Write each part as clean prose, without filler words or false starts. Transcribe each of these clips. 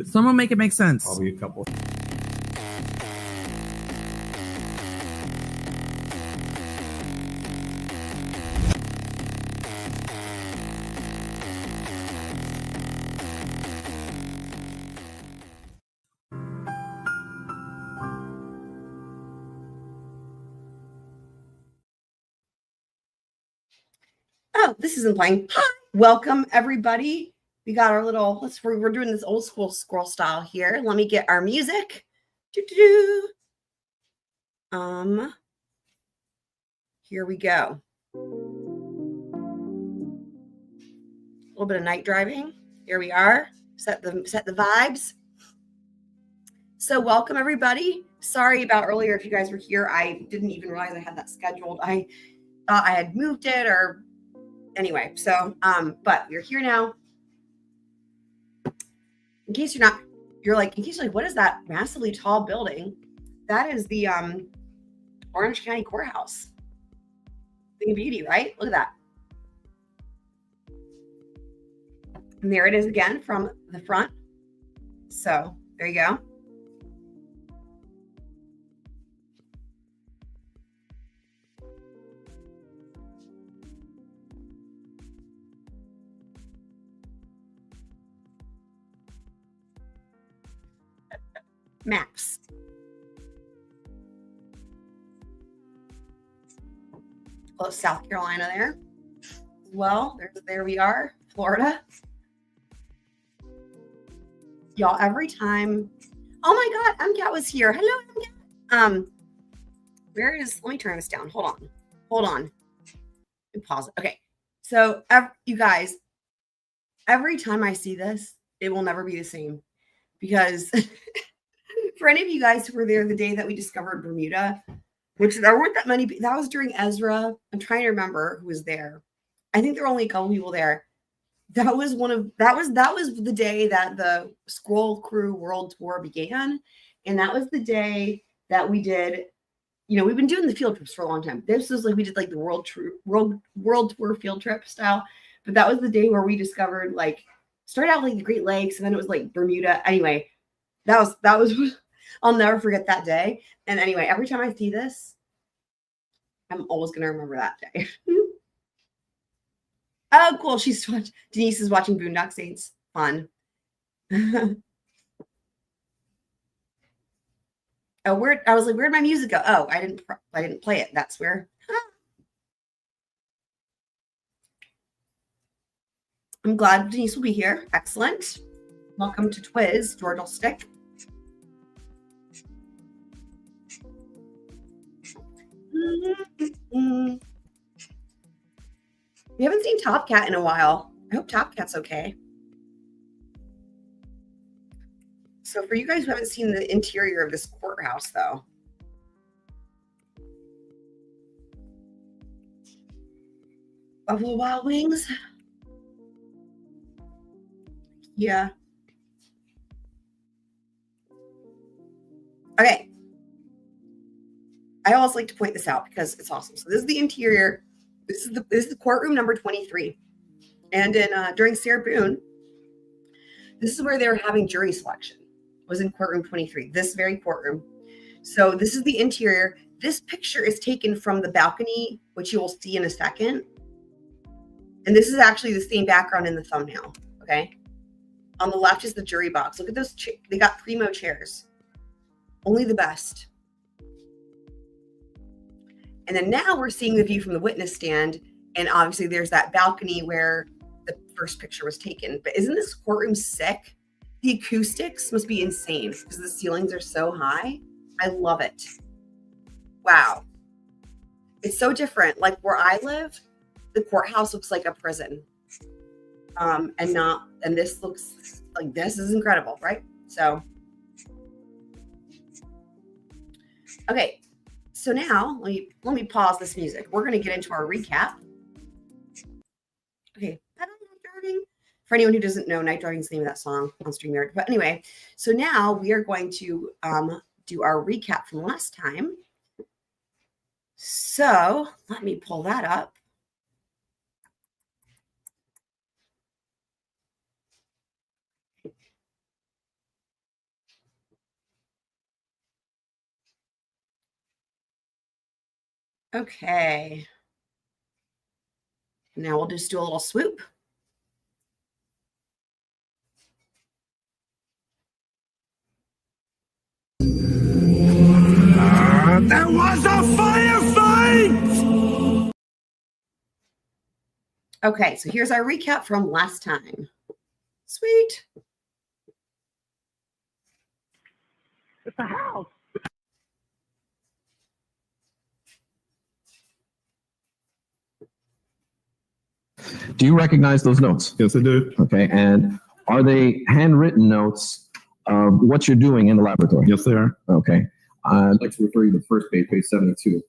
Someone make it make sense. Probably a couple. Oh, this isn't playing. Hi. Welcome, everybody. We got our little, we're doing this old school scroll style here. Let me get our music. Here we go. A little bit of night driving. Here we are. Set the vibes. So welcome, everybody. Sorry about earlier if you guys were here. I didn't even realize I had that scheduled. I thought I had moved it or anyway. So, but we're here now. In case you're like, what is that massively tall building? That is the Orange County Courthouse. Thing of beauty, right? Look at that. And there it is again from the front. So there you go. Maps. Oh, South Carolina there. Well, there we are, Florida. Y'all, every time. Oh my God, MCAT was here. Hello, MCAT. Let me turn this down. Hold on. Let me pause it. Okay. So, you guys, every time I see this, it will never be the same because for any of you guys who were there the day that we discovered Bermuda, which there weren't that many, that was during Ezra. I'm trying to remember who was there. I think there were only a couple people there. That was the day that the Scroll Crew World Tour began. And that was the day that we did, we've been doing the field trips for a long time. This was we did the World Tour field trip style. But that was the day where we discovered started out the Great Lakes and then it was Bermuda. Anyway, that was I'll never forget that day. And anyway, every time I see this, I'm always going to remember that day. Oh, cool. Denise is watching Boondock Saints. Fun. I was like, where'd my music go? Oh, I didn't play it. That's where. I'm glad Denise will be here. Excellent. Welcome to Twiz. George will stick. We haven't seen Top Cat in a while. I hope Top Cat's okay. So for you guys who haven't seen the interior of this courthouse, though. Buffalo Wild Wings. Yeah. Okay. I always like to point this out because it's awesome. So this is the interior. This is the courtroom number 23. And during Sarah Boone, this is where they were having jury selection. It was in courtroom 23, this very courtroom. So this is the interior. This picture is taken from the balcony, which you will see in a second. And this is actually the same background in the thumbnail. Okay. On the left is the jury box. Look at those. They got primo chairs. Only the best. And then now we're seeing the view from the witness stand. And obviously there's that balcony where the first picture was taken. But isn't this courtroom sick? The acoustics must be insane because the ceilings are so high. I love it. Wow. It's so different. Like where I live, the courthouse looks like a prison. And this looks like this is incredible, right? So, okay. So now let me pause this music. We're going to get into our recap. Okay. For anyone who doesn't know, Night Driving is the name of that song on StreamYard. But anyway, so now we are going to do our recap from last time. So let me pull that up. Okay. Now we'll just do a little swoop. There was a firefight! Okay, so here's our recap from last time. Sweet. It's a house. Do you recognize those notes? Yes, I do. Okay, and are they handwritten notes of what you're doing in the laboratory? Yes, they are. Okay. I'd like to refer you to the first page, page 72.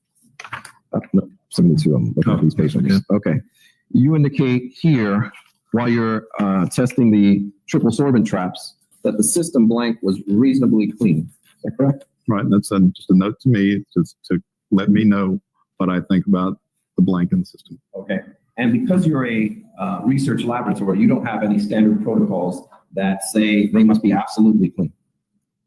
No, 72, I'm looking at these page numbers. Okay. You indicate here, while you're testing the triple sorbent traps, that the system blank was reasonably clean. Is that correct? Right. That's just a note to me just to let me know what I think about the blank in the system. Okay. And because you're a research laboratory, you don't have any standard protocols that say they must be absolutely clean.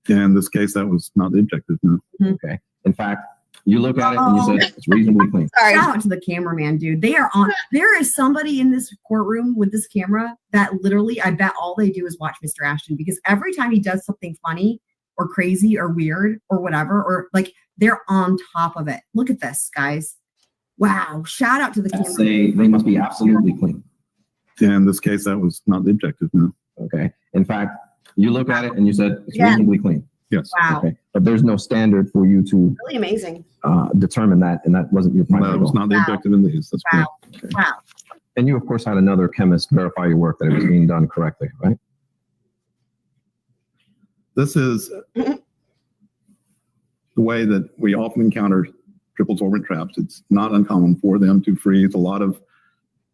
Yeah, in this case, that was not the objective. No. Okay. In fact, you look at it and you say it's reasonably clean. Sorry. Shout out to the cameraman, dude. They are on. There is somebody in this courtroom with this camera that literally, I bet all they do is watch Mr. Ashton, because every time he does something funny or crazy or weird or whatever, or like they're on top of it. Look at this, guys. Wow. Shout out to the cameraman. Say they must be absolutely clean. Yeah, in this case, that was not the objective. No. Okay. In fact, you look at it and you said it's reasonably clean. Yes. Wow. Okay. But there's no standard for you to Really amazing. determine that, and that wasn't your primary That was goal. not the objective in these. That's Wow. correct. Okay. Wow. And you, of course, had another chemist verify your work that it was being done correctly, right? This is the way that we often encounter triple sorbent traps. It's not uncommon for them to freeze. A lot of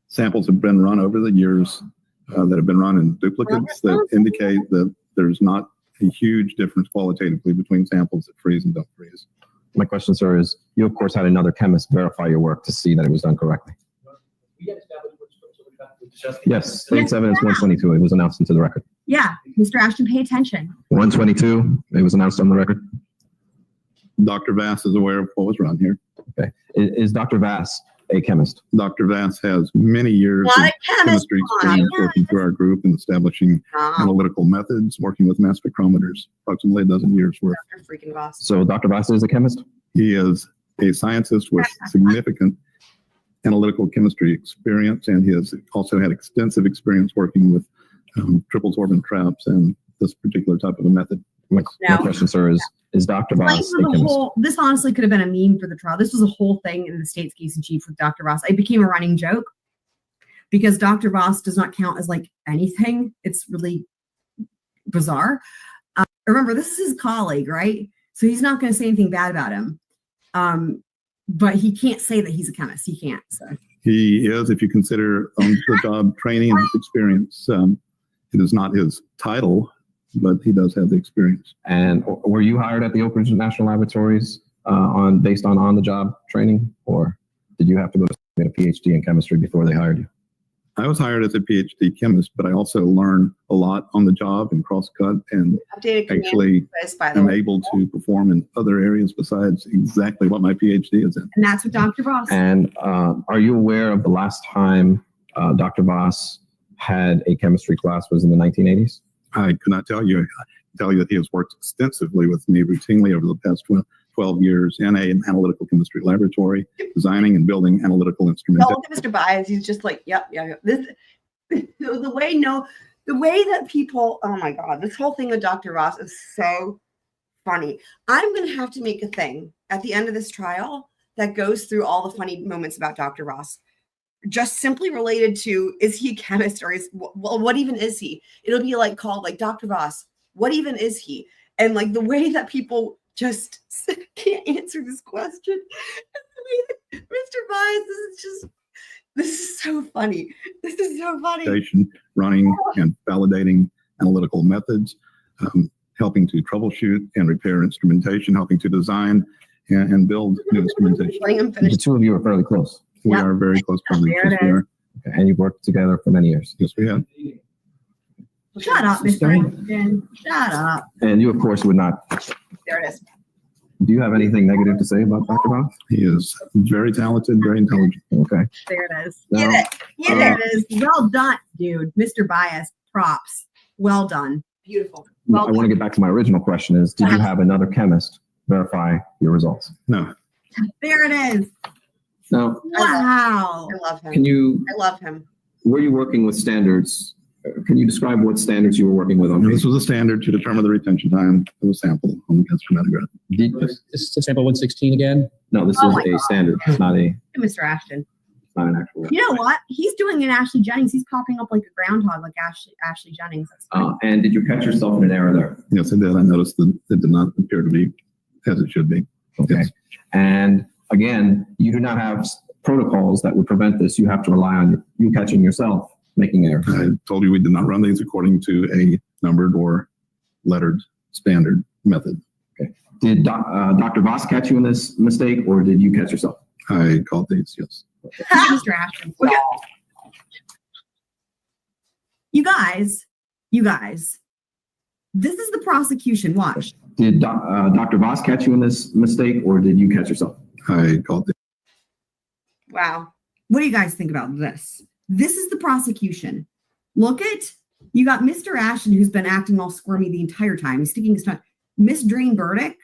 samples have been run over the years that have been run in duplicates that indicate that there's not a huge difference qualitatively between samples that freeze and don't freeze. My question, sir, is you, of course, had another chemist verify your work to see that it was done correctly. Yes, state's evidence 122. It was announced into the record. Yeah. Mr. Ashton, pay attention. 122. It was announced on the record. Dr. Vass is aware of what was run here. Okay. Is Dr. Vass a chemist? Dr. Vass has many years Not of a chemist. chemistry experience working through our group and establishing analytical methods, working with mass spectrometers, approximately a dozen years worth. Dr. freaking Voss. So Dr. Vass is a chemist? He is a scientist with significant analytical chemistry experience, and he has also had extensive experience working with triple sorbent traps and this particular type of a method. My question, sir, is Dr. Vass a chemist? This honestly could have been a meme for the trial. This was a whole thing in the state's case in chief with Dr. Voss. It became a running joke because Dr. Voss does not count as like anything. It's really bizarre. Remember, this is his colleague, right? So he's not going to say anything bad about him. But he can't say that he's a chemist. He can't. So He is, if you consider the job training and his experience. It is not his title, but he does have the experience. And were you hired at the Oak Ridge National Laboratories based on on-the-job training, or did you have to go to get a PhD in chemistry before they hired you? I was hired as a PhD chemist, but I also learned a lot on the job and cross-cut, and actually am able to perform in other areas besides exactly what my PhD is in. And that's what Dr. Voss. And are you aware of the last time Dr. Voss had a chemistry class was in the 1980s? I could not tell you. I can tell you that he has worked extensively with me routinely over the past 12 years in an analytical chemistry laboratory, designing and building analytical instrumentation. Look at Mr. Baez. He's just like, yep. This, the way that people, oh my God, this whole thing with Dr. Voss is so funny. I'm going to have to make a thing at the end of this trial that goes through all the funny moments about Dr. Voss, just simply related to, is he a chemist or what even is he? It'll be like called like Dr. Voss, what even is he? And like the way that people just can't answer this question. Mr. Baez, this is so funny. This is so funny. Running and validating analytical methods, helping to troubleshoot and repair instrumentation, helping to design and build new instrumentation. The two of you are fairly close. We are very close colleagues. There it is. Okay. And you've worked together for many years. Yes, we have. Shut up, Mr. Ashton. Shut up. And you, of course, would not There it is. Do you have anything negative to say about Dr. Voss? He is very talented, very intelligent. Okay. There it is. Now, Get it. There it is. Well done, dude. Mr. Baez, props. Well done. Beautiful. Well I want to get back to my original question is, did you have another chemist verify your results? No, There it is. Now, Wow. I love him. can you, I love him. were you working with standards? Can you describe what standards you were working with on this was a standard to determine the retention time of a sample on the chromatograph. Did, This is sample 116 again. no, this Oh is my a God. standard. It's not a, Mr. Ashton. not an actual. You know what? He's doing an Ashley Jennings. He's popping up like a groundhog, like Ashley Jennings. That's fine. And did you catch yourself in an error there? Yes, I did. I noticed that it did not appear to be as it should be. Okay. Yes. And again, you do not have protocols that would prevent this. You have to rely on you catching yourself making errors. I told you we did not run these according to a numbered or lettered standard method. Did Dr. Voss catch you in this mistake, or did you catch yourself? I called these, yes. Mr. Ashton. You guys, this is the prosecution. Watch. Did Dr. Voss catch you in this mistake, or did you catch yourself? I called these. Wow. What do you guys think about this? This is the prosecution. Look at, you got Mr. Ashton, who's been acting all squirmy the entire time. He's sticking his tongue. Miss Drain Burdick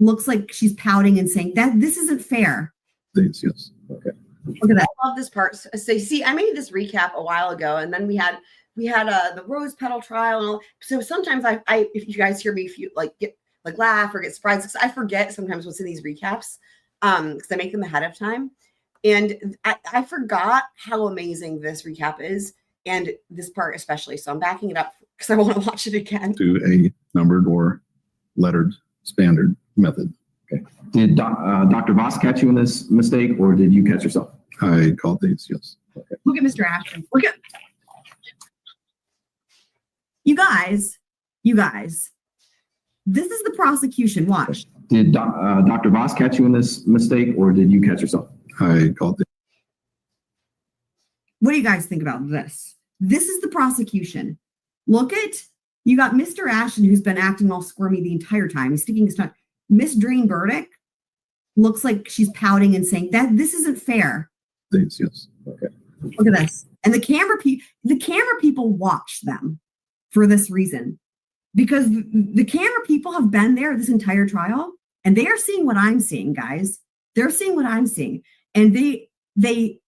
looks like she's pouting and saying that this isn't fair. These, yes. Look at that. I love this part. So see, I made this recap a while ago, and then we had the rose petal trial. And all. So sometimes I if you guys hear me, if you get laugh or get surprised, because I forget sometimes what's in these recaps, because I make them ahead of time. And I forgot how amazing this recap is, and this part especially. So I'm backing it up because I want to watch it again. To a numbered or lettered standard method. Did Dr. Voss catch you in this mistake, or did you catch yourself? I called these, yes. Look at Mr. Ashton. Look at you guys. This is the prosecution. Watch. Did Dr. Voss catch you in this mistake, or did you catch yourself? I called these. What do you guys think about this? This is the prosecution. Look at, you got Mr. Ashton, who's been acting all squirmy the entire time. He's sticking his tongue. Miss Drain Burdick looks like she's pouting and saying that this isn't fair. These, yes. Look at this. And the camera people watch them for this reason, because the camera people have been there this entire trial, and they are seeing what I'm seeing, guys. They're seeing what I'm seeing, and they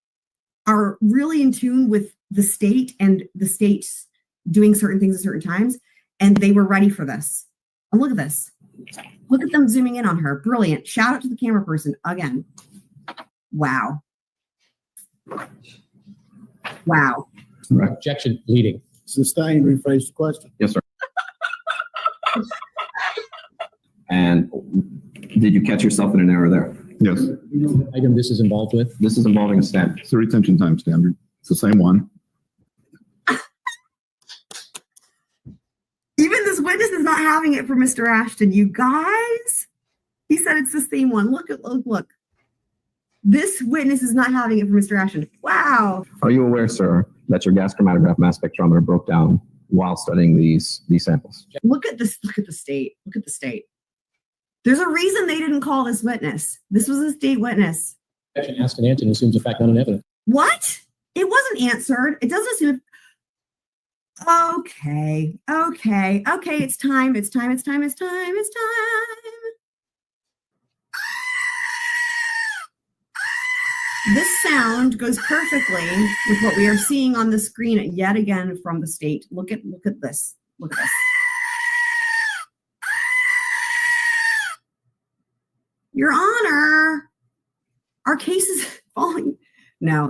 are really in tune with the state and the state's doing certain things at certain times, and they were ready for this. And look at this. Look at them zooming in on her. Brilliant. Shout out to the camera person again. Wow. Wow. Objection, leading. Sustained, rephrase the question. Yes, sir. And did you catch yourself in an error there? Yes. Item this is involved with. This is involving a standard. It's the retention time standard. It's the same one. Even this witness is not having it for Mr. Ashton. You guys, he said it's the same one. Look. This witness is not having it for Mr. Ashton. Wow. Are you aware, sir, that your gas chromatograph mass spectrometer broke down while studying these samples? Look at this. Look at the state. Look at the state. There's a reason they didn't call this witness. This was a state witness. Objection asked and answered assumes a fact not an evidence. What? It wasn't answered. It doesn't assume. Okay. It's time. This sound goes perfectly with what we are seeing on the screen yet again from the state. Look at this. Look at this. Your Honor, our case is falling. No,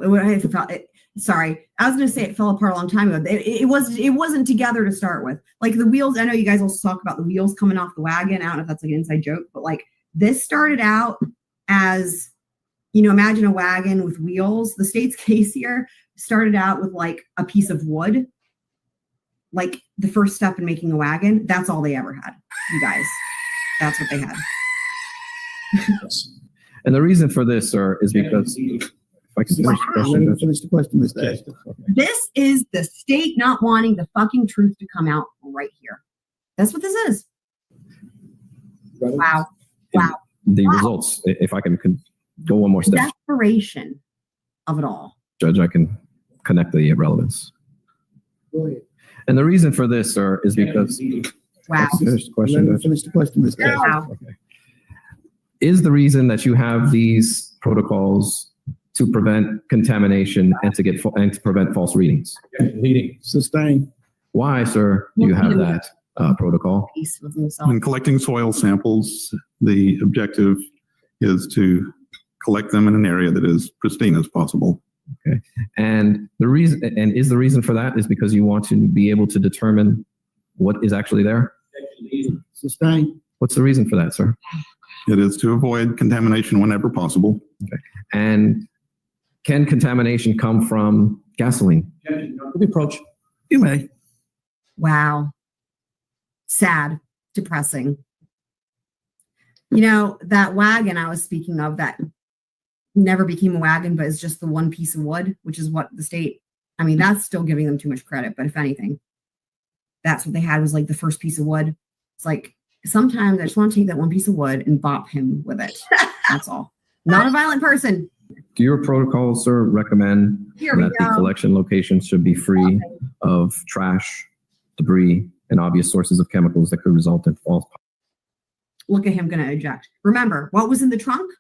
sorry. I was going to say it fell apart a long time ago. It wasn't together to start with. Like the wheels, I know you guys also talk about the wheels coming off the wagon. I don't know if that's like an inside joke, but like this started out as, imagine a wagon with wheels. The state's case here started out with like a piece of wood, like the first step in making a wagon. That's all they ever had, you guys. That's what they had. Yes. And the reason for this, sir, is because if I can finish the Let question, him finish the question, Mr. Ashton. This is the state not wanting the fucking truth to come out right here. That's what this is. Wow. Wow. The Wow. results, if I can go one more step, Desperation of it all. Judge, I can connect the relevance. And the reason for this, sir, is because. Wow. Finish the Let question, him Judge. finish the question, Mr. Ashton. Wow. Okay. Is the reason that you have these protocols to prevent contamination and to prevent false readings? Leading. Sustain. Why, sir, do you have that protocol? Peace with himself. When collecting soil samples, the objective is to collect them in an area that is pristine as possible. And the reason for that is because you want to be able to determine what is actually there? Sustain. What's the reason for that, sir? It is to avoid contamination whenever possible. And can contamination come from gasoline? The approach. You may. Wow. Sad, depressing. You know, that wagon I was speaking of that never became a wagon, but is just the one piece of wood, which is what the state, I mean, that's still giving them too much credit, but if anything, that's what they had was like the first piece of wood. It's like, sometimes I just want to take that one piece of wood and bop him with it. That's all. Not a violent person. Do your protocols, sir, recommend Here we that the go. collection locations should be free of trash, debris, and obvious sources of chemicals that could result in false? Look at him going to eject. Remember, what was in the trunk?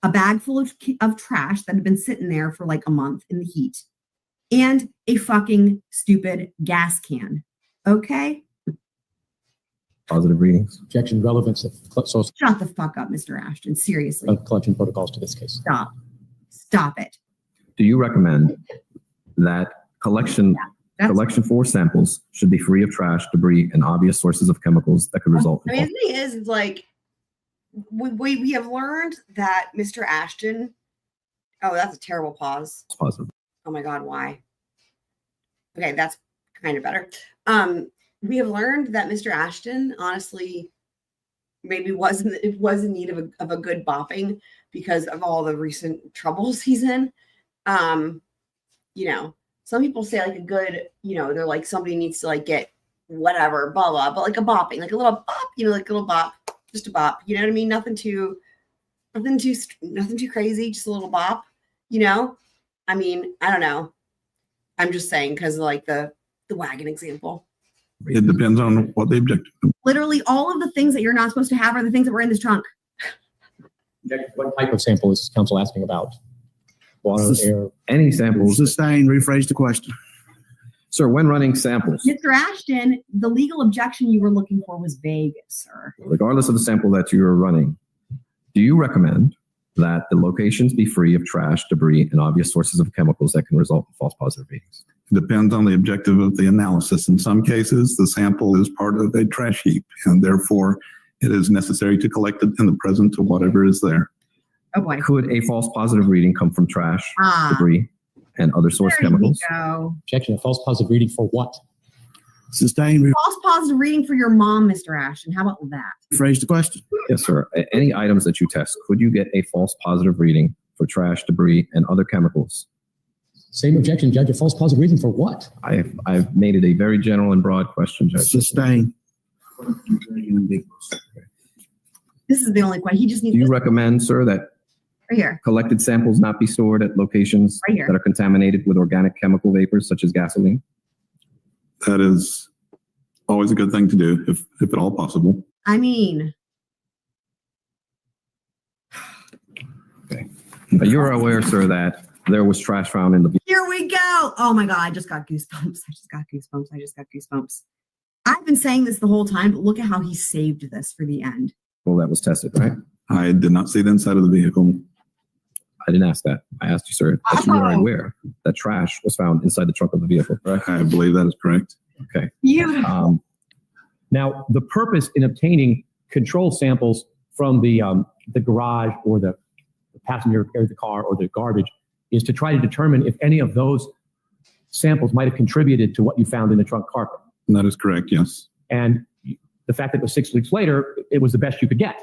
A bag full of trash that had been sitting there for like a month in the heat. And a fucking stupid gas can. Okay? Positive readings. Objection relevance of Shut the fuck up, Mr. Ashton. Seriously. collection protocols to this case. Stop. Stop it. Do you recommend that collection for samples should be free of trash, debris, and obvious sources of chemicals that could result I in mean, false? the thing is, like, we have learned that Mr. Ashton. Oh, that's a terrible pause. Positive. Oh my God, why? Okay, that's kind of better. We have learned that Mr. Ashton honestly maybe was in need of a good bopping because of all the recent troubles he's in. You know, some people say like a good, you know, they're like somebody needs to like get whatever, blah blah, but like a bopping, like a little bop, you know, like a little bop, just a bop. You know what I mean? Nothing too crazy, just a little bop. You know, I mean, I don't know. I'm just saying because like the wagon example. It depends on what the objective is. Literally all of the things that you're not supposed to have are the things that were in this trunk. What type of sample is counsel asking about? Water, air? Any samples, Sustain. Rephrase the question. sir, when running samples, Mr. Ashton, the legal objection you were looking for was vague, sir. regardless of the sample that you are running, do you recommend that the locations be free of trash, debris, and obvious sources of chemicals that can result in false positive readings? It depends on the objective of the analysis. In some cases, the sample is part of a trash heap, and therefore it is necessary to collect it in the presence of whatever is there. Oh boy. Could a false positive reading come from trash, debris, and other source There we chemicals? go. Objection, a false positive reading for what? Sustain. False positive reading for your mom, Mr. Ashton. How about that? Rephrase the question. Yes, sir. Any items that you test, could you get a false positive reading for trash, debris, and other chemicals? Same objection, Judge, a false positive reading for what? I've made it a very general and broad question, Judge. Sustain. This is the only question. He just needs Do you this recommend, sir, that right here. collected samples not be stored at locations Right here. that are contaminated with organic chemical vapors such as gasoline? That is always a good thing to do, if at all possible. I mean, You're aware, sir, that there was trash found in the here we go. Oh my God. I just got goosebumps. I just got goosebumps. I've been saying this the whole time, but look at how he saved this for the end. vehicle that was tested, right? I did not see the inside of the vehicle. I didn't ask that. I asked you, sir, that you are aware that trash was found inside the trunk of the vehicle, correct? I believe that is correct. Okay. Beautiful. Now, the purpose in obtaining control samples from the garage or the passenger or the car or the garbage is to try to determine if any of those samples might have contributed to what you found in the trunk carpet. And that is correct, yes. And the fact that it was 6 weeks later, it was the best you could get.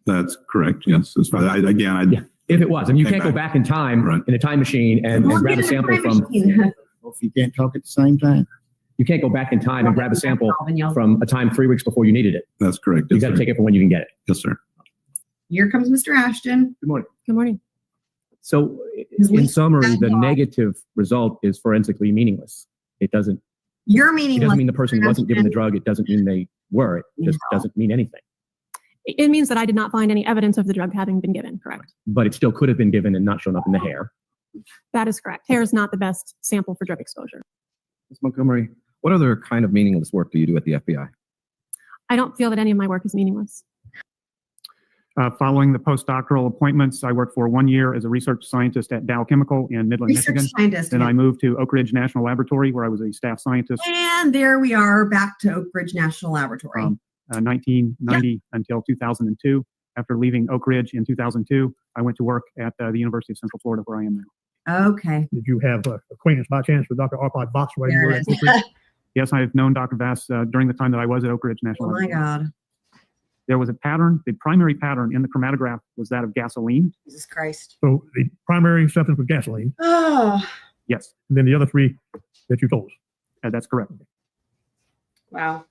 That's correct, yes. As far as Yeah. If it was, I mean, you Okay, can't go back in time Right. in a time machine and We'll grab a get in the sample time from. machine. Well, if you can't talk at the same time. You can't go back in time and grab a sample Calvin, y'all. from a time 3 weeks before you needed it. that's correct. You Yes, got to sir. take it from when you can get it. Yes, sir. Here comes Mr. Ashton. Good morning. Good morning. So His in least summary, bad the dog. negative result is forensically meaningless. It doesn't Meaning mean the person wasn't given the drug. It doesn't mean they were. It just doesn't mean anything. It means that I did not find any evidence of the drug having been given, correct? But it still could have been given and not shown up in the hair. That is correct. Hair is not the best sample for drug exposure. Ms. Montgomery, what other kind of meaningless work do you do at the FBI? I don't feel that any of my work is meaningless. Following the postdoctoral appointments, I worked for 1 year as a research scientist at Dow Chemical in Midland, research Michigan. scientist. Then I moved to Oak Ridge National Laboratory, where I was a staff scientist And there we are back to Oak Ridge National Laboratory. from 1990 until 2002. After leaving Oak Ridge in 2002, I went to work at the University of Central Florida, where I am now. Okay. Did you have acquaintance by chance with Dr. Arpad Vass while you There were it at is. Oak Ridge? Yes, I have known Dr. Vass during the time that I was at Oak Ridge National Oh my Laboratory. God. There was a pattern. The primary pattern in the chromatograph was that of gasoline. Jesus Christ. So the primary substance was gasoline, Oh, Yes, and then the other three that you told us. that's correct. wow.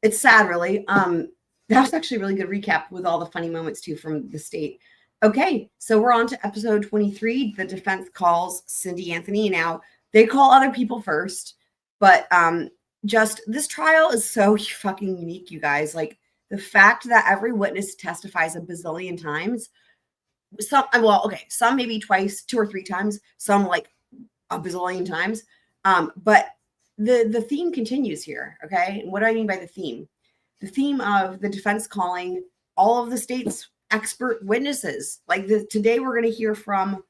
It's sad, really. That was actually a really good recap with all the funny moments too from the state. Okay, so we're on to episode 23. The defense calls Cindy Anthony. Now they call other people first, but just this trial is so fucking unique, you guys. Like the fact that every witness testifies a bazillion times. Some maybe twice, 2 or 3 times, some like a bazillion times. But the theme continues here. Okay, and what do I mean by the theme? The theme of the defense calling all of the state's expert witnesses. Like today, we're going to hear from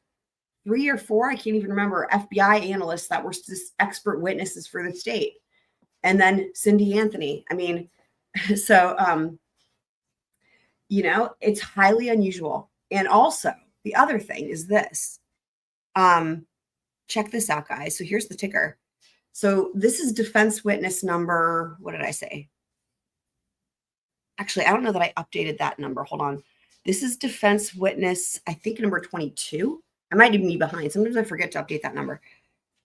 3 or 4, I can't even remember, FBI analysts that were just expert witnesses for the state. And then Cindy Anthony. I mean, so, it's highly unusual. And also, the other thing is this. Check this out, guys. So here's the ticker. So this is defense witness number, what did I say? Actually, I don't know that I updated that number. Hold on. This is defense witness, I think number 22. I might even be behind. Sometimes I forget to update that number.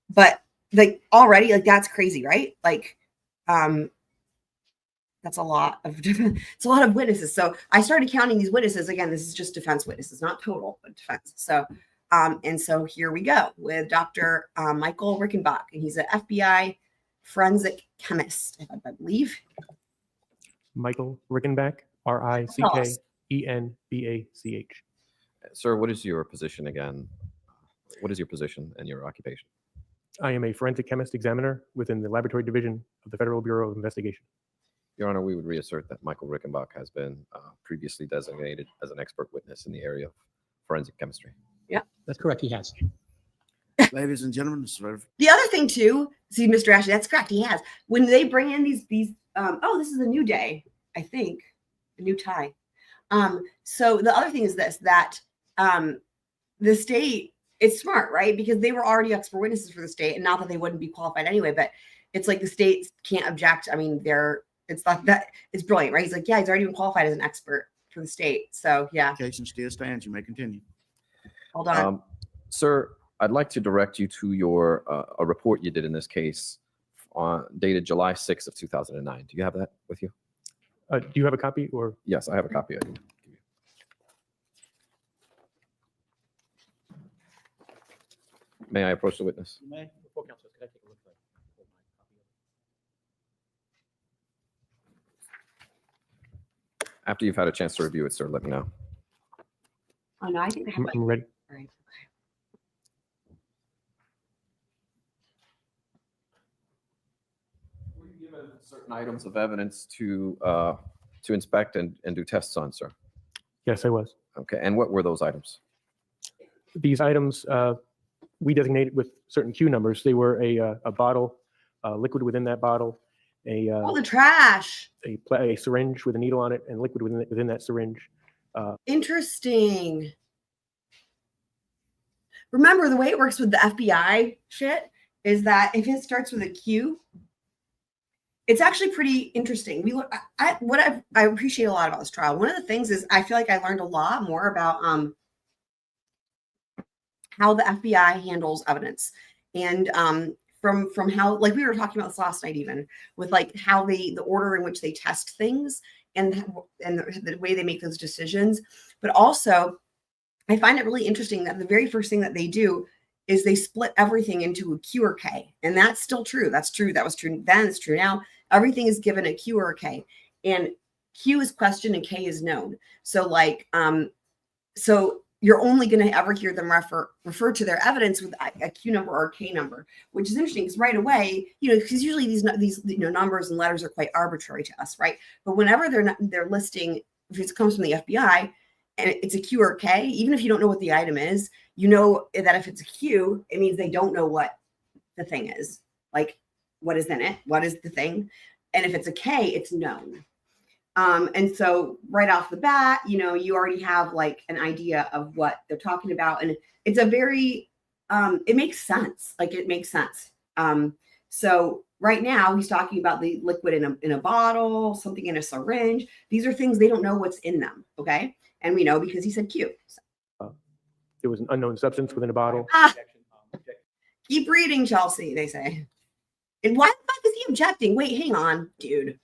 But like already, like that's crazy, right? Like, that's a lot of it's a lot of witnesses. So I started counting these witnesses. Again, this is just defense witnesses, not total, but defense. So, and so here we go with Dr. Michael Rickenbach, and he's an FBI forensic chemist, I believe. Michael Rickenbach, Rickenbach. Sir, what is your position again? What is your position and your occupation? I am a forensic chemist examiner within the laboratory division of the Federal Bureau of Investigation. Your Honor, we would reassert that Michael Rickenbach has been previously designated as an expert witness in the area of forensic chemistry. That's correct. He has. Ladies and gentlemen, this is The other thing too, see, Mr. Ashley, that's correct. He has. When they bring in these, this is a new day, I think, a new tie. So the other thing is this, that the state, it's smart, right? Because they were already expert witnesses for the state, and not that they wouldn't be qualified anyway, but it's like the state can't object. I mean, it's like that. It's brilliant, right? He's like, yeah, he's already been qualified as an expert for the state. So yeah, application still stands. You may continue. hold on. Sir, I'd like to direct you to your a report you did in this case dated July 6th of 2009. Do you have that with you? Do you have a copy or? Yes, I have a copy of it. May I approach the witness? After you've had a chance to review it, sir, let me know. Oh no, I think I have. I'm ready. All right. Were you given certain items of evidence to inspect and do tests on, sir? Yes, I was. Okay, and what were those items? These items we designated with certain Q numbers. They were a bottle, liquid within that bottle, Oh, the trash. a syringe with a needle on it, and liquid within that syringe. Interesting. Remember, the way it works with the FBI shit is that if it starts with a Q, it's actually pretty interesting. I appreciate a lot about this trial. One of the things is I feel like I learned a lot more about how the FBI handles evidence. And from how, like we were talking about this last night, even with like how the order in which they test things and the way they make those decisions. But also, I find it really interesting that the very first thing that they do is they split everything into a Q or K, and that's still true. That's true. That was true then. It's true now. Everything is given a Q or a K, and Q is question and K is known. So like, so you're only going to ever hear them refer to their evidence with a Q number or a K number, which is interesting because right away, because usually these numbers and letters are quite arbitrary to us, right? But whenever they're listing, if it comes from the FBI and it's a Q or a K, even if you don't know what the item is, you know that if it's a Q, it means they don't know what the thing is, like what is in it, what is the thing, and if it's a K, it's known. And so right off the bat, you already have like an idea of what they're talking about. And it's a very, it makes sense. Like it makes sense. So right now he's talking about the liquid in a bottle, something in a syringe. These are things they don't know what's in them. Okay. And we know because he said Q. So. There was an unknown substance within a bottle. Keep reading, Chelsea, they say. And why the fuck is he objecting? Wait, hang on, dude.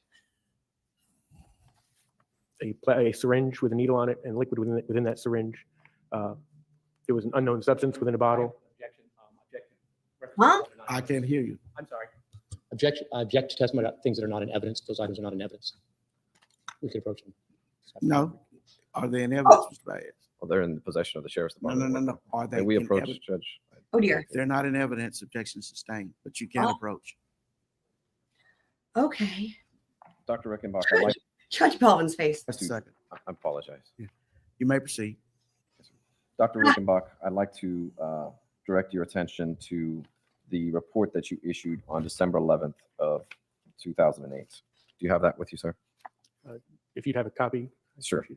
A syringe with a needle on it and liquid within that syringe. There was an unknown substance within a bottle. Huh? I can't hear you. I'm sorry. I object to testimony about things that are not in evidence. Those items are not in evidence. We could approach them. No. Are they in evidence, Mr. Baez? Well, they're in the possession of the sheriff's No, department. no. Are they And we in approach evidence? Judge. Oh dear. If they're not in evidence, objection sustained, but you can approach. Okay. Dr. Rickenbach, I'd like Judge Belvin's face. Just a second. I apologize. You may proceed. Dr. Rickenbach, I'd like to direct your attention to the report that you issued on December 11th of 2008. Do you have that with you, sir? If you'd have a copy. Sure.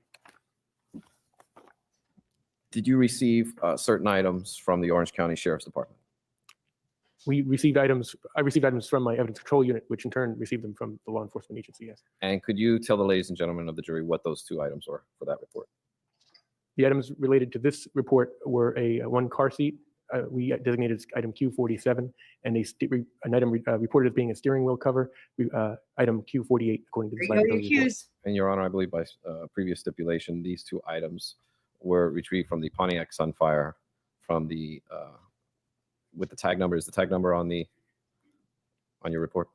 Did you receive certain items from the Orange County Sheriff's Department? I received items from my evidence control unit, which in turn received them from the law enforcement agency, yes. And could you tell the ladies and gentlemen of the jury what those two items were for that report? The items related to this report were one car seat. We designated as item Q47, and an item reported as being a steering wheel cover, item Q48, according to this liability report. And Your Honor, I believe by previous stipulation, these two items were retrieved from the Pontiac Sunfire from the with the tag number. Is the tag number on your report?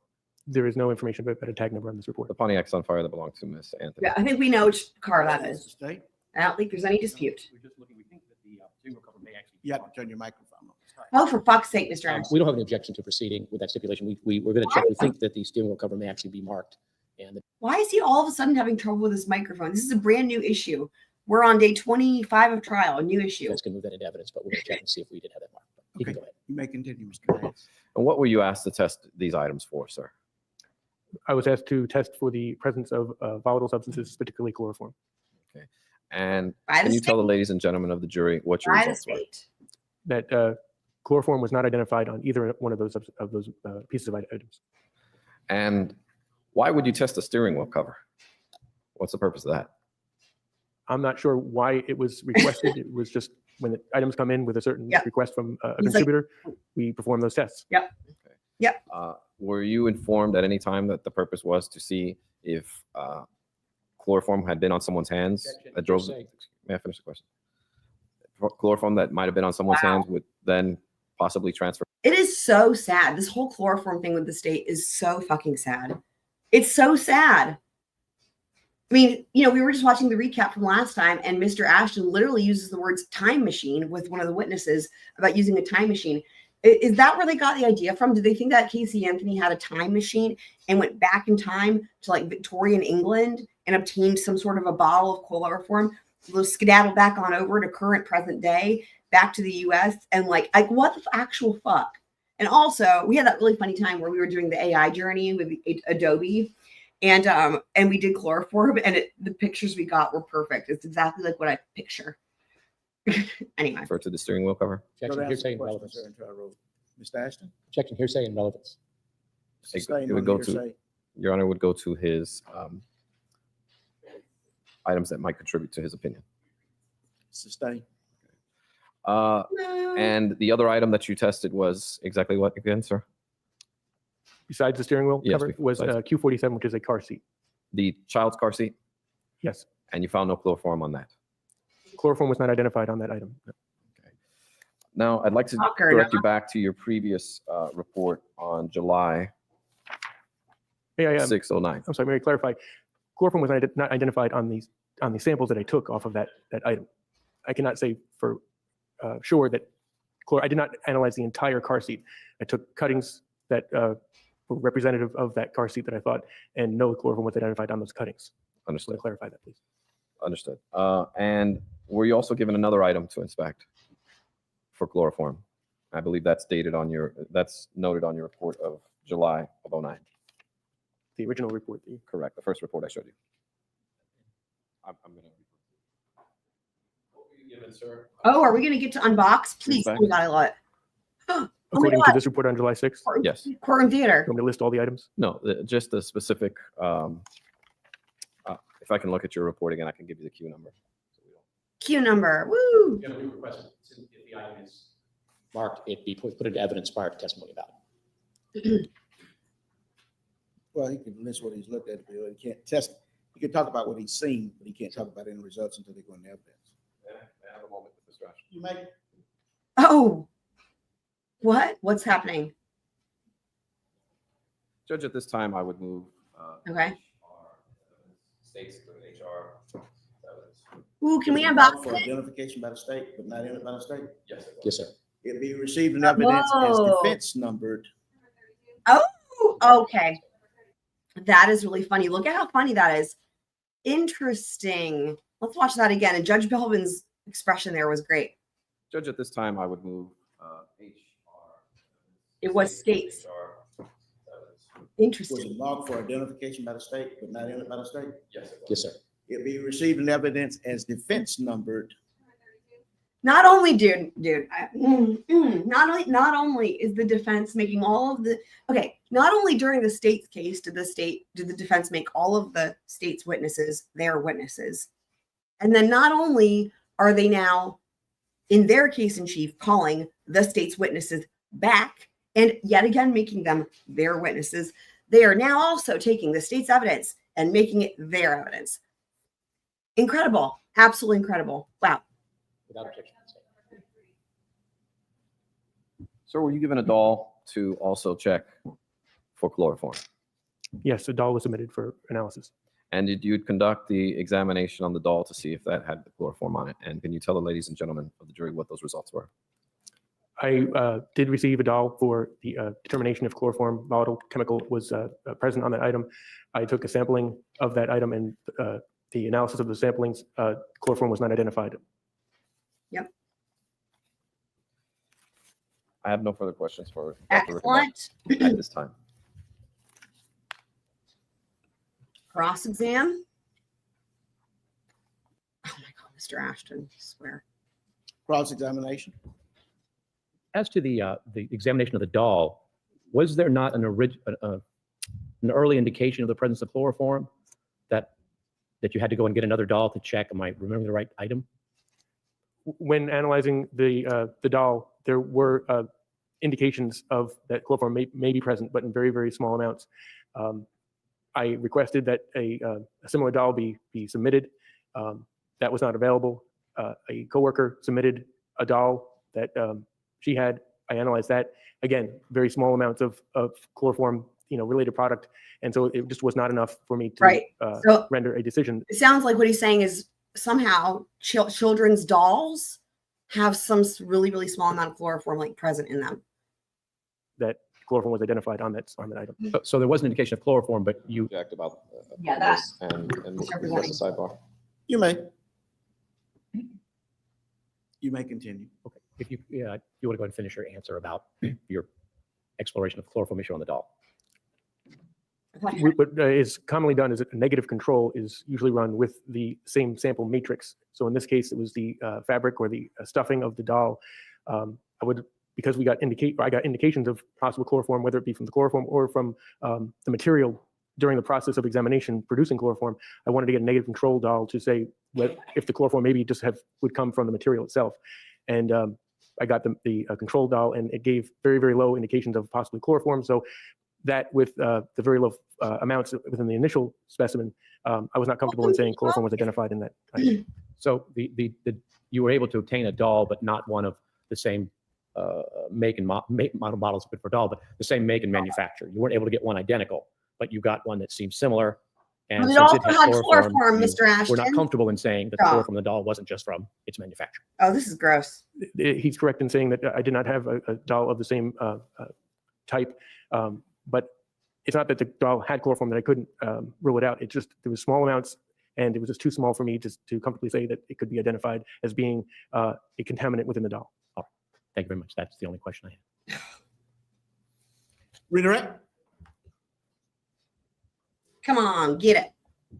There is no information about a tag number on this report. The Pontiac Sunfire that belonged to Miss Anthony. Yeah, I think we know which car that is. State? I don't think there's any dispute. We're just looking, we think that the steering wheel cover may actually. You have to turn your microphone on. Oh, for fuck's sake, Mr. Anderson. We don't have an objection to proceeding with that stipulation. We're going to check. We think that the steering wheel cover may actually be marked. And Why is he all of a sudden having trouble with his microphone? This is a brand new issue. We're on day 25 of trial, a new issue. that's going to move that into evidence, but we're going to check and see if we did have that marked. But you can Okay. go ahead. You may continue, Mr. Baez. And what were you asked to test these items for, sir? I was asked to test for the presence of volatile substances, particularly chloroform. And By can the you tell the state. ladies and gentlemen of the jury what your By the results were? state. That chloroform was not identified on either one of those pieces of items. And why would you test a steering wheel cover? What's the purpose of that? I'm not sure why it was requested. It was just when the items come in with a certain Yep. request from a He's like- contributor, we perform those tests. Were you informed at any time that the purpose was to see if chloroform had been on someone's hands that drove? Hearsay. May I finish the question? Chloroform that might have been on someone's Wow. hands would then possibly transfer. It is so sad. This whole chloroform thing with the state is so fucking sad. It's so sad. I mean, we were just watching the recap from last time, and Mr. Ashton literally uses the words time machine with one of the witnesses about using a time machine. Is that where they got the idea from? Did they think that Casey Anthony had a time machine and went back in time to like Victorian England and obtained some sort of a bottle of chloroform, skedaddle back on over to current present day, back to the US, and like what the actual fuck? And also, we had that really funny time where we were doing the AI journey with Adobe, and we did chloroform, and the pictures we got were perfect. It's exactly like what I picture. Anyway, Refer to the steering wheel cover. Objection, Go hearsay, to and answer the relevance. question, sir, until I wrote. Mr. Ashton? Objection, hearsay, and relevance. Sustained it would on go hearsay. Your Honor, would go to his items that might contribute to his opinion. Sustained. And the other item that you tested was exactly what again, sir? besides the steering wheel Yes, cover was besides- Q47, which is a car seat. The child's car seat, Yes. and you found no chloroform on that. Chloroform was not identified on that item. No. Now, I'd like to Shocker, direct no. you back to your previous report on July Yeah, 609. I'm sorry, may I clarify? Chloroform was not identified on these samples that I took off of that item. I cannot say for sure that I did not analyze the entire car seat. I took cuttings that were representative of that car seat that I thought, and no chloroform was identified on those cuttings. Understood. To clarify that, please. Understood. And were you also given another item to inspect for chloroform? I believe that's noted on your report of July of 09. The original report. Correct. The first report I showed you. I'm going to. What were you given, sir? Oh, are we going to get to unbox? Please. Back. Oh my God, I love it. Oh my According to God. this report on July 6th? Yes. Courtroom theater. You want me to list all the items? No, just the specific. If I can look at your report again, I can give you the Q number. Q number. Woo. You have a new request, if the item is marked, it be put into evidence prior to testimony about it. Well, he can list what he's looked at, but he can't test. He can talk about what he's seen, but he can't talk about any results until they go into evidence. I have a moment with Mr. Ashton. You may. Oh. What? What's happening? Judge, at this time, I would move. Okay. States including HR. Ooh, can we Is it unbox for it? identification by the state, but not in it by the state? Yes. Yes, sir. It be received in evidence as Whoa. defense numbered. Oh, okay. That is really funny. Look at how funny that is. Interesting. Let's watch that again. And Judge Belvin's expression there was great. Judge, at this time, I would move HR. It was states. Was Interesting. it marked for identification by the state, but not in it by the state? Yes. Yes, sir. It be received in evidence as defense numbered. Not only, not only is the defense making all of the not only during the state's case did the defense make all of the state's witnesses their witnesses, and then not only are they now in their case in chief calling the state's witnesses back and yet again making them their witnesses, they are now also taking the state's evidence and making it their evidence. Incredible, absolutely incredible. Wow. Without objection. Sir, were you given a doll to also check for chloroform? Yes, the doll was submitted for analysis. And did you conduct the examination on the doll to see if that had the chloroform on it? And can you tell the ladies and gentlemen of the jury what those results were? I did receive a doll for the determination if chloroform volatile chemical was present on that item. I took a sampling of that item, and the analysis of the samplings, chloroform was not identified. Yep. I have no further questions for Dr. Excellent. Rickenbach at this time. Cross exam. Oh my God, Mr. Ashton, I swear. Cross examination. As to the examination of the doll, was there not an early indication of the presence of chloroform that you had to go and get another doll to check? Am I remembering the right item? When analyzing the doll, there were indications of that chloroform may be present, but in very, very small amounts. I requested that a similar doll be submitted. That was not available. A coworker submitted a doll that she had. I analyzed that. Again, very small amounts of chloroform, related product, and so it just was not enough for me to So- render a decision. It sounds like what he's saying is somehow children's dolls have some really, really small amount of chloroform like present in them. That chloroform was identified on that item. So there was an indication of chloroform, but you Object about Yeah, that- this and Misrepresenting. request a sidebar. You may. You may continue. okay? If you want to go ahead and finish your answer about your exploration of chloroform issue on the doll. What is commonly done is a negative control is usually run with the same sample matrix. So in this case, it was the fabric or the stuffing of the doll. Because I got indications of possible chloroform, whether it be from the chloroform or from the material during the process of examination producing chloroform, I wanted to get a negative control doll to say if the chloroform maybe just would come from the material itself. And I got the control doll, and it gave very, very low indications of possibly chloroform. So that with the very low amounts within the initial specimen, I was not comfortable in saying chloroform was identified in that item. So you were able to obtain a doll, but not one of the same make and model models for doll, but the same make and manufacturer. You weren't able to get one identical, but you got one that seemed similar. And Well, it since also had chloroform, you Mr. we're Ashton. not comfortable in saying that the chloroform in the doll wasn't just from its manufacturer. Oh, this is gross. He's correct in saying that I did not have a doll of the same type, but it's not that the doll had chloroform that I couldn't rule it out. It just, there was small amounts, and it was just too small for me to comfortably say that it could be identified as being a contaminant within the doll. Oh, thank you very much. That's the only question I had. Redirect. Come on, get it.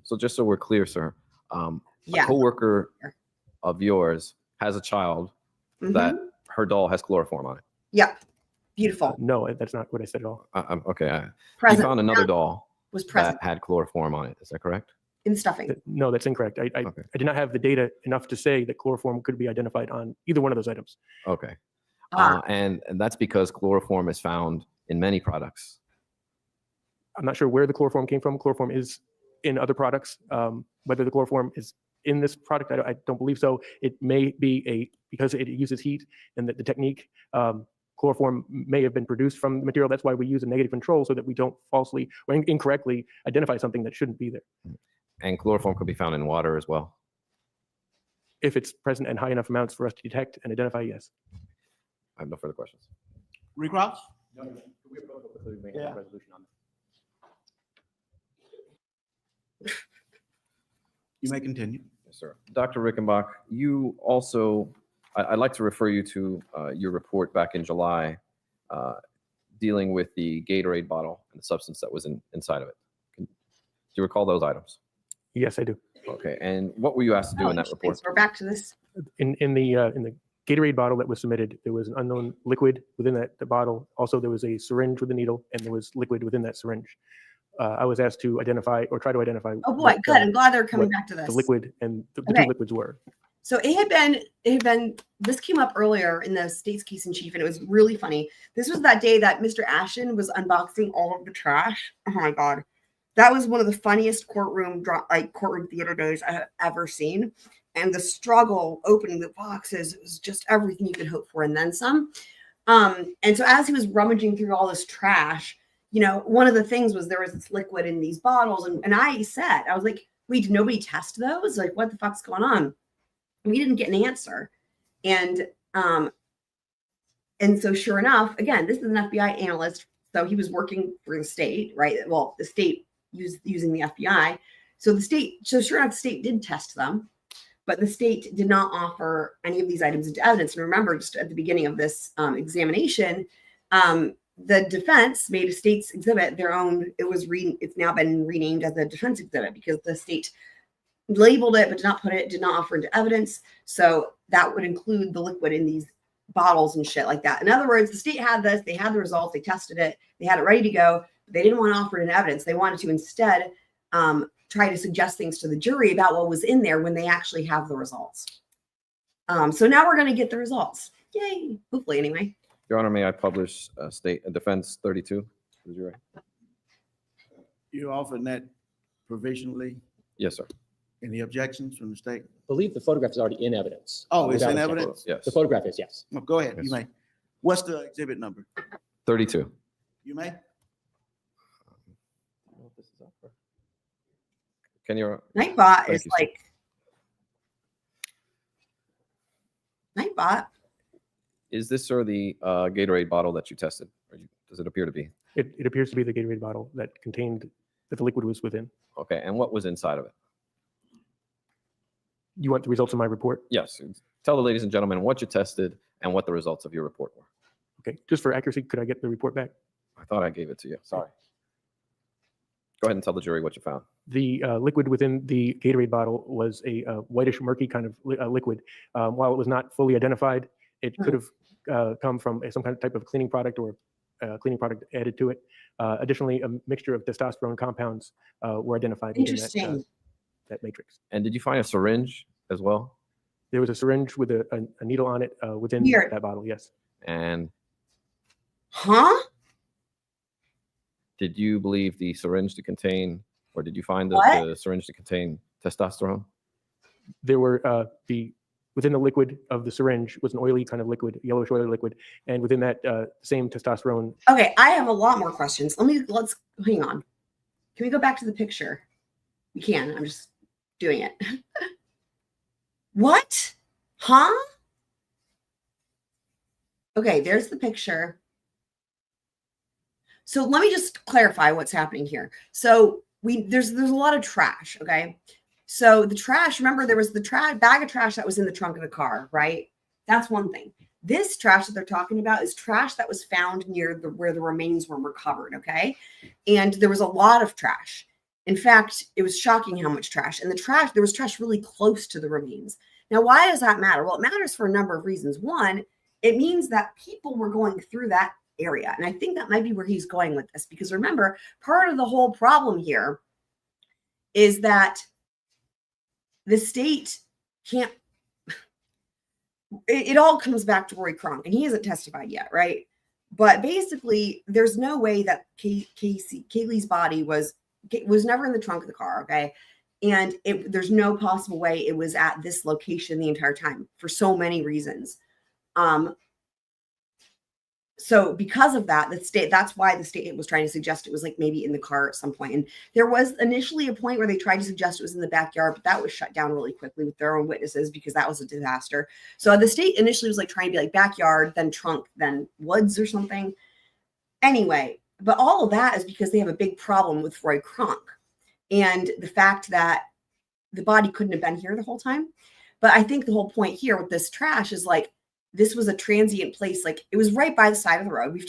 So just so we're clear, sir, a Yeah. coworker of yours has a child that her doll has chloroform on it. Yeah. Beautiful. No, that's not what I said at all. Okay. You Present. found another doll Was present that had chloroform on it. Is that correct? in stuffing. No, that's incorrect. I did not have the data enough to say that chloroform could be identified on either one of those items. Okay. Ah. And that's because chloroform is found in many products. I'm not sure where the chloroform came from. Chloroform is in other products. Whether the chloroform is in this product, I don't believe so. It may be because it uses heat and that the technique, chloroform may have been produced from the material. That's why we use a negative control so that we don't falsely or incorrectly identify something that shouldn't be there. And chloroform could be found in water as well. If it's present in high enough amounts for us to detect and identify, yes. I have no further questions. Recross? Yeah. You may continue. Yes, sir. Dr. Rickenbach, you also, I'd like to refer you to your report back in July dealing with the Gatorade bottle and the substance that was inside of it. Do you recall those items? Yes, I do. Okay. And what were you asked to do in that report? So we're back to this. In the Gatorade bottle that was submitted, there was an unknown liquid within the bottle. Also, there was a syringe with a needle, and there was liquid within that syringe. I was asked to identify or try to identify. Oh boy, good. I'm glad they're coming back to this. The liquid and the Okay. two liquids were. So it had been, this came up earlier in the state's case in chief, and it was really funny. This was that day that Mr. Ashton was unboxing all of the trash. Oh my God. That was one of the funniest courtroom theater days I have ever seen. And the struggle opening the boxes, it was just everything you could hope for and then some. And so as he was rummaging through all this trash, you know, one of the things was there was this liquid in these bottles. And I was like, wait, did nobody test those? Like, what the fuck's going on? We didn't get an answer. And so sure enough, again, this is an FBI analyst. So he was working for the state, right? Well, the state using the FBI. So sure enough, the state did test them, but the state did not offer any of these items into evidence. And remember, just at the beginning of this examination, the defense made a state's exhibit their own. It's now been renamed as a defense exhibit because the state labeled it, but did not offer into evidence. So that would include the liquid in these bottles and shit like that. In other words, the state had this, they had the results, they tested it, they had it ready to go, but they didn't want to offer it in evidence. They wanted to instead try to suggest things to the jury about what was in there when they actually have the results. So now we're going to get the results. Yay. Hopefully anyway. Your Honor, may I publish Defense 32? Is you right? You offered that provisionally. Yes, sir. Any objections from the state? I believe the photograph is already in evidence. Oh, it's Without in objection. evidence? Yes. The photograph is, yes. Oh, go ahead. Yes. You may. What's the exhibit number? 32. You may. Can you? Nightbot Thank is you, sir. like Nightbot. Is this, sir, the Gatorade bottle that you tested? Or does it appear to be? It appears to be the Gatorade bottle that the liquid was within. Okay. And what was inside of it? You want the results of my report? Yes. Tell the ladies and gentlemen what you tested and what the results of your report were. Okay. Just for accuracy, could I get the report back? I thought I gave it to you. Sorry. Go ahead and tell the jury what you found. The liquid within the Gatorade bottle was a whitish, murky kind of liquid. While it was not fully identified, it could have come from some kind of type of cleaning product or cleaning product added to it. Additionally, a mixture of testosterone compounds were identified within that matrix. And did you find a syringe as well? There was a syringe with a needle on it within Weird. that bottle, yes. And Huh? Did you believe the syringe to contain, or did you find What? the syringe to contain testosterone? There were within the liquid of the syringe was an oily kind of liquid, yellowish oily liquid, and within that same testosterone. Okay, I have a lot more questions. Let's hang on. Can we go back to the picture? We can. I'm just doing it. What? Huh? Okay, there's the picture. So let me just clarify what's happening here. So there's a lot of trash, okay? So the trash, remember there was the bag of trash that was in the trunk of the car, right? That's one thing. This trash that they're talking about is trash that was found near where the remains were recovered, okay? And there was a lot of trash. In fact, it was shocking how much trash. And there was trash really close to the remains. Now, why does that matter? Well, it matters for a number of reasons. One, it means that people were going through that area. And I think that might be where he's going with this, because remember, part of the whole problem here is that the state can't, it all comes back to Roy Kronk, and he hasn't testified yet, right? But basically, there's no way that Kaylee's body was never in the trunk of the car, okay? And there's no possible way it was at this location the entire time for so many reasons. So because of that, that's why the state was trying to suggest it was like maybe in the car at some point. And there was initially a point where they tried to suggest it was in the backyard, but that was shut down really quickly with their own witnesses because that was a disaster. So the state initially was like trying to be like backyard, then trunk, then woods or something. Anyway, but all of that is because they have a big problem with Roy Kronk and the fact that the body couldn't have been here the whole time. But I think the whole point here with this trash is like, this was a transient place. Like it was right by the side of the road. We've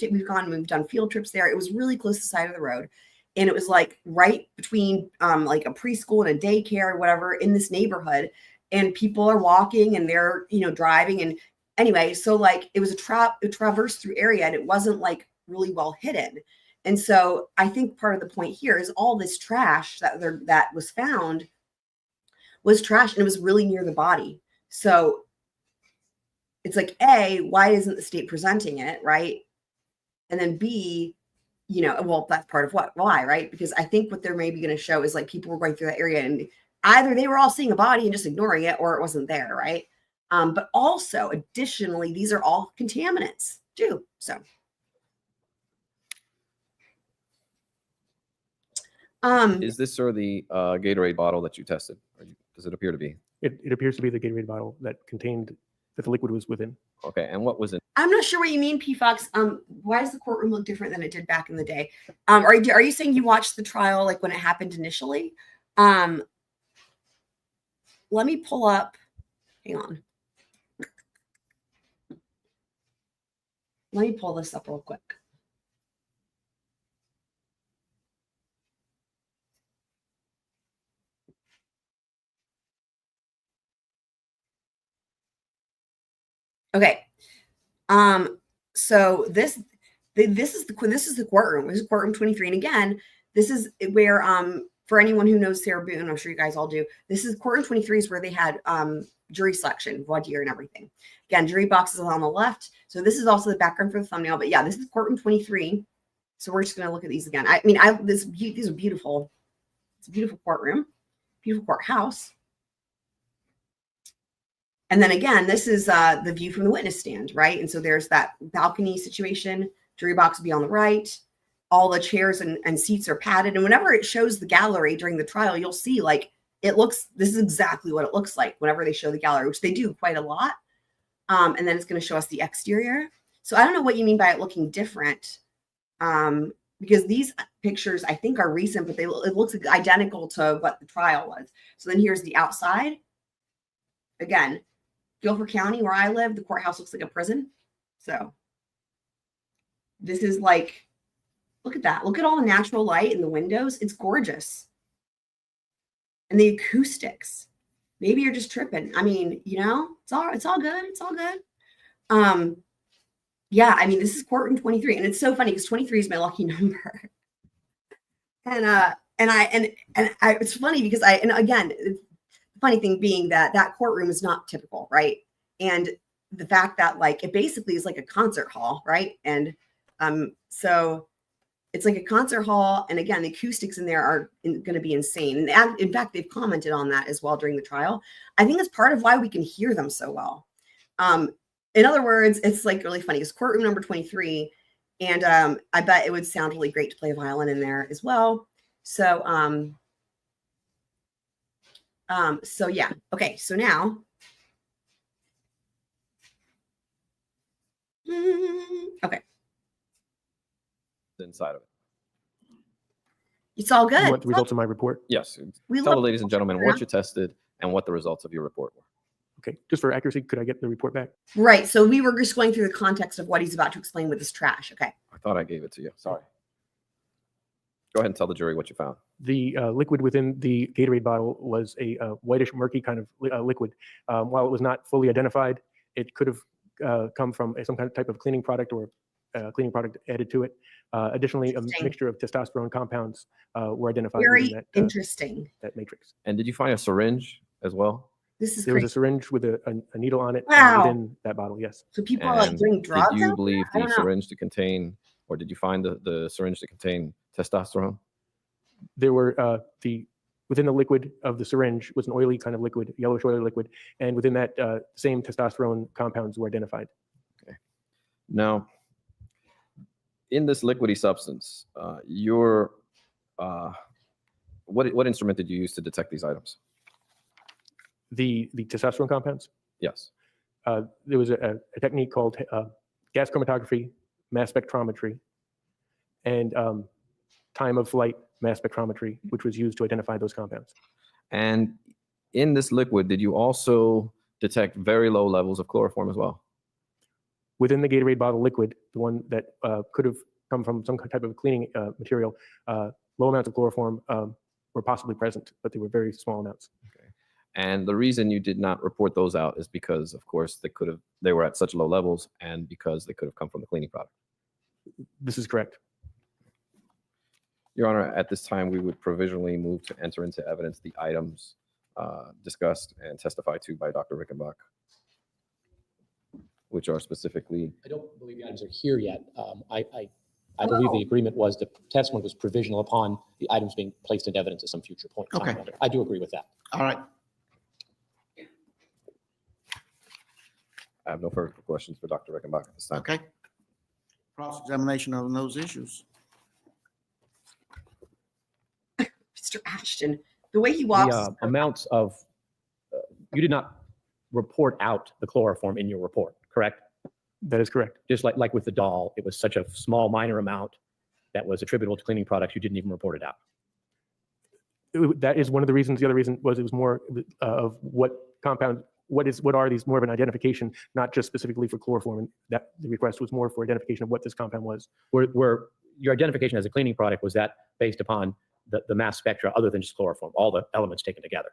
done field trips there. It was really close to the side of the road. And it was like right between like a preschool and a daycare or whatever in this neighborhood. And people are walking and they're, driving. And anyway, so like it was a traverse through area and it wasn't like really well hidden. And so I think part of the point here is all this trash that was found was trash and it was really near the body. So it's like, A, why isn't the state presenting it, right? And then B, well, that's part of why, right? Because I think what they're maybe going to show is like people were going through that area and either they were all seeing a body and just ignoring it or it wasn't there, right? But also, additionally, these are all contaminants too. So, is this sir the Gatorade bottle that you tested? Or does it appear to be? It appears to be the Gatorade bottle that the liquid was within. Okay, and what was it? I'm not sure what you mean, PFox. Why does the courtroom look different than it did back in the day? Are you saying you watched the trial like when it happened initially? Let me pull up. Hang on. Let me pull this up real quick. Okay. So this is the courtroom. This is courtroom 23. And again, this is where for anyone who knows Sarah Boone, I'm sure you guys all do. This is courtroom 23 is where they had jury selection, voir dire and everything. Again, jury boxes on the left. So this is also the background for the thumbnail. But yeah, this is courtroom 23. So we're just gonna look at these again. I mean, these are beautiful. It's a beautiful courtroom, beautiful courthouse. And then again, this is the view from the witness stand, right? And so there's that balcony situation. Jury box will be on the right. All the chairs and seats are padded. And whenever it shows the gallery during the trial, you'll see like this is exactly what it looks like whenever they show the gallery, which they do quite a lot. And then it's going to show us the exterior. So I don't know what you mean by it looking different. Because these pictures I think are recent, but it looks identical to what the trial was. So then here's the outside. Again, Guilford County, where I live, the courthouse looks like a prison. So this is like, look at that. Look at all the natural light in the windows. It's gorgeous. And the acoustics. Maybe you're just tripping. I mean, it's all good. It's all good. Yeah, I mean, this is courtroom 23. And it's so funny because 23 is my lucky number. It's funny because again, funny thing being that courtroom is not typical, right? And the fact that like it basically is like a concert hall, right? And so It's like a concert hall, and again, the acoustics in there are going to be insane. And in fact, they've commented on that as well during the trial. I think that's part of why we can hear them so well. In other words, it's like really funny. It's courtroom number 23, and I bet it would sound really great to play a violin in there as well. So, so yeah. Okay, so now, okay. Inside of it. It's all good. You want the results of my report? Yes. We Tell the love- ladies and gentlemen what you tested and what the results of your report were. Okay, just for accuracy, could I get the report back? Right. So we were just going through the context of what he's about to explain with this trash. Okay. I thought I gave it to you. Sorry. Go ahead and tell the jury what you found. The liquid within the Gatorade bottle was a whitish, murky kind of liquid. While it was not fully identified, it could have come from some kind of type of cleaning product or cleaning product added to it. Additionally, a Interesting. mixture of testosterone compounds were identified Very within that, interesting. that matrix. And did you find a syringe as well? This is There was a crazy. syringe with a needle on it Wow. within that bottle, yes. So people are like And doing drugs. did you out believe there? I the don't know. syringe to contain, or did you find the syringe to contain testosterone? There were within the liquid of the syringe was an oily kind of liquid, yellowish oily liquid, and within that same testosterone compounds were identified. Now, in this liquidy substance, what instrument did you use to detect these items? The testosterone compounds. Yes. There was a technique called gas chromatography, mass spectrometry, and time of flight mass spectrometry, which was used to identify those compounds. And in this liquid, did you also detect very low levels of chloroform as well? Within the Gatorade bottle liquid, the one that could have come from some type of cleaning material, low amounts of chloroform were possibly present, but they were very small amounts. And the reason you did not report those out is because, of course, they were at such low levels, and because they could have come from the cleaning product. This is correct. Your Honor, at this time, we would provisionally move to enter into evidence the items discussed and testified to by Dr. Rickenbach, which are specifically. I don't believe the items are here yet. I believe the agreement was the testimony was provisional upon the items being placed into evidence at some future point. in time. Okay. I do agree with that. All right. I have no further questions for Dr. Rickenbach at this time. Okay. Cross-examination on those issues. Mr. Ashton, the way he walks. The amounts of, you did not report out the chloroform in your report, correct? That is correct. Just like with the doll, it was such a small, minor amount that was attributable to cleaning products, you didn't even report it out. That is one of the reasons. The other reason was it was more of what compound, what are these, more of an identification, not just specifically for chloroform. And that the request was more for identification of what this compound was. Where your identification as a cleaning product, was that based upon the mass spectra other than just chloroform, all the elements taken together?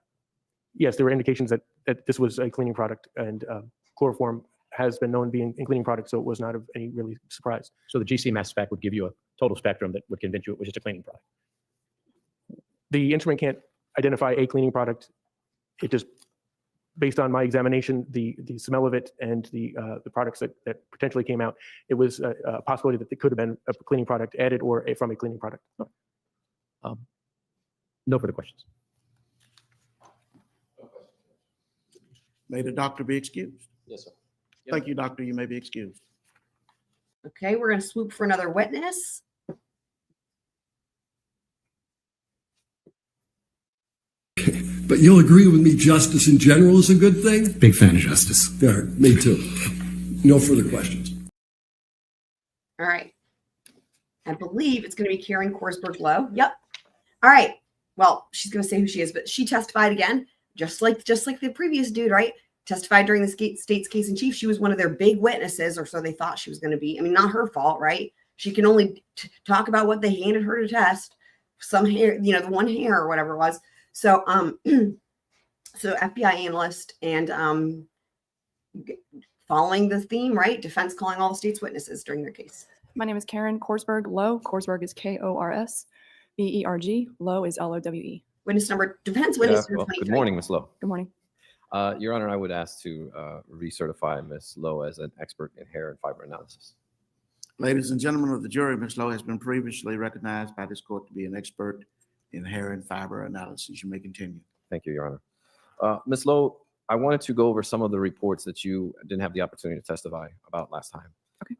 Yes, there were indications that this was a cleaning product, and chloroform has been known being a cleaning product, so it was not of any really surprise. So the GC mass spec would give you a total spectrum that would convince you it was just a cleaning product. The instrument can't identify a cleaning product. It just, based on my examination, the smell of it and the products that potentially came out, it was a possibility that it could have been a cleaning product added or from a cleaning product. No further questions. May the doctor be excused. Yes, sir. Thank you, doctor. You may be excused. Okay, we're going to swoop for another witness. But you'll agree with me, justice in general is a good thing? Big fan of justice. There, me too. No further questions. All right. I believe it's going to be Korsberg Lowe. Yep. All right. Well, she's going to say who she is, but she testified again, just like the previous dude, right? Testified during the state's case in chief. She was one of their big witnesses, or so they thought she was going to be. I mean, not her fault, right? She can only talk about what they handed her to test. Some hair, the one hair or whatever it was. So, so FBI analyst and following the theme, right? Defense calling all the state's witnesses during their case. My name is Korsberg Lowe. Korsberg is Korsberg. Lowe is LOWE. Witness number, defense witness number Well, 23. good morning, Ms. Lowe. Good morning. Your Honor, I would ask to recertify Ms. Lowe as an expert in hair and fiber analysis. Ladies and gentlemen of the jury, Ms. Lowe has been previously recognized by this court to be an expert in hair and fiber analysis. You may continue. Thank you, Your Honor. Ms. Lowe, I wanted to go over some of the reports that you didn't have the opportunity to testify about last time. Okay.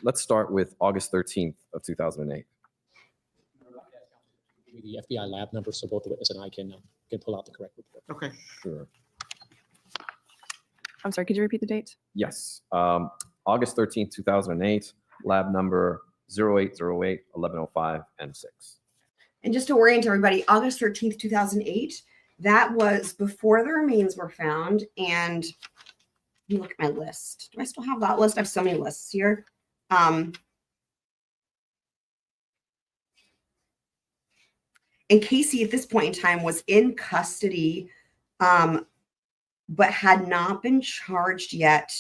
Let's start with August 13th of 2008. The FBI lab number, so both the witness and I can pull out the correct report. Okay. Sure. I'm sorry, could you repeat the date? Yes. August 13th, 2008, lab number 0808, 1105, and 6. And just to orient everybody, August 13th, 2008, that was before the remains were found. And let me look at my list. Do I still have that list? I have so many lists here. And Casey at this point in time was in custody, but had not been charged yet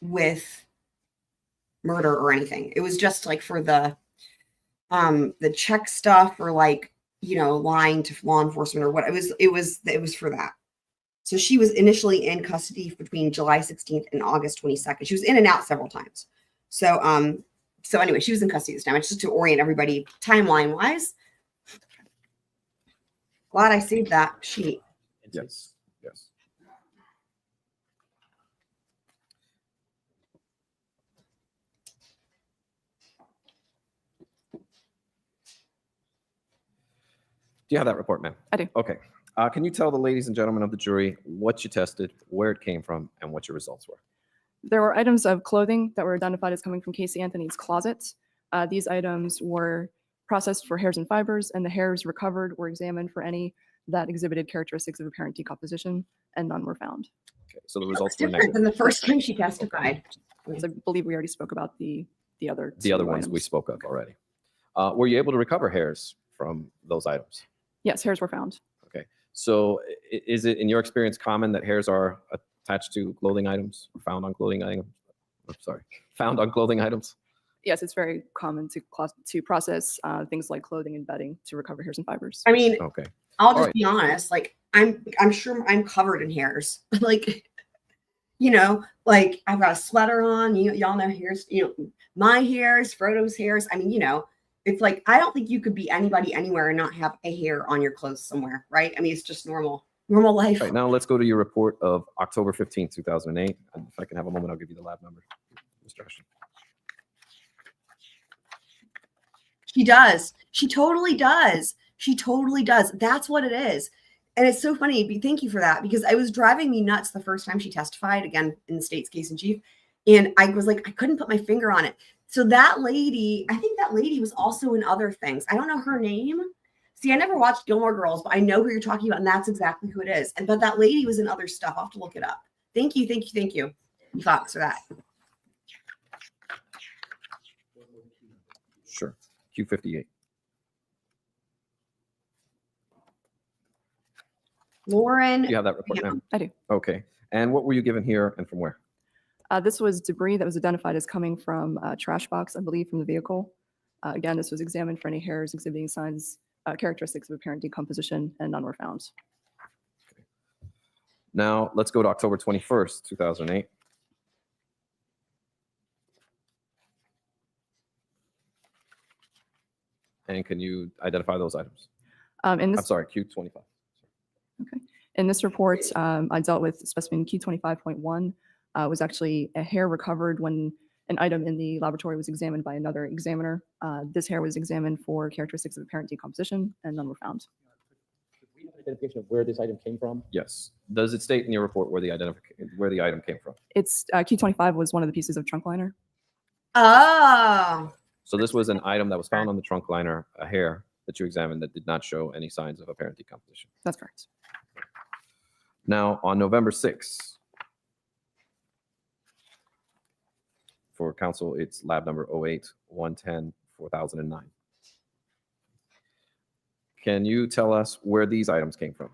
with murder or anything. It was just like for the check stuff or like, you know, lying to law enforcement or what. It was for that. So she was initially in custody between July 16th and August 22nd. She was in and out several times. So so anyway, she was in custody this time. It's just to orient everybody timeline wise. Glad I saved that sheet. Yes. Yes. Do you have that report, ma'am? I do. Okay. Can you tell the ladies and gentlemen of the jury what you tested, where it came from, and what your results were? There were items of clothing that were identified as coming from Casey Anthony's closet. These items were processed for hairs and fibers, and the hairs recovered were examined for any that exhibited characteristics of apparent decomposition, and none were found. Okay, so the results were Different negative. than the first time she testified. So I believe we already spoke about the other The other two ones we items. spoke of already. Were you able to recover hairs from those items? Yes, hairs were found. Okay. So is it, in your experience, common that hairs are attached to clothing items, or found on clothing items? I'm sorry, found on clothing items? Yes, it's very common to process things like clothing and bedding to recover hairs and fibers. I mean, Okay. I'll just Alright. be honest. Like I'm sure I'm covered in hairs. Like, you know, like I've got a sweater on. Y'all know hairs. You know, my hairs, Frodo's hairs. I mean, you know, it's like I don't think you could be anybody anywhere and not have a hair on your clothes somewhere, right? I mean, it's just normal life. All right, now let's go to your report of October 15th, 2008. And if I can have a moment, I'll give you the lab number, Mr. Ashton. She does. She totally does. She totally does. That's what it is. And it's so funny. Thank you for that, because it was driving me nuts the first time she testified, again, in the state's case in chief. And I was like, I couldn't put my finger on it. So that lady, I think that lady was also in other things. I don't know her name. See, I never watched Gilmore Girls, but I know who you're talking about, and that's exactly who it is. But that lady was in other stuff. I'll have to look it up. Thank you, thank you, thank you, Fox, for that. Sure. Q58. Lauren. You have that report, Yeah. ma'am? I do. Okay. And what were you given here and from where? This was debris that was identified as coming from a trash box, I believe, from the vehicle. Again, this was examined for any hairs exhibiting signs, characteristics of apparent decomposition, and none were found. Now, let's go to October 21st, 2008. And can you identify those items? In this I'm sorry, Q25. In this report, I dealt with specimen Q25.1, was actually a hair recovered when an item in the laboratory was examined by another examiner. This hair was examined for characteristics of apparent decomposition, and none were found. Identification of where this item came from? Yes. Does it state in your report where the item came from? It's Q25 was one of the pieces of trunk liner. Oh. So this was an item that was found on the trunk liner, a hair that you examined that did not show any signs of apparent decomposition. That's correct. Now, on November 6th, for counsel, it's lab number 08-110-4009. Can you tell us where these items came from?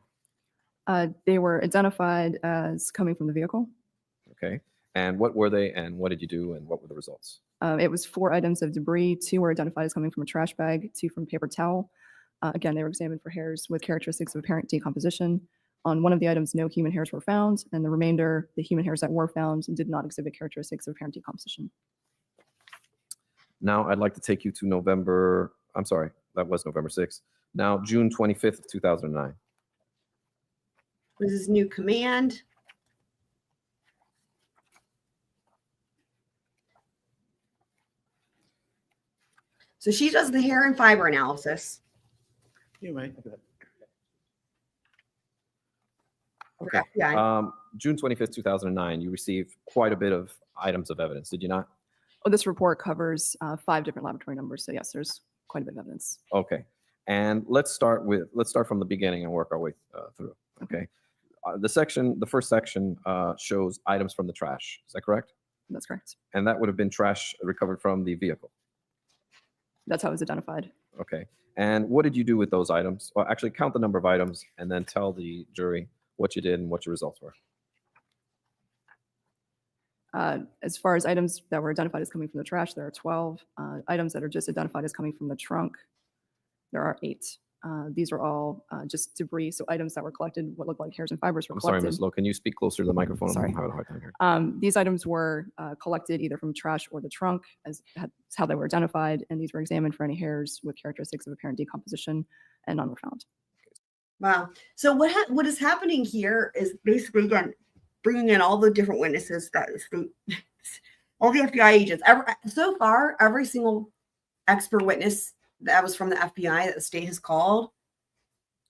They were identified as coming from the vehicle. Okay. And what were they, and what did you do, and what were the results? It was 4 items of debris. 2 were identified as coming from a trash bag, 2 from a paper towel. Again, they were examined for hairs with characteristics of apparent decomposition. On one of the items, no human hairs were found, and the remainder, the human hairs that were found, did not exhibit characteristics of apparent decomposition. Now I'd like to take you to November, I'm sorry, that was November 6th. Now, June 25th of 2009. Was his new command? So she does the hair and fiber analysis. You may. Okay. Yeah. June 25th, 2009, you received quite a bit of items of evidence, did you not? Oh, this report covers 5 different laboratory numbers. So yes, there's quite a bit of evidence. Okay. And let's start from the beginning and work our way through. Okay. The first section shows items from the trash. Is that correct? That's correct. And that would have been trash recovered from the vehicle. That's how it was identified. Okay. And what did you do with those items? Well, actually count the number of items and then tell the jury what you did and what your results were. As far as items that were identified as coming from the trash, there are 12. Items that are just identified as coming from the trunk, there are 8. These are all just debris. So items that were collected, what looked like hairs and fibers were I'm collected. sorry, Ms. Lowe, can you speak closer to the microphone? Sorry. I'm having a hard time hearing. These items were collected either from trash or the trunk, as that's how they were identified, and these were examined for any hairs with characteristics of apparent decomposition, and none were found. Wow. So what is happening here is basically, again, bringing in all the different witnesses that all the FBI agents. So far, every single expert witness that was from the FBI that the state has called,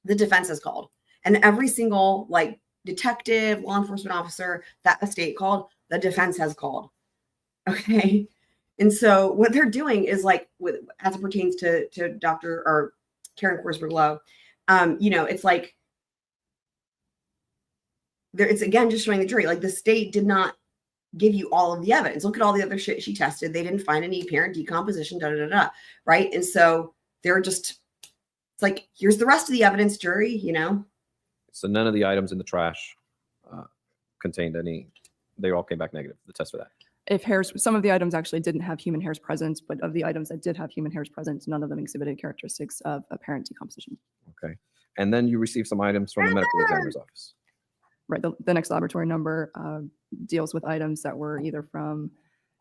the defense has called, and every single like detective, law enforcement officer that the state called, the defense has called. Okay. And so what they're doing is like, as it pertains to Dr. or Karen Korsberg Lowe, it's like, it's again just showing the jury, like the state did not give you all of the evidence. Look at all the other shit she tested. They didn't find any apparent decomposition, right? And so they're just, it's like, here's the rest of the evidence, jury, So none of the items in the trash contained any, they all came back negative, the test for that. If hairs, some of the items actually didn't have human hairs present, but of the items that did have human hairs present, none of them exhibited characteristics of apparent decomposition. Okay. And then you received some items from the medical examiner's office. Right. The next laboratory number deals with items that were either from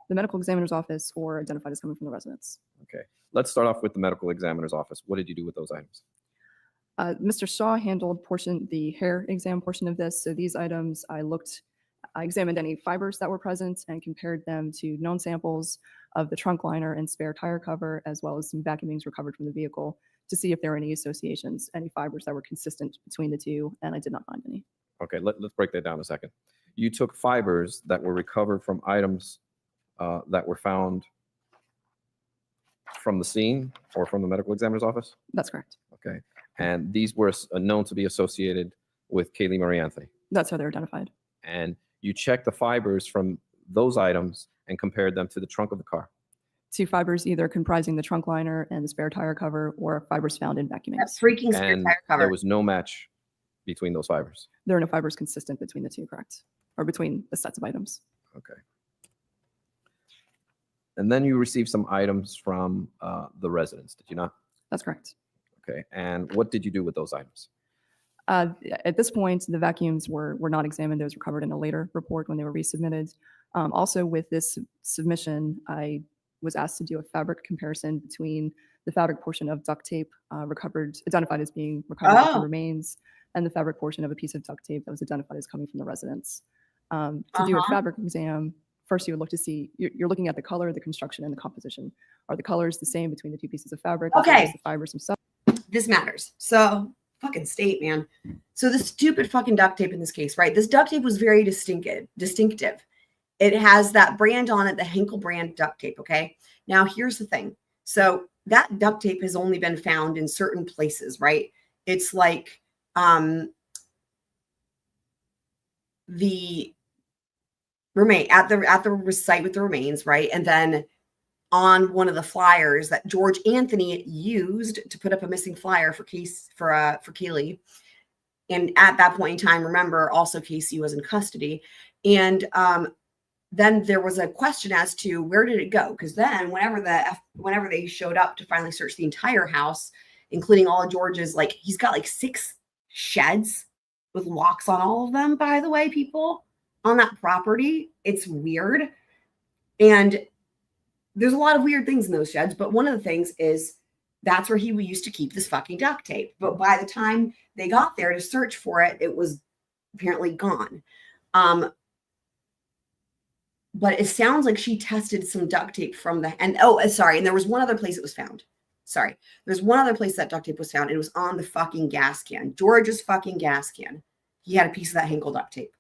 the medical examiner's office or identified as coming from the residence. Okay. Let's start off with the medical examiner's office. What did you do with those items? Mr. Shaw handled the hair exam portion of this. So these items, I examined any fibers that were present and compared them to known samples of the trunk liner and spare tire cover, as well as some vacuumings recovered from the vehicle to see if there were any associations, any fibers that were consistent between the two, and I did not find any. Okay, let's break that down a second. You took fibers that were recovered from items that were found from the scene or from the medical examiner's office? That's correct. Okay, and these were known to be associated with Kaylee Marianthi? That's how they're identified. And you checked the fibers from those items and compared them to the trunk of the car? 2 fibers either comprising the trunk liner and the spare tire cover, or fibers found in vacuumings. That freaking spare And tire cover. there was no match between those fibers? There are no fibers consistent between the two, correct? Or between the sets of items. Okay. And then you received some items from the residence, did you not? That's correct. Okay, and what did you do with those items? At this point, the vacuums were not examined. Those were covered in a later report when they were resubmitted. Also, with this submission, I was asked to do a fabric comparison between the fabric portion of duct tape identified as being recovered from remains, and the fabric portion of a piece of duct tape that was identified as coming from the residence. To do a fabric exam, first you would look to see, you're looking at the color, the construction, and the composition. Are the colors the same between the 2 pieces of fabric? As well as the fibers themselves? This matters. So fucking state, man. So the stupid fucking duct tape in this case, right? This duct tape was very distinctive. It has that brand on it, the Henkel brand duct tape. Okay. Now here's the thing. So that duct tape has only been found in certain places, right? It's like the remain at the site with the remains, right? And then on one of the flyers that George Anthony used to put up a missing flyer for Kaylee. And at that point in time, remember, also Casey was in custody. And then there was a question as to where did it go? Because then whenever they showed up to finally search the entire house, including all of George's, like he's got like 6 sheds with locks on all of them, by the way, people on that property. It's weird. And there's a lot of weird things in those sheds, but one of the things is that's where he used to keep this fucking duct tape. But by the time they got there to search for it, it was apparently gone. But it sounds like she tested some duct tape from the, and and there was one other place it was found. Sorry. There's one other place that duct tape was found. It was on the fucking gas can, George's fucking gas can. He had a piece of that Hinkle duct tape.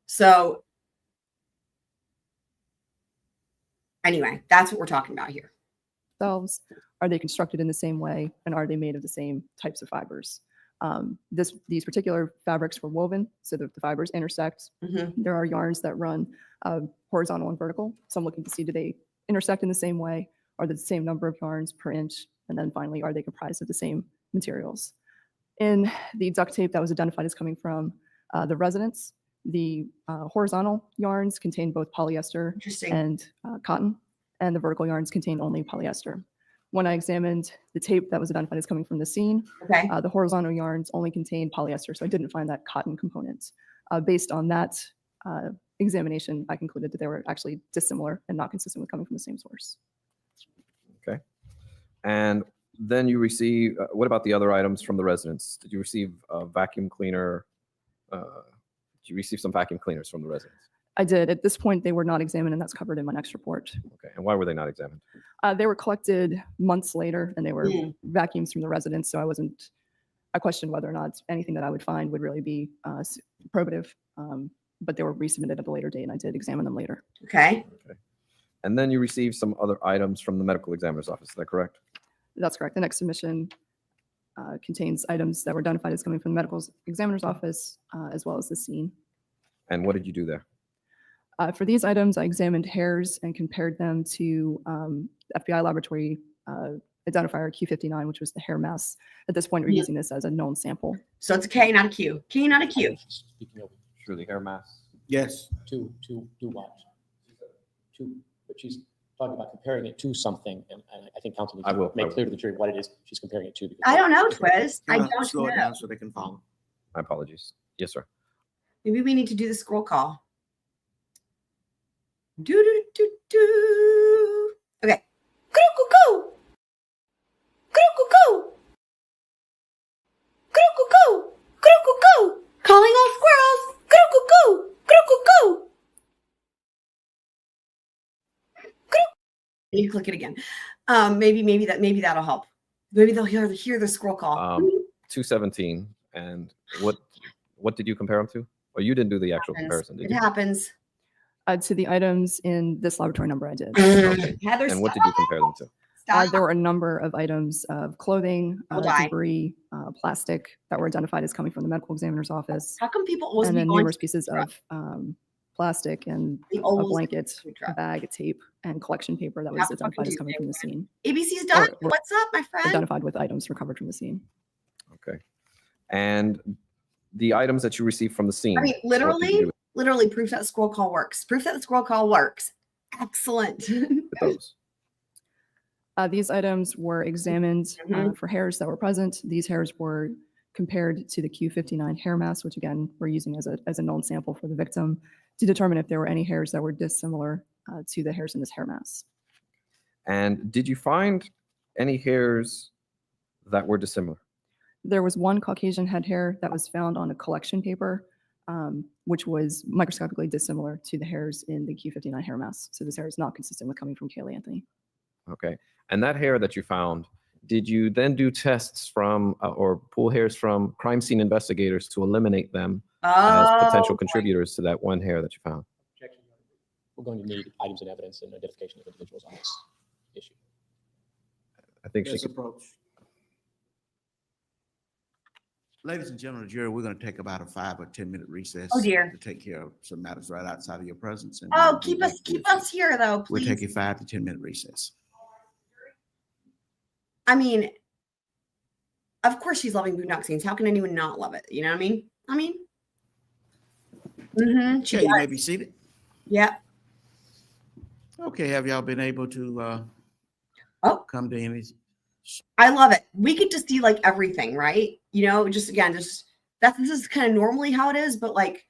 So anyway, that's what we're talking about here. Themselves, are they constructed in the same way, and are they made of the same types of fibers? These particular fabrics were woven so that the fibers intersect. There are yarns that run horizontal and vertical. So I'm looking to see, do they intersect in the same way? Are they the same number of yarns per inch? And then finally, are they comprised of the same materials? In the duct tape that was identified as coming from the residence, the horizontal yarns contain both polyester and cotton, and the vertical yarns contain only polyester. When I examined the tape that was identified as coming from the scene, the horizontal yarns only contained polyester, so I didn't find that cotton component. Based on that examination, I concluded that they were actually dissimilar and not consistent with coming from the same source. Okay. And then you receive, what about the other items from the residence? Did you receive a vacuum cleaner? Did you receive some vacuum cleaners from the residence? I did. At this point, they were not examined, and that's covered in my next report. Okay. And why were they not examined? They were collected months later, and they were vacuums from the residence, so I questioned whether or not anything that I would find would really be probative, but they were resubmitted at a later date, and I did examine them later. Okay. And then you received some other items from the medical examiner's office. Is that correct? That's correct. The next submission contains items that were identified as coming from the medical examiner's office, as well as the scene. And what did you do there? For these items, I examined hairs and compared them to FBI laboratory identifier Q59, which was the hair mass. At this point, we're using this as a known sample. So it's a K, not a Q. K, not a Q. Sure, the hair mass. Yes. To what? But she's talking about comparing it to something, and I think counsel needs to make clear to the jury what it is she's comparing it to. Because I don't know, Twiz. I Can don't slow it know. down so they can follow. My apologies. Yes, sir. Maybe we need to do the scroll call. Do. Okay. Coo-coo-coo. Coo-coo-coo. Coo-coo-coo. Coo-coo-coo. Calling all squirrels. Coo-coo-coo. Coo-coo-coo. You click it again. Maybe that'll help. Maybe they'll hear the scroll call. 217. And what did you compare them to? Or you didn't do the actual comparison, did you? It happens. To the items in this laboratory number, I did. Okay. And what did you compare them to? There were a number of items of clothing, debris, plastic that were identified as coming from the medical examiner's office. How come people always and be then going numerous to pieces of plastic and a blanket, a bag, a tape, and collection paper that was identified as coming from the scene. ABC's done. What's up, my friend? Identified with items recovered from the scene. Okay. And the items that you received from the scene. I mean, literally proof that the scroll call works. Proof that the scroll call works. Excellent. Those. These items were examined for hairs that were present. These hairs were compared to the Q59 hair mass, which again, we're using as a known sample for the victim to determine if there were any hairs that were dissimilar to the hairs in this hair mass. And did you find any hairs that were dissimilar? There was one Caucasian head hair that was found on a collection paper, which was microscopically dissimilar to the hairs in the Q59 hair mass. So this hair is not consistent with coming from Kaylee Anthony. Okay. And that hair that you found, did you then do tests from or pull hairs from crime scene investigators to eliminate them as potential contributors to that one hair that you found? We're going to need items and evidence and identification of individuals on this issue. I think This approach. Ladies and gentlemen of the jury, we're going to take about a 5 or 10 minute recess. Oh, dear. To take care of some matters right outside of your presence. And Oh, keep us here though, We'll please. take a 5 to 10 minute recess. I mean, of course she's loving boondock scenes. How can anyone not love it? You know what I mean? Okay, you may be seated. Yeah. Okay, have y'all been able to come to any? I love it. We get to see like everything, right? You know, just this is kind of normally how it is, but like,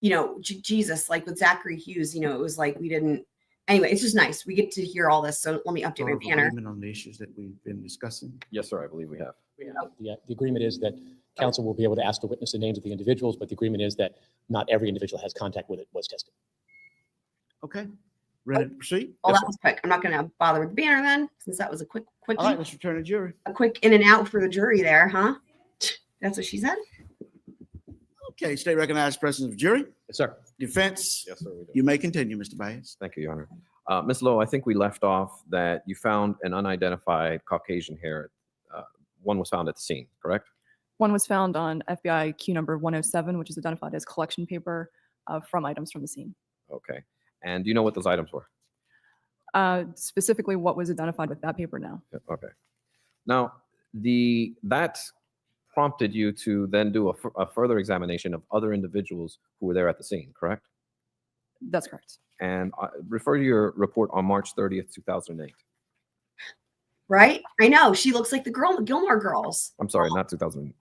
you know, Jesus, like with Zachary Hughes, you know, it was like we didn't. Anyway, it's just nice. We get to hear all this. So let me update my banner. On the issues that we've been discussing. Yes, sir. I believe we have. The agreement is that counsel will be able to ask the witness the names of the individuals, but the agreement is that not every individual has contact with it was tested. Okay. Ready to proceed? Well, that was quick. I'm not going to bother with the banner then, since that was a quick, All right, let's return to jury. a quick in and out for the jury there, huh? That's what she said. Okay, state recognized presence of jury. Yes, sir. Defense. Yes, sir. We do. You may continue, Mr. Baez. Thank you, Your Honor. Ms. Lowe, I think we left off that you found an unidentified Caucasian hair. One was found at the scene, correct? One was found on FBI Q number 107, which is identified as collection paper from items from the scene. Okay. And do you know what those items were? Specifically, what was identified with that paper now? Okay. Now, that prompted you to then do a further examination of other individuals who were there at the scene, correct? That's correct. And refer to your report on March 30th, 2008. Right? I know. She looks like the girl in the Gilmore Girls. I'm sorry, not 2000.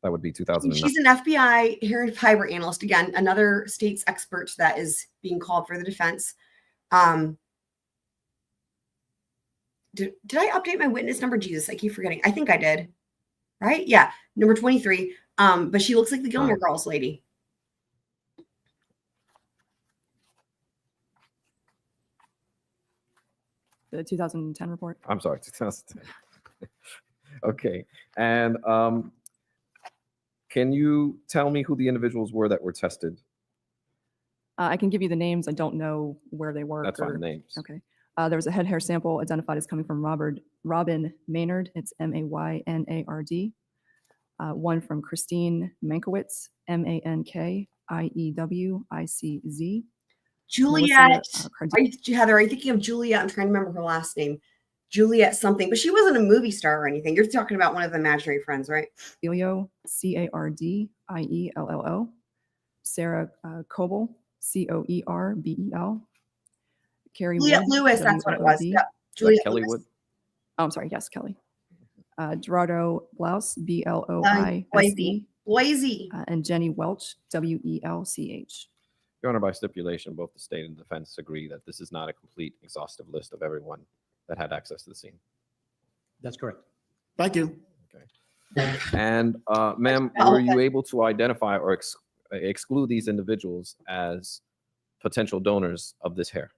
That would be 2009. She's an FBI hair and fiber analyst. Again, another state's expert that is being called for the defense. Did I update my witness number? Jesus, I keep forgetting. I think I did. Right? Yeah. Number 23. But she looks like the Gilmore Girls lady. The 2010 report. I'm sorry, 2010. Okay. And can you tell me who the individuals were that were tested? I can give you the names. I don't know where they work. That's fine, names. Okay. There was a head hair sample identified as coming from Robin Maynard. It's Maynard. One from Christine Mankiewicz, Mankiewiczz. Juliet. Heather, are you thinking of Juliet? I'm trying to remember her last name. Juliet something, but she wasn't a movie star or anything. You're talking about one of the imaginary friends, right? Cardillo, Cardiello. Sarah Coble, Coerbel. Carrie Juliet Wood, Lewis, that's what it was. WOD. Yep. Juliet Kelly Lewis. Wood? Oh, I'm sorry. Yes, Kelly. Gerardo Blouse, Bloise. Boise. And Jenny Welch, Welch. Your Honor, by stipulation, both the state and defense agree that this is not a complete, exhaustive list of everyone that had access to the scene. That's correct. Thank you. Okay. And ma'am, were you able to identify or exclude these individuals as potential donors of this hair?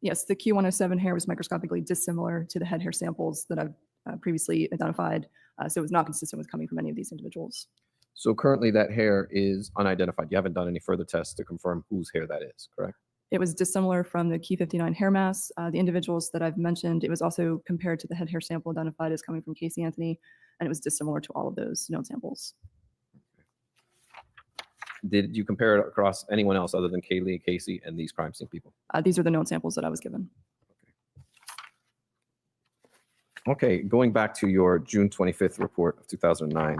Yes, the Q107 hair was microscopically dissimilar to the head hair samples that I've previously identified, so it was not consistent with coming from any of these individuals. So currently that hair is unidentified. You haven't done any further tests to confirm whose hair that is, correct? It was dissimilar from the Q59 hair mass. The individuals that I've mentioned, it was also compared to the head hair sample identified as coming from Casey Anthony, and it was dissimilar to all of those known samples. Did you compare it across anyone else other than Kaylee, Casey, and these crime scene people? These are the known samples that I was given. Okay, going back to your June 25th report of 2009,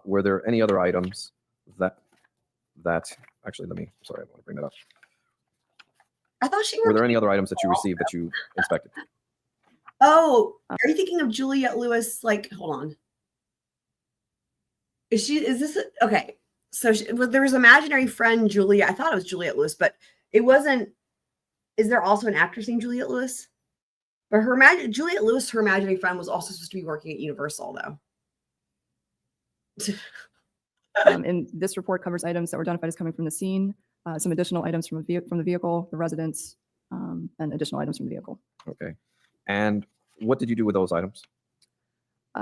were there any other items that actually, sorry, I want to bring that up. I thought she Were there any other items that you received that you inspected? Oh, are you thinking of Juliet Lewis? Like, hold on. Is this okay? So there was imaginary friend Julia. I thought it was Juliet Lewis, but it wasn't. Is there also an actress named Juliet Lewis? But Juliet Lewis, her imaginary friend, was also supposed to be working at Universal, though. And this report covers items that were identified as coming from the scene, some additional items from the vehicle, the residence, and additional items from the vehicle. Okay. And what did you do with those items?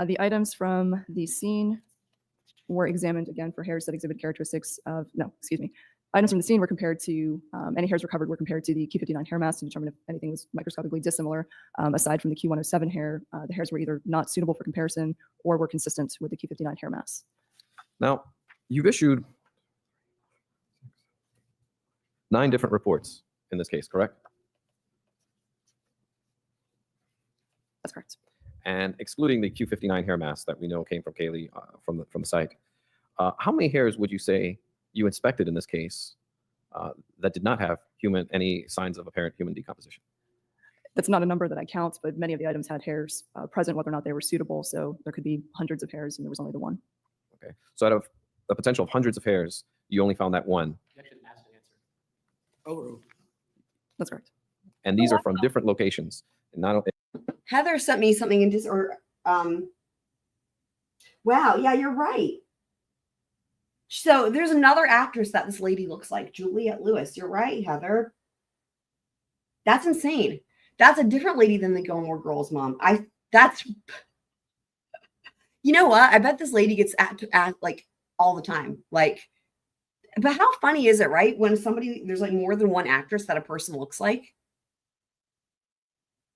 The items from the scene were examined again for hairs that exhibit characteristics of, items from the scene were compared to, any hairs recovered were compared to the Q59 hair mass to determine if anything was microscopically dissimilar. Aside from the Q107 hair, the hairs were either not suitable for comparison or were consistent with the Q59 hair mass. Now, you've issued 9 different reports in this case, correct? That's correct. And excluding the Q59 hair mask that we know came from Kaylee from the site, how many hairs would you say you inspected in this case that did not have any signs of apparent human decomposition? That's not a number that I count, but many of the items had hairs present, whether or not they were suitable. So there could be hundreds of hairs, and there was only the one. Okay. So out of a potential of hundreds of hairs, you only found that one. Overruled. That's correct. And these are from different locations. And not Heather sent me something in wow, yeah, you're right. So there's another actress that this lady looks like, Juliette Lewis. You're right, Heather. That's insane. That's a different lady than the Gilmore Girls mom. You know what? I bet this lady gets act like all the time. Like, but how funny is it, right? When there's like more than one actress that a person looks like.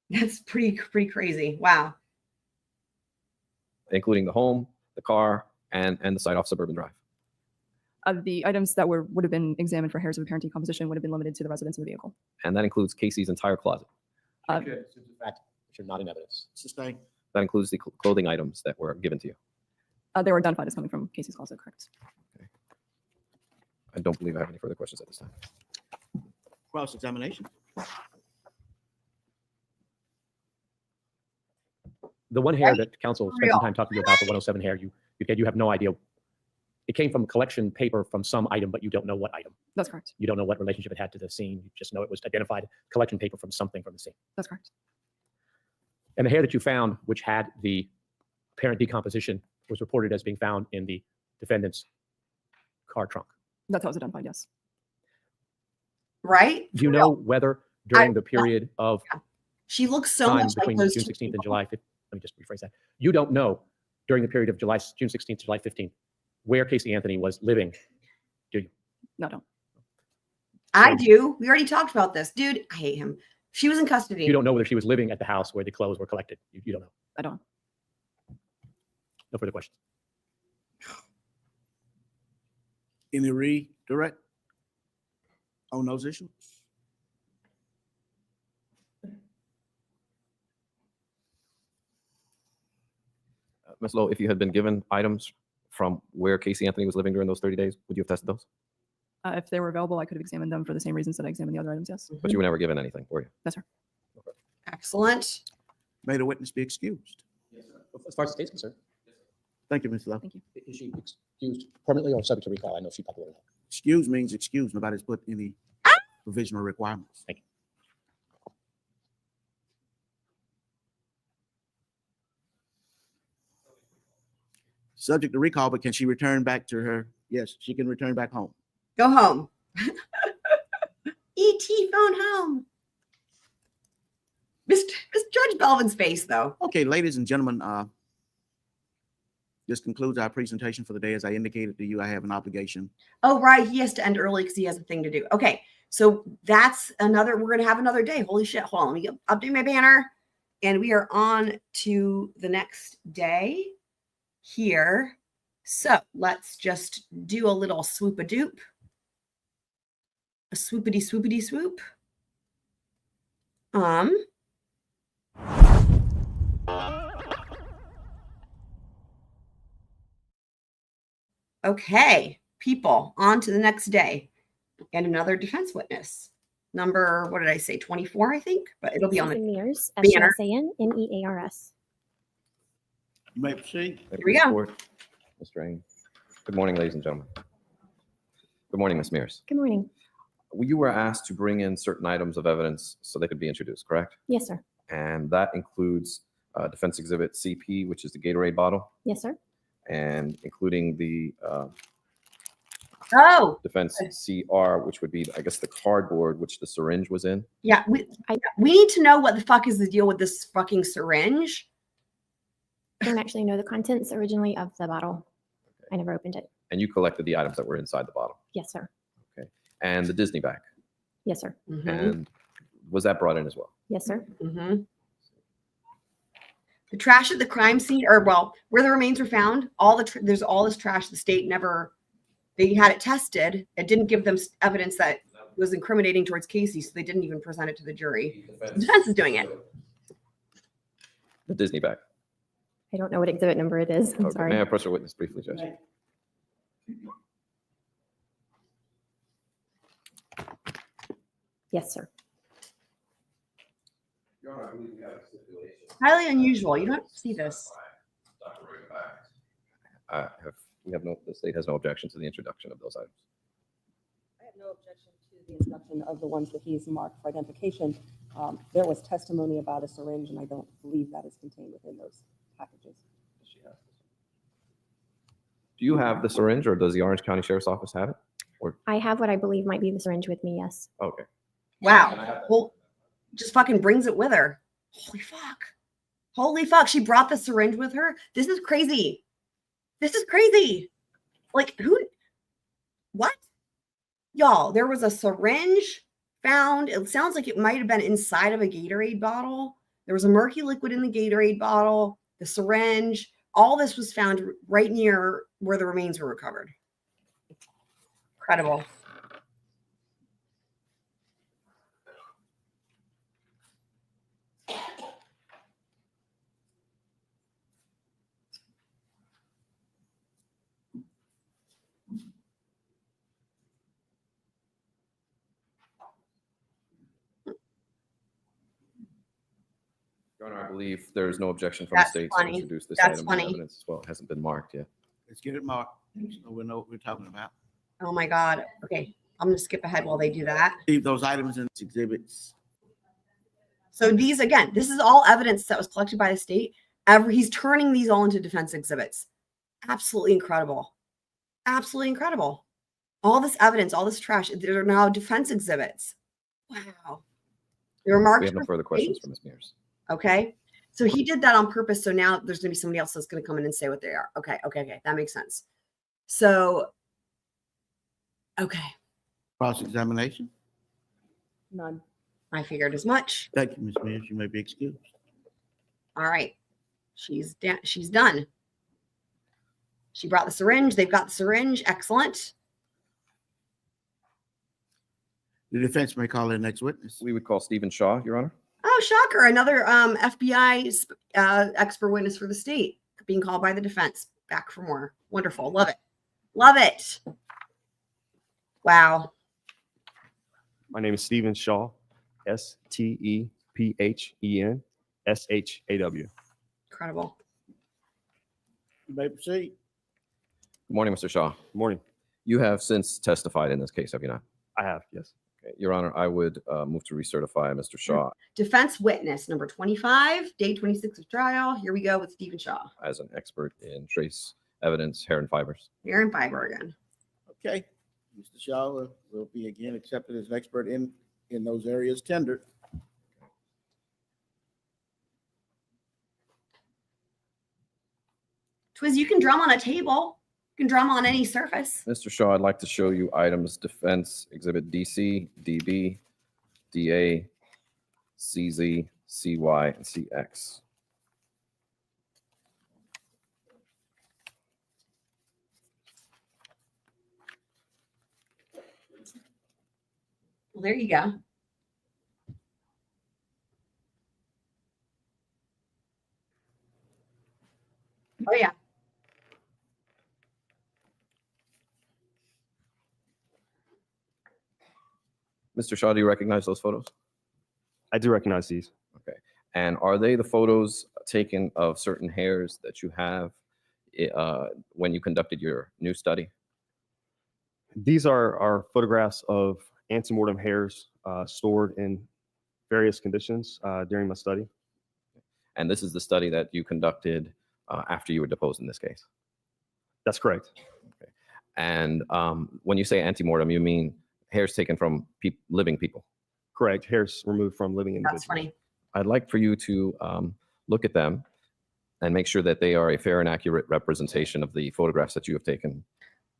That's pretty crazy. Wow. including the home, the car, and the site off Suburban Drive. The items that would have been examined for hairs of apparent decomposition would have been limited to the residence of the vehicle. And that includes Casey's entire closet. Fact, which are not in evidence. Sustain. That includes the clothing items that were given to you. They were identified as coming from Casey's closet, correct? Okay. I don't believe I have any further questions at this time. Cross-examination. The one hair that counsel spent some time talking to you about, the 107 hair, you have no idea. It came from collection paper from some item, but you don't know what item. That's correct. You don't know what relationship it had to the scene. You just know it was identified collection paper from something from the scene. That's correct. And the hair that you found, which had the apparent decomposition, was reported as being found in the defendant's car trunk. That's how it was identified, yes. Right? Do you know whether during the period of she looks so time much like between those June two 16th and people. July 15th, let me just rephrase that. You don't know during the period of June 16th to July 15th where Casey Anthony was living, do you? No, I don't. I do. We already talked about this. Dude, I hate him. She was in custody. You don't know whether she was living at the house where the clothes were collected. You don't know. I don't. No further questions. Any redirect on those issues? Ms. Lowe, if you had been given items from where Casey Anthony was living during those 30 days, would you have tested those? If they were available, I could have examined them for the same reasons that I examined the other items, yes. But you were never given anything, were you? Yes, sir. Excellent. May the witness be excused. As far as the state's concerned, Thank you, Mr. Lowe. Thank you. is she excused permanently or subject to recall? I know she probably would have. Excuse means excuse. Nobody's put any provisional requirements. Thank you. Subject to recall, but can she return back to her? Yes, she can return back home. Go home. E.T. phone home. Mr. Judge Belvin's face, though. Okay, ladies and gentlemen, this concludes our presentation for the day. As I indicated to you, I have an obligation. Oh, right. He has to end early because he has a thing to do. Okay. So that's we're going to have another day. Holy shit. Hold on. Let me update my banner. And we are on to the next day here. So let's just do a little swoop-a-doop. A swoopity-swoopity-swoop. Okay, people, on to the next day. And another defense witness. Number, what did I say, 24, I think? But it'll be on the Mears, banner. SUSAN-MEARS. You may proceed. Here we go. Mr. Ing. Good morning, ladies and gentlemen. Good morning, Ms. Mears. Good morning. You were asked to bring in certain items of evidence so they could be introduced, correct? Yes, sir. And that includes Defense Exhibit CP, which is the Gatorade bottle, Yes, sir. and including the Oh, Defense CR, which would be, I guess, the cardboard which the syringe was in. yeah. We need to know what the fuck is the deal with this fucking syringe. I don't actually know the contents originally of the bottle. I never opened it. And you collected the items that were inside the bottle. Yes, sir. Okay. And the Disney bag. Yes, sir. And was that brought in as well? Yes, sir. The trash at the crime scene, or well, where the remains were found, there's all this trash. The state never, they had it tested. It didn't give them evidence that was incriminating towards Casey, so they didn't even present it to the jury. The defense is doing it. The Disney bag. I don't know what exhibit number it is. I'm Okay. sorry. May I press a witness briefly, Judge? Yes, sir. Your Honor, I believe we have a stipulation. Highly unusual. You don't see this. Dr. Rickenbach. The state has no objection to the introduction of those items. I have no objection to the introduction of the ones that he's marked for identification. There was testimony about a syringe, and I don't believe that is contained within those packages. Do you have the syringe, or does the Orange County Sheriff's Office have it? Or I have what I believe might be the syringe with me, yes. okay. Wow. Well, just fucking brings it with her. Holy fuck. Holy fuck. She brought the syringe with her. This is crazy. This is crazy. Like, who? What? Y'all, there was a syringe found. It sounds like it might have been inside of a Gatorade bottle. There was a murky liquid in the Gatorade bottle, the syringe. All this was found right near where the remains were recovered. Incredible. Your Honor, I believe there is no objection from That's the state funny. to introduce this That's item funny. of evidence as well. It hasn't been marked yet. Let's get it marked, so we know what we're talking about. Oh my God. Okay. I'm going to skip ahead while they do that. Leave those items in exhibits. So these, again, this is all evidence that was collected by the state. He's turning these all into defense exhibits. Absolutely incredible. Absolutely incredible. All this evidence, all this trash, they're now defense exhibits. Wow. They were marked We have no for further questions state. for Ms. Mears. Okay. So he did that on purpose. So now there's going to be somebody else that's going to come in and say what they are. Okay. Okay. That makes sense. So, okay. Cross-examination. None. I figured as much. Thank you, Ms. Mears. You may be excused. All right. She's done. She brought the syringe. They've got the syringe. Excellent. The defense may call their next witness. We would call Stephen Shaw, Your Honor. Oh, shocker. Another FBI expert witness for the state being called by the defense. Back for more. Wonderful. Love it. Love it. Wow. My name is Stephen Shaw, STEPHEN SHAW. Incredible. You may proceed. Good morning, Mr. Shaw. Good morning. You have since testified in this case, have you not? I have, yes. Okay. Your Honor, I would move to recertify Mr. Shaw Defense witness number 25, day 26 of trial. Here we go with Stephen Shaw. as an expert in trace evidence, hair and fibers. Here in fiber again. Okay. Mr. Shaw will be again accepted as an expert in those areas tendered. Twiz, you can drum on a table. You can drum on any surface. Mr. Shaw, I'd like to show you items defense exhibit DC, DB, DA, CZ, CY, and CX. Well, there you go. Oh, yeah. Mr. Shaw, do you recognize those photos? I do recognize these. Okay. And are they the photos taken of certain hairs that you have when you conducted your new study? These are photographs of antemortem hairs stored in various conditions during my study. And this is the study that you conducted after you were deposed in this case? That's correct. Okay. And when you say antemortem, you mean hairs taken from living people? Correct. Hairs removed from living individuals. That's funny. I'd like for you to look at them and make sure that they are a fair and accurate representation of the photographs that you have taken.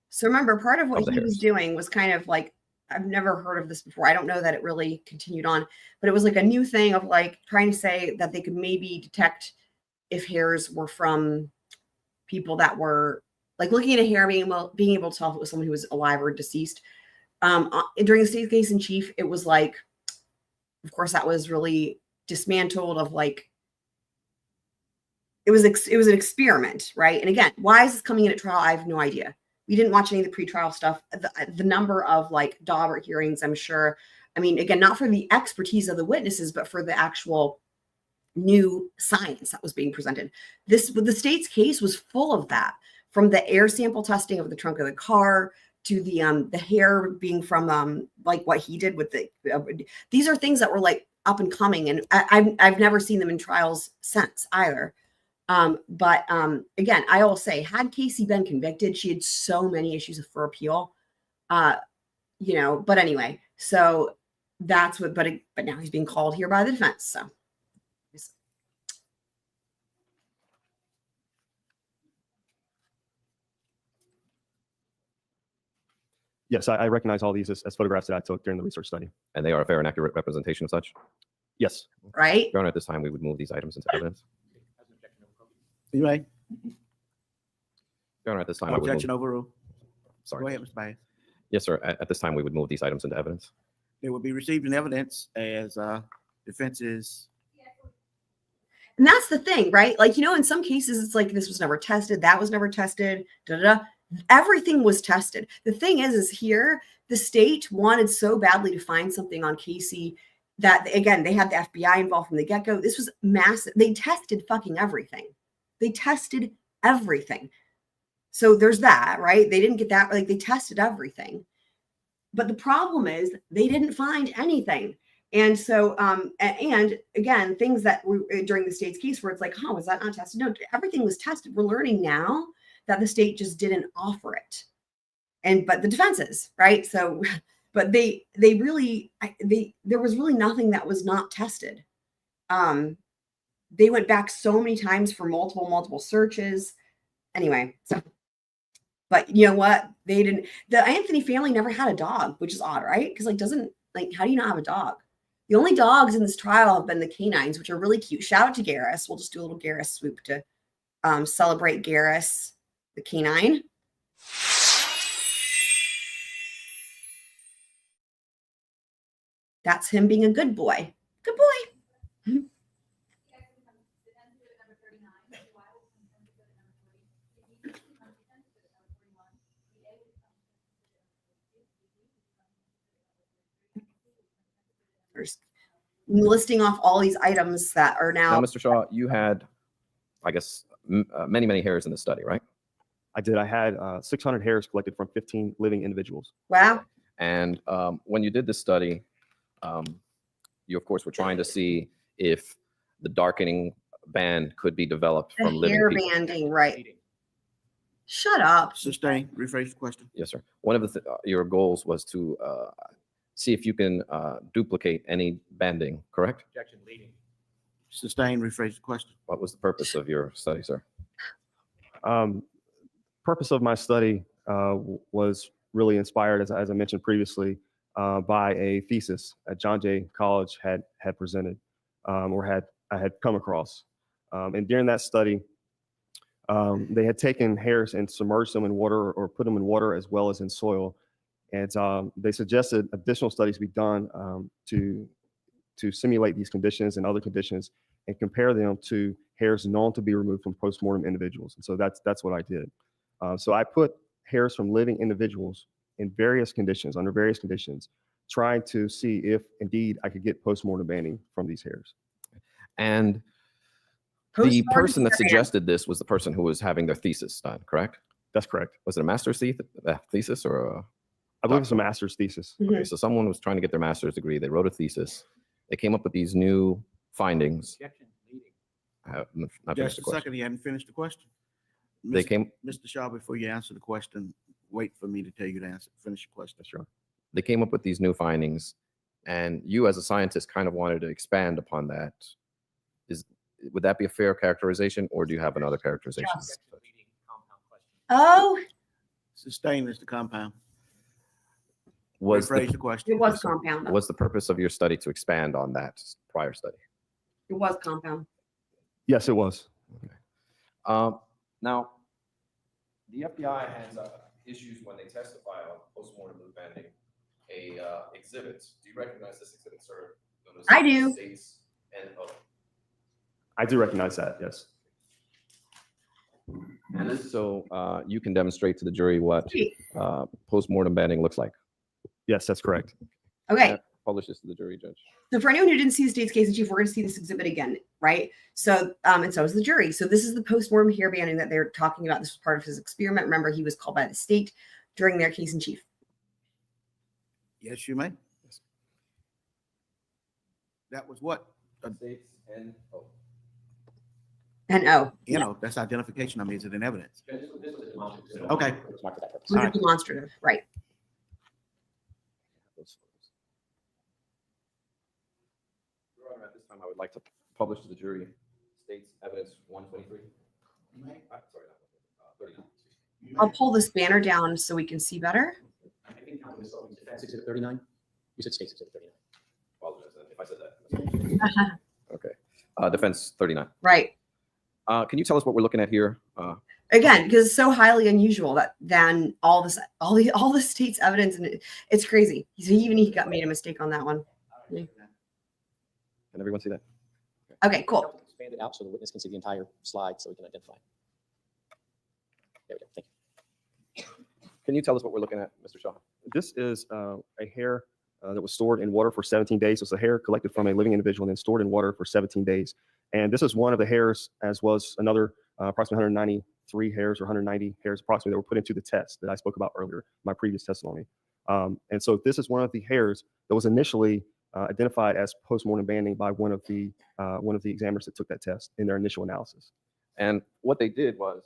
So remember, part of what Of the he was hairs. doing was kind of like, I've never heard of this before. I don't know that it really continued on, but it was like a new thing of like trying to say that they could maybe detect if hairs were from people that were like looking at a hair, being able to tell if it was someone who was alive or deceased. During the state case in chief, it was like, of course, that was really dismantled of like, it was an experiment, right? And again, why is this coming in at trial? I have no idea. We didn't watch any of the pretrial stuff. The number of like Daubert hearings, I'm sure. I mean, again, not for the expertise of the witnesses, but for the actual new science that was being presented. The state's case was full of that, from the air sample testing of the trunk of the car to the hair being from like what he did with the these are things that were like up and coming, and I've never seen them in trials since either. But again, I will say, had Casey been convicted, she had so many issues for appeal. You know, but anyway, so that's what, but now he's being called here by the defense. So Yes, I recognize all these as photographs that I took during the research study. And they are a fair and accurate representation of such? Yes. Right. Your Honor, at this time, we would move these items into evidence. You may. Your Honor, at this time, I would Objection move. overruled. Sorry. Go ahead, Mr. Baez. Yes, sir. At this time, we would move these items into evidence. They will be received in evidence as defenses. and that's the thing, right? Like, you know, in some cases, it's like this was never tested, that was never tested, da da da. Everything was tested. The thing is here, the state wanted so badly to find something on Casey that, again, they had the FBI involved from the get-go. This was massive. They tested fucking everything. They tested everything. So there's that, right? They didn't get that. Like, they tested everything. But the problem is they didn't find anything. And so, and again, things that during the state's case where it's like, was that not tested? No, everything was tested. We're learning now that the state just didn't offer it. But the defenses, right? So, but there was really nothing that was not tested. They went back so many times for multiple searches. Anyway, so, but you know what? The Anthony family never had a dog, which is odd, right? Because how do you not have a dog? The only dogs in this trial have been the canines, which are really cute. Shout out to Garrus. We'll just do a little Garrus swoop to celebrate Garrus, the canine. That's him being a good boy. Good boy. Listing off all these items that are now. Now, Mr. Shaw, you had, I guess, many hairs in the study, right? I did. I had 600 hairs collected from 15 living individuals. Wow. And when you did this study, you, of course, were trying to see if the darkening band could be developed from living hair people. banding, right? Shut up. Sustain. Rephrase the question. Yes, sir. One of your goals was to see if you can duplicate any banding, correct? Objection leading. Sustain. Rephrase the question. What was the purpose of your study, sir? Purpose of my study was really inspired, as I mentioned previously, by a thesis at John Jay College had presented or I had come across. And during that study, they had taken hairs and submerged them in water or put them in water as well as in soil. And they suggested additional studies be done to simulate these conditions and other conditions and compare them to hairs known to be removed from post-mortem individuals. And so that's what I did. So I put hairs from living individuals in various conditions, under various conditions, trying to see if indeed I could get post-mortem banding from these hairs. And the person that suggested this was the person who was having their thesis done, correct? That's correct. Was it a master's thesis or a? I believe it's a master's thesis. Okay, so someone was trying to get their master's degree. They wrote a thesis. They came up with these new findings. Objection leading. I have not finished Just the a question. second. You hadn't finished the question. They came. Mr. Shaw, before you answer the question, wait for me to tell you to finish your question. Sure. They came up with these new findings, and you, as a scientist, kind of wanted to expand upon that. Would that be a fair characterization, or do you have another characterization? Oh, Sustain is the compound. Was Rephrase the question. it was compound. Was the purpose of your study to expand on that prior study? It was compound. Yes, it was. Now, the FBI has issues when they testify on post-mortem loop banding exhibit. Do you recognize this exhibit, sir? I do. I do recognize that, yes. And so you can demonstrate to the jury what post-mortem banding looks like. Yes, that's correct. Okay. publish this to the jury, Judge? So for anyone who didn't see the state's case in chief, we're going to see this exhibit again, right? So, and so is the jury. So this is the post-mortem hair banding that they're talking about. This was part of his experiment. Remember, he was called by the state during their case in chief. Yes, you may. That was what? States and O. And O. You know, that's identification. I mean, is it in evidence? Okay. So it's demonstrative, right? Your Honor, at this time, I would like to publish to the jury state's evidence 123. Sorry, not 39. I'll pull this banner down so we can see better. I think defense exhibit 39. You said state's exhibit 39. Apologize then if I said that. Okay. Defense 39. Right. Can you tell us what we're looking at here? Again, because it's so highly unusual that then all the state's evidence, and it's crazy. So even he made a mistake on that one. Can everyone see that? Okay, cool. Expand it out so the witness can see the entire slide so we can identify. There we go. Thank you. Can you tell us what we're looking at, Mr. Shaw? This is a hair that was stored in water for 17 days. So it's a hair collected from a living individual and then stored in water for 17 days. And this is one of the hairs, as was another approximately 193 hairs or 190 hairs approximately that were put into the test that I spoke about earlier, my previous testimony. And so this is one of the hairs that was initially identified as post-mortem banding by one of the examiners that took that test in their initial analysis. And what they did was,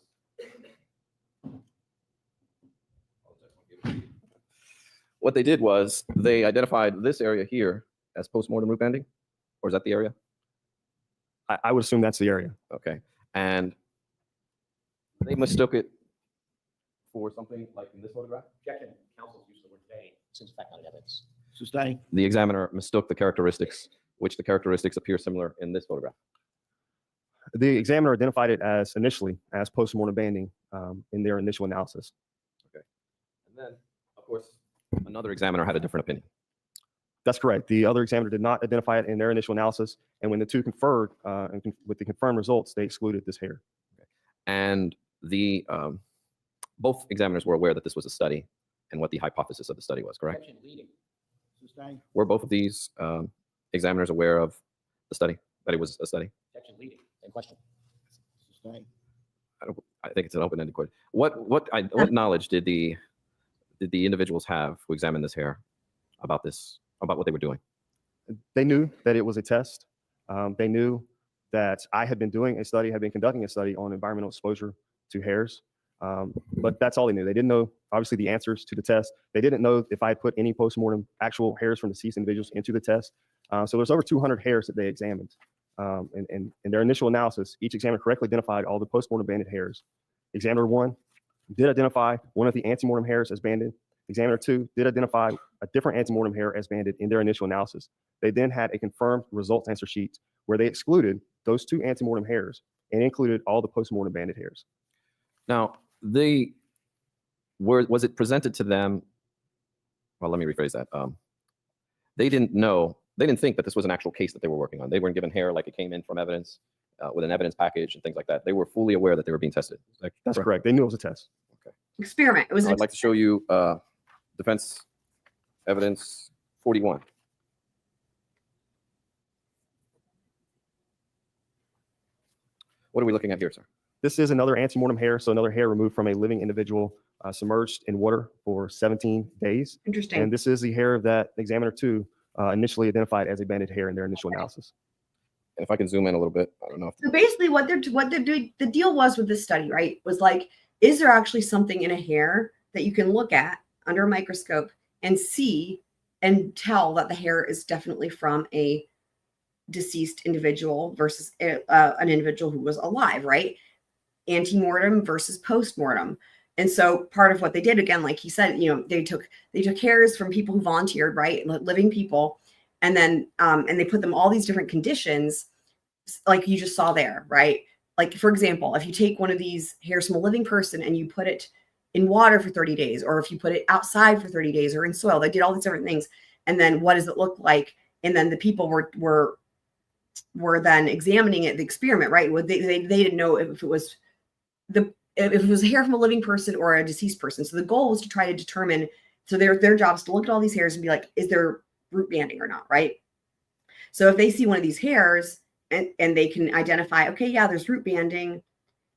they identified this area here as post-mortem root banding, or is that the area? I would assume that's the area. Okay. And they mistook it for something like in this photograph? Objection. Counsel's use of the word they seems fact not evidence. Sustain. The examiner mistook the characteristics, which the characteristics appear similar in this photograph. The examiner identified it as initially as post-mortem banding in their initial analysis. Okay. And then, of course, another examiner had a different opinion. That's correct. The other examiner did not identify it in their initial analysis. And when the two conferred with the confirmed results, they excluded this hair. Okay. And the both examiners were aware that this was a study and what the hypothesis of the study was, correct? Sustain. Were both of these examiners aware of the study, that it was a study? Objection leading. Same question. Sustain. I think it's an open-ended question. What knowledge did the individuals have who examined this hair about this, about what they were doing? They knew that it was a test. They knew that I had been conducting a study on environmental exposure to hairs. But that's all they knew. They didn't know, obviously, the answers to the test. They didn't know if I had put any post-mortem actual hairs from deceased individuals into the test. So there's over 200 hairs that they examined. And in their initial analysis, each examiner correctly identified all the post-mortem banded hairs. Examiner 1 did identify one of the antemortem hairs as banded. Examiner 2 did identify a different antemortem hair as banded in their initial analysis. They then had a confirmed results answer sheet where they excluded those 2 antemortem hairs and included all the post-mortem banded hairs. Now, was it presented to them? Well, let me rephrase that. They didn't think that this was an actual case that they were working on. They weren't given hair like it came in from evidence with an evidence package and things like that. They were fully aware that they were being tested. That's correct. They knew it was a test. Okay. Experiment. It was. I'd like to show you defense evidence 41. What are we looking at here, sir? This is another antemortem hair, so another hair removed from a living individual submerged in water for 17 days. Interesting. And this is the hair that examiner 2 initially identified as a banded hair in their initial analysis. And if I can zoom in a little bit, I don't know. So basically, what they're doing, the deal was with this study, right? Was like, is there actually something in a hair that you can look at under a microscope and see and tell that the hair is definitely from a deceased individual versus an individual who was alive, right? Antemortem versus postmortem. And so part of what they did, again, like he said, they took hairs from people who volunteered, right? Living people. And then, and they put them all these different conditions, like you just saw there, right? Like, for example, if you take one of these hairs from a living person and you put it in water for 30 days, or if you put it outside for 30 days or in soil, they did all these different things. And then what does it look like? And then the people were then examining it, the experiment, right? They didn't know if it was a hair from a living person or a deceased person. So the goal was to try to determine, so their job is to look at all these hairs and be like, is there root banding or not, right? So if they see one of these hairs and they can identify, okay, yeah, there's root banding.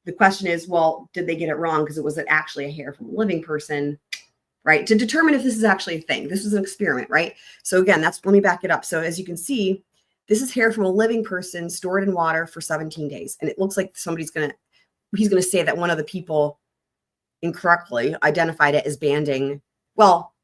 The question is, well, did they get it wrong? Because it was actually a hair from a living person, right? To determine if this is actually a thing. This was an experiment, right? So again, let me back it up. So as you can see, this is hair from a living person stored in water for 17 days. And it looks like he's going to say that one of the people incorrectly identified it as banding. Well,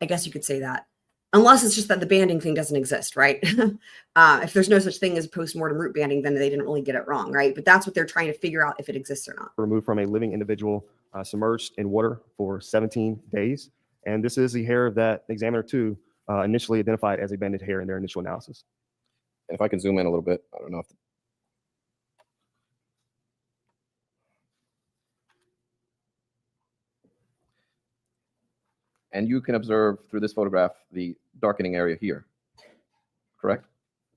I guess you could say that. Unless it's just that the banding thing doesn't exist, right? If there's no such thing as post-mortem root banding, then they didn't really get it wrong, right? But that's what they're trying to figure out if it exists or not. Removed from a living individual submerged in water for 17 days. And this is the hair that examiner 2 initially identified as a banded hair in their initial analysis. And if I can zoom in a little bit, I don't know if and you can observe through this photograph the darkening area here, correct?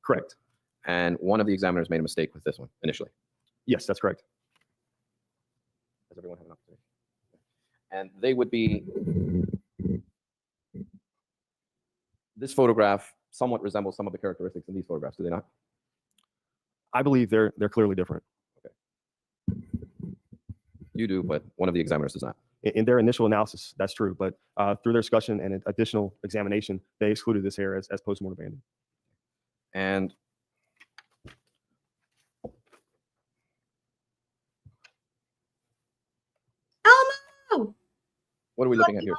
Correct. And one of the examiners made a mistake with this one initially. Yes, that's correct. Does everyone have an opportunity? And they would be, this photograph somewhat resembles some of the characteristics in these photographs, do they not? I believe they're clearly different. You do, but one of the examiners does not. In their initial analysis, that's true. But through their discussion and additional examination, they excluded this hair as post-mortem banding. And Elmo! What are we looking at here?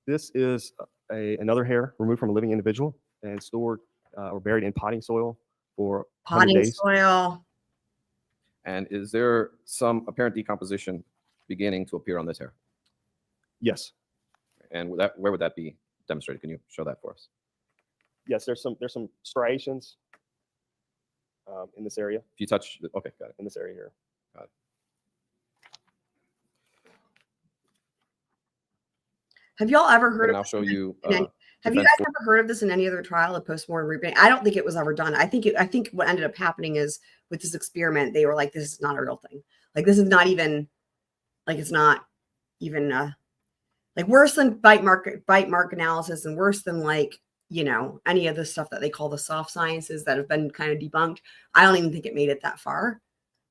This is another hair removed from a living individual and stored or buried in potting soil for 100 Potting days. soil. And is there some apparent decomposition beginning to appear on this hair? Yes. And where would that be demonstrated? Can you show that for us? Yes, there's some striations in this area. If you touch, okay, got it. In this area here. Got it. Have y'all ever heard And of I'll show you. have you guys ever heard of this in any other trial of post-mortem root banding? I don't think it was ever done. I think what ended up happening is with this experiment, they were like, this is not a real thing. Like, this is not even, like, it's not even like worse than bite mark analysis and worse than, like, you know, any of the stuff that they call the soft sciences that have been kind of debunked. I don't even think it made it that far,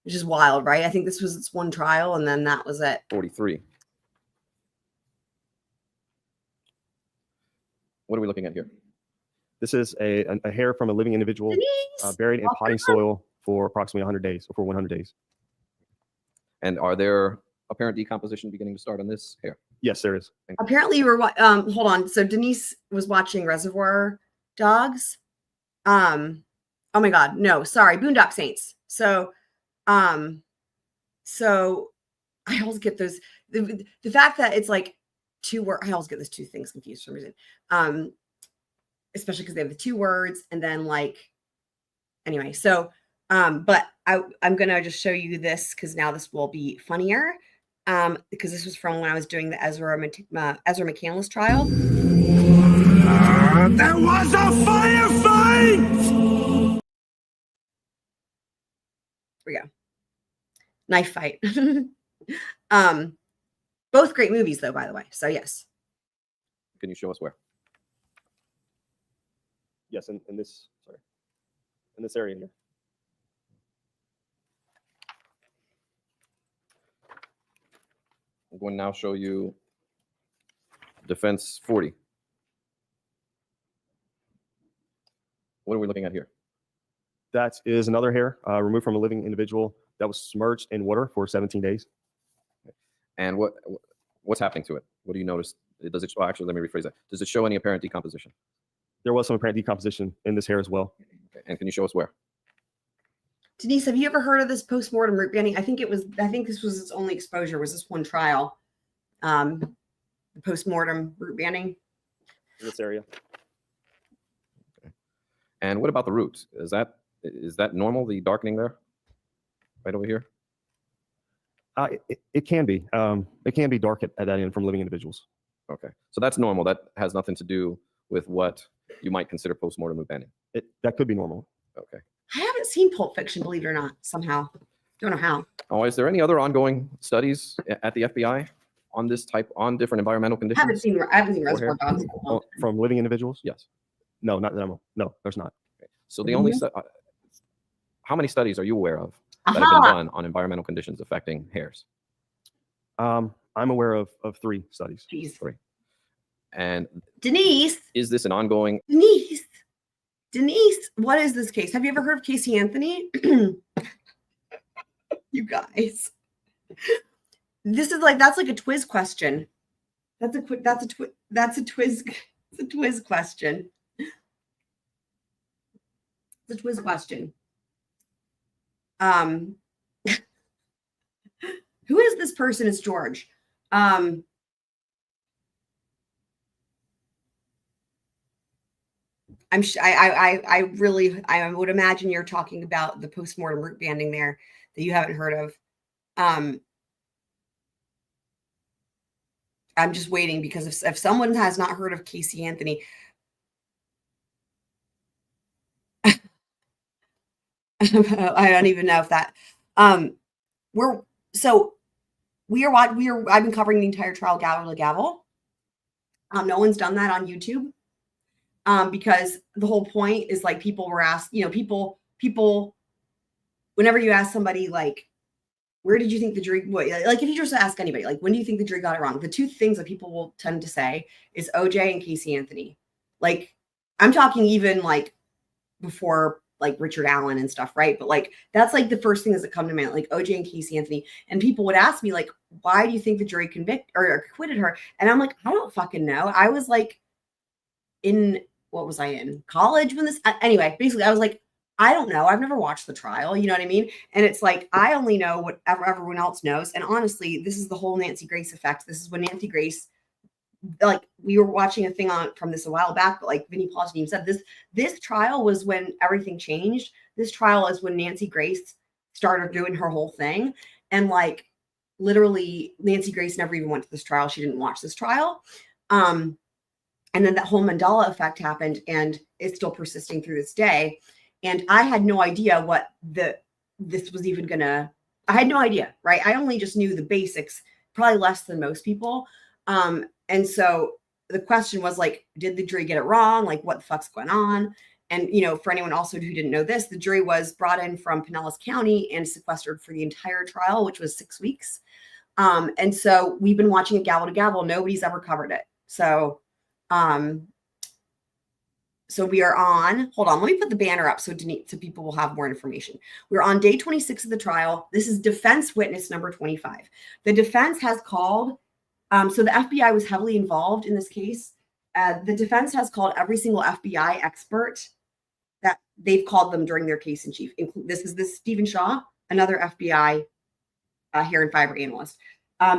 which is wild, right? I think this was its one trial and then that was it. 43. What are we looking at here? This is a hair from a living individual buried in potting soil for approximately 100 days, or for 100 days. And are there apparent decomposition beginning to start on this hair? Yes, there is. Apparently you were, hold on. So Denise was watching Reservoir Dogs. Oh my God, no, sorry, Boondock Saints. So I always get those, the fact that it's like I always get those two things confused for some reason. Especially because they have the two words and then like, anyway, so, but I'm going to just show you this because now this will be funnier. Because this was from when I was doing the Ezra McCandless trial. There was a firefight! Here we go. Knife fight. Both great movies though, by the way. So yes. Can you show us where? Yes, in this area here. I'm going to now show you defense 40. What are we looking at here? That is another hair removed from a living individual that was submerged in water for 17 days. And what's happening to it? What do you notice? Does it? Well, actually, let me rephrase that. Does it show any apparent decomposition? There was some apparent decomposition in this hair as well. Okay. And can you show us where? Denise, have you ever heard of this post-mortem root banding? I think this was its only exposure, was this one trial. The post-mortem root banding. In this area. Okay. And what about the roots? Is that normal, the darkening there? Right over here? It can be. It can be dark at that end from living individuals. Okay. So that's normal. That has nothing to do with what you might consider post-mortem root banding. That could be normal. Okay. I haven't seen Pulp Fiction, believe it or not, somehow. Don't know how. Oh, is there any other ongoing studies at the FBI on this type, on different environmental conditions? I haven't seen Or Reservoir hair? Dogs. From living individuals? Yes. No, not that no, there's not. So the only, how many studies are you aware of that have been done on environmental conditions affecting hairs? I'm aware of 3 studies. Jeez. 3. And Denise, is this an ongoing? Denise, what is this case? Have you ever heard of Casey Anthony? You guys, this is that's like a Twiz question. That's a Twiz question. It's a Twiz question. Who is this person? It's George. I would imagine you're talking about the post-mortem root banding there that you haven't heard of. I'm just waiting because if someone has not heard of Casey Anthony, I don't even know if that I've been covering the entire trial gavel to gavel. No one's done that on YouTube. Because the whole point is people were asked, people, whenever you ask somebody, where did you think the jury, if you just ask anybody, when do you think the jury got it wrong? The 2 things that people will tend to say is OJ and Casey Anthony. I'm talking even before Richard Allen and stuff, right? But that's the first things that come to mind, OJ and Casey Anthony. And people would ask me why do you think the jury convicted or acquitted her? And I'm I don't fucking know. I was what was I in college when this, anyway, basically I was I don't know. I've never watched the trial. You know what I mean? And it's I only know whatever everyone else knows. And honestly, this is the whole Nancy Grace effect. This is when Nancy Grace, we were watching a thing from this a while back, but Vinnie Paulson even said this trial was when everything changed. This trial is when Nancy Grace started doing her whole thing. And literally Nancy Grace never even went to this trial. She didn't watch this trial. And then that whole Mandela effect happened, and it's still persisting through this day. And I had no idea what this was even gonna. I had no idea, right? I only just knew the basics, probably less than most people. And so the question was did the jury get it wrong? What the fuck's going on? And for anyone also who didn't know this, the jury was brought in from Pinellas County and sequestered for the entire trial, which was 6 weeks. And so we've been watching it gavel to gavel. Nobody's ever covered it. So we are on, hold on, let me put the banner up so people will have more information. We're on day 26 of the trial. This is defense witness number 25. The defense has called, so the FBI was heavily involved in this case. The defense has called every single FBI expert that they've called them during their case in chief. This is Stephen Shaw, another FBI hair and fiber analyst.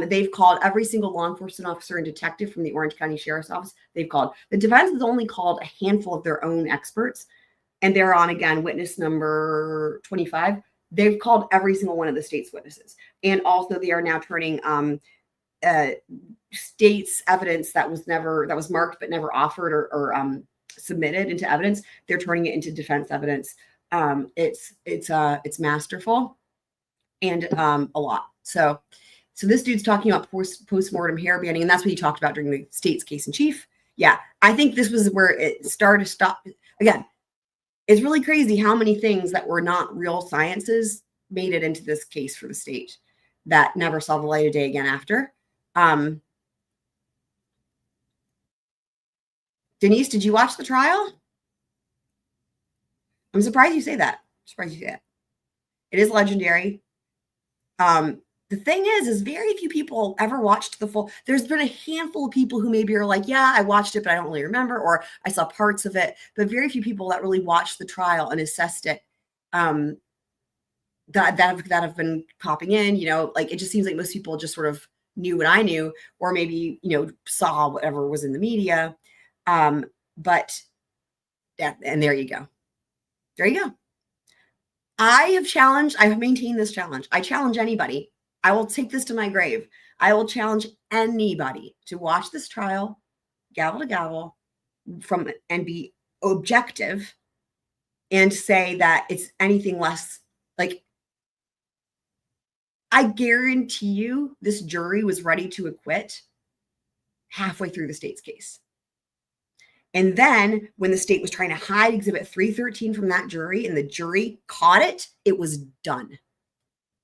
They've called every single law enforcement officer and detective from the Orange County Sheriff's Office. They've called. The defense has only called a handful of their own experts, and they're on, again, witness number 25. They've called every single one of the state's witnesses. And also they are now turning state's evidence that was marked but never offered or submitted into evidence. They're turning it into defense evidence. It's masterful and a lot. So this dude's talking about post-mortem hair banding, and that's what he talked about during the state's case in chief. Yeah, I think this was where it started to stop. Again, it's really crazy how many things that were not real sciences made it into this case for the state that never saw the light of day again after. Denise, did you watch the trial? I'm surprised you say that. It is legendary. The thing is very few people ever watched the full. There's been a handful of people who maybe are yeah, I watched it, but I don't really remember, or I saw parts of it. But very few people that really watched the trial and assessed it that have been popping in. It just seems like most people just sort of knew what I knew, or maybe saw whatever was in the media. But yeah, and there you go. I have maintained this challenge. I challenge anybody. I will take this to my grave. I will challenge anybody to watch this trial, gavel to gavel, and be objective and say that it's anything less I guarantee you this jury was ready to acquit halfway through the state's case. And then when the state was trying to hide Exhibit 313 from that jury and the jury caught it, it was done.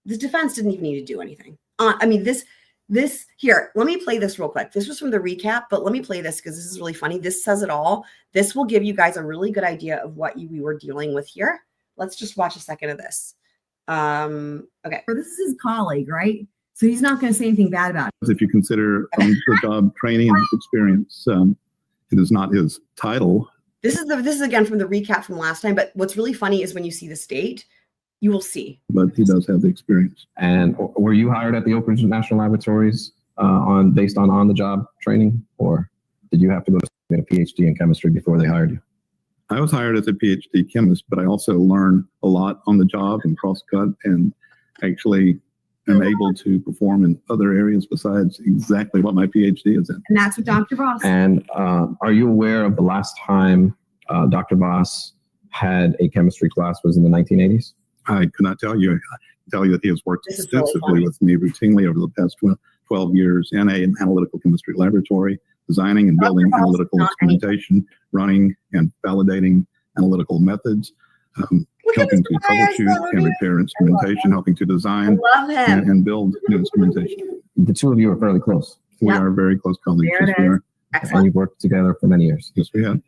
The defense didn't even need to do anything. This here, let me play this real quick. This was from the recap, but let me play this because this is really funny. This says it all. This will give you guys a really good idea of what we were dealing with here. Let's just watch a second of this. Okay. This is his colleague, right? So he's not going to say anything bad about it. If you consider the job training and his experience, it is not his title. This is again from the recap from last time. But what's really funny is when you see the state, you will see. But he does have the experience. And were you hired at the Oak Ridge National Laboratories based on on-the-job training, or did you have to go to get a PhD in chemistry before they hired you? I was hired as a PhD chemist, but I also learned a lot on the job and cross-cut, and actually am able to perform in other areas besides exactly what my PhD is in. And that's what Dr. Voss. And are you aware of the last time Dr. Vass had a chemistry class was in the 1980s? I could not tell you. I can tell you that he has worked extensively with me routinely over the past 12 years in an analytical chemistry laboratory, designing and building analytical instrumentation, running and validating analytical methods, helping to troubleshoot and repair instrumentation, helping to design and build new instrumentation. The two of you are fairly close. We are very close colleagues. There Yes, it we is. are. And you've worked together for many years. Yes, we have.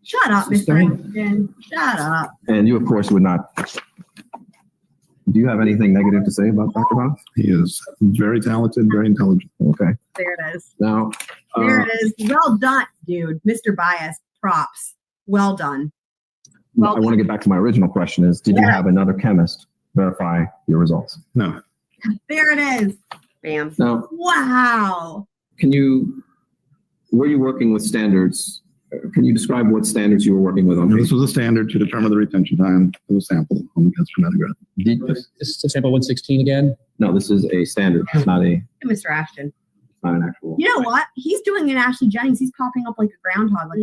Shut up, Mr. Ashton. Shut up. And you, of course, would not. Do you have anything negative to say about Dr. Voss? He is very talented, very intelligent. Okay. There it is. Now, There it is. Well done, dude. Mr. Baez, props. Well done. I want to get back to my original question is, did you have another chemist verify your results? No. There it is. Bam. Now, Wow. were you working with standards? Can you describe what standards you were working with on This was a standard to determine the retention time of a sample on the gas chromatograph. This is sample 116 again? No, this is a standard. It's not Mr. Ashton. not an actual. You know what? He's doing an Ashley Jennings. He's popping up like a groundhog, like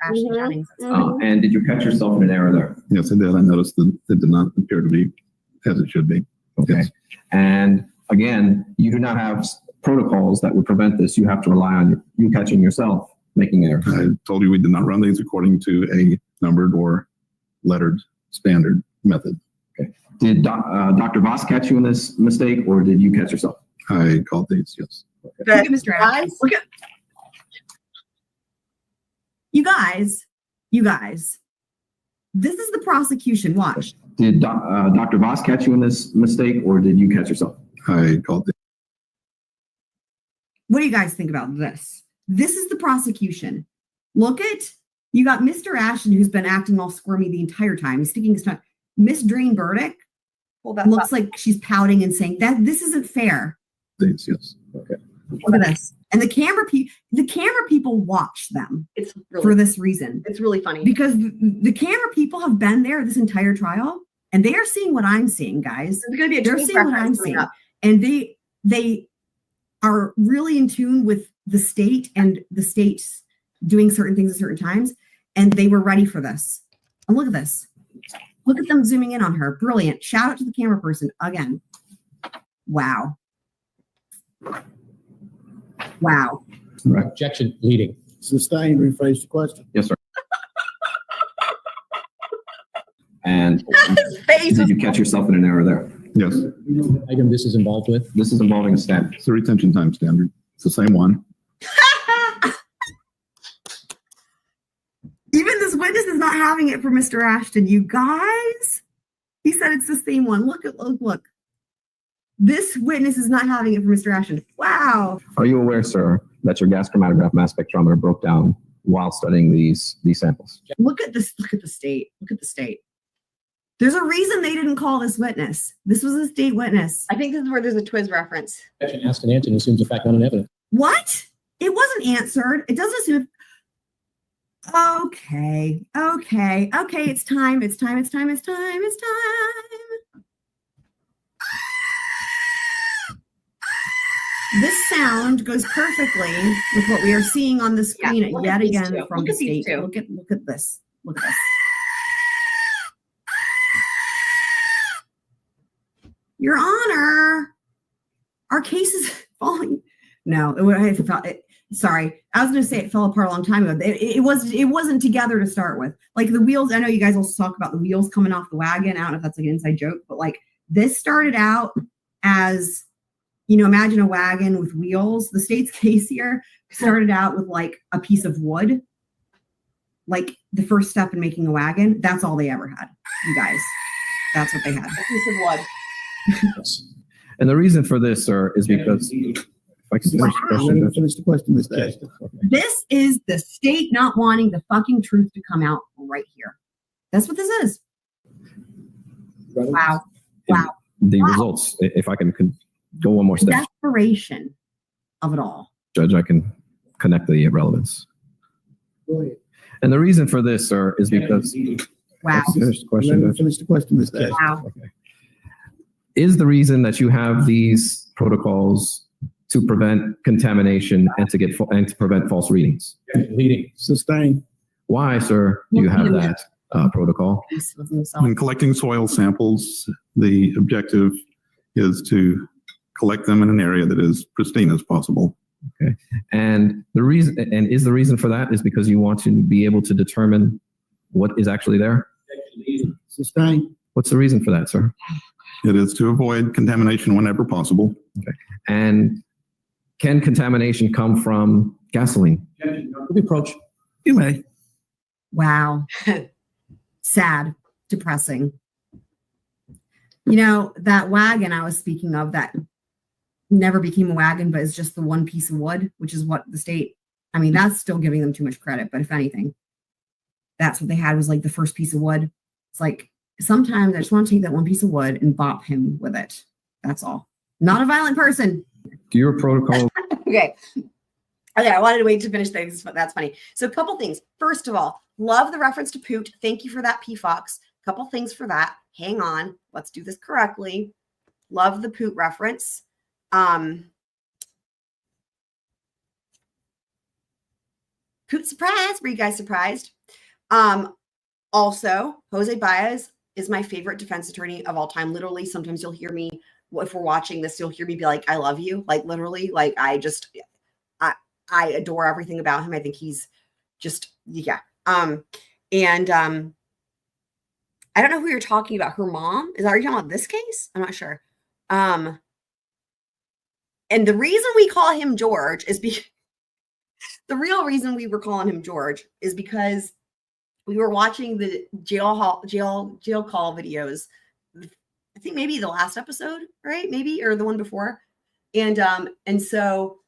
Ashley Jennings. And did you catch yourself in an error there? Yes, I did. I noticed that it did not appear to be as it should be. Okay. Yes. And again, you do not have protocols that would prevent this. You have to rely on you catching yourself making errors. I told you we did not run these according to a numbered or lettered standard method. Okay. Did Dr. Voss catch you in this mistake, or did you catch yourself? I called these, yes. Look at Mr. Ashton. Look at you guys. This is the prosecution. Watch. Did Dr. Voss catch you in this mistake, or did you catch yourself? I called these. What do you guys think about this? This is the prosecution. Look at, you got Mr. Ashton, who's been acting all squirmy the entire time. He's sticking his tongue. Miss Drain Burdick looks like she's pouting and saying that this isn't fair. These, yes. Okay. Look at this. And the camera people watch them. It's really, for this reason. It's really funny because the camera people have been there this entire trial, and they are seeing what I'm seeing, guys. There's going to be They're seeing what I'm seeing, and they are really in tune with the state and the state's doing certain things at certain times, and they were ready for this. And look at this. Look at them zooming in on her. Brilliant. Shout out to the camera person again. Wow. Wow. Right. Objection, leading. Sustained, rephrase the question. Yes, sir. And face did you catch yourself in an error there? Yes. Item this is involved with? This is involving a standard. It's the retention time standard. It's the same one. Even this witness is not having it for Mr. Ashton. You guys, he said it's the same one. Look. This witness is not having it for Mr. Ashton. Wow. Are you aware, sir, that your gas chromatograph mass spectrometer broke down while studying these samples? Look at this. Look at the state. Look at the state. There's a reason they didn't call this witness. This was a state witness. I think this is where there's a Twiz reference. Objection asked and answered and assumes a fact not an evidence. What? It wasn't answered. It doesn't assume. Okay. It's time. This sound goes perfectly with what we are seeing on the screen yet again from the state. Look at this. Look at this. Your Honor, our case is falling. No, sorry. I was going to say it fell apart a long time ago. It wasn't together to start with. Like the wheels, I know you guys also talk about the wheels coming off the wagon. I don't know if that's like an inside joke, but like this started out as, imagine a wagon with wheels. The state's case here started out with like a piece of wood, like the first step in making a wagon. That's all they ever had, you guys. That's what they had. A piece of wood. And the reason for this, sir, is because if I can finish the question, Mr. Ashton. This is the state not wanting the fucking truth to come out right here. That's what this is. Wow. Wow. The results, if I can go one more step. Desperation of it all. Judge, I can connect the relevance. Go ahead. And the reason for this, sir, is because. Wow. Finish the question. Finish the question, Mr. Ashton. Wow. Okay. Is the reason that you have these protocols to prevent contamination and to prevent false readings? Leading. Sustain. Why, sir, do you have that protocol? When collecting soil samples, the objective is to collect them in an area that is pristine as possible. Okay. And is the reason for that is because you want to be able to determine what is actually there? Sustain. What's the reason for that, sir? It is to avoid contamination whenever possible. Okay. And can contamination come from gasoline? We approach. You may. Wow. Sad, depressing. That wagon I was speaking of that never became a wagon, but is just the one piece of wood, which is what the state, that's still giving them too much credit. But if anything, that's what they had was like the first piece of wood. It's like, sometimes I just want to take that one piece of wood and bop him with it. That's all. Not a violent person. Do your protocol. Okay, I wanted to wait to finish things, but that's funny. So a couple things. First of all, love the reference to Poot. Thank you for that, PFOX. Couple things for that. Hang on. Let's do this correctly. Love the Poot reference. Poot surprise. Were you guys surprised? Also, Jose Baez is my favorite defense attorney of all time. Literally, sometimes you'll hear me, if we're watching this, you'll hear me be like, I love you. Like literally, like I adore everything about him. I think he's just, yeah. I don't know who you're talking about. Her mom? Are you talking about this case? I'm not sure. And the reason we call him George is because the real reason we were calling him George is because we were watching the jail call videos. I think maybe the last episode, right? Maybe, or the one before. And so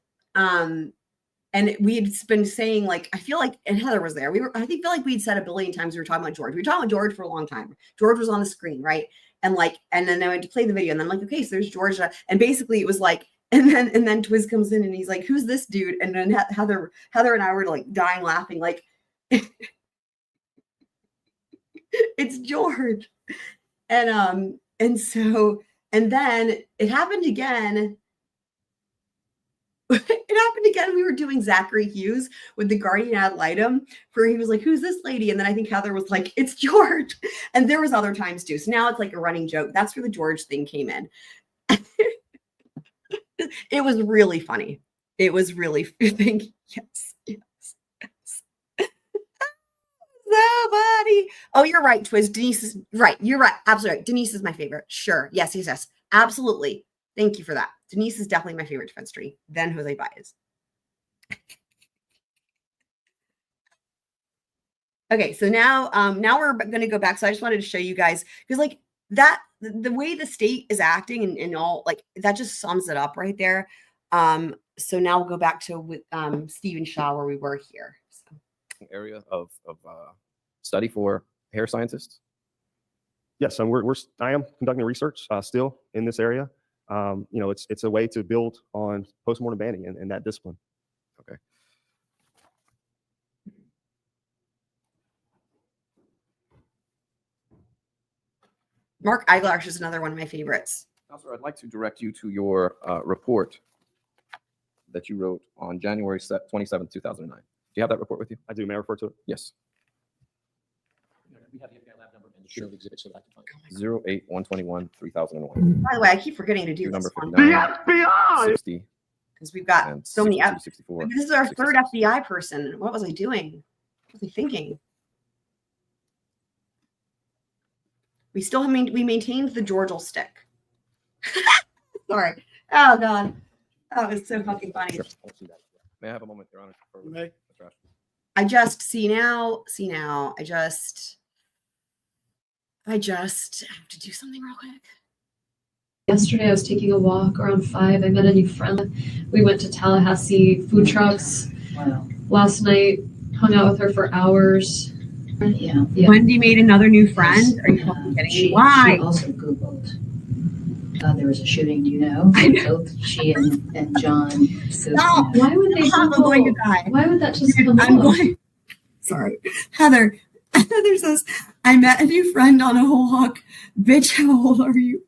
we had been saying, like, I feel like, and Heather was there. I feel like we'd said a billion times we were talking about George. We were talking about George for a long time. George was on the screen, right? And then I went to play the video, and then I'm like, okay, so there's George. And basically it was like, and then Twiz comes in and he's like, who's this dude? And then Heather and I were like dying laughing, like it's George. And then it happened again. We were doing Zachary Hughes with the Guardian ad litem, where he was like, who's this lady? And then I think Heather was like, it's George. And there was other times too. So now it's like a running joke. That's where the George thing came in. It was really funny. It was really, yes. Somebody. Oh, you're right, Twiz. Denise is right. You're right. Absolutely right. Denise is my favorite. Sure. Yes. Absolutely. Thank you for that. Denise is definitely my favorite defense attorney. Then Jose Baez. Okay, so now we're going to go back. So I just wanted to show you guys, because like that, the way the state is acting and all, like that just sums it up right there. So now we'll go back to with Stephen Shaw where we were here. So. Area of study for hair scientists. Yes, I am conducting research still in this area. It's a way to build on post-mortem banding in that discipline. Okay. Mark Eiglash is another one of my favorites. Counselor, I'd like to direct you to your report that you wrote on January 27, 2009. Do you have that report with you? I do. May I refer to it? Yes. We have the FBI lab number and share the exhibit so that I can find it. 08121 3001. By the way, I keep forgetting to do Number this one. 59. 60. Because we've got and so many. 62, 64. This is our third FBI person. What was I doing? What was I thinking? We still have we maintained the Georgial stick. Sorry. Oh God. Oh, it's so fucking funny. Sure. May I have a moment, Your Honor? I just see now. I just have to do something real quick. Yesterday, I was taking a walk around 5. I met a new friend. We went to Tallahassee food trucks. Wow. Last night, hung out with her for hours. Yeah. Wendy made another new friend. Are you fucking kidding me? Why? She also Googled. There was a shooting, do you know? Both she and John. Stop. Why would they I'm Google? going to die. Why would that just come I'm up? going. Sorry. Heather says, I met a new friend on a walk. Bitch, how old are you?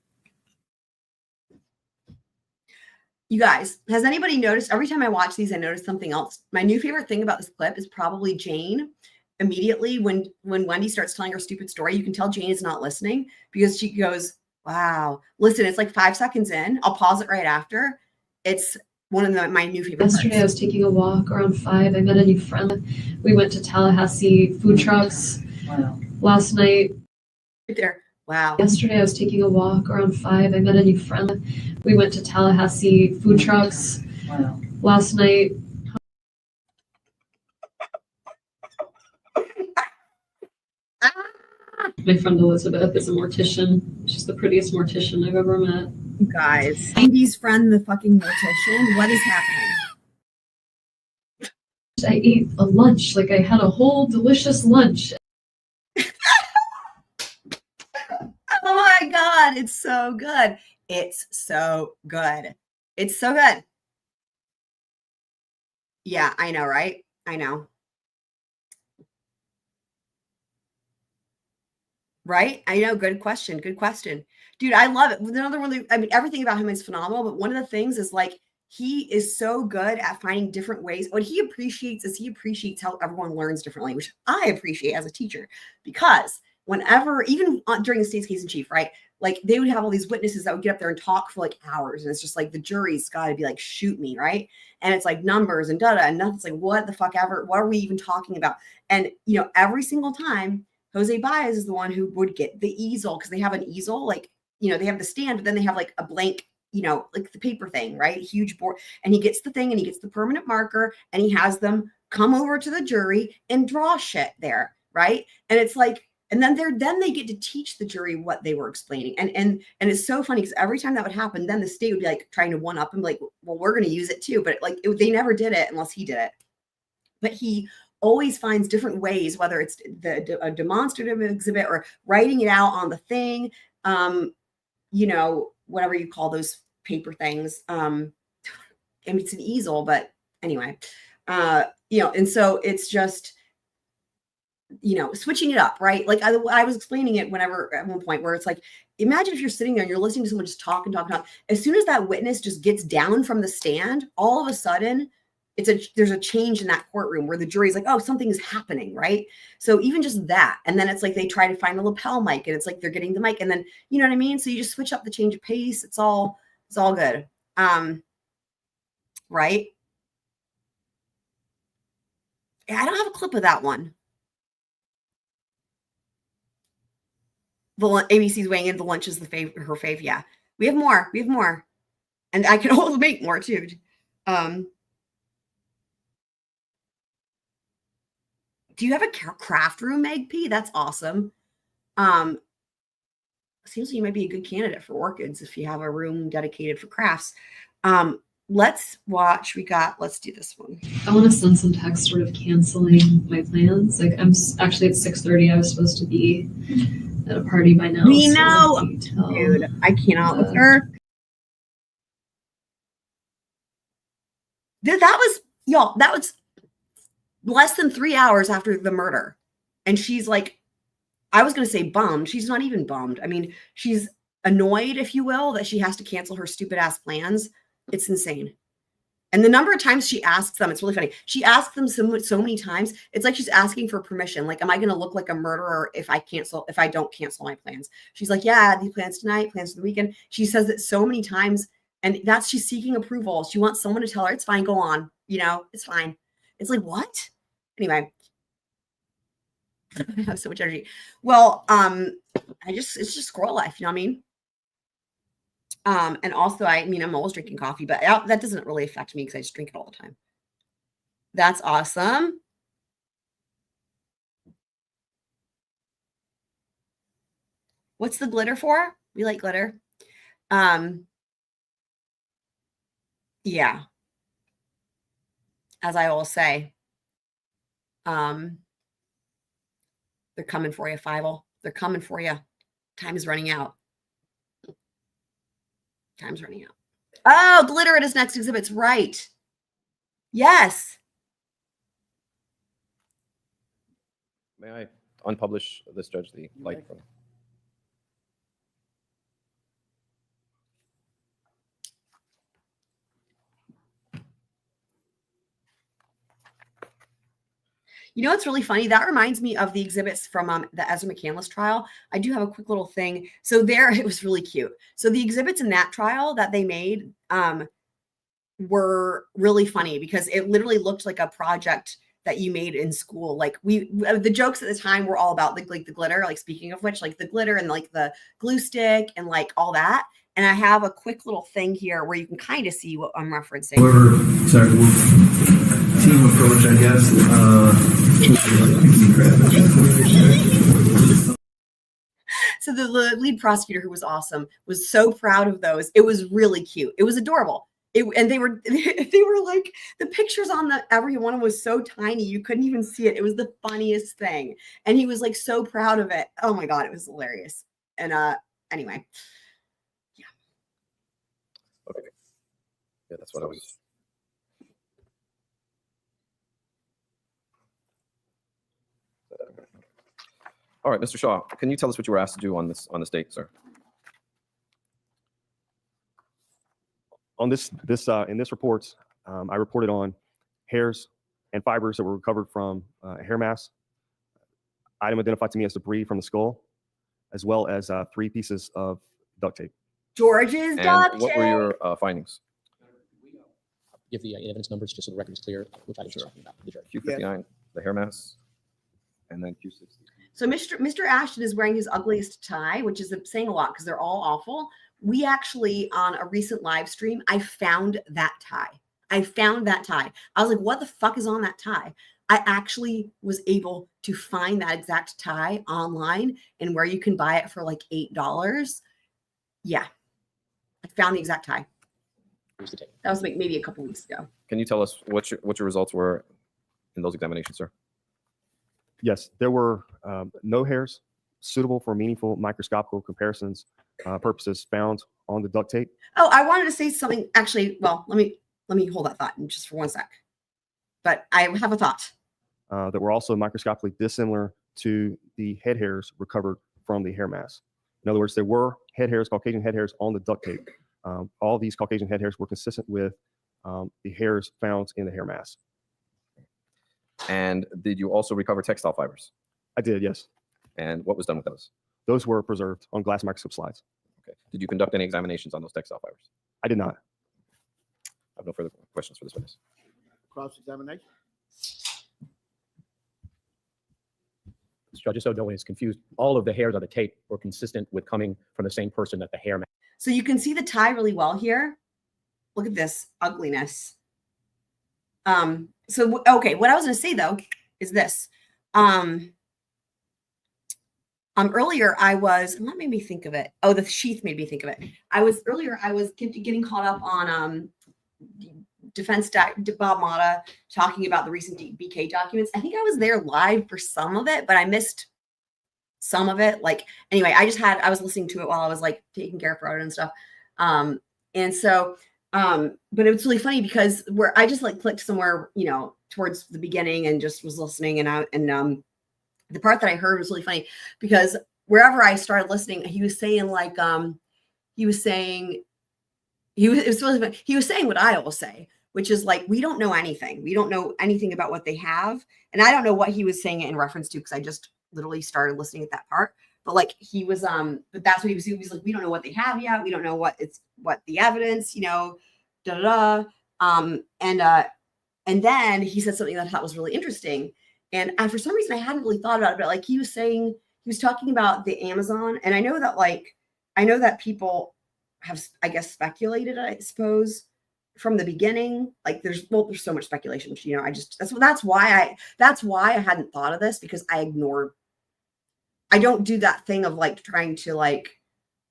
You guys, has anybody noticed? Every time I watch these, I notice something else. My new favorite thing about this clip is probably Jane. Immediately when Wendy starts telling her stupid story, you can tell Jane is not listening because she goes, wow, listen, it's like 5 seconds in. I'll pause it right after. It's one of my new favorite Yesterday, parts. I was taking a walk around 5. I met a new friend. We went to Tallahassee food trucks. Wow. Last night. Right there. Wow. Yesterday, I was taking a walk around 5. I met a new friend. We went to Tallahassee food trucks. Wow. Last night. My friend Elizabeth is a mortician. She's the prettiest mortician I've ever met. You guys, Andy's friend, the fucking mortician. What is happening? I ate a lunch. Like I had a whole delicious lunch. Oh my God, it's so good. It's so good. It's so good. Yeah, I know, right? I know. Right? I know. Good question. Good question. Dude, I love it. Another one, I mean, everything about him is phenomenal, but one of the things is like, he is so good at finding different ways. What he appreciates is he appreciates how everyone learns differently, which I appreciate as a teacher, because whenever, even during the state's case in chief, right? Like they would have all these witnesses that would get up there and talk for like hours. And it's just like, the jury's got to be like, shoot me. Right. And it's like numbers and da-da, and nothing's like, what the fuck ever, what are we even talking about? And, you know, every single time Jose Baez is the one who would get the easel, because they have an easel, like, you know, they have the stand, but then they have like a blank, you know, like the paper thing, right? Huge board. And he gets the thing and he gets the permanent marker and he has them come over to the jury and draw shit there. Right. And it's like, and then they get to teach the jury what they were explaining. And it's so funny because every time that would happen, then the state would be like trying to one up and like, well, we're going to use it too. But like they never did it unless he did it. But he always finds different ways, whether it's a demonstrative exhibit or writing it out on the thing, you know, whatever you call those paper things. I mean, it's an easel, but anyway, you know, and so it's just, you know, switching it up, right? Like I was explaining it whenever at one point where it's like, imagine if you're sitting there and you're listening to someone just talk and talk and talk. As soon as that witness just gets down from the stand, all of a sudden there's a change in that courtroom where the jury's like, oh, something is happening, right? So even just that, and then it's like they try to find a lapel mic and it's like they're getting the mic, and then you know what I mean? So you just switch up the change of pace. It's all good. Right? Yeah, I don't have a clip of that one. The ABC's weighing in. The lunch is her fave. Yeah, we have more. And I can also make more too. Do you have a craft room, Meg P? That's awesome. Seems like you might be a good candidate for orchids if you have a room dedicated for crafts. Let's watch. Let's do this one. I want to send some text sort of canceling my plans. Like I'm actually at 6:30. I was supposed to be at a party by now. We know. Dude, I cannot with her. Dude, that was less than 3 hours after the murder. And she's like, I was going to say bummed. She's not even bummed. I mean, she's annoyed, if you will, that she has to cancel her stupid ass plans. It's insane. And the number of times she asks them, it's really funny. She asks them so many times. It's like she's asking for permission. Like, am I going to look like a murderer if I don't cancel my plans? She's like, yeah, I had these plans tonight, plans for the weekend. She says it so many times, and she's seeking approval. She wants someone to tell her it's fine, go on. It's fine. It's like, what? Anyway, I have so much energy. Well, it's just squirrel life. You know what I mean? And also, I'm always drinking coffee, but that doesn't really affect me because I just drink it all the time. That's awesome. What's the glitter for? We like glitter. Yeah. As I always say, they're coming for you, Fievel. They're coming for you. Time is running out. Time's running out. Oh, glitter at his next exhibit's right. Yes. May I unpublish this, Judge, the light from? You know what's really funny? That reminds me of the exhibits from the Ezra McCandless trial. I do have a quick little thing. So there, it was really cute. So the exhibits in that trial that they made were really funny because it literally looked like a project that you made in school. Like the jokes at the time were all about the glitter. Like speaking of which, like the glitter and like the glue stick and like all that. And I have a quick little thing here where you can kind of see what I'm referencing. Team approach, I guess. So the lead prosecutor, who was awesome, was so proud of those. It was really cute. It was adorable. And they were like, the pictures on every one was so tiny you couldn't even see it. It was the funniest thing, and he was like so proud of it. Oh my god, it was hilarious. And anyway, yeah. Okay. Yeah, that's what I was. All right, Mr. Shaw, can you tell us what you were asked to do on this date, sir? On in this report, I reported on hairs and fibers that were recovered from a hair mass, item identified to me as debris from the skull, as well as 3 pieces of duct tape. George's duct tape. What were your findings? Give the evidence numbers just so the record is clear, which I was talking about. Q59, the hair mass, and then Q60. So Mr. Ashton is wearing his ugliest tie, which is saying a lot because they're all awful. We actually, on a recent live stream, I found that tie. I was like, what the fuck is on that tie? I actually was able to find that exact tie online and where you can buy it for like $8. Yeah. I found the exact tie. That was like maybe a couple weeks ago. Can you tell us what your results were in those examinations, sir? Yes, there were no hairs suitable for meaningful microscopical comparisons purposes found on the duct tape. Oh, I wanted to say something. Actually, well, let me hold that thought just for one sec. But I have a thought. That were also microscopically dissimilar to the head hairs recovered from the hair mass. In other words, there were head hairs, Caucasian head hairs on the duct tape. All these Caucasian head hairs were consistent with the hairs found in the hair mass. And did you also recover textile fibers? I did, yes. And what was done with those? Those were preserved on glass microscope slides. Okay. Did you conduct any examinations on those textile fibers? I did not. I have no further questions for this witness. Cross-examination. Judge, so no one is confused. All of the hairs on the tape were consistent with coming from the same person that the hair matched. So you can see the tie really well here. Look at this ugliness. So, okay, what I was going to say though, is this, earlier I was, what made me think of it? Oh, the sheath made me think of it. I was getting caught up on, defense Bob Mata talking about the recent BK documents. I think I was there live for some of it, but I missed some of it. Like, anyway, I was listening to it while I was like taking care of Frodo and stuff. And so, but it was really funny because where I just like clicked somewhere, towards the beginning and just was listening and the part that I heard was really funny because wherever I started listening, he was saying like, it was really funny. He was saying what I always say, which is like, we don't know anything. We don't know anything about what they have. And I don't know what he was saying it in reference to, because I just literally started listening at that part. But like he was, but that's what he was doing. He was like, we don't know what they have yet. We don't know what the evidence, da da da. And then he said something that I thought was really interesting. And for some reason I hadn't really thought about it, but like he was talking about the Amazon. And I know that people have, I guess, speculated, I suppose, from the beginning. Like there's so much speculation, that's why I hadn't thought of this, because I don't do that thing of like trying to like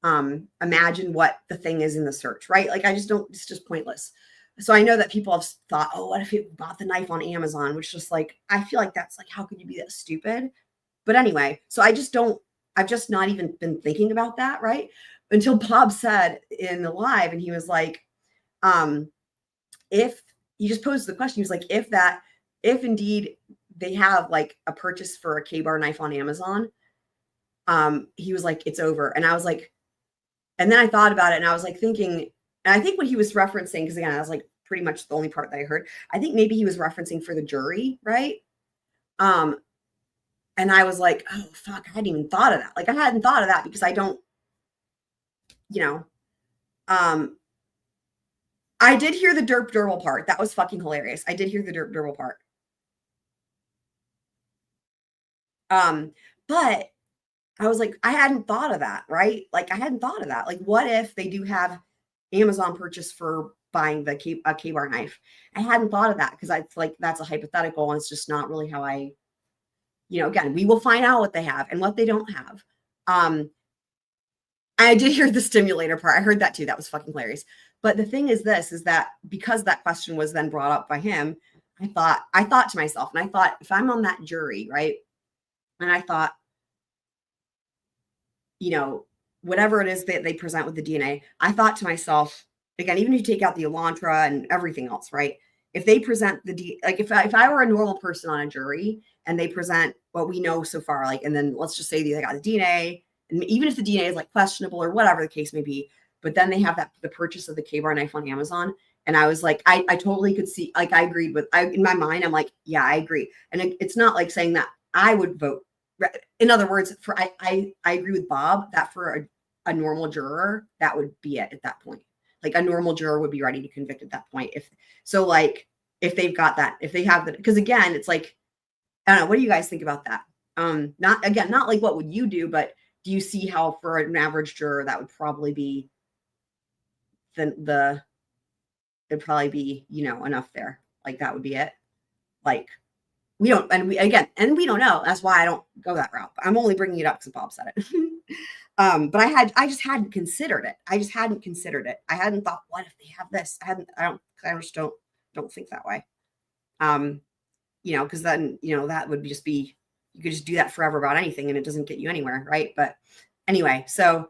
imagine what the thing is in the search, right? Like I just don't, it's just pointless. So I know that people have thought, oh, what if it bought the knife on Amazon? Which just like, I feel like that's like, how could you be that stupid? But anyway, so I've just not even been thinking about that, right? Until Bob said in the live, and he was like, if he just posed the question, he was like, if indeed they have like a purchase for a K-bar knife on Amazon, he was like, it's over. And I was like, and then I thought about it, and I was like thinking, and I think what he was referencing, because again, I was like pretty much the only part that I heard, I think maybe he was referencing for the jury, right? And I was like, oh fuck, I hadn't even thought of that. Like I hadn't thought of that because I don't, I did hear the derp durable part. That was fucking hilarious. I did hear the derp durable part. But I was like, I hadn't thought of that, right? Like I hadn't thought of that. Like, what if they do have Amazon purchase for buying a K-bar knife? I hadn't thought of that because I like that's a hypothetical, and it's just not really how I, again, we will find out what they have and what they don't have. I did hear the stimulator part. I heard that too. That was fucking hilarious. But the thing is that because that question was then brought up by him, I thought to myself, and I thought, if I'm on that jury, right? And I thought, whatever it is that they present with the DNA, I thought to myself, again, even if you take out the Elantra and everything else, right? If they present if I were a normal person on a jury and they present what we know so far, like, and then let's just say they got the DNA, and even if the DNA is like questionable or whatever the case may be, but then they have the purchase of the K-bar knife on Amazon. And I was like, I totally could see, like, I agreed with, in my mind, I'm like, yeah, I agree. And it's not like saying that I would vote. In other words, I agree with Bob that for a normal juror, that would be it at that point. Like a normal juror would be ready to convict at that point. If they've got that, if they have that, because again, it's like, I don't know. What do you guys think about that? Not like what would you do, but do you see how for an average juror that would probably be it'd probably be, enough there. Like that would be it. Like we don't know. That's why I don't go that route. But I'm only bringing it up because Bob said it. But I just hadn't considered it. I hadn't thought, what if they have this? I just don't think that way. Because then, that would just be, you could just do that forever about anything and it doesn't get you anywhere. Right. But anyway, so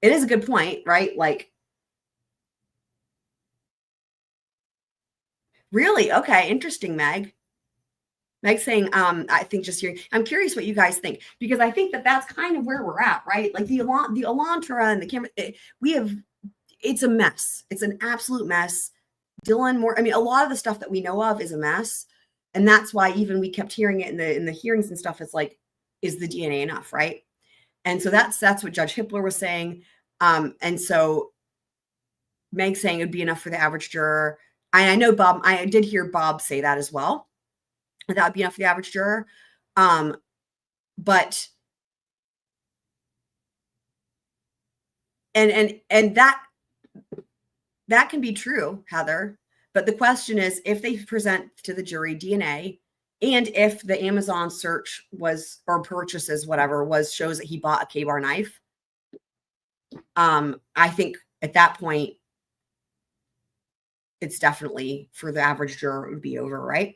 it is a good point, right? Like, really? Okay. Interesting, Meg. Meg's saying, I think just hearing, I'm curious what you guys think, because I think that that's kind of where we're at, right? Like the Elantra and the camera, it's a mess. It's an absolute mess. Dylan Moore, a lot of the stuff that we know of is a mess. And that's why even we kept hearing it in the hearings and stuff. It's like, is the DNA enough, right? And so that's what Judge Hippler was saying. And so Meg's saying it would be enough for the average juror. I know Bob, I did hear Bob say that as well. That would be enough for the average juror. But and that can be true, Heather. But the question is, if they present to the jury DNA, and if the Amazon search was, or purchases, whatever was, shows that he bought a K-bar knife, I think at that point, it's definitely for the average juror, it would be over, right?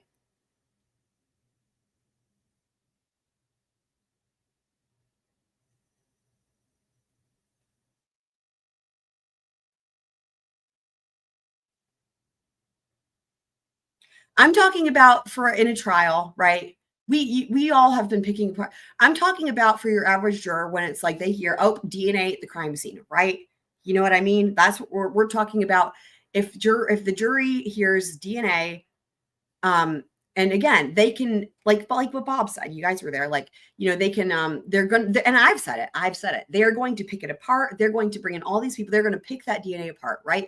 I'm talking about for in a trial, right? We all have been picking apart. I'm talking about for your average juror when it's like they hear, oh, DNA at the crime scene, right? You know what I mean? That's what we're talking about. if the jury hears DNA, and again, they can like what Bob said, you guys were there, like, they can, they're going to, and I've said it, they're going to pick it apart. They're going to bring in all these people. They're going to pick that DNA apart. Right.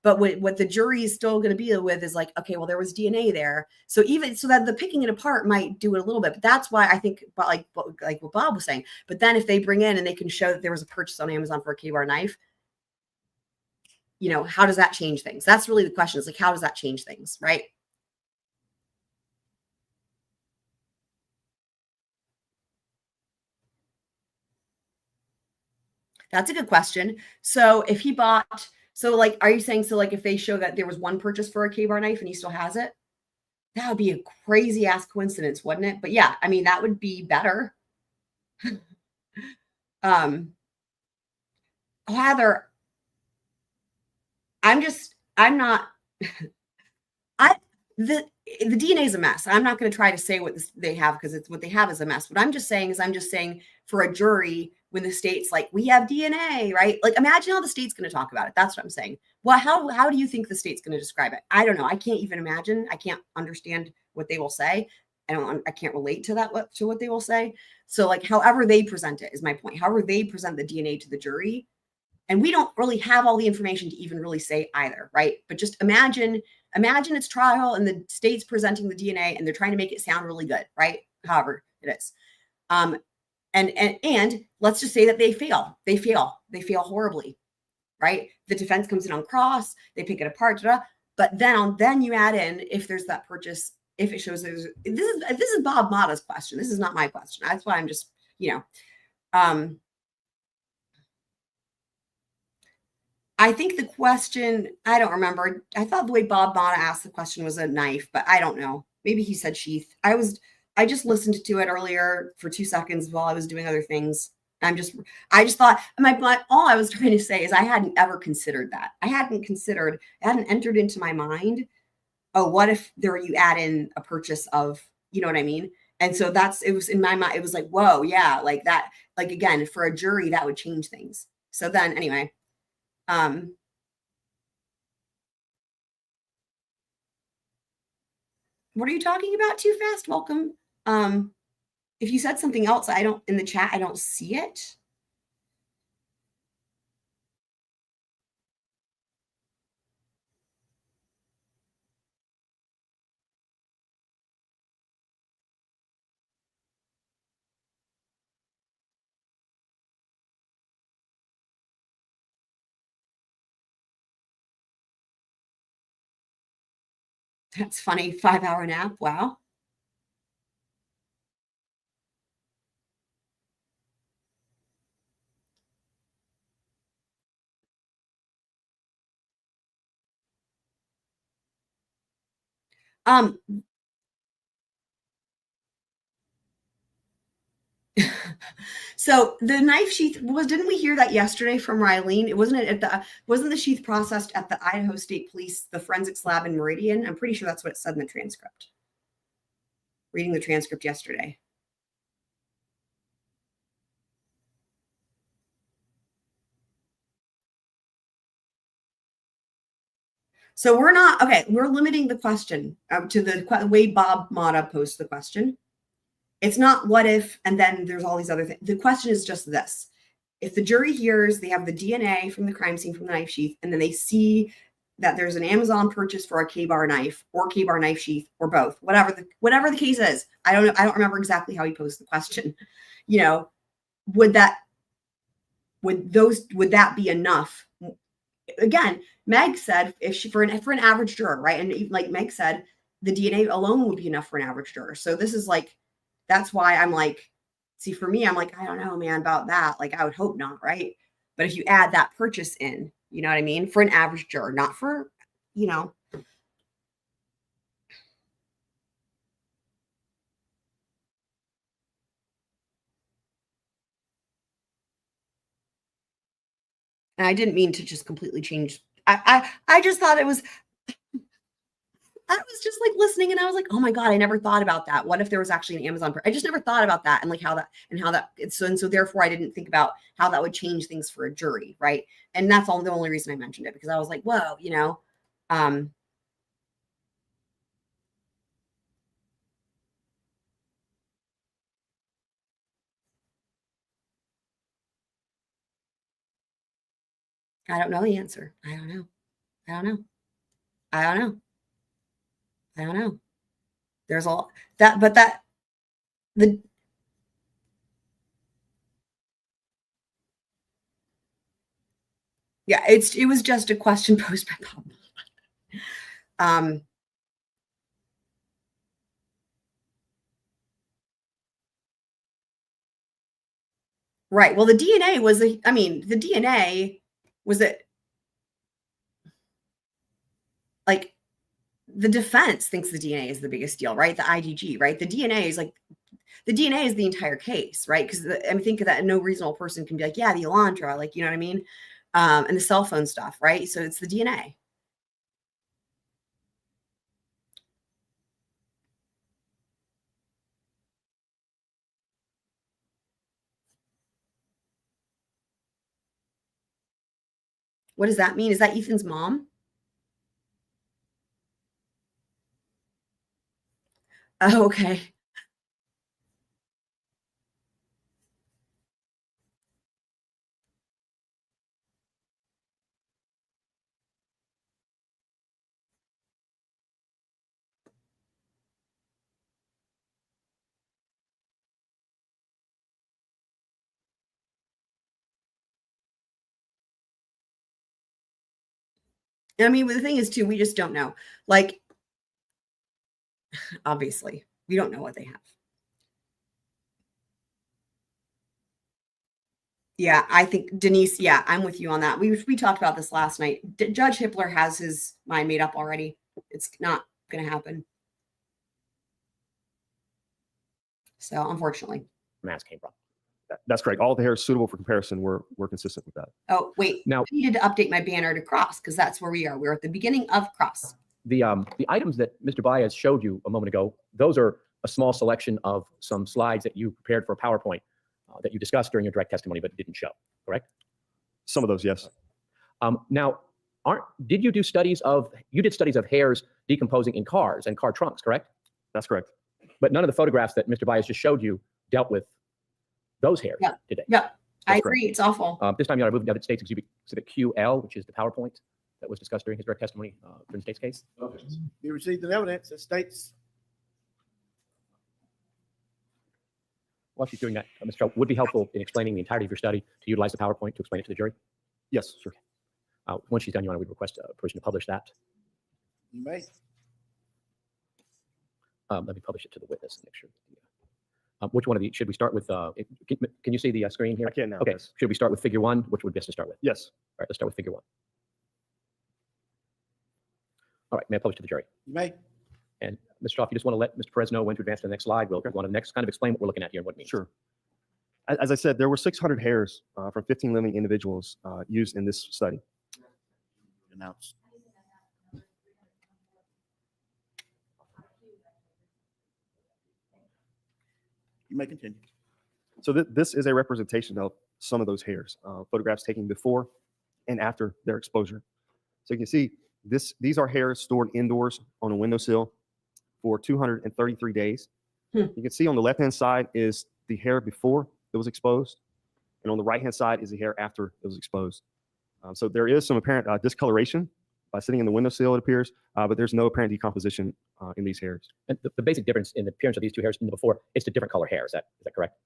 But what the jury is still going to be with is like, okay, well, there was DNA there. So even so that the picking it apart might do it a little bit, but that's why I think, but like what Bob was saying, but then if they bring in and they can show that there was a purchase on Amazon for a K-bar knife, how does that change things? That's really the question. Is like, how does that change things? Right. That's a good question. So if he bought, so like, are you saying, so like if they show that there was one purchase for a K-bar knife and he still has it, that would be a crazy ass coincidence, wouldn't it? But yeah, I mean, that would be better. Heather, the DNA is a mess. I'm not going to try to say what they have because it's what they have is a mess. What I'm just saying is for a jury, when the state's like, we have DNA, right? Like, imagine how the state's going to talk about it. That's what I'm saying. Well, how do you think the state's going to describe it? I don't know. I can't even imagine. I can't understand what they will say. I can't relate to what they will say. So like, however they present it is my point. However they present the DNA to the jury. And we don't really have all the information to even really say either, right? But just imagine it's trial and the state's presenting the DNA and they're trying to make it sound really good, right? However it is. And let's just say that they fail horribly, right? The defense comes in on cross, they pick it apart, but then you add in, if there's that purchase, if it shows this is Bob Mata's question. This is not my question. That's why I'm just, I think the question, I don't remember. I thought the way Bob Mata asked the question was a knife, but I don't know. Maybe he said sheath. I just listened to it earlier for 2 seconds while I was doing other things. I just thought all I was trying to say is I hadn't ever considered that. It hadn't entered into my mind. Oh, what if you add in a purchase of, you know what I mean? And so it was in my mind. It was like, whoa, yeah, like that, like again, for a jury, that would change things. So then anyway, what are you talking about too fast? Welcome. If you said something else, in the chat, I don't see it. That's funny. 5-hour nap. Wow. So the knife sheath didn't we hear that yesterday from Rylene? Wasn't the sheath processed at the Idaho State Police, the forensics lab in Meridian? I'm pretty sure that's what it said in the transcript. Reading the transcript yesterday. So we're limiting the question to the way Bob Mata posed the question. It's not what if, and then there's all these other things. The question is just this. If the jury hears they have the DNA from the crime scene from the knife sheath, and then they see that there's an Amazon purchase for a K-bar knife or K-bar knife sheath or both, whatever the case is, I don't remember exactly how he posed the question. Would that be enough? Again, Meg said for an average juror, right? And like Meg said, the DNA alone would be enough for an average juror. So this is like, that's why I'm like, see, for me, I'm like, I don't know, man, about that. Like, I would hope not, right? But if you add that purchase in, you know what I mean? For an average juror, not for, And I didn't mean to just completely change. I just thought it was, I was just like listening and I was like, oh my God, I never thought about that. What if there was actually an Amazon? I just never thought about that and like how that so therefore I didn't think about how that would change things for a jury. Right. And that's the only reason I mentioned it, because I was like, whoa, I don't know the answer. I don't know. I don't know. I don't know. I don't know. There's all that, but that the yeah, it was just a question posed by Bob. Right. Well, the DNA was the DNA was it like the defense thinks the DNA is the biggest deal, right? The IgG, right? The DNA is like the DNA is the entire case, right? Because think of that. No reasonable person can be like, yeah, the Elantra, like, you know what I mean? And the cell phone stuff, right? So it's the DNA. What does that mean? Is that Ethan's mom? Oh, okay. I mean, the thing is, too, we just don't know. Like, obviously, we don't know what they have. Yeah, I think Denise. Yeah, I'm with you on that. We talked about this last night. Judge Hippler has his mind made up already. It's not going to happen. So, unfortunately, mask came from. That's correct. All the hairs suitable for comparison were consistent with that. Oh, wait. Now- I needed to update my banner to cross because that's where we are. We're at the beginning of cross. The items that Mr. Baez showed you a moment ago, those are a small selection of some slides that you prepared for a PowerPoint that you discussed during your direct testimony, but didn't show, correct? Some of those, yes. Now, did you do studies of hairs decomposing in cars and car trunks, correct? That's correct. But none of the photographs that Mr. Baez just showed you dealt with those hairs, did they? Yeah, I That's agree. correct. It's awful. This time, you moved United States Exhibit QL, which is the PowerPoint that was discussed during his direct testimony for the state's case. You received an evidence that states. While she's doing that, Mr. Trout, would be helpful in explaining the entirety of your study to utilize the PowerPoint to explain it to the jury? Yes, sure. Once she's done, we'd request permission to publish that. You may. Let me publish it to the witness and make sure. Which one of these should we start with? Can you see the screen here? I can now. Okay. Yes. Should we start with figure one? Which would be best to start with? Yes. All right. Let's start with figure one. All right. May I publish to the jury? You may. And Mr. Trout, if you just want to let Mr. Perez know when to advance to the next slide, we'll want to next kind of explain what we're looking at here and what it means. Sure. As I said, there were 600 hairs from 15 living individuals used in this study. Announced. You may continue. So this is a representation of some of those hairs, photographs taken before and after their exposure. So you can see these are hairs stored indoors on a windowsill for 233 days. You can see on the left-hand side is the hair before it was exposed, and on the right-hand side is the hair after it was exposed. So there is some apparent discoloration by sitting in the windowsill, it appears, but there's no apparent decomposition in these hairs. And the basic difference in the appearance of these two hairs in the before, it's a different color hair. Is that correct?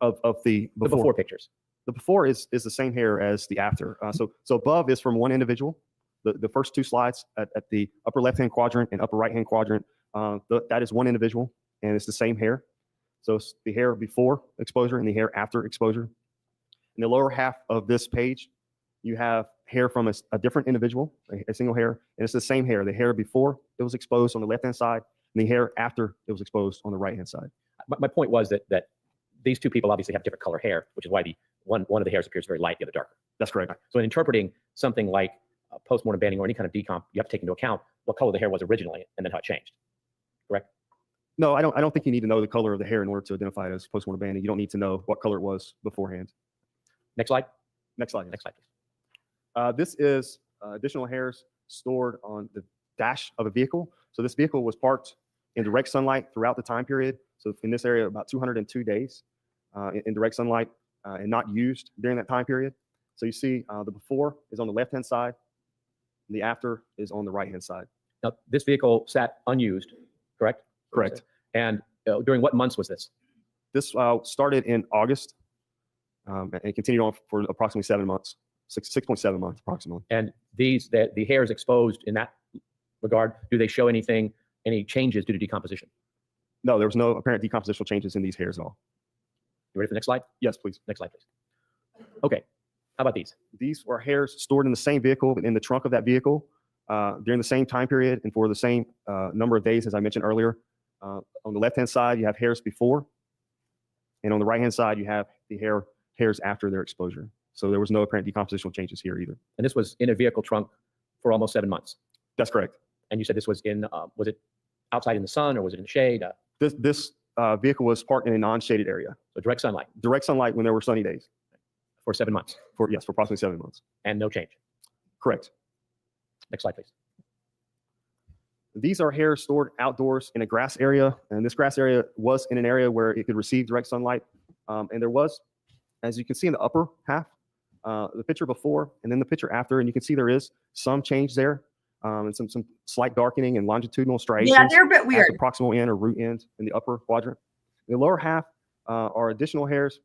Of the before pictures. The before is the same hair as the after. So above is from one individual. The first two slides at the upper left-hand quadrant and upper right-hand quadrant, that is one individual, and it's the same hair. So it's the hair before exposure and the hair after exposure. In the lower half of this page, you have hair from a different individual, a single hair, and it's the same hair, the hair before it was exposed on the left-hand side and the hair after it was exposed on the right-hand side. My point was that these two people obviously have different color hair, which is why the one of the hairs appears very light, the other darker. That's correct. So in interpreting something like post-mortem banding or any kind of decomp, you have to take into account what color the hair was originally and then how it changed. Correct? No, I don't think you need to know the color of the hair in order to identify it as post-mortem banding. You don't need to know what color it was beforehand. Next slide. Next slide. Next slide, please. This is additional hairs stored on the dash of a vehicle. So this vehicle was parked in direct sunlight throughout the time period. So in this area, about 202 days in direct sunlight and not used during that time period. So you see the before is on the left-hand side, and the after is on the right-hand side. Now, this vehicle sat unused, correct? Correct. And during what months was this? This started in August and continued on for approximately 7 months, 6.7 months approximately. And the hairs exposed in that regard, do they show any changes due to decomposition? No, there was no apparent decompositional changes in these hairs at all. You ready for the next slide? Yes, please. Next slide, please. Okay. How about these? These were hairs stored in the same vehicle, in the trunk of that vehicle during the same time period and for the same number of days as I mentioned earlier. On the left-hand side, you have hairs before, and on the right-hand side, you have the hairs after their exposure. So there was no apparent decompositional changes here either. And this was in a vehicle trunk for almost 7 months. That's correct. And you said this was was it outside in the sun or was it in the shade? This vehicle was parked in a non-shaded area. So direct sunlight. Direct sunlight when there were sunny days. For 7 months. For approximately 7 months. And no change. Correct. Next slide, please. These are hairs stored outdoors in a grass area, and this grass area was in an area where it could receive direct sunlight. And there was, as you can see in the upper half, the picture before and then the picture after, and you can see there is some change there, and some slight darkening and longitudinal striations. Yeah, they're a bit at weird. the proximal end or root end in the upper quadrant. The lower half are additional hairs.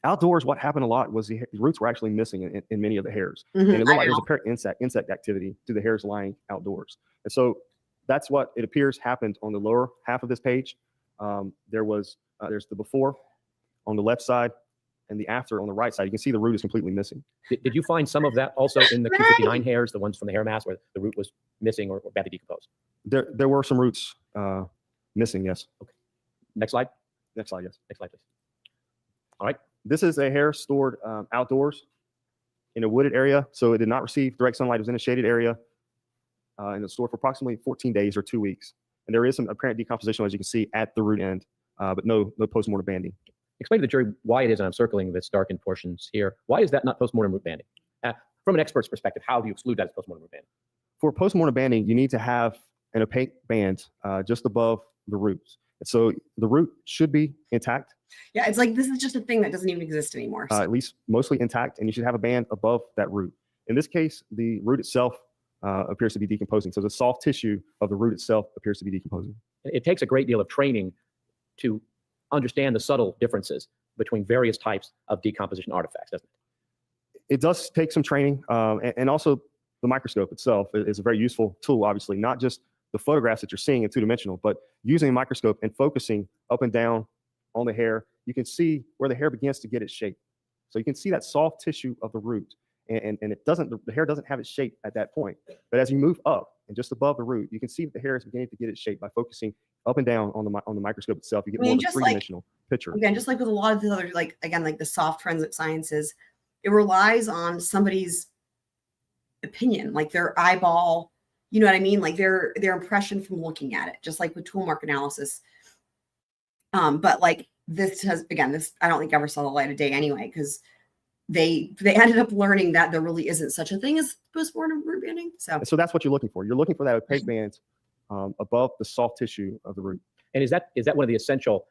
Outdoors, what happened a lot was the roots were actually missing in many of the hairs. And it looked like there was apparent insect activity to the hairs lying outdoors. And so that's what it appears happened on the lower half of this page. There's the before on the left side and the after on the right side. You can see the root is completely missing. Did you find some of that also in the Q59 hairs, the ones from the hair mass where the root was missing or badly decomposed? There were some roots missing, yes. Okay. Next slide. Next slide, yes. Next slide, please. All right. This is a hair stored outdoors in a wooded area. So it did not receive direct sunlight. It was in a shaded area and it's stored for approximately 14 days or 2 weeks. And there is some apparent decomposition, as you can see, at the root end, but no post-mortem banding. Explain to the jury why it is, and I'm circling this darkened portions here. Why is that not post-mortem root banding? From an expert's perspective, how do you exclude that as post-mortem root banding? For post-mortem banding, you need to have an opaque band just above the roots. And so the root should be intact. Yeah, it's like this is just a thing that doesn't even exist anymore. At least mostly intact, and you should have a band above that root. In this case, the root itself appears to be decomposing. So the soft tissue of the root itself appears to be decomposing. It takes a great deal of training to understand the subtle differences between various types of decomposition artifacts, doesn't it? It does take some training, and also the microscope itself is a very useful tool, obviously, not just the photographs that you're seeing in two-dimensional, but using a microscope and focusing up and down on the hair, you can see where the hair begins to get its shape. So you can see that soft tissue of the root, and the hair doesn't have its shape at that point. But as you move up and just above the root, you can see that the hair is beginning to get its shape by focusing up and down on the microscope itself. You get more of a three-dimensional picture. Again, just like with a lot of the other, like the soft forensic sciences, it relies on somebody's opinion, like their eyeball, you know what I mean? Like their impression from looking at it, just like with tool mark analysis. But like this I don't think ever saw the light of day anyway, because they ended up learning that there really isn't such a thing as post-mortem root banding. So that's what you're looking for. You're looking for that opaque band above the soft tissue of the root. And is that one of the essential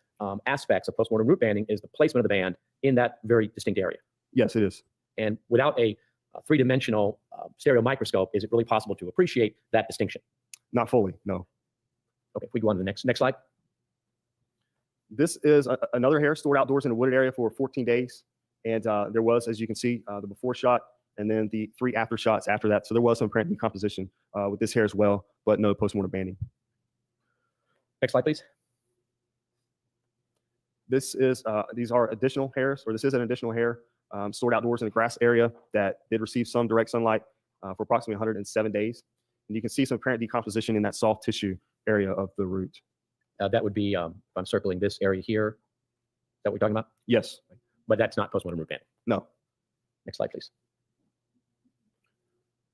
aspects of post-mortem root banding, is the placement of the band in that very distinct area? Yes, it is. And without a three-dimensional stereo microscope, is it really possible to appreciate that distinction? Not fully, no. Okay, if we go on to the next slide. This is another hair stored outdoors in a wooded area for 14 days. And there was, as you can see, the before shot and then the 3 after shots after that. So there was some apparent decomposition with this hair as well, but no post-mortem banding. Next slide, please. These are additional hairs, or this is an additional hair stored outdoors in a grass area that did receive some direct sunlight for approximately 107 days. And you can see some apparent decomposition in that soft tissue area of the root. That would be, if I'm circling this area here, is that what we're talking about? Yes. But that's not post-mortem root banding. No. Next slide, please.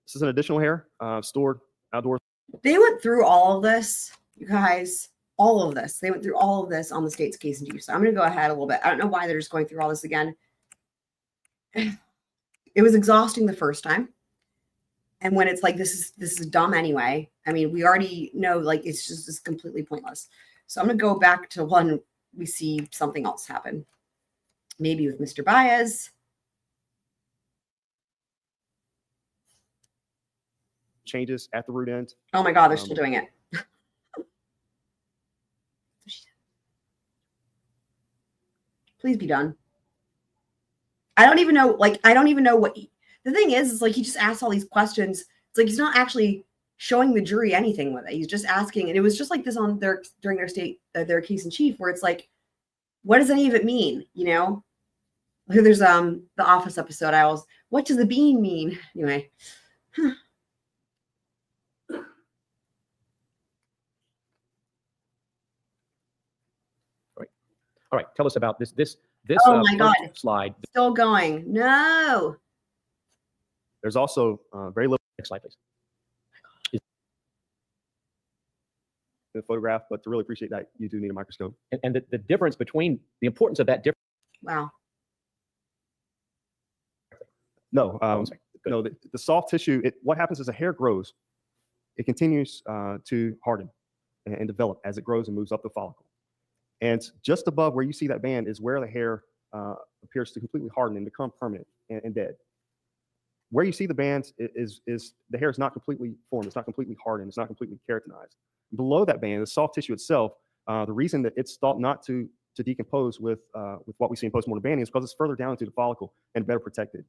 This is an additional hair stored outdoors. they went through all of this, you guys. All of this. They went through all of this on the state's case in chief. So I'm going to go ahead a little bit. I don't know why they're just going through all this again. It was exhausting the first time. And when it's like, this is dumb anyway. I mean, we already know, like, it's just completely pointless. So I'm going to go back to when we see something else happen. Maybe with Mr. Baez. Changes at the root end. Oh my God, they're still doing it. Please be done. I don't even know, like, I don't even know what the thing is like he just asks all these questions. It's like he's not actually showing the jury anything with it. He's just asking, and it was just like this on their during their case in chief, where it's like, what does any of it mean? You know? There's the Office episode. What does the bean mean? Anyway. All right, tell us about this. Oh my God. Slide. Still going. No. There's also very little. Next slide, please. The photograph, but to really appreciate that, you do need a microscope. And the difference between the importance of that difference. Wow. No, no. The soft tissue. What happens as a hair grows, it continues to harden and develop as it grows and moves up the follicle. And just above where you see that band is where the hair appears to completely harden and become permanent and dead. Where you see the band is the hair is not completely formed. It's not completely hardened. It's not completely keratinized. Below that band, the soft tissue itself, the reason that it's thought not to decompose with what we see in post-mortem banding is because it's further down into the follicle and better protected.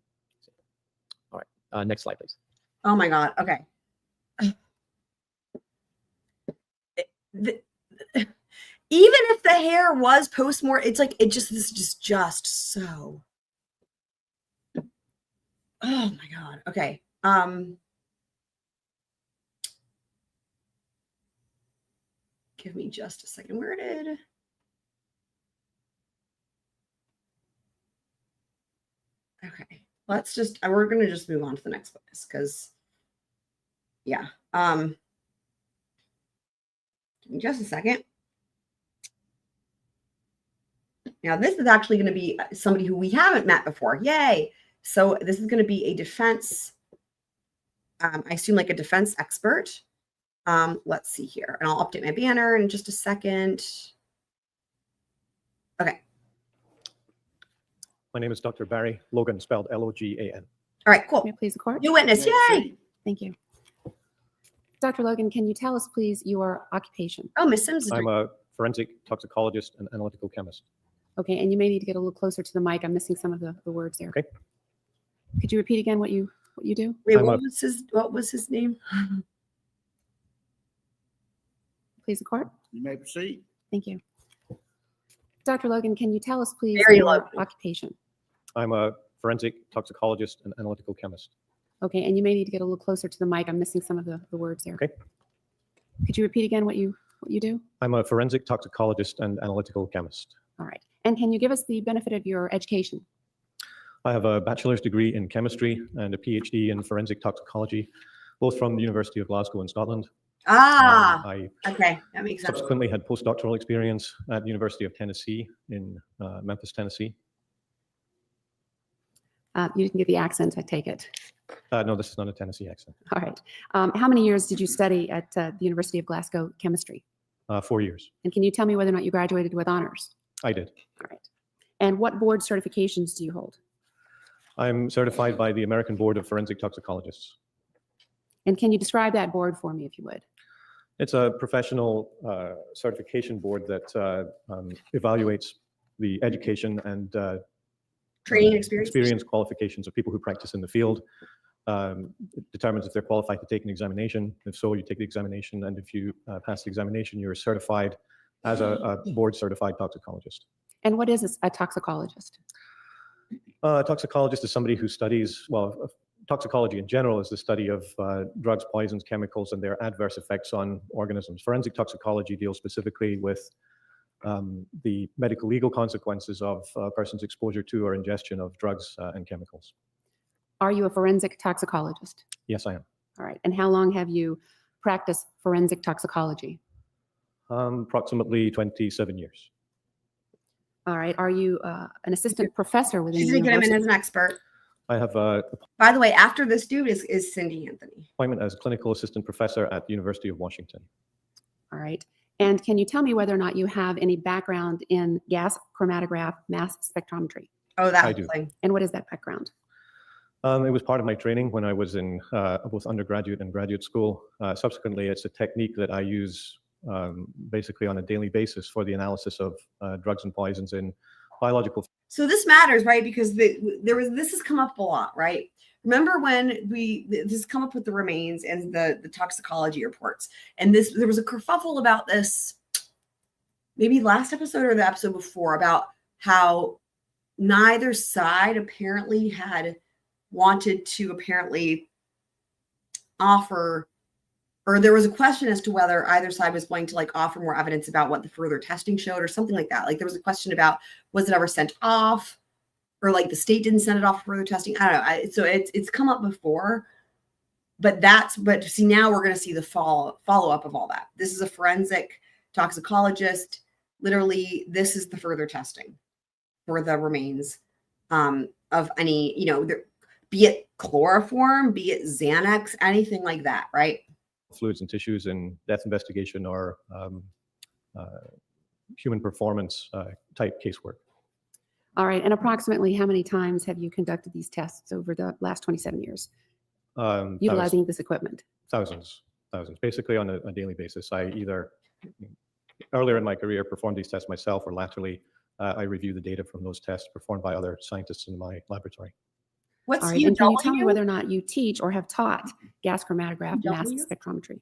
All right, next slide, please. Oh my God. Okay. Even if the hair was post-mortem, it's like this is just so. Oh my God. Okay. Give me just a second. Where did? Okay. We're going to just move on to the next place because, yeah. Give me just a second. Now, this is actually going to be somebody who we haven't met before. Yay. So this is going to be a defense, I assume like a defense expert. Let's see here. And I'll update my banner in just a second. Okay. My name is Dr. Barry Logan, spelled Logan. All right, cool. May I please the court? New witness. Yay. Thank you. Dr. Logan, can you tell us, please, your occupation? Oh, Miss Sims. I'm a forensic toxicologist and analytical chemist. Okay, and you may need to get a little closer to the mic. I'm missing some of the words there. Okay. Could you repeat again what you do? Wait, what was his name? Please, the court. You may proceed. Thank you. Dr. Logan, can you tell us, please, Very your low. occupation? I'm a forensic toxicologist and analytical chemist. Okay, and you may need to get a little closer to the mic. I'm missing some of the words there. Okay. Could you repeat again what you do? I'm a forensic toxicologist and analytical chemist. All right. And can you give us the benefit of your education? I have a bachelor's degree in chemistry and a PhD in forensic toxicology, both from the University of Glasgow in Scotland. I Okay, that makes sense. subsequently had postdoctoral experience at the University of Tennessee in Memphis, Tennessee. You didn't get the accent, I take it. No, this is not a Tennessee accent. All right. How many years did you study at the University of Glasgow chemistry? 4 years. And can you tell me whether or not you graduated with honors? I did. All right. And what board certifications do you hold? I'm certified by the American Board of Forensic Toxicologists. And can you describe that board for me, if you would? It's a professional certification board that evaluates the education and Training experience. qualifications of people who practice in the field. It determines if they're qualified to take an examination. If so, you take the examination, and if you pass the examination, you're certified as a board-certified toxicologist. And what is a toxicologist? A toxicologist is somebody who studies, well, toxicology in general is the study of drugs, poisons, chemicals, and their adverse effects on organisms. Forensic toxicology deals specifically with the medical legal consequences of a person's exposure to or ingestion of drugs and chemicals. Are you a forensic toxicologist? Yes, I am. All right. And how long have you practiced forensic toxicology? Approximately 27 years. All right. Are you an assistant professor within She's the going to get him in university? as an expert. I have an By the way, after this dude is Cindy Anthony. appointment as clinical assistant professor at the University of Washington. All right. And can you tell me whether or not you have any background in gas chromatograph mass spectrometry? Oh, that I do. thing. And what is that background? It was part of my training when I was in both undergraduate and graduate school. Subsequently, it's a technique that I use basically on a daily basis for the analysis of drugs and poisons in biological. So this matters, right? Because this has come up a lot, right? Remember when this has come up with the remains and the toxicology reports, and there was a kerfuffle about this, maybe last episode or the episode before, about how neither side apparently had wanted to apparently offer, or there was a question as to whether either side was going to like offer more evidence about what the further testing showed or something like that. Like there was a question about, was it ever sent off, or like the state didn't send it off for further testing. I don't know. So it's come up before, but see, now we're going to see the follow up of all that. This is a forensic toxicologist. Literally, this is the further testing for the remains of any, be it chloroform, be it Xanax, anything like that, right? Fluids and tissues in death investigation or human performance type casework. All right. And approximately how many times have you conducted these tests over the last 27 years? Utilizing this equipment? Thousands. Basically on a daily basis. I either earlier in my career performed these tests myself, or laterally I review the data from those tests performed by other scientists in my laboratory. All right. And can you tell me whether or not you teach or have taught gas chromatograph mass spectrometry?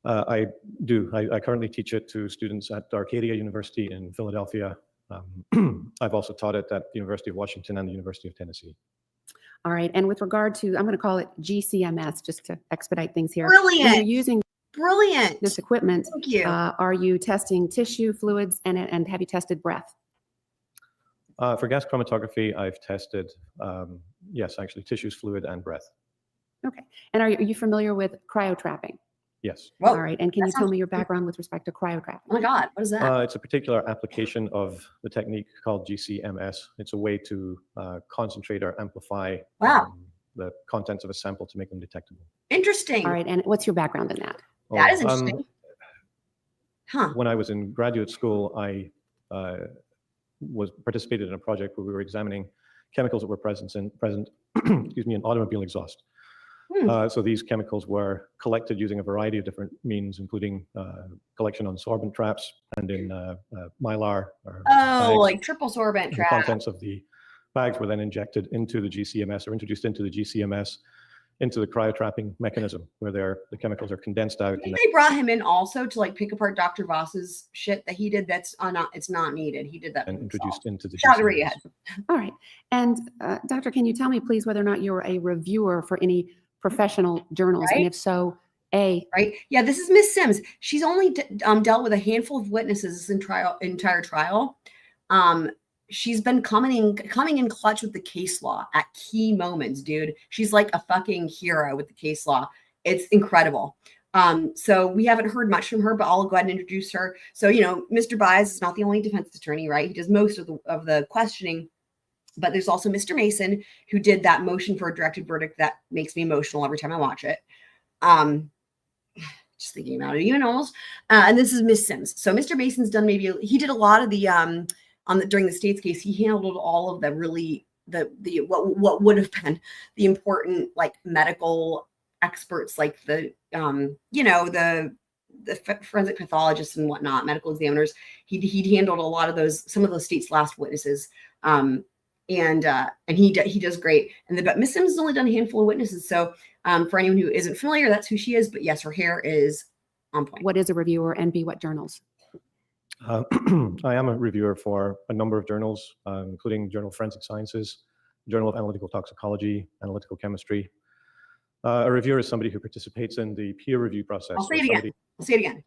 I do. I currently teach it to students at Arcadia University in Philadelphia. I've also taught it at the University of Washington and the University of Tennessee. All right. And with regard to, I'm going to call it GCMS just to expedite things here. Brilliant. When you're using this equipment, Thank you. Are you testing tissue, fluids, and have you tested breath? For gas chromatography, I've tested, yes, actually tissues, fluid, and breath. Okay. And are you familiar with cryotrapping? Yes. All right. And can you tell me your background with respect to cryotrapping? Oh my God, what is that? It's a particular application of the technique called GCMS. It's a way to concentrate or amplify the contents of a sample to make them detectable. Interesting. All right. And what's your background in that? That is interesting. When I was in graduate school, I participated in a project where we were examining chemicals that were present in automobile exhaust. So these chemicals were collected using a variety of different means, including collection on sorbent traps and in mylar. Like triple sorbent The trap. contents of the bags were then injected into the GCMS or introduced into the GCMS into the cryotrapping mechanism where the chemicals are condensed out. I think they brought him in also to like pick apart Dr. Voss's shit that he did. It's not needed. He did that and introduced into the Shout GCMS. All right. And Doctor, can you tell me please whether or not you're a reviewer for any professional journals? Right. And if so, right? Yeah, this is Miss Sims. She's only dealt with a handful of witnesses this entire trial. She's been coming in clutch with the case law at key moments, dude. She's like a fucking hero with the case law. It's incredible. So we haven't heard much from her, but I'll go ahead and introduce her. So, Mr. Baez is not the only defense attorney, right? He does most of the questioning, but there's also Mr. Mason, who did that motion for a directed verdict that makes me emotional every time I watch it. Just thinking about it, even almost. And this is Miss Sims. So Mr. Mason's done he did a lot of the during the state's case, he handled all of the really what would have been the important like medical experts, like the forensic pathologists and whatnot, medical examiners. He handled a lot of some of those state's last witnesses. And he does great. But Miss Sims has only done a handful of witnesses. So for anyone who isn't familiar, that's who she is. But yes, her hair is on point. What is a reviewer and what journals? I am a reviewer for a number of journals, including Journal of Forensic Sciences, Journal of Analytical Toxicology, Analytical Chemistry. A reviewer is somebody who participates in the peer review process. I'll say it again.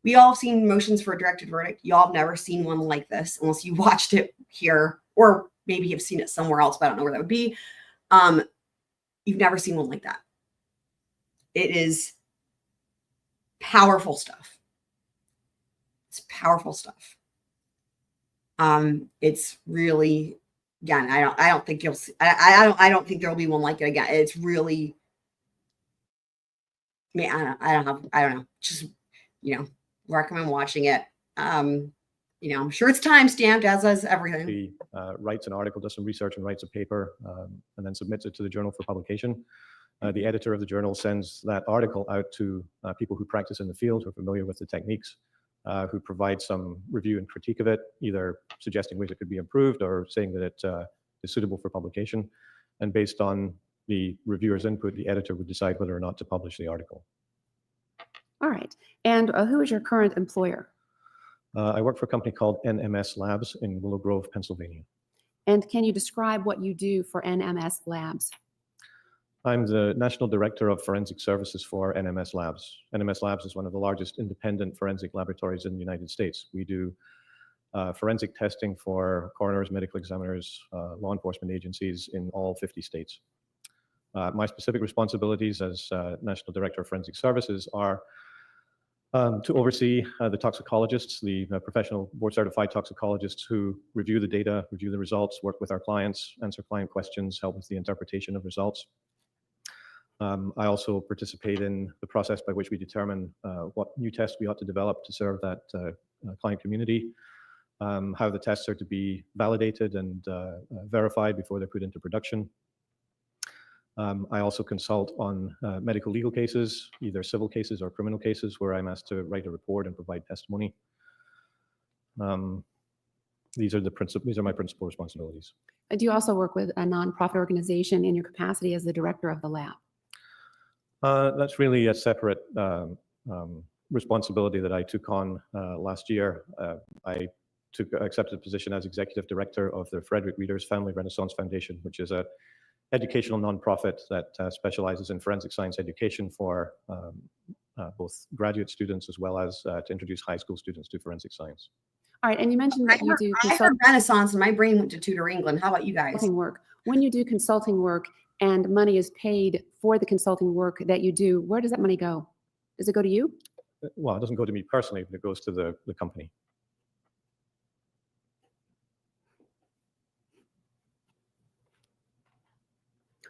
We all have seen motions for a directed verdict. Y'all have never seen one like this unless you watched it here, or maybe you've seen it somewhere else, but I don't know where that would be. You've never seen one like that. It is powerful stuff. It's powerful stuff. It's really, again, I don't think you'll see, I don't think there'll be one like it again. It's really, I mean, I don't know. Just, recommend watching it. I'm sure it's time stamped, as is everything. He writes an article, does some research and writes a paper, and then submits it to the journal for publication. The editor of the journal sends that article out to people who practice in the field, who are familiar with the techniques, who provide some review and critique of it, either suggesting ways it could be improved or saying that it is suitable for publication. And based on the reviewer's input, the editor would decide whether or not to publish the article. All right. And who is your current employer? I work for a company called NMS Labs in Willow Grove, Pennsylvania. And can you describe what you do for NMS Labs? I'm the National Director of Forensic Services for NMS Labs. NMS Labs is one of the largest independent forensic laboratories in the United States. We do forensic testing for coroners, medical examiners, law enforcement agencies in all 50 states. My specific responsibilities as National Director of Forensic Services are to oversee the toxicologists, the professional board-certified toxicologists who review the data, review the results, work with our clients, answer client questions, help with the interpretation of results. I also participate in the process by which we determine what new tests we ought to develop to serve that client community, how the tests are to be validated and verified before they're put into production. I also consult on medical legal cases, either civil cases or criminal cases, where I'm asked to write a report and provide testimony. These are my principal responsibilities. Do you also work with a nonprofit organization in your capacity as the director of the lab? That's really a separate responsibility that I took on last year. I accepted a position as executive director of the Frederick Reader's Family Renaissance Foundation, which is a educational nonprofit that specializes in forensic science education for both graduate students as well as to introduce high school students to forensic science. All right, and you mentioned that you do I heard Renaissance and my brain went to Tudor England. How about you guys? consulting work. When you do consulting work and money is paid for the consulting work that you do, where does that money go? Does it go to you? Well, it doesn't go to me personally, but it goes to the company.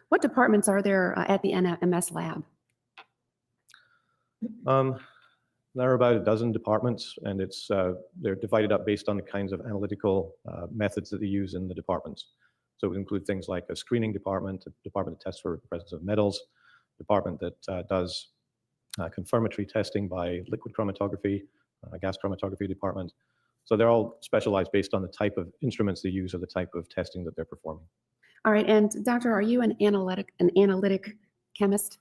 What departments are there at the NMS lab? There are about a dozen departments, and they're divided up based on the kinds of analytical methods that they use in the departments. So it would include things like a screening department, a department that tests for the presence of metals, a department that does confirmatory testing by liquid chromatography, a gas chromatography department. So they're all specialized based on the type of instruments they use or the type of testing that they're performing. All right, and doctor, are you an analytic chemist?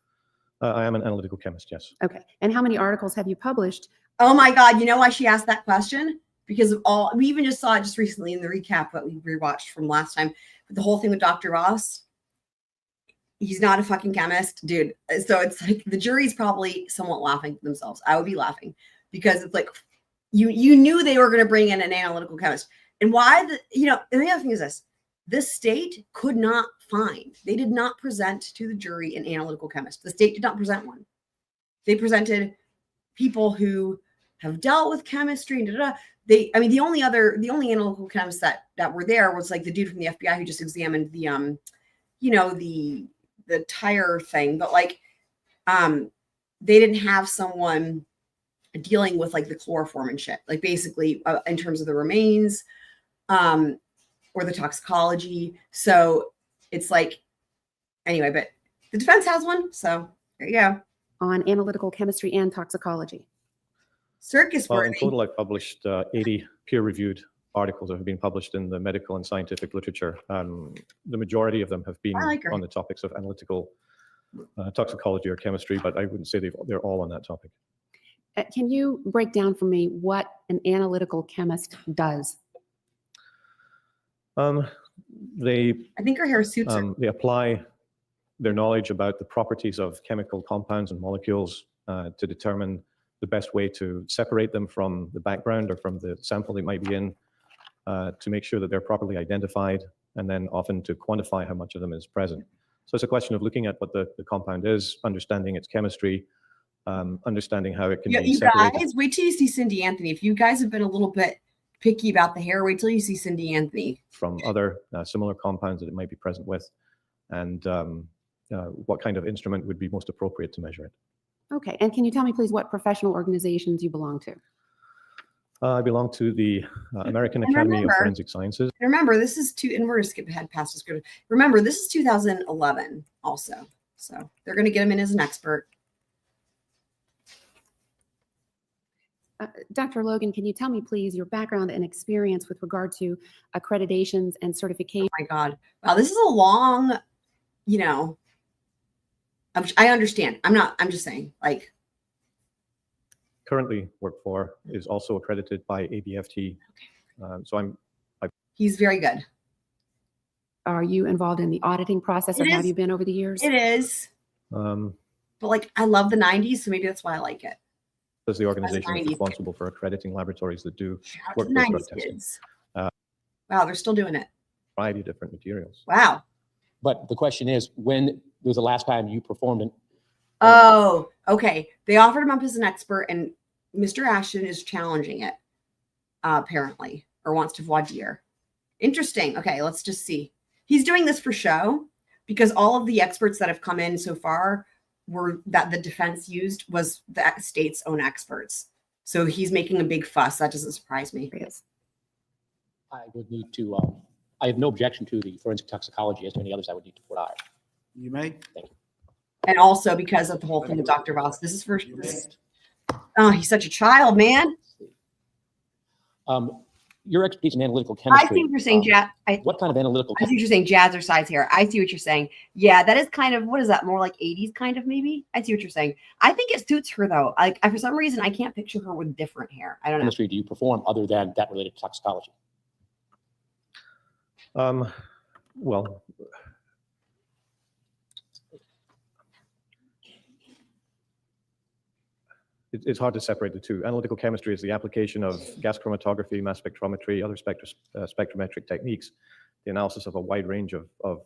I am an analytical chemist, yes. Okay, and how many articles have you published? Oh my God, you know why she asked that question? Because of we even just saw it just recently in the recap that we rewatched from last time, but the whole thing with Dr. Ross, he's not a fucking chemist, dude. So it's like the jury's probably somewhat laughing to themselves. I would be laughing because it's like, you knew they were going to bring in an analytical chemist. And why, and the other thing is this state could not find, they did not present to the jury an analytical chemist. The state did not present one. They presented people who have dealt with chemistry and the only analytical chemists that were there was like the dude from the FBI who just examined the the tire thing, but like they didn't have someone dealing with like the chloroform and shit, like basically in terms of the remains or the toxicology. So it's like, anyway, but the defense has one, so there you go. On analytical chemistry and toxicology. Circus Well, worthy. in total, I've published 80 peer-reviewed articles that have been published in the medical and scientific literature. The majority of them have been on the topics of analytical toxicology or chemistry, but I wouldn't say they're all on that topic. Can you break down for me what an analytical chemist does? I think her hair suits her. They apply their knowledge about the properties of chemical compounds and molecules to determine the best way to separate them from the background or from the sample they might be in, to make sure that they're properly identified, and then often to quantify how much of them is present. So it's a question of looking at what the compound is, understanding its chemistry, understanding how it can be You separated. guys, wait till you see Cindy Anthony. If you guys have been a little bit picky about the hair. Wait till you see Cindy Anthony. From other similar compounds that it might be present with, and what kind of instrument would be most appropriate to measure it. Okay, and can you tell me please what professional organizations you belong to? I belong to the American And Academy remember- of Forensic Sciences. And remember, this is and we're gonna skip ahead past this. Remember, this is 2011 also. So they're gonna get him in as an expert. Dr. Logan, can you tell me please your background and experience with regard to accreditations and certification? Oh my God. Wow, this is a long, I understand. I'm just saying, like, Currently work for is also accredited by ABFT. So he's very good. Are you involved in the auditing process, or It have is. you been over the years? It is. But like, I love the 90s, so maybe that's why I like it. as the organization is 90s. responsible for accrediting laboratories that do Out to the workplace drug 90s testing. kids. Wow, they're still doing it. Variety of different materials. Wow. But the question is, when was the last time you performed an Oh, okay. They offered him up as an expert, and Mr. Ashton is challenging it, apparently, or wants to voir dire. Interesting. Okay, let's just see. He's doing this for show because all of the experts that have come in so far were that the defense used was the state's own experts. So he's making a big fuss. That doesn't surprise me. I would need to, I have no objection to the forensic toxicology. As to any others, I would need to put aye. You may. Thank you. And also because of the whole thing with Dr. Vass. This is for oh, he's such a child, man. Your expertise in analytical I chemistry. see what you're saying, Jazz. What kind of analytical I see what you're saying, jazzercise here. I see what you're saying. Yeah, that is kind of, what is that, more like 80s kind of maybe? I see what you're saying. I think it suits her though. Like, for some reason, I can't picture her with different hair. I don't know. chemistry do you perform other than that related to toxicology? Well, it's hard to separate the two. Analytical chemistry is the application of gas chromatography, mass spectrometry, other spectrometric techniques, the analysis of a wide range of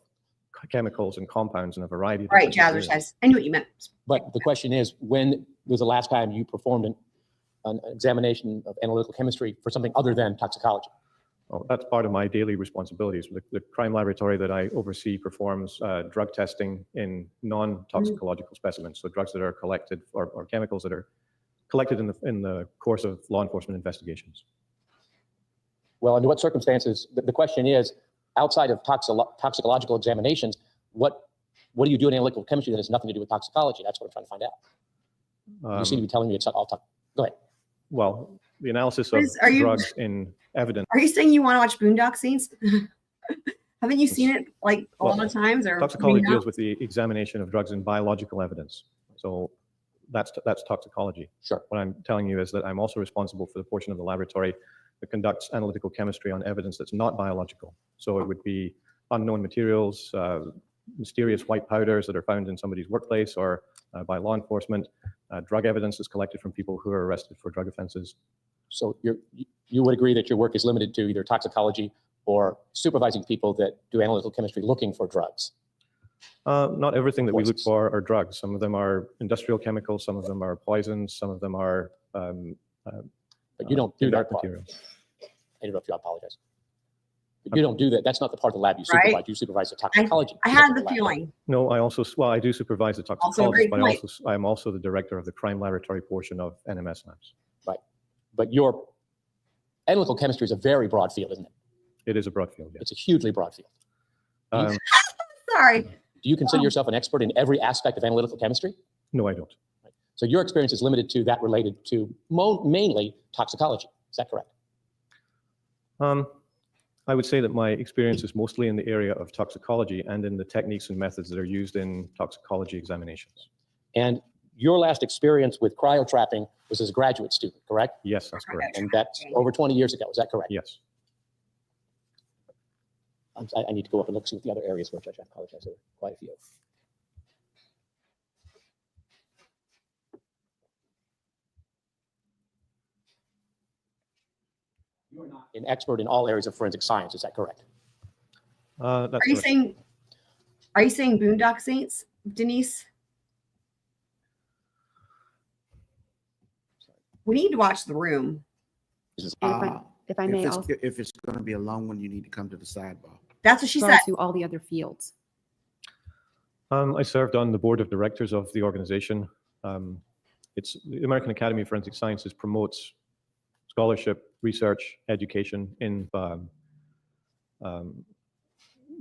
chemicals and compounds in a variety of Right, different materials. jazzercise. I knew what you meant. But the question is, when was the last time you performed an examination of analytical chemistry for something other than toxicology? Well, that's part of my daily responsibilities. The crime laboratory that I oversee performs drug testing in non-toxicological specimens, so drugs that are collected or chemicals that are collected in the course of law enforcement investigations. Well, under what circumstances? The question is, outside of toxicological examinations, what do you do in analytical chemistry that has nothing to do with toxicology? That's what I'm trying to find out. You seem to be telling me it's all go ahead. Well, the analysis of Are you- drugs in evidence. Are you saying you want to watch Boondock Saints? Haven't you seen it like a lot of times? Or Toxicology maybe not? deals with the examination of drugs in biological evidence. So that's toxicology. Sure. What I'm telling you is that I'm also responsible for the portion of the laboratory that conducts analytical chemistry on evidence that's not biological. So it would be unknown materials, mysterious white powders that are found in somebody's workplace or by law enforcement, drug evidence that's collected from people who are arrested for drug offenses. So you would agree that your work is limited to either toxicology or supervising people that do analytical chemistry looking for drugs? Not everything that we look for are drugs. Some of them are industrial chemicals, some of them are poisons, some of them are but you don't do that part. materials. I interrupt you, I apologize. But you don't do that. That's not the part of the lab you Right. supervise. You supervise the toxicology. I had the feeling. No, I do supervise the Also a great toxicologist, but point. I am also the director of the crime laboratory portion of NMS labs. Right. But your analytical chemistry is a very broad field, isn't it? It is a broad field, yes. It's a hugely broad field. Sorry. Do you consider yourself an expert in every aspect of analytical chemistry? No, I don't. So your experience is limited to that related to mainly toxicology. Is that correct? I would say that my experience is mostly in the area of toxicology and in the techniques and methods that are used in toxicology examinations. And your last experience with cryotrapping was as a graduate student, correct? Yes, that's correct. And that's over 20 years ago. Is that correct? Yes. I need to go up and look see what the other areas were, Judge. I apologize. There were quite a few. You're not an expert in all areas of forensic science. Is that correct? That's Are you saying Boondock Saints, Denise? We need to watch The Room. If I may, If I'll it's going to be a long one, you need to come to the sidebar. That's what she regard said. to all the other fields. I served on the board of directors of the organization. It's the American Academy of Forensic Sciences promotes scholarship, research, education in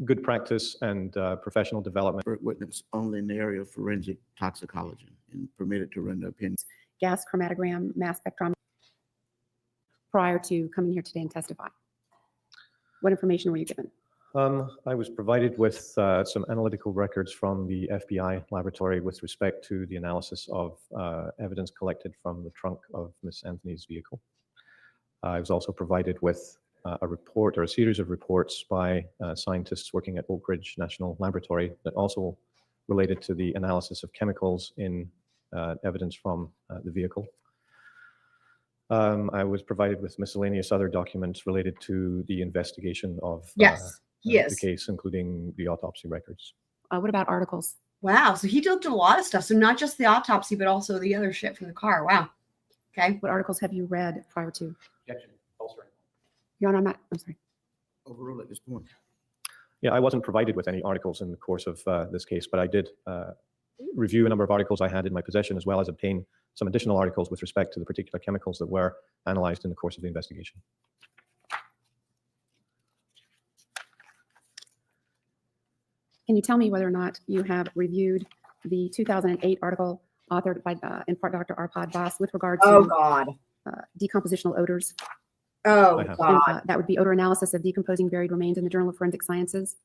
good practice and professional development. Witness only in the area of forensic toxicology and permitted to render opinions. Gas chromatogram, mass spectrometry, prior to coming here today and testify. What information were you given? I was provided with some analytical records from the FBI laboratory with respect to the analysis of evidence collected from the trunk of Miss Anthony's vehicle. I was also provided with a report or a series of reports by scientists working at Oak Ridge National Laboratory that also related to the analysis of chemicals in evidence from the vehicle. I was provided with miscellaneous other documents related to the investigation of the case, including the autopsy records. What about articles? Wow. So he looked at a lot of stuff. So not just the autopsy, but also the other shit from the car. Wow. Okay. What articles have you read prior to? Objection. Bolstering. Your Honor, I'm sorry. Overrule at this point. Yeah, I wasn't provided with any articles in the course of this case, but I did review a number of articles I had in my possession, as well as obtain some additional articles with respect to the particular chemicals that were analyzed in the course of the investigation. Can you tell me whether or not you have reviewed the 2008 article authored by, in part, Dr. Arpad Vass with regard to Oh, God. decompositional odors? Oh, God. That would be odor analysis of decomposing buried remains in the Journal of Forensic Sciences.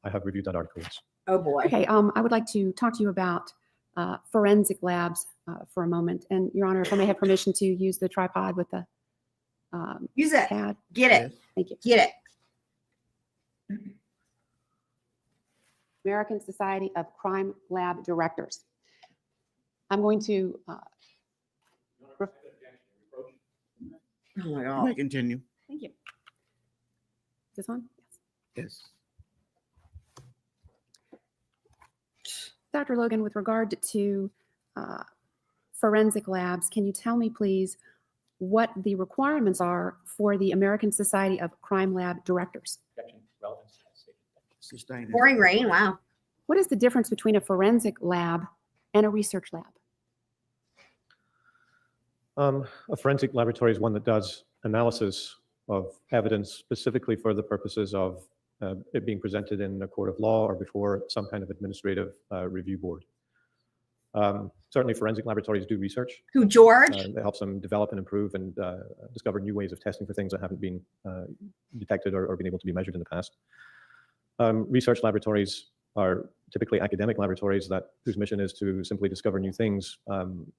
I have reviewed that article. Yes. Oh, boy. Okay, I would like to talk to you about forensic labs for a moment. And Your Honor, if I may have permission to use the tripod with the use it. pad. Get it. Thank you. Get it. American Society of Crime Lab Directors. I'm going to Oh, my You God. may continue. thank you. Is this on? Yes. Dr. Logan, with regard to forensic labs, can you tell me, please, what the requirements are for the American Society of Crime Lab Directors? Objection. Relevance. Sustained. Pouring rain. Wow. What is the difference between a forensic lab and a research lab? A forensic laboratory is one that does analysis of evidence specifically for the purposes of it being presented in a court of law or before some kind of administrative review board. Certainly forensic laboratories do research. Who, George? It helps them develop and improve and discover new ways of testing for things that haven't been detected or been able to be measured in the past. Research laboratories are typically academic laboratories whose mission is to simply discover new things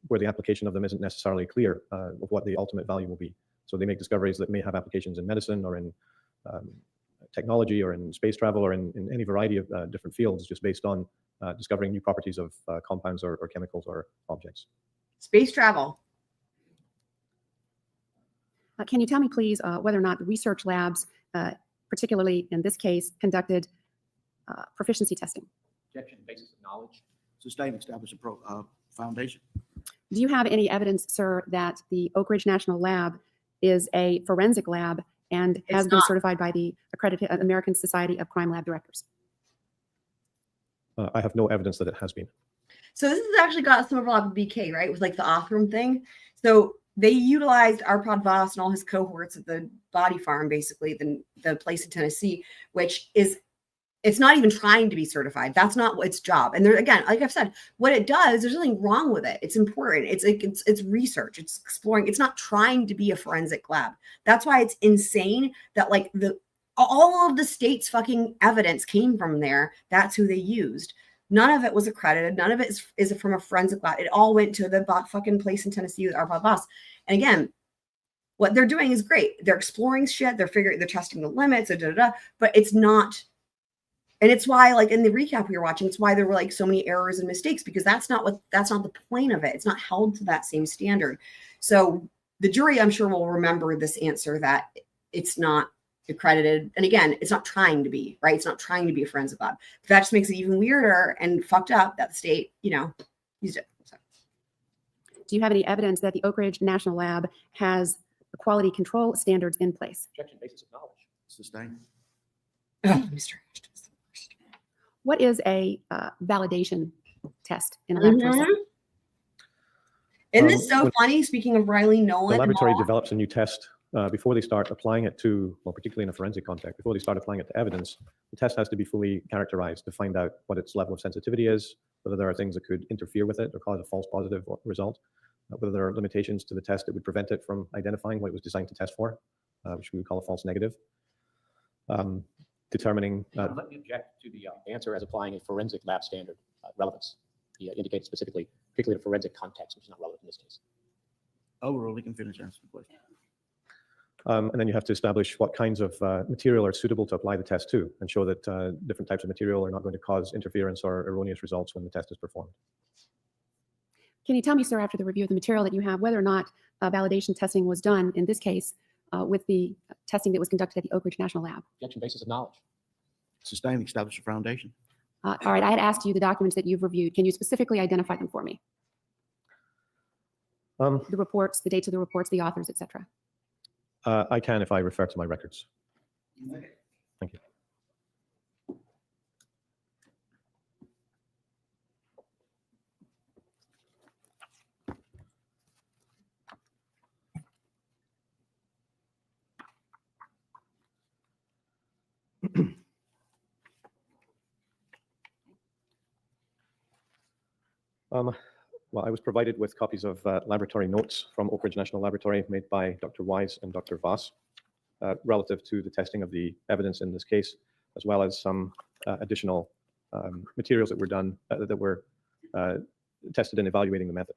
where the application of them isn't necessarily clear of what the ultimate value will be. So they make discoveries that may have applications in medicine or in technology or in space travel or in any variety of different fields, just based on discovering new properties of compounds or chemicals or objects. Space travel. Can you tell me, please, whether or not the research labs, particularly in this case, conducted proficiency testing? Objection. Basis of knowledge. Sustained. Establish a foundation. Do you have any evidence, sir, that the Oak Ridge National Lab is a forensic lab and has been certified by the accredited American Society of Crime Lab Directors? I have no evidence that it has been. So this has actually got some overlap with BK, right? With like the Othram thing. So they utilized Arpad Vass and all his cohorts at the body farm, basically, the place in Tennessee, which is, it's not even trying to be certified. That's not its job. And there, again, like I've said, what it does, there's nothing wrong with it. It's important. It's like it's research. It's exploring. It's not trying to be a forensic lab. That's why it's insane that like all of the state's fucking evidence came from there. That's who they used. None of it was accredited. None of it is from a forensic lab. It all went to the fucking place in Tennessee with Arpad Vass. And again, what they're doing is great. They're exploring shit. They're testing the limits, but it's not. And it's why, like in the recap we were watching, it's why there were like so many errors and mistakes, because that's not the point of it. It's not held to that same standard. So the jury, I'm sure, will remember this answer that it's not accredited. And again, it's not trying to be, right? It's not trying to be a forensic lab. But that just makes it even weirder and fucked up that the state, used it. So. Do you have any evidence that the Oak Ridge National Lab has the quality control standards in place? Objection, basis of knowledge. Sustain. Mr. Ashton. What is a validation test in a laboratory Mhm. setting? Isn't this so when- funny? Speaking of Riley Nolan, The and laboratory all- develops a new test before they start applying it to, well, particularly in a forensic context, before they start applying it to evidence. The test has to be fully characterized to find out what its level of sensitivity is, whether there are things that could interfere with it or cause a false positive result, whether there are limitations to the test that would prevent it from identifying what it was designed to test for, which we would call a false negative. Determining Let me object to the answer as applying a forensic lab standard relevance. He indicated specifically, particularly the forensic context, which is not relevant in this case. Overall, he can finish answering the question. and then you have to establish what kinds of material are suitable to apply the test to and show that different types of material are not going to cause interference or erroneous results when the test is performed. Can you tell me, sir, after the review of the material that you have, whether or not validation testing was done in this case with the testing that was conducted at the Oak Ridge National Lab? Objection, basis of knowledge. Sustain, establish a foundation. All right, I had asked you the documents that you've reviewed. Can you specifically identify them for me? The reports, the dates of the reports, the authors, etc. I can if I refer to my records. Thank you. Well, I was provided with copies of laboratory notes from Oak Ridge National Laboratory made by Dr. Wise and Dr. Vass relative to the testing of the evidence in this case, as well as some additional materials that were done, that were tested in evaluating the method.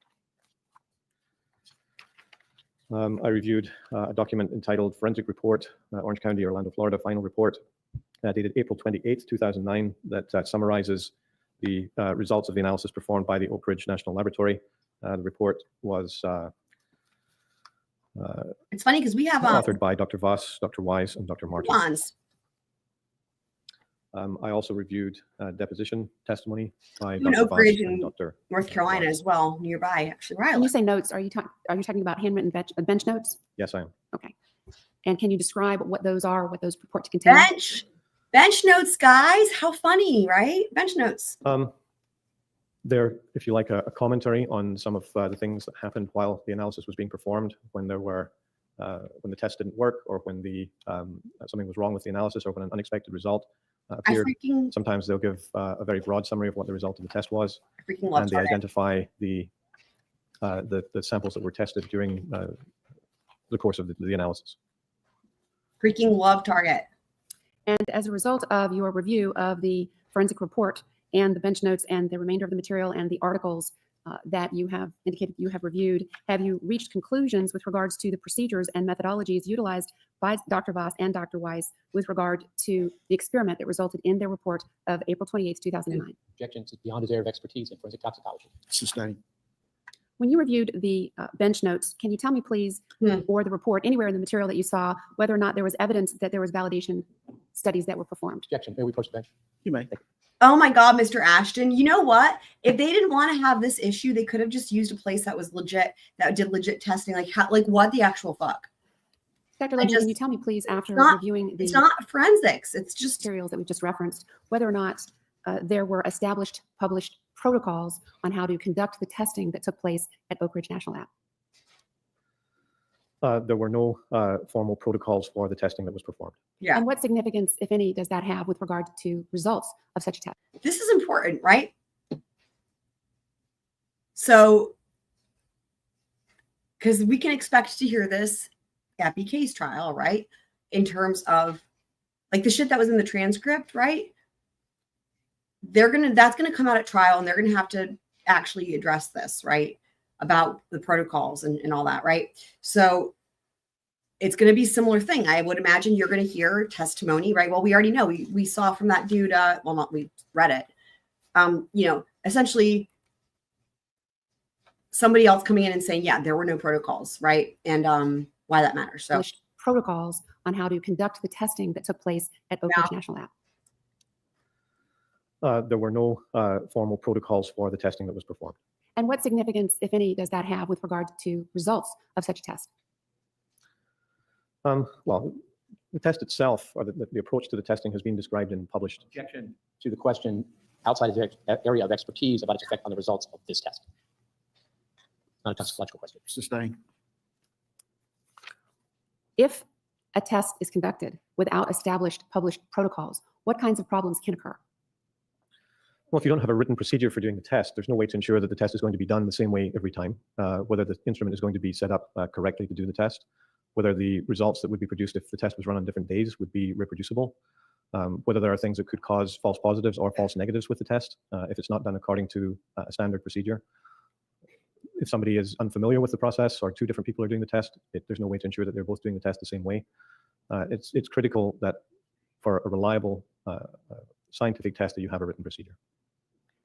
I reviewed a document entitled Forensic Report, Orange County, Orlando, Florida, Final Report, dated April 28, 2009, that summarizes the results of the analysis performed by the Oak Ridge National Laboratory. The report was It's funny because we have authored by Dr. Vass, Dr. Wise, and Dr. Martin. coupons. I also reviewed deposition testimony by Even Dr. Oak Vass Ridge and in Dr. North Carolina as well, nearby. Actually, When Riley. you say notes, are you talking about handwritten bench notes? Yes, I am. Okay. And can you describe what those are, what those purport to contain? Bench notes, guys. How funny, right? Bench notes. They're, if you like, a commentary on some of the things that happened while the analysis was being performed, when there were, when the test didn't work, or when the something was wrong with the analysis, or when an unexpected result appeared. Sometimes they'll give a very broad summary of what the result of the test was, freaking love and they Target. identify the samples that were tested during the course of the analysis. Freaking love Target. And as a result of your review of the forensic report and the bench notes and the remainder of the material and the articles that you have indicated you have reviewed, have you reached conclusions with regards to the procedures and methodologies utilized by Dr. Vass and Dr. Wise with regard to the experiment that resulted in their report of April 28, 2009? Objections is beyond his area of expertise in forensic toxicology. Sustain. When you reviewed the bench notes, can you tell me, please, or the report, anywhere in the material that you saw, whether or not there was evidence that there was validation studies that were performed? Objection. May we approach the bench? You may. Oh my God, Mr. Ashton. You know what? If they didn't want to have this issue, they could have just used a place that was legit, that did legit testing. Like, how, like what the actual fuck? Dr. Logan, can you tell me, please, after not- reviewing the it's not forensics, it's just materials that we just referenced, whether or not there were established, published protocols on how to conduct the testing that took place at Oak Ridge National Lab? There were no formal protocols for the testing that was performed. Yeah. And what significance, if any, does that have with regard to results of such a test? This is important, right? So, because we can expect to hear this at BK's trial, right? In terms of like the shit that was in the transcript, right? That's gonna come out at trial and they're gonna have to actually address this, right? About the protocols and all that, right? So it's going to be a similar thing. I would imagine you're going to hear testimony, right? Well, we already know, we saw from that dude, well, not, we read it. You know, essentially somebody else coming in and saying, yeah, there were no protocols, right? And why that matters. So Protocols on how to conduct the testing that took place at Oak Ridge National Lab. There were no formal protocols for the testing that was performed. And what significance, if any, does that have with regard to results of such a test? Well, the test itself, or the approach to the testing, has been described and published. Objection to the question outside of the area of expertise about its effect on the results of this test. Not a toxicological question. Sustain. If a test is conducted without established published protocols, what kinds of problems can occur? Well, if you don't have a written procedure for doing the test, there's no way to ensure that the test is going to be done the same way every time, whether the instrument is going to be set up correctly to do the test, whether the results that would be produced if the test was run on different days would be reproducible, whether there are things that could cause false positives or false negatives with the test if it's not done according to a standard procedure. If somebody is unfamiliar with the process or two different people are doing the test, there's no way to ensure that they're both doing the test the same way. It's critical that for a reliable scientific test that you have a written procedure.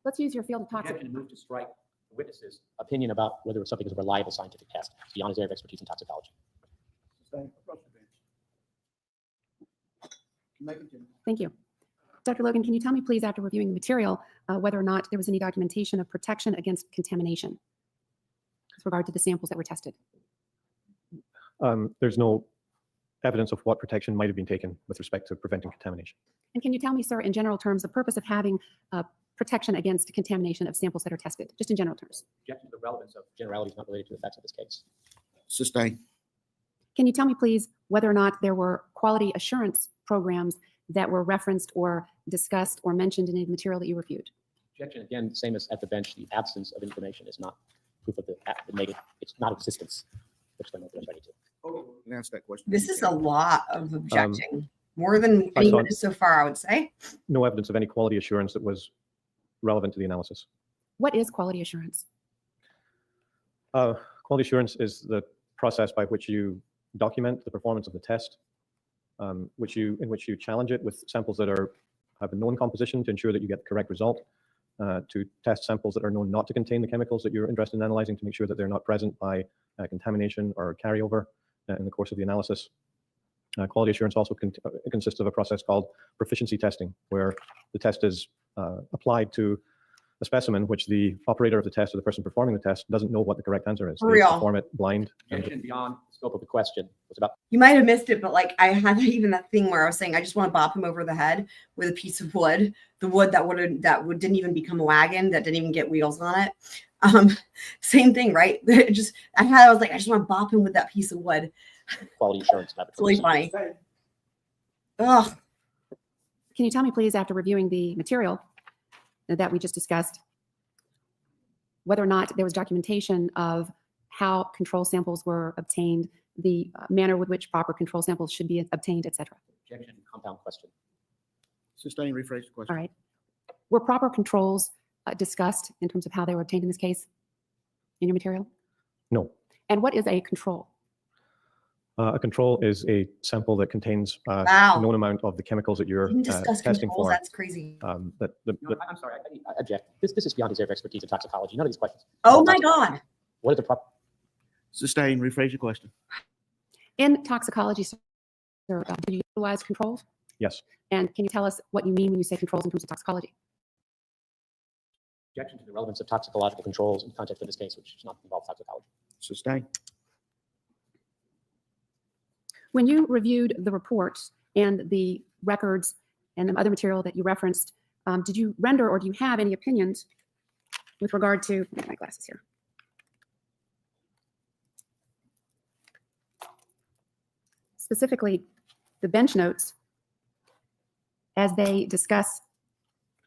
Let's use your field of toxic. Objection to move to strike the witness's opinion about whether something is a reliable scientific test. It's beyond his area of expertise in toxicology. Sustain. Across the bench. You may continue. Thank you. Dr. Logan, can you tell me, please, after reviewing the material, whether or not there was any documentation of protection against contamination with regard to the samples that were tested? There's no evidence of what protection might have been taken with respect to preventing contamination. And can you tell me, sir, in general terms, the purpose of having protection against contamination of samples that are tested, just in general terms? Objection to the relevance of generalities not related to the facts of this case. Sustain. Can you tell me, please, whether or not there were quality assurance programs that were referenced or discussed or mentioned in any material that you reviewed? Objection, again, same as at the bench, the absence of information is not proof of the negative, it's not existence, which I'm not ready to. Answer that question. This is a lot of objecting. More than I any saw- witness so far, I would say. No evidence of any quality assurance that was relevant to the analysis. What is quality assurance? Quality assurance is the process by which you document the performance of the test, in which you challenge it with samples that have a known composition to ensure that you get the correct result, to test samples that are known not to contain the chemicals that you're interested in analyzing to make sure that they're not present by contamination or carryover in the course of the analysis. Quality assurance also consists of a process called proficiency testing, where the test is applied to a specimen which the operator of the test or the person performing the test doesn't know what the correct answer is. For They real. perform it blind. Objection beyond the scope of the question was about. You might have missed it, but like I had even that thing where I was saying I just want to bop him over the head with a piece of wood, the wood didn't even become a wagon, that didn't even get wheels on it. Same thing, right? I just want to bop him with that piece of wood. Quality assurance. It's really funny. Ugh. Can you tell me, please, after reviewing the material that we just discussed, whether or not there was documentation of how control samples were obtained, the manner with which proper control samples should be obtained, et cetera? Objection, compound question. Sustain. Rephrase the question. All right. Were proper controls discussed in terms of how they were obtained in this case in your material? No. And what is a control? A control is a sample that contains a Wow. known amount of the chemicals that you're Didn't discuss testing controls. for. That's crazy. No, I'm sorry, I object. This is beyond his area of expertise in toxicology. None of these questions. Oh my God. What is the proper? Sustain. Rephrase your question. In toxicology, sir, do you utilize controls? Yes. And can you tell us what you mean when you say controls in terms of toxicology? Objection to the relevance of toxicological controls in the context of this case, which does not involve toxicology. Sustain. When you reviewed the reports and the records and the other material that you referenced, did you render or do you have any opinions with regard to, let me get my glasses here. Specifically, the bench notes as they discuss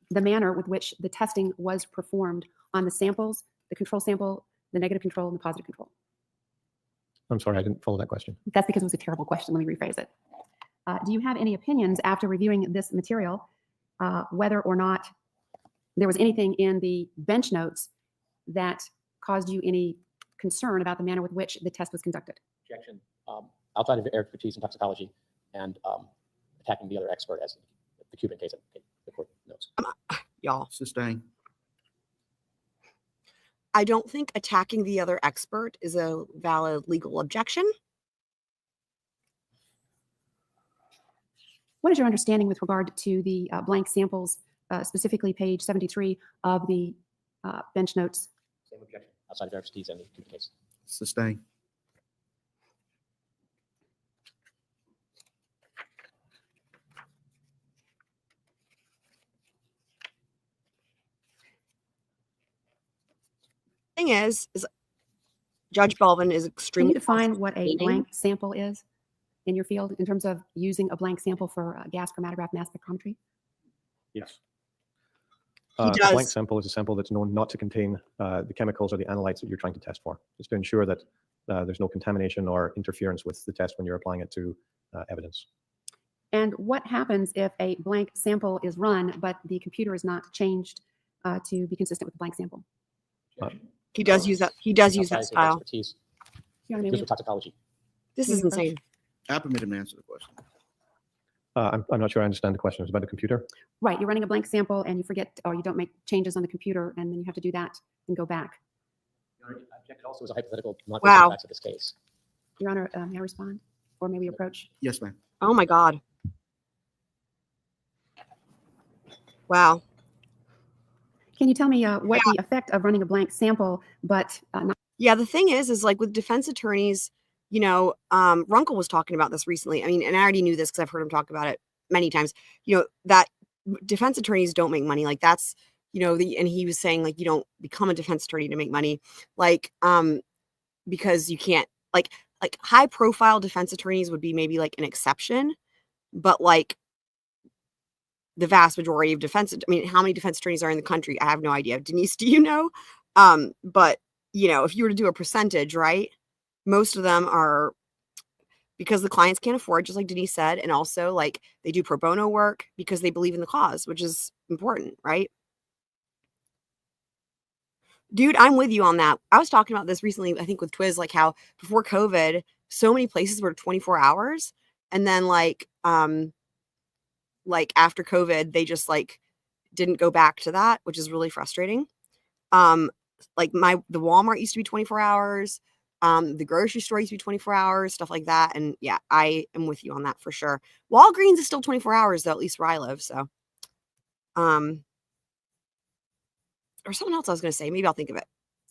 the manner with which the testing was performed on the samples, the control sample, the negative control, and the positive control? I'm sorry, I didn't follow that question. That's because it was a terrible question. Let me rephrase it. Do you have any opinions after reviewing this material, whether or not there was anything in the bench notes that caused you any concern about the manner with which the test was conducted? Objection. Outside of your area of expertise in toxicology and attacking the other expert as the Cuban case that the court notes. Y'all. Sustain. I don't think attacking the other expert is a valid legal objection. What is your understanding with regard to the blank samples, specifically page 73 of the bench notes? Same objection. Outside of your expertise and the Cuban case. Sustain. thing is Judge Belvin is Can extremely. you define what a blank sample is in your field in terms of using a blank sample for gas chromatograph mass spectrometry? Yes. He A blank does. sample is a sample that's known not to contain the chemicals or the analytes that you're trying to test for. It's to ensure that there's no contamination or interference with the test when you're applying it to evidence. And what happens if a blank sample is run, but the computer is not changed to be consistent with the blank sample? He does use that. He does use that Outside of style. expertise. Yeah, maybe- Deals with toxicology. This is insane. I'll permit him to answer the question. I'm not sure I understand the question. It's about the computer. Right, you're running a blank sample and you forget, or you don't make changes on the computer, and then you have to do that and go back. Object also is a hypothetical, not Wow. the facts of this case. Your Honor, may I respond? Or may we approach? Yes, ma'am. Oh my God. Wow. Can you tell me what the effect of running a blank sample, but not Yeah, the thing is like with defense attorneys, you know, Runkle was talking about this recently. I mean, and I already knew this because I've heard him talk about it many times. You know, that defense attorneys don't make money. Like that's, you know, and he was saying like you don't become a defense attorney to make money, like because you can't like high profile defense attorneys would be maybe like an exception, but like the vast majority of defense, I mean, how many defense attorneys are in the country? I have no idea. Denise, do you know? But you know, if you were to do a percentage, right? Most of them are because the clients can't afford, just like Denise said, and also like they do pro bono work because they believe in the cause, which is important, right? Dude, I'm with you on that. I was talking about this recently, I think with Twiz, like how before COVID, so many places were 24 hours. And then like after COVID, they just like didn't go back to that, which is really frustrating. Like the Walmart used to be 24 hours. The grocery store used to be 24 hours, stuff like that. And yeah, I am with you on that for sure. Walgreens is still 24 hours though, at least where I live. So, or something else I was going to say, maybe I'll think of it.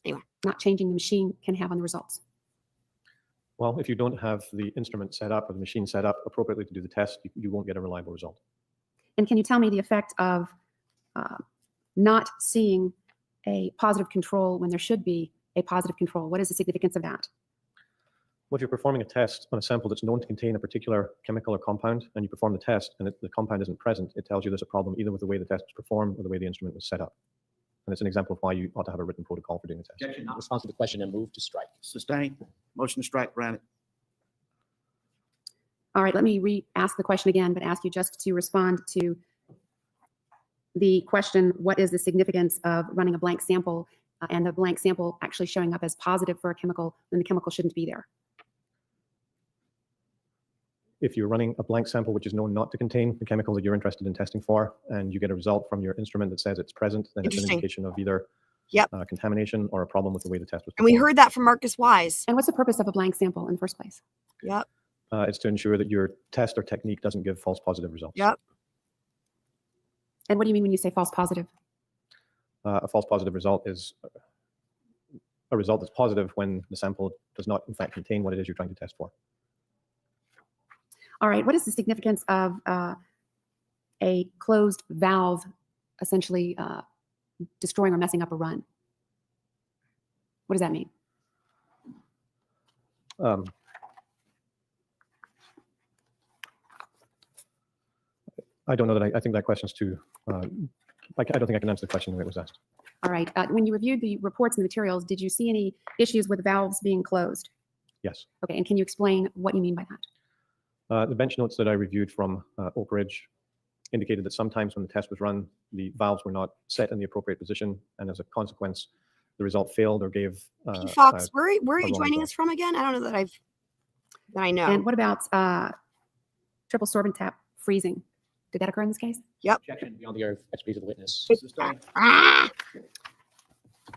Anyway. not changing the machine can have on the results? Well, if you don't have the instrument set up or the machine set up appropriately to do the test, you won't get a reliable result. And can you tell me the effect of not seeing a positive control when there should be a positive control? What is the significance of that? Well, if you're performing a test on a sample that's known to contain a particular chemical or compound, and you perform the test and the compound isn't present, it tells you there's a problem either with the way the test was performed or the way the instrument was set up. And it's an example of why you ought to have a written protocol for doing the test. Objection, not response to the question, and move to strike. Sustained. Motion to strike, granted. All right, let me re-ask the question again, but ask you just to respond to the question, what is the significance of running a blank sample and the blank sample actually showing up as positive for a chemical when the chemical shouldn't be there? If you're running a blank sample which is known not to contain the chemical that you're interested in testing for, and you get a result from your instrument that says it's present, then it's an indication of either contamination or a problem with the way the test was performed. And we heard that from Marcus Wise. And what's the purpose of a blank sample in the first place? Yep. It's to ensure that your test or technique doesn't give false positive results. Yep. And what do you mean when you say false positive? A false positive result is a result that's positive when the sample does not in fact contain what it is you're trying to test for. All right, what is the significance of a closed valve essentially destroying or messing up a run? What does that mean? I don't know that I think that question's too, I don't think I can answer the question the way it was asked. All right, when you reviewed the reports and the materials, did you see any issues with valves being closed? Yes. Okay, and can you explain what you mean by that? The bench notes that I reviewed from Oak Ridge indicated that sometimes when the test was run, the valves were not set in the appropriate position, and as a consequence, the result failed or gave. P. Fox, where are you joining us from again? I don't know that I know. And what about triple sorbent tap freezing? Did that occur in this case? Yep. Objection beyond the expertise of the witness.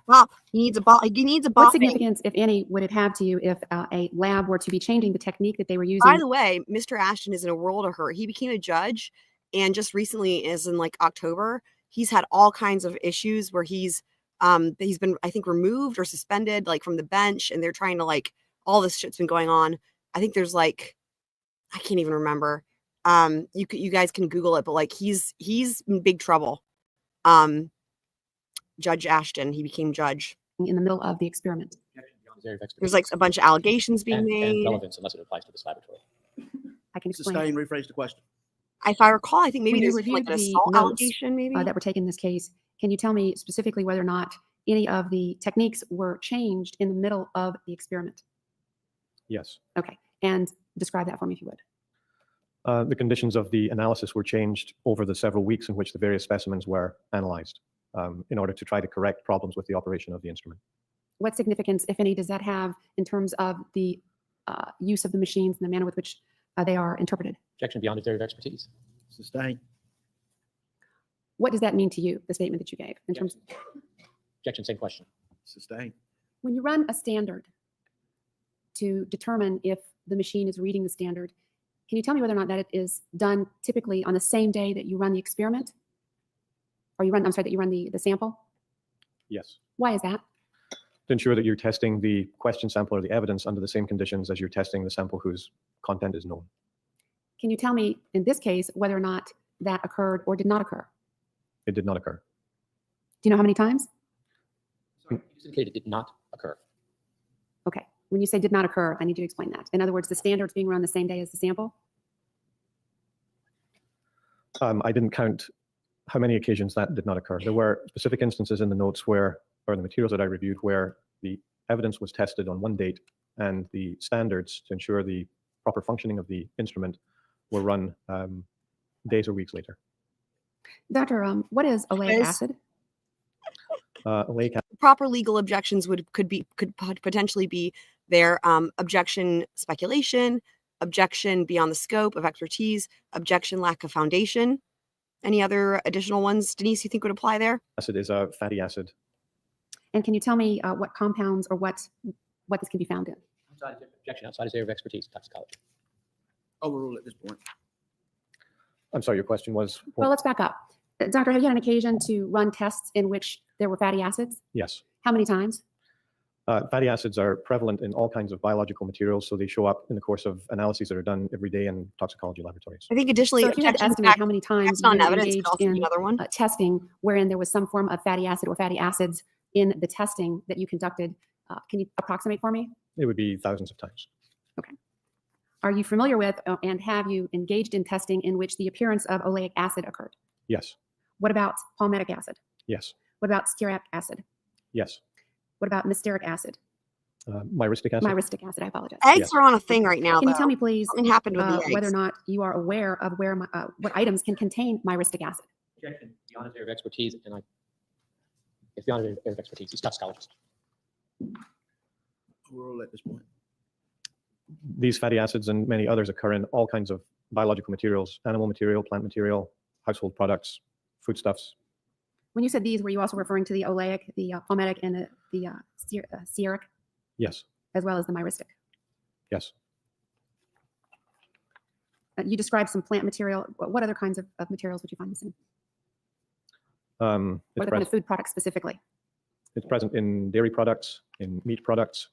Well, he needs a ball. He needs a ball. What significance, if any, would it have to you if a lab were to be changing the technique that they were using? By the way, Mr. Ashton is in a world of hurt. He became a judge, and just recently, as in like October, he's had all kinds of issues where he's been, I think, removed or suspended like from the bench, and they're trying to like all this shit's been going on. I think there's like, I can't even remember. You guys can Google it, but like he's in big trouble. Judge Ashton, he became judge. in the middle of the experiment? His area of expertise. There's like a bunch of allegations being and made. relevance unless it applies to this laboratory. I can explain. Sustain, rephrase the question. If I recall, I think maybe When you there's like reviewed an the assault notes, allegation, maybe. that were taken in this case, can you tell me specifically whether or not any of the techniques were changed in the middle of the experiment? Yes. Okay, and describe that for me if you would. The conditions of the analysis were changed over the several weeks in which the various specimens were analyzed in order to try to correct problems with the operation of the instrument. What significance, if any, does that have in terms of the use of the machines and the manner with which they are interpreted? Objection beyond his area of expertise. Sustain. What does that mean to you, the statement that you gave, in terms of Objection, same question. Sustain. when you run a standard to determine if the machine is reading the standard, can you tell me whether or not that it is done typically on the same day that you run the experiment? Or you run, I'm sorry, that you run the sample? Yes. Why is that? To ensure that you're testing the question sample or the evidence under the same conditions as you're testing the sample whose content is known. Can you tell me, in this case, whether or not that occurred or did not occur? It did not occur. Do you know how many times? You just indicated it did not occur. Okay. When you say did not occur, I need you to explain that. In other words, the standard's being run the same day as the sample? I didn't count how many occasions that did not occur. There were specific instances in the notes where, or in the materials that I reviewed, where the evidence was tested on one date and the standards to ensure the proper functioning of the instrument were run days or weeks later. Doctor, what is oleic acid? Oleic acid. Proper legal objections could potentially be their objection speculation, objection beyond the scope of expertise, objection lack of foundation. Any other additional ones, Denise, you think would apply there? Acid is a fatty acid. And can you tell me what compounds or what this can be found in? Objection outside his area of expertise, toxicology. Overrule at this point. I'm sorry, your question was? Well, let's back up. Doctor, have you had an occasion to run tests in which there were fatty acids? Yes. How many times? Fatty acids are prevalent in all kinds of biological materials, so they show up in the course of analyses that are done every day in toxicology laboratories. I think additionally, So if you had to estimate how many times you on have evidence could engaged also be in another one. testing wherein there was some form of fatty acid or fatty acids in the testing that you conducted, can you approximate for me? It would be thousands of times. Okay. Are you familiar with and have you engaged in testing in which the appearance of oleic acid occurred? Yes. What about palmitic acid? Yes. What about stearic acid? Yes. What about mysteric acid? Myristic acid. Myristic acid, I apologize. Eggs are on a thing right now. Can you though. tell me, please, Something happened with the eggs. whether or not you are aware of where what items can contain myristic acid? Objection beyond his area of expertise, and it's beyond his area of expertise. He's a toxicologist. Overrule at this point. These fatty acids and many others occur in all kinds of biological materials, animal material, plant material, household products, foodstuffs. When you said these, were you also referring to the oleic, the palmitic, and the stearic, Yes. as well as the myristic? Yes. You described some plant material. What other kinds of materials would you find this in? What It's, other kind of present, food products specifically? it's present in dairy products, in meat products,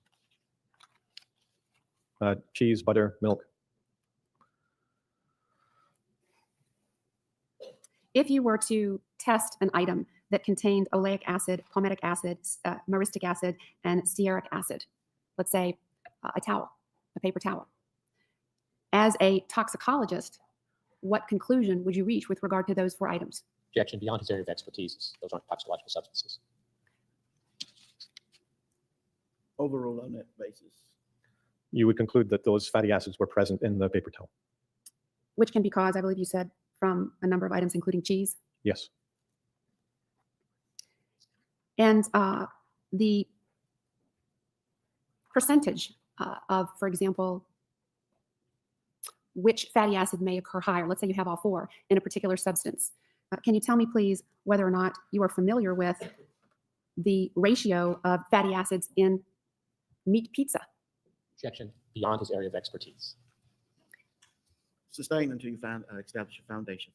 cheese, butter, milk. If you were to test an item that contained oleic acid, palmitic acid, myristic acid, and stearic acid, let's say a towel, a paper towel, as a toxicologist, what conclusion would you reach with regard to those four items? Objection beyond his area of expertise. Those aren't toxicological substances. Overrule on that basis. You would conclude that those fatty acids were present in the paper towel. Which can be caused, I believe you said, from a number of items, including cheese. Yes. And the percentage of, for example, which fatty acid may occur higher. Let's say you have all four in a particular substance. Can you tell me, please, whether or not you are familiar with the ratio of fatty acids in meat pizza? Objection beyond his area of expertise. Sustain until you establish a foundation.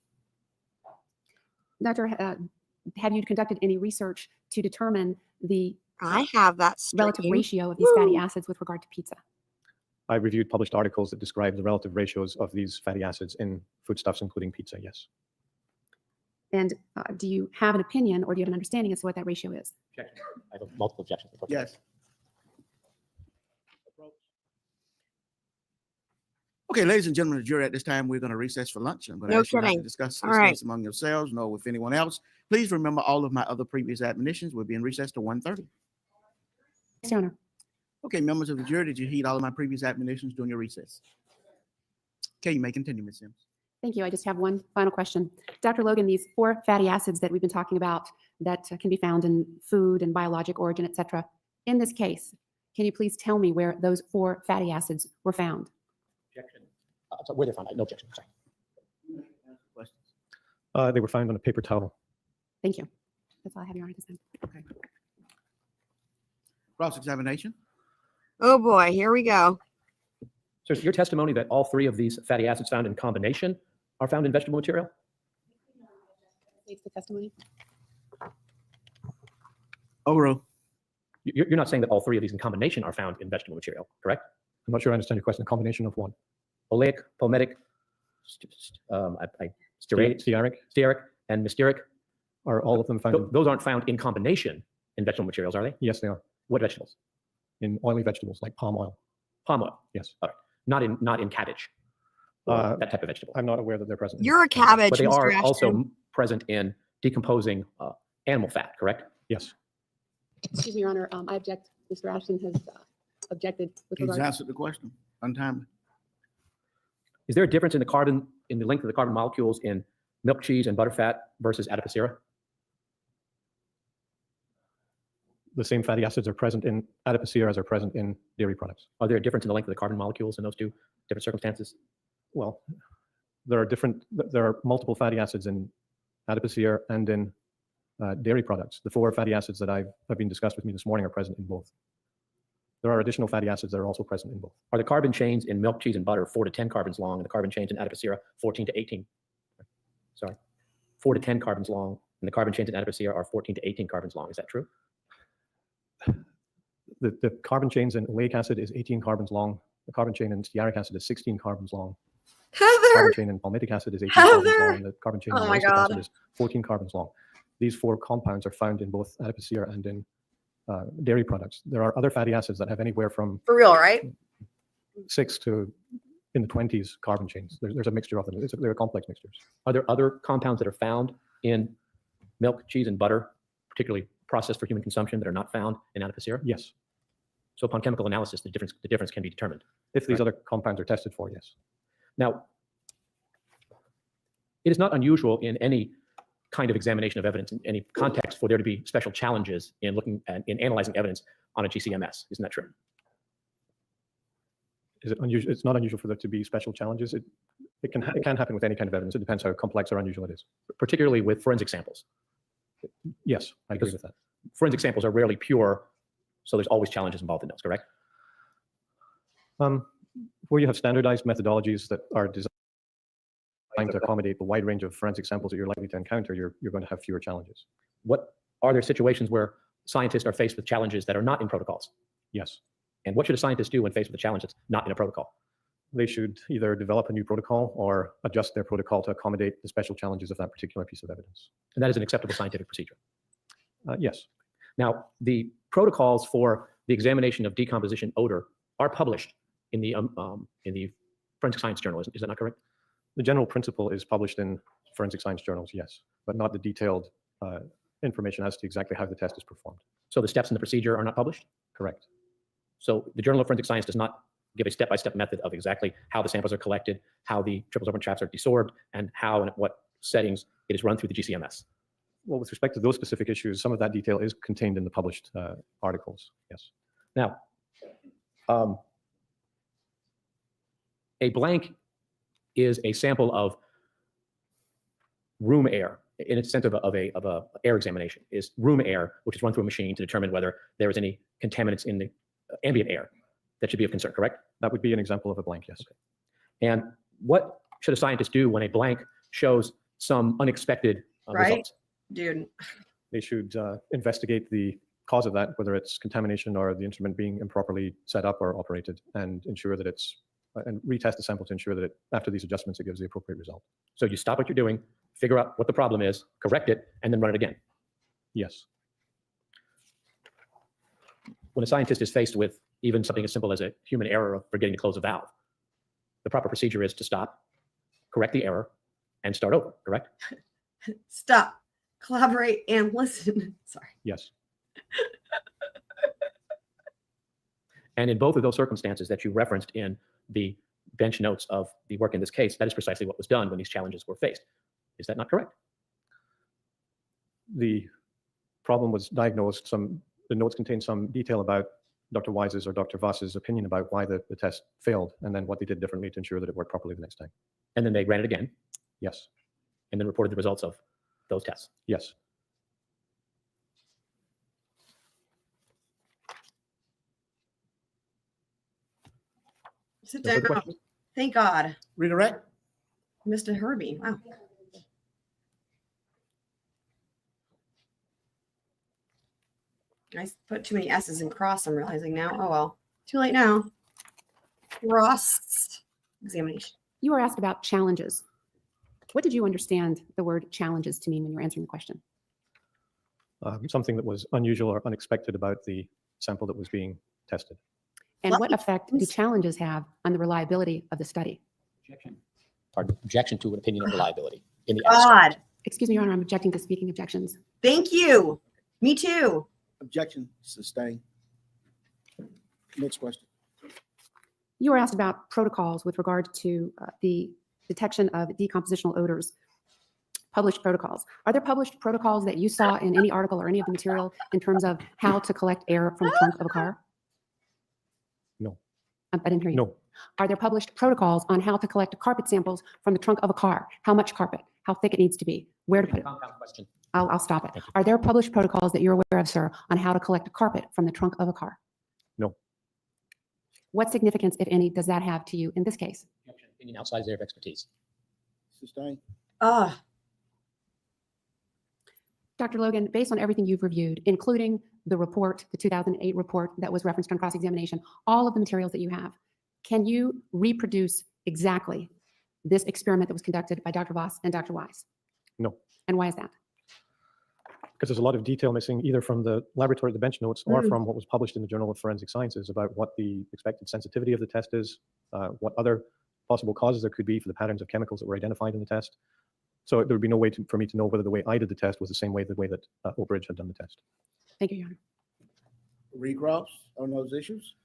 Doctor, have you conducted any research to determine the I have that relative stream. ratio of these fatty acids with regard to pizza? I reviewed published articles that describe the relative ratios of these fatty acids in foodstuffs, including pizza, yes. And do you have an opinion or do you have an understanding as to what that ratio is? Objection. I have multiple objections. Yes. Okay, ladies and gentlemen of the jury, at this time, we're going to recess for lunch. I'm going to No ask you not to kidding. discuss All this right. case among yourselves, nor with anyone else. Please remember all of my other previous admonitions will be in recess to 1:30. Yes, Your Honor. Okay, members of the jury, did you heed all of my previous admonitions during your recess? Okay, you may continue, Ms. Sims. Thank you. I just have one final question. Dr. Logan, these 4 fatty acids that we've been talking about that can be found in food and biologic origin, et cetera. In this case, can you please tell me where those 4 fatty acids were found? Objection. So where they're found, no objection. Sorry. They were found on a paper towel. Thank you. That's all I have, Your Honor, this time. Okay. Cross-examination. Oh boy, here we go. So is your testimony that all 3 of these fatty acids found in combination are found in vegetable material? States the testimony. Overruled. You're not saying that all 3 of these in combination are found in vegetable material, correct? I'm not sure I understand your question. A combination of one. Oleic, palmitic, stearic, and mysteric. Are all of them found? Those aren't found in combination in vegetable materials, are they? Yes, they are. What vegetables? In oily vegetables like palm oil. Palm oil. Yes. All right. Not in cabbage. That type of vegetable. I'm not aware that they're present. You're a cabbage, But they Mr. are Ashton. also present in decomposing animal fat, correct? Yes. Excuse me, Your Honor. I object. Mr. Ashton has objected with He's regard. answered the question. Untimely. Is there a difference in the length of the carbon molecules in milk, cheese, and butterfat versus adipocera? The same fatty acids are present in adipocera as are present in dairy products. Are there a difference in the length of the carbon molecules in those 2 different circumstances? Well, there are multiple fatty acids in adipocera and in dairy products. The 4 fatty acids that have been discussed with me this morning are present in both. There are additional fatty acids that are also present in both. Are the carbon chains in milk, cheese, and butter 4 to 10 carbons long, and the carbon chains in adipocera 14 to 18? Sorry, 4 to 10 carbons long, and the carbon chains in adipocera are 14 to 18 carbons long. Is that true? The carbon chains in oleic acid is 18 carbons long. The carbon chain in stearic acid is 16 carbons long. The carbon chain in palmitic acid is 18 carbons long. And the carbon chain in oleic acid is 14 carbons long. These 4 compounds are found in both adipocera and in dairy products. There are other fatty acids that have anywhere from For real, right? 6 to in the 20s carbon chains. There's a mixture of them. They're complex mixtures. Are there other compounds that are found in milk, cheese, and butter, particularly processed for human consumption, that are not found in adipocera? Yes. So upon chemical analysis, the difference can be determined. If these other compounds are tested for, yes. Now, it is not unusual in any kind of examination of evidence, in any context, for there to be special challenges in looking at, in analyzing evidence on a GCMS. Isn't that true? Is it unusual? It's not unusual for there to be special challenges. It can happen with any kind of evidence. It depends how complex or unusual it is. Particularly with forensic samples. Yes, I agree with that. Forensic samples are rarely pure, so there's always challenges involved in those, correct? Where you have standardized methodologies that are designed to accommodate the wide range of forensic samples that you're likely to encounter, you're going to have fewer challenges. What are there situations where scientists are faced with challenges that are not in protocols? Yes. And what should a scientist do when faced with a challenge that's not in a protocol? They should either develop a new protocol or adjust their protocol to accommodate the special challenges of that particular piece of evidence. And that is an acceptable scientific procedure. Yes. Now, the protocols for the examination of decomposition odor are published in the Forensic Science Journal. Is that not correct? The general principle is published in forensic science journals, yes, but not the detailed information as to exactly how the test is performed. So the steps in the procedure are not published? Correct. So the Journal of Forensic Science does not give a step-by-step method of exactly how the samples are collected, how the triple absorbent traps are desorbed, and how and at what settings it is run through the GCMS. Well, with respect to those specific issues, some of that detail is contained in the published articles, yes. Now, a blank is a sample of room air in its sense of a air examination, is room air, which is run through a machine to determine whether there is any contaminants in the ambient air that should be of concern, correct? That would be an example of a blank, yes. Okay. And what should a scientist do when a blank shows some unexpected results? Dude. They should investigate the cause of that, whether it's contamination or the instrument being improperly set up or operated, and ensure that it's, and retest the sample to ensure that after these adjustments, it gives the appropriate result. So you stop what you're doing, figure out what the problem is, correct it, and then run it again. Yes. When a scientist is faced with even something as simple as a human error of forgetting to close a valve, the proper procedure is to stop, correct the error, and start over, correct? Stop, collaborate, and listen. Sorry. Yes. And in both of those circumstances that you referenced in the bench notes of the work in this case, that is precisely what was done when these challenges were faced. Is that not correct? The problem was diagnosed. The notes contain some detail about Dr. Wise's or Dr. Vass's opinion about why the test failed, and then what they did differently to ensure that it worked properly the next time. And then they ran it again? Yes. And then reported the results of those tests? Yes. Sit No further down. questions? Thank God. Redirect. Mr. Herbie. Wow. I put too many S's in cross, I'm realizing now. Oh, well. Too late now. Cross examination. You were asked about challenges. What did you understand the word challenges to mean when you were answering the question? Something that was unusual or unexpected about the sample that was being tested. And what effect do challenges have on the reliability of the study? Pardon, objection to an opinion of reliability in the God. Excuse me, Your Honor, I'm objecting to speaking objections. Thank you. Me too. Objection, sustained. Next question. You were asked about protocols with regard to the detection of decompositional odors, published protocols. Are there published protocols that you saw in any article or any of the material in terms of how to collect air from the trunk of a car? No. I didn't hear you. No. Are there published protocols on how to collect carpet samples from the trunk of a car? How much carpet? How thick it needs to be? Where to put it? Compound question. I'll stop it. Are there published protocols that you're aware of, sir, on how to collect a carpet from the trunk of a car? No. What significance, if any, does that have to you in this case? Opinion outside his area of expertise. Sustained. Dr. Logan, based on everything you've reviewed, including the report, the 2008 report that was referenced on cross-examination, all of the materials that you have, can you reproduce exactly this experiment that was conducted by Dr. Vass and Dr. Wise? No. And why is that? Because there's a lot of detail missing either from the laboratory, the bench notes, or from what was published in the Journal of Forensic Sciences about what the expected sensitivity of the test is, what other possible causes there could be for the patterns of chemicals that were identified in the test. So there would be no way for me to know whether the way I did the test was the same way the way that Oak Ridge had done the test. Thank you, Your Honor. Recross on those issues?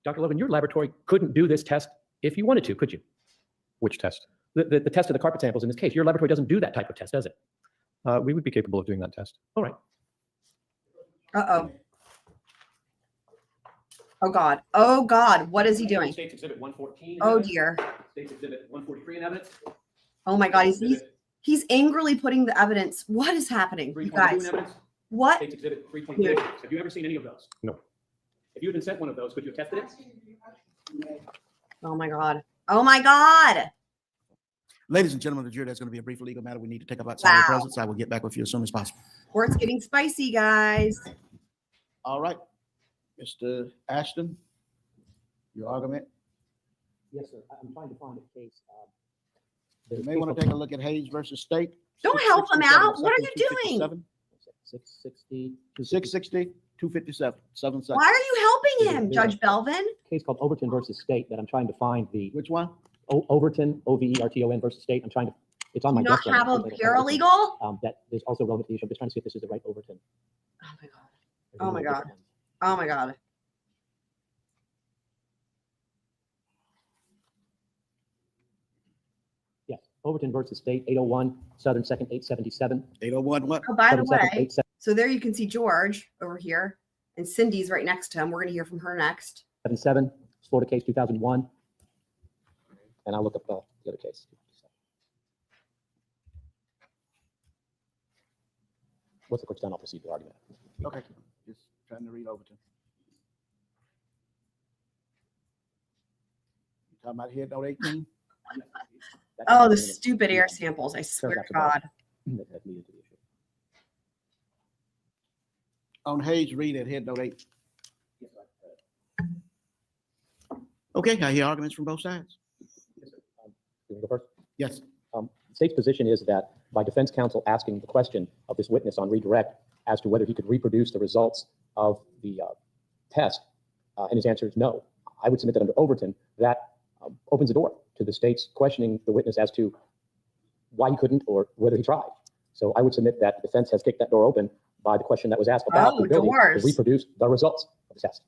Dr. Logan, your laboratory couldn't do this test if you wanted to, could you? Which test? The test of the carpet samples in this case. Your laboratory doesn't do that type of test, does it? We would be capable of doing that test. All right. Uh-oh. Oh, God. Oh, God. What is he doing? States Exhibit 114. Oh, dear. States Exhibit 143 in evidence. Oh, my God. He's angrily putting the evidence. What is happening, you 322 guys? in evidence. What? States Exhibit 326. Have you ever seen any of those? No. If you had been sent one of those, could you have tested it? Oh, my God. Oh, my God. Ladies and gentlemen of the jury, that's going to be a brief legal matter we need to take up outside of the presence. I will get back with you as soon as possible. Court's getting spicy, guys. All right. Mr. Ashton, your argument. Yes, sir. I'm trying to find a case. You may want to take a look at Hayes versus State. Don't help him out. What are you doing? 660. 660, 257, 7 seconds. Why are you helping him, Judge Belvin? Case called Overton versus State that I'm trying to find the. Which one? Overton, Overton versus State. I'm trying to. It's on my Do you desk. not have a paralegal? That is also relevant to the issue. I'm just trying to see if this is the right Overton. Oh, my God. Oh, my God. Oh, my God. Yes, Overton versus State, 801 Southern 2nd, 877. 801 what? Oh, by the 7-7, way, 8-7. so there you can see George over here, and Cindy's right next to him. We're going to hear from her next. 77, Florida case 2001. And I'll look up the other case. Once the court's done, I'll proceed with the argument. Okay. Just trying to read Overton. You talking about head note 18? Oh, the stupid air samples. I swear to God. On Hayes, read at head note 8. Okay, I hear arguments from both sides. You want to go first? Yes. state's position is that by defense counsel asking the question of this witness on redirect as to whether he could reproduce the results of the test, and his answer is no, I would submit that under Overton, that opens the door to the state's questioning the witness as to why he couldn't or whether he tried. So I would submit that the defense has kicked that door open by the question that was asked about the ability to reproduce the results of the test.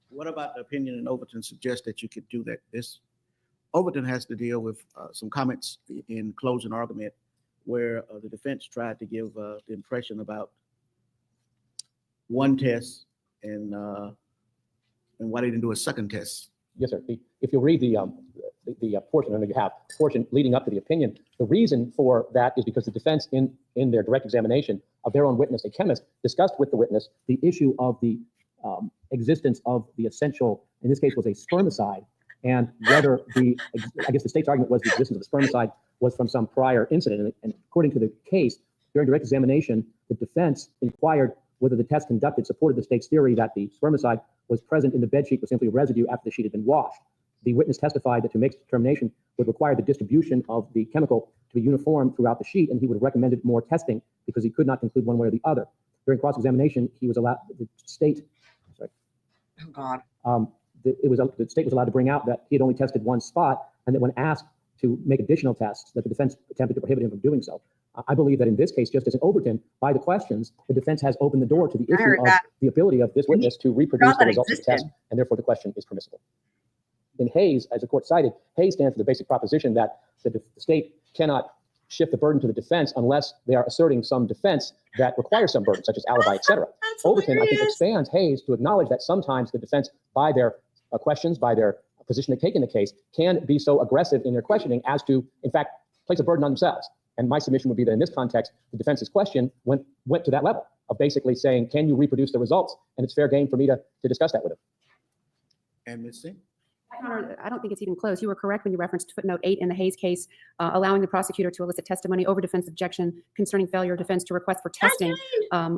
What about the opinion in Overton suggests that you could do that? This Overton has to deal with some comments in closing argument where the defense tried to give the impression about one test and why they didn't do a second test. Yes, sir. If you read the portion, I know you have portion leading up to the opinion, the reason for that is because the defense in their direct examination of their own witness, a chemist, discussed with the witness the issue of the existence of the essential, in this case was a spermicide, and whether I guess the state's argument was the existence of the spermicide was from some prior incident. And according to the case, during direct examination, the defense inquired whether the test conducted supported the state's theory that the spermicide was present in the bed sheet was simply a residue after the sheet had been washed. The witness testified that to make the determination would require the distribution of the chemical to be uniform throughout the sheet, and he would have recommended more testing because he could not conclude one way or the other. During cross-examination, he was allowed, the state, sorry. Oh, God. The state was allowed to bring out that he had only tested one spot, and that when asked to make additional tests, that the defense attempted to prohibit him from doing so. I believe that in this case, just as in Overton, by the questions, the defense has opened the door to the issue of the ability of this witness to reproduce the results of the test, and therefore the question is permissible. In Hayes, as the court cited, Hayes stands for the basic proposition that the state cannot shift the burden to the defense unless they are asserting some defense that requires some burden, such as alibi, et cetera. Overton, I think, expands Hayes to acknowledge that sometimes the defense, by their questions, by their position they take in the case, can be so aggressive in their questioning as to, in fact, place a burden on themselves. And my submission would be that in this context, the defense's question went to that level of basically saying, can you reproduce the results? And it's fair game for me to discuss that with him. And Ms. Singh? I don't think it's even close. You were correct when you referenced footnote 8 in the Hayes case, allowing the prosecutor to elicit testimony over defense objection concerning failure of defense to request for testing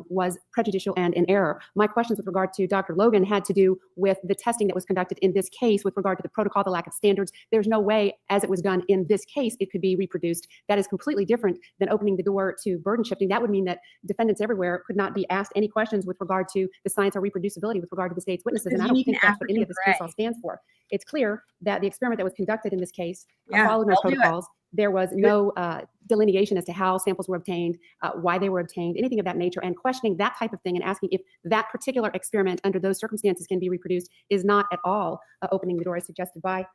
was prejudicial and in error. My questions with regard to Dr. Logan had to do with the testing that was conducted in this case with regard to the protocol, the lack of standards. There's no way, as it was done in this case, it could be reproduced. That is completely different than opening the door to burden shifting. That would mean that defendants everywhere could not be asked any questions with regard to the science or reproducibility with regard to the state's witnesses. And I don't think that's what any of this case law stands for. It's clear that the experiment that was conducted in this case followed no protocols. There was no delineation as to how samples were obtained, why they were obtained, anything of that nature. And questioning that type of thing and asking if that particular experiment under those circumstances can be reproduced is not at all opening the door as suggested by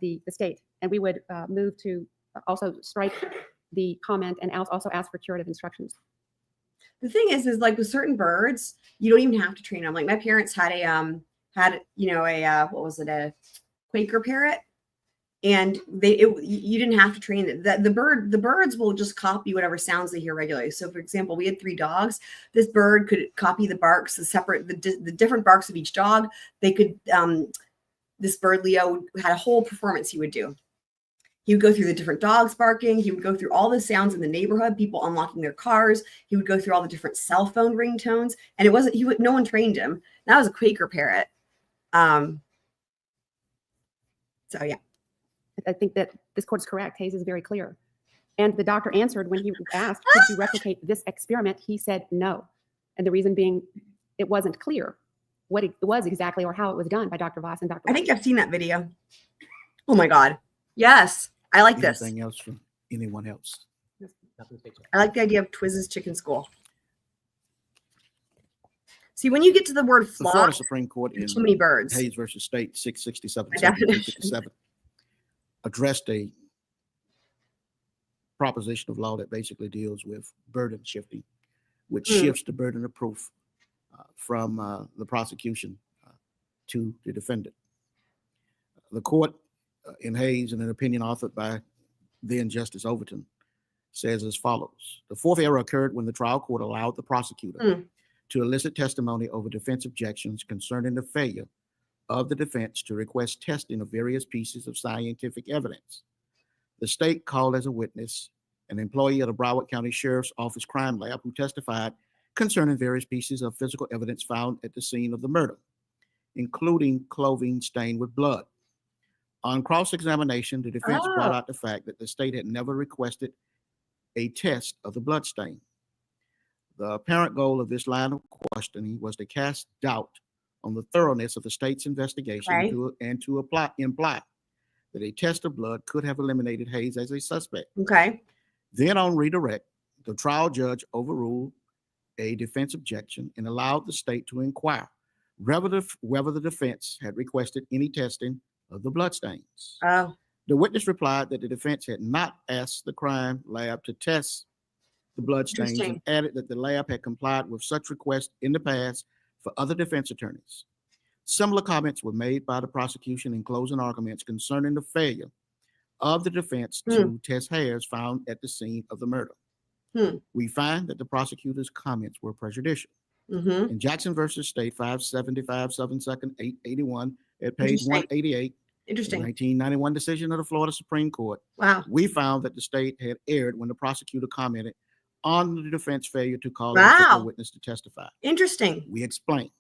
the state. And we would move to also strike the comment and also ask for curative instructions. The thing is like with certain birds, you don't even have to train them. Like my parents had a what was it, a Quaker parrot, and you didn't have to train it. The birds will just copy whatever sounds they hear regularly. So for example, we had 3 dogs. This bird could copy the barks, the different barks of each dog. They could this bird Leo had a whole performance he would do. He would go through the different dogs barking. He would go through all the sounds in the neighborhood, people unlocking their cars. He would go through all the different cell phone ringtones, and no one trained him. That was a Quaker parrot. So yeah, I think that this court is correct. Hayes is very clear. And the doctor answered when he was asked, could you replicate this experiment? He said no. And the reason being, it wasn't clear what it was exactly or how it was done by Dr. Vass and Dr. I think I've seen that video. Oh my God. Yes. I like this. Anything else from anyone else? I like the idea of Twiz's Chicken School. See, when you get to the word The flock, Florida Supreme Court in too many birds. Hayes versus State 667 By definition. 1757 addressed a proposition of law that basically deals with burden shifting, which shifts the burden of proof from the prosecution to the defendant. The court in Hayes, in an opinion authored by then Justice Overton, says as follows: the fourth error occurred when the trial court allowed the prosecutor to elicit testimony over defense objections concerning the failure of the defense to request testing of various pieces of scientific evidence. The state called as a witness an employee of the Broward County Sheriff's Office Crime Lab who testified concerning various pieces of physical evidence found at the scene of the murder, including clothing stained with blood. On cross-examination, the defense brought Oh. out the fact that the state had never requested a test of the blood stain. The apparent goal of this line of questioning was to cast doubt on the thoroughness of the state's investigation Okay. to imply that a test of blood could have eliminated Hayes as a suspect. Okay. Then on redirect, the trial judge overruled a defense objection and allowed the state to inquire whether the defense had requested any testing of the bloodstains. Oh. The witness replied that the defense had not asked the crime lab to test the bloodstains and Interesting. added that the lab had complied with such requests in the past for other defense attorneys. Similar comments were made by the prosecution in closing arguments concerning the failure of the defense to test hairs found at the scene of the murder. We find that the prosecutor's comments were prejudicial. Mm-hmm. In Jackson versus State 575, 7-2nd, 881, at page Interesting. 188, Interesting. the 1991 decision of the Florida Supreme Court, Wow. we found that the state had erred when the prosecutor commented on the defense failure to call a Wow. particular witness to testify. Interesting. We explained.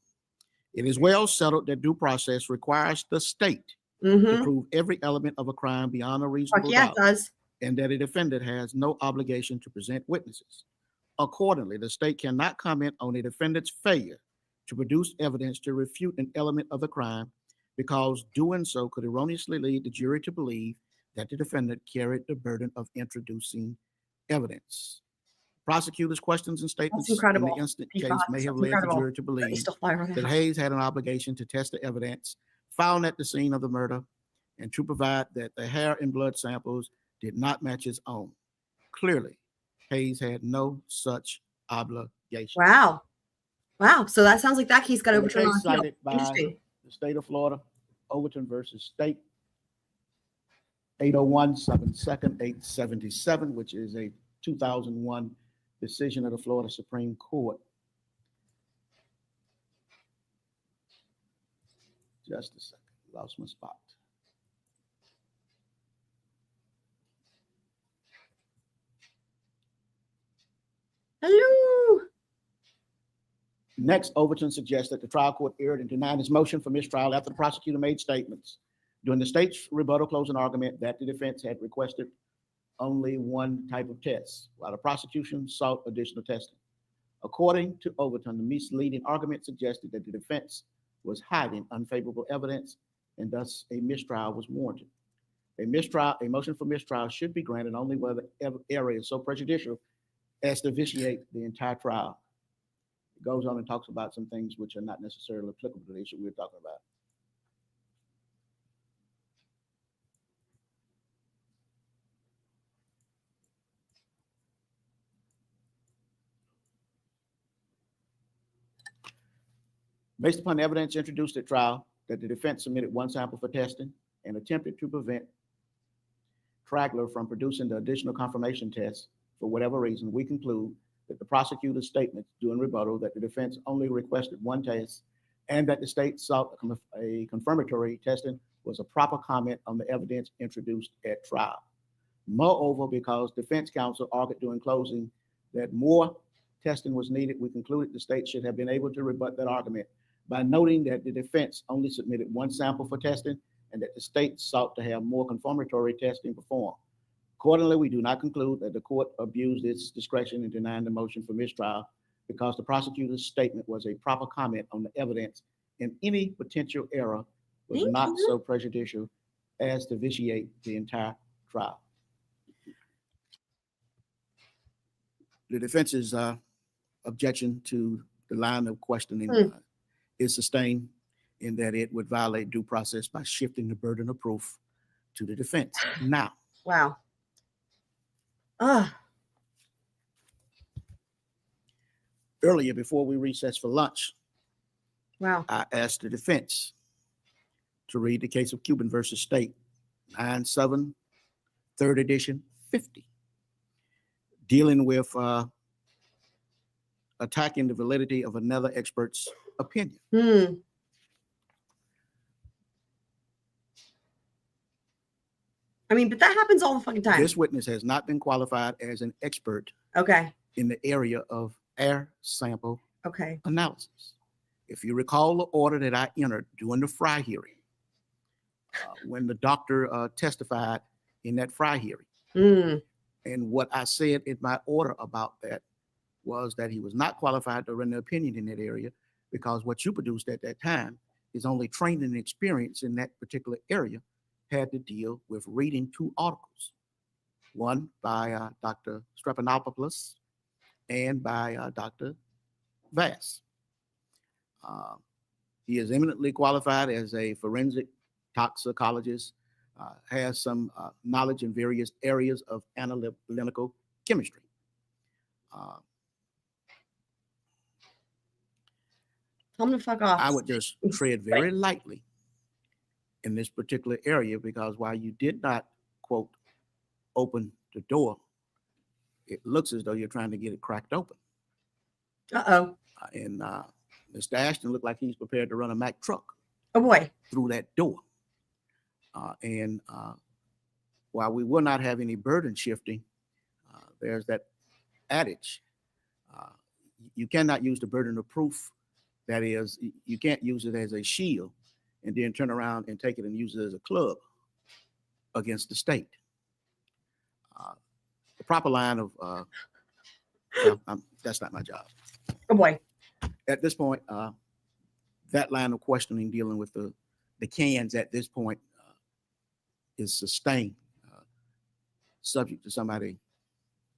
It is well settled that due process requires the state to Mm-hmm. prove every element of a crime beyond a reasonable Yeah, doubt, it does. and that a defendant has no obligation to present witnesses. Accordingly, the state cannot comment on a defendant's failure to produce evidence to refute an element of the crime, because doing so could erroneously lead the jury to believe that the defendant carried the burden of introducing evidence. Prosecutors' questions and statements in incredible. the instant P5, case may have that's led the incredible. jury to They believe still fly over the that house. Hayes had an obligation to test the evidence found at the scene of the murder and to provide that the hair and blood samples did not match his own. Clearly, Hayes had no such obligation. Wow. Wow. So that sounds like that case got In the overturned case on appeal. cited by Interesting. the state of Florida, Overton versus State, 801, 7-2nd, 877, which is a 2001 decision of the Florida Supreme Court. Just a second, lost my spot. Hello. Next, Overton suggests that the trial court erred in denying his motion for mistrial after the prosecutor made statements during the state's rebuttal closing argument that the defense had requested only one type of test, while the prosecution sought additional testing. According to Overton, the misleading argument suggested that the defense was hiding unfavorable evidence, and thus a mistrial was warranted. A motion for mistrial should be granted only where the error is so prejudicial as to vitiate the entire trial. It goes on and talks about some things which are not necessarily applicable to the issue we're talking about. Based upon the evidence introduced at trial that the defense submitted one sample for testing and attempted to prevent Tragler from producing the additional confirmation test for whatever reason, we conclude that the prosecutor's statement during rebuttal that the defense only requested one test and that the state sought a confirmatory testing was a proper comment on the evidence introduced at trial. Moreover, because defense counsel argued during closing that more testing was needed, we concluded the state should have been able to rebut that argument by noting that the defense only submitted one sample for testing and that the state sought to have more confirmatory testing performed. Accordingly, we do not conclude that the court abused its discretion in denying the motion for mistrial because the prosecutor's statement was a proper comment on the evidence and any potential error was not so prejudicial as to vitiate the entire trial. The defense's objection to the line of questioning is sustained in that it would violate due process by shifting the burden of proof to the defense. Now, Wow. earlier before we recessed for lunch, Wow. I asked the defense to read the case of Cuban versus State, 9-7, 3rd edition, 50, dealing with attacking the validity of another expert's opinion. I mean, but that happens all the fucking time. This witness has not been qualified as an expert Okay. in the area of air sample Okay. analysis. If you recall the order that I entered during the Fry hearing, when the doctor testified in that Fry hearing. Mm. And what I said in my order about that was that he was not qualified to render opinion in that area because what you produced at that time is only training and experience in that particular area had to deal with reading 2 articles, one by Dr. Strepanopoulos and by Dr. Vass. He is eminently qualified as a forensic toxicologist, has some knowledge in various areas of analytical chemistry. Tell him to fuck off. I would just tread very lightly in this particular area because while you did not, quote, open the door, it looks as though you're trying to get it cracked open. Uh-oh. And Mr. Ashton looked like he's prepared to run a Mack truck. Oh boy. Through that door. While we will not have any burden shifting, there's that adage. You cannot use the burden of proof. That is, you can't use it as a shield and then turn around and take it and use it as a club against the state. The proper line of, that's not my job. Oh boy. At this point, that line of questioning dealing with the cans at this point is sustained, subject to somebody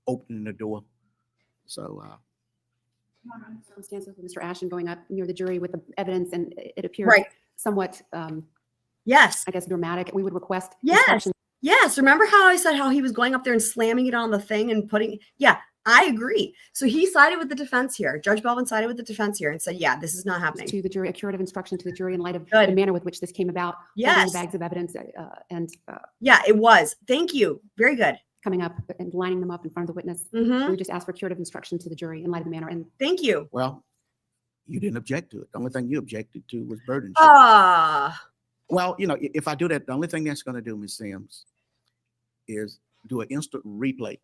opening the door. So, circumstances with Mr. Ashton going up near the jury with the evidence, and it appears Right. somewhat, yes, I guess dramatic. We would request. Yes. instructions. Yes. Remember how I said how he was going up there and slamming it on the thing and putting, yeah, I agree. So he sided with the defense here. Judge Belvin sided with the defense here and said, yeah, this is not happening. To the jury, a curative instruction to the jury in light of the manner with which this came about. holding Yes. the bags of evidence Yeah, it was. Thank you. Very good. coming up and lining them up in front of the witness. Mhm. We would just ask for curative instruction to the jury in light of the manner. And thank you. well, you didn't object to it. The only thing you objected to was burden. Ah. Well, you know, if I do that, the only thing that's going to do, Ms. Sims, is do an instant replay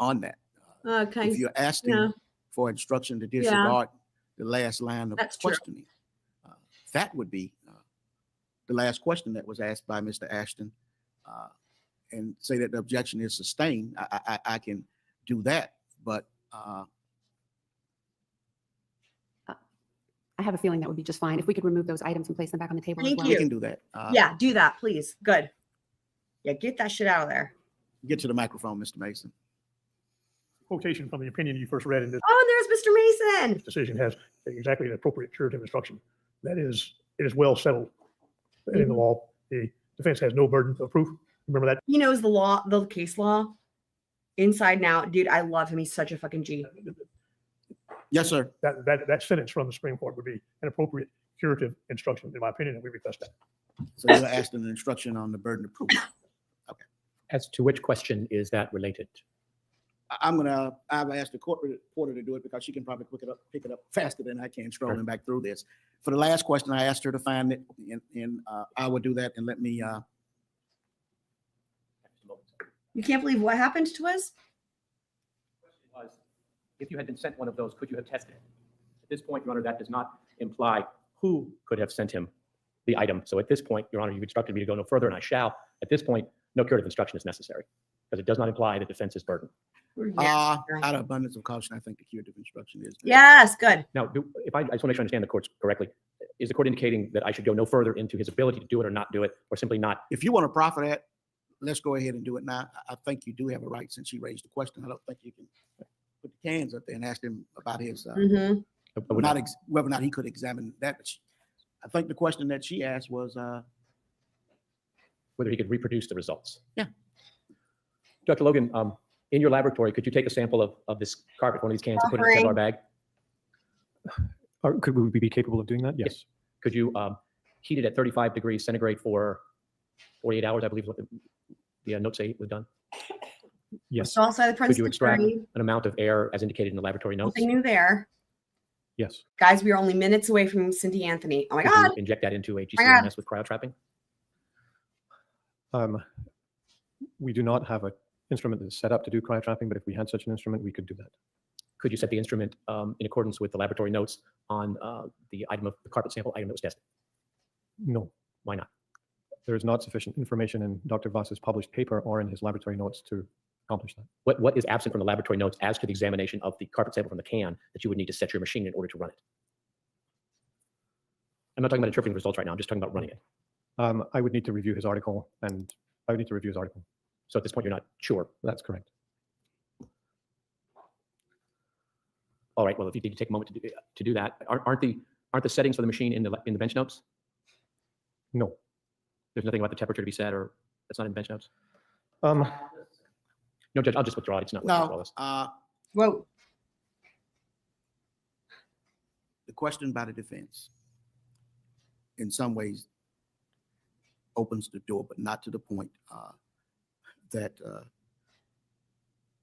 on that. Okay. If you're asking Yeah. for instruction to Yeah. disregard the last line of That's true. questioning, that would be the last question that was asked by Mr. Ashton, and say that the objection is sustained. I can do that, but I have a feeling that would be just fine if we could remove those items and place them back on the table. as Thank well. you. we can do that. Yeah, do that, please. Good. Yeah, get that shit out of there. Get to the microphone, Mr. Mason. Quotation from the opinion you first read in this Oh, there's Mr. Mason. decision has exactly an appropriate curative instruction. That is, it is well settled in the law. The defense has no burden of proof. Remember that? He knows the law, the case law inside and out. Dude, I love him. He's such a fucking G. Yes, sir. That sentence from the Supreme Court would be an appropriate curative instruction, in my opinion, and we request that. So you're asking an instruction on the burden of proof. As to which question is that related? I've asked the court reporter to do it because she can probably pick it up faster than I can scrolling back through this. For the last question, I asked her to find it, and I will do that, and let me. You can't believe what happened to us? Was, if you had been sent one of those, could you have tested it? At this point, Your Honor, that does not imply who could have sent him the item. So at this point, Your Honor, you've instructed me to go no further, and I shall. At this point, no curative instruction is necessary because it does not imply the defense's burden. Out of abundance of caution, I think the curative instruction is. Yes, good. Now, if I just want to make sure I understand the courts correctly, is the court indicating that I should go no further into his ability to do it or not do it, or simply not? If you want to proffer that, let's go ahead and do it now. I think you do have a right since she raised the question. I don't think you can put the cans up there and ask him about his, Mhm. whether or not he could examine that. But I think the question that she asked was, Whether he could reproduce the results. Yeah. Dr. Logan, in your laboratory, could you take a sample of this carpet, one of these cans, and put it in a Kevlar bag? Could we be capable of doing that? Yes. Could you heat it at 35 degrees centigrade for 48 hours, I believe is what the notes say was done? Yes. So outside the Could you extract principal an amount of air as indicated in the laboratory notes? Nothing new there. Yes. Guys, we are only minutes away from Cindy Anthony. Oh my Could God. you inject that into a my God. GCMS with cryotrapping? We do not have an instrument that's set up to do cryotrapping, but if we had such an instrument, we could do that. Could you set the instrument in accordance with the laboratory notes on the item of the carpet sample item that was tested? No. Why not? There is not sufficient information in Dr. Vass's published paper or in his laboratory notes to accomplish that. What is absent from the laboratory notes as to the examination of the carpet sample from the can that you would need to set your machine in order to run it? I'm not talking about interpreting the results right now. I'm just talking about running it. I would need to review his article, and I would need to review his article. So at this point, you're not sure. That's correct. All right. Well, if you need to take a moment to do that, aren't the settings for the machine in the bench notes? No. There's nothing about the temperature to be set, or that's not in the bench notes. No, Judge, I'll just withdraw it. It's not worth all this. Whoa. The question by the defense, in some ways, opens the door, but not to the point that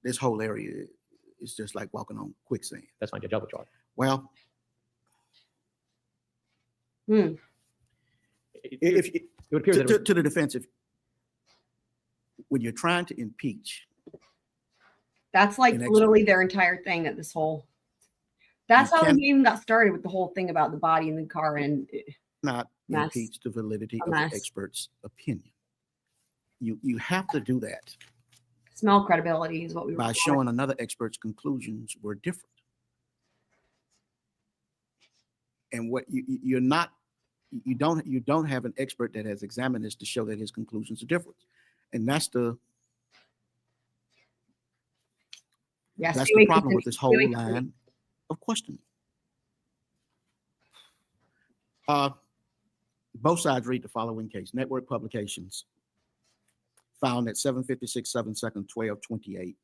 this whole area is just like walking on quicksand. That's fine, Judge. I'll withdraw it. Well, It would appear that it was- to the defense, when you're trying to impeach, That's like An literally their entire thing at this whole. That's You how can't- we even got started with the whole thing about the body in the car and not Mess. impeach the validity A of the mess. expert's opinion. You have to do that smell credibility is what we were by calling showing another expert's conclusions were different. And what you don't have an expert that has examined this to show that his conclusions are different. And that's the Yeah, that's see, the we problem can- with this see, whole we can- line of questioning. Both sides read the following case. Network Publications found at 756 7 2nd 1228,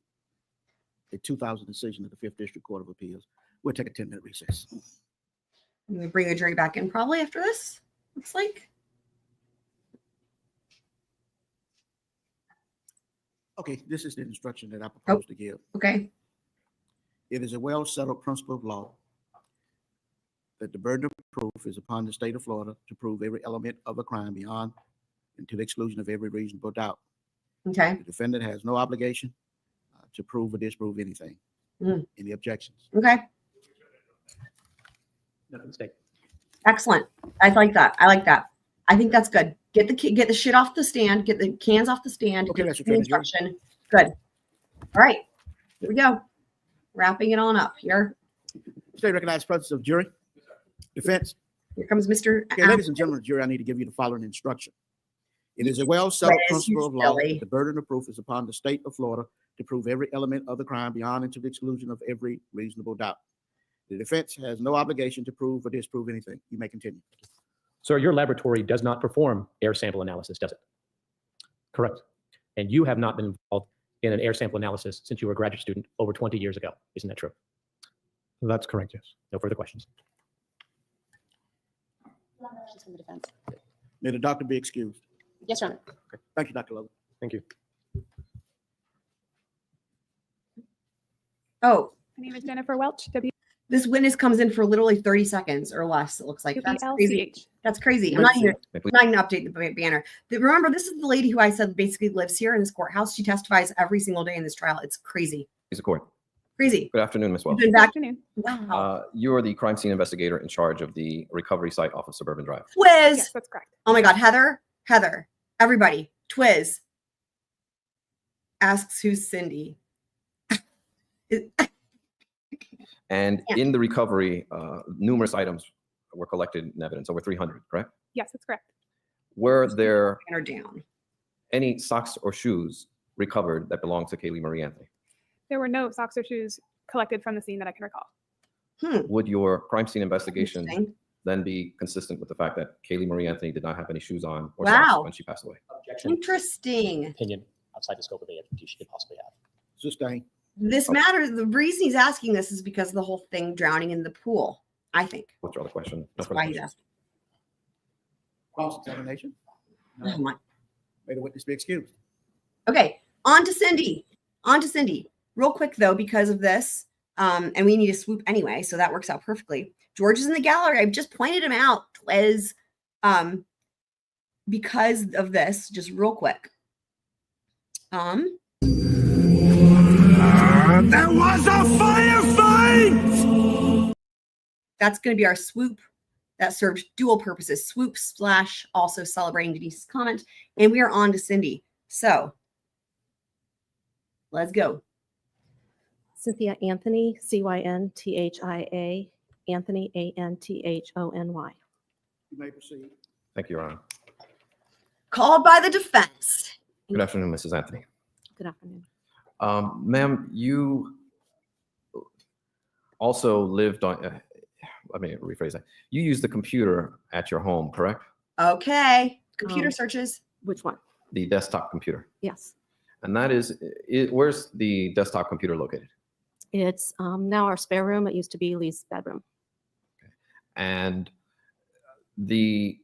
a 2000 decision of the 5th District Court of Appeals. We'll take a 10-minute recess. We bring the jury back in probably after this. Looks like. Okay, this is the instruction that I propose to give. Okay. It is a well-settled principle of law that the burden of proof is upon the state of Florida to prove every element of a crime beyond and to the exclusion of every reasonable doubt. Okay. The defendant has no obligation to prove or disprove anything. Any objections? Okay. Nothing to stake. Excellent. I like that. I like that. I think that's good. Get the shit off the stand. Get the cans off the stand. Okay, Get that's the okay, Jury. instruction. Good. All right. Here we go. Wrapping it on up here. State recognized presence of jury. Defense. Here comes Mr. Okay, ladies and gentlemen of the jury, I need to give you the following instruction. It is a well-settled Liz, principle you of law silly. that the burden of proof is upon the state of Florida to prove every element of the crime beyond and to the exclusion of every reasonable doubt. The defense has no obligation to prove or disprove anything. You may continue. Sir, your laboratory does not perform air sample analysis, does it? Correct. And you have not been involved in an air sample analysis since you were a graduate student over 20 years ago. Isn't that true? That's correct, yes. No further questions. Questions from the defense? May the doctor be excused. Yes, Your Honor. Thank you, Dr. Logan. Thank you. Oh, My name is Jennifer Welch, this witness comes in for literally 30 seconds or less. It looks like that's crazy. WLCH. That's crazy. I'm not even going to update the banner. Remember, this is the lady who I said basically lives here in this courthouse. She testifies every single day in this trial. It's crazy. Please the court. Crazy. Good afternoon, Ms. Welch. You've been back. Afternoon. Wow. You are the crime scene investigator in charge of the recovery site off of Suburban Drive. Twiz. Yes, that's correct. Oh my God. Heather, everybody. Twiz asks who's Cindy. And in the recovery, numerous items were collected in evidence, over 300, correct? Yes, that's correct. Were there Her down. any socks or shoes recovered that belonged to Kaylee Marie Anthony? There were no socks or shoes collected from the scene that I can recall. Would your crime scene investigation Interesting. then be consistent with the fact that Kaylee Marie Anthony did not have any shoes on or Wow. socks when she passed away? Objection. Interesting. Opinion outside the scope of the activity she could possibly have. Sustained. This matters. The reason he's asking this is because of the whole thing drowning in the pool, I think. Withdraw the question. No That's further why he's questions. asking. Cross-examination. Oh my. May the witness be excused. Okay, on to Cindy. Real quick though, because of this, and we need to swoop anyway, so that works out perfectly. George is in the gallery. I've just pointed him out, Liz, because of this, just real quick. There was a firefight! That's going to be our swoop that served dual purposes. Swoop splash, also celebrating Denise's comment. And we are on to Cindy. So let's go. Cynthia Anthony, CYNTHIA, Anthony, ANTHONY. You may proceed. Thank you, Your Honor. Called by the defense. Good afternoon, Mrs. Anthony. Good afternoon. Ma'am, you also lived on, let me rephrase that. You used the computer at your home, correct? Okay. Computer searches. Which one? The desktop computer. Yes. And that is, where's the desktop computer located? It's now our spare room. It used to be Lee's bedroom. And the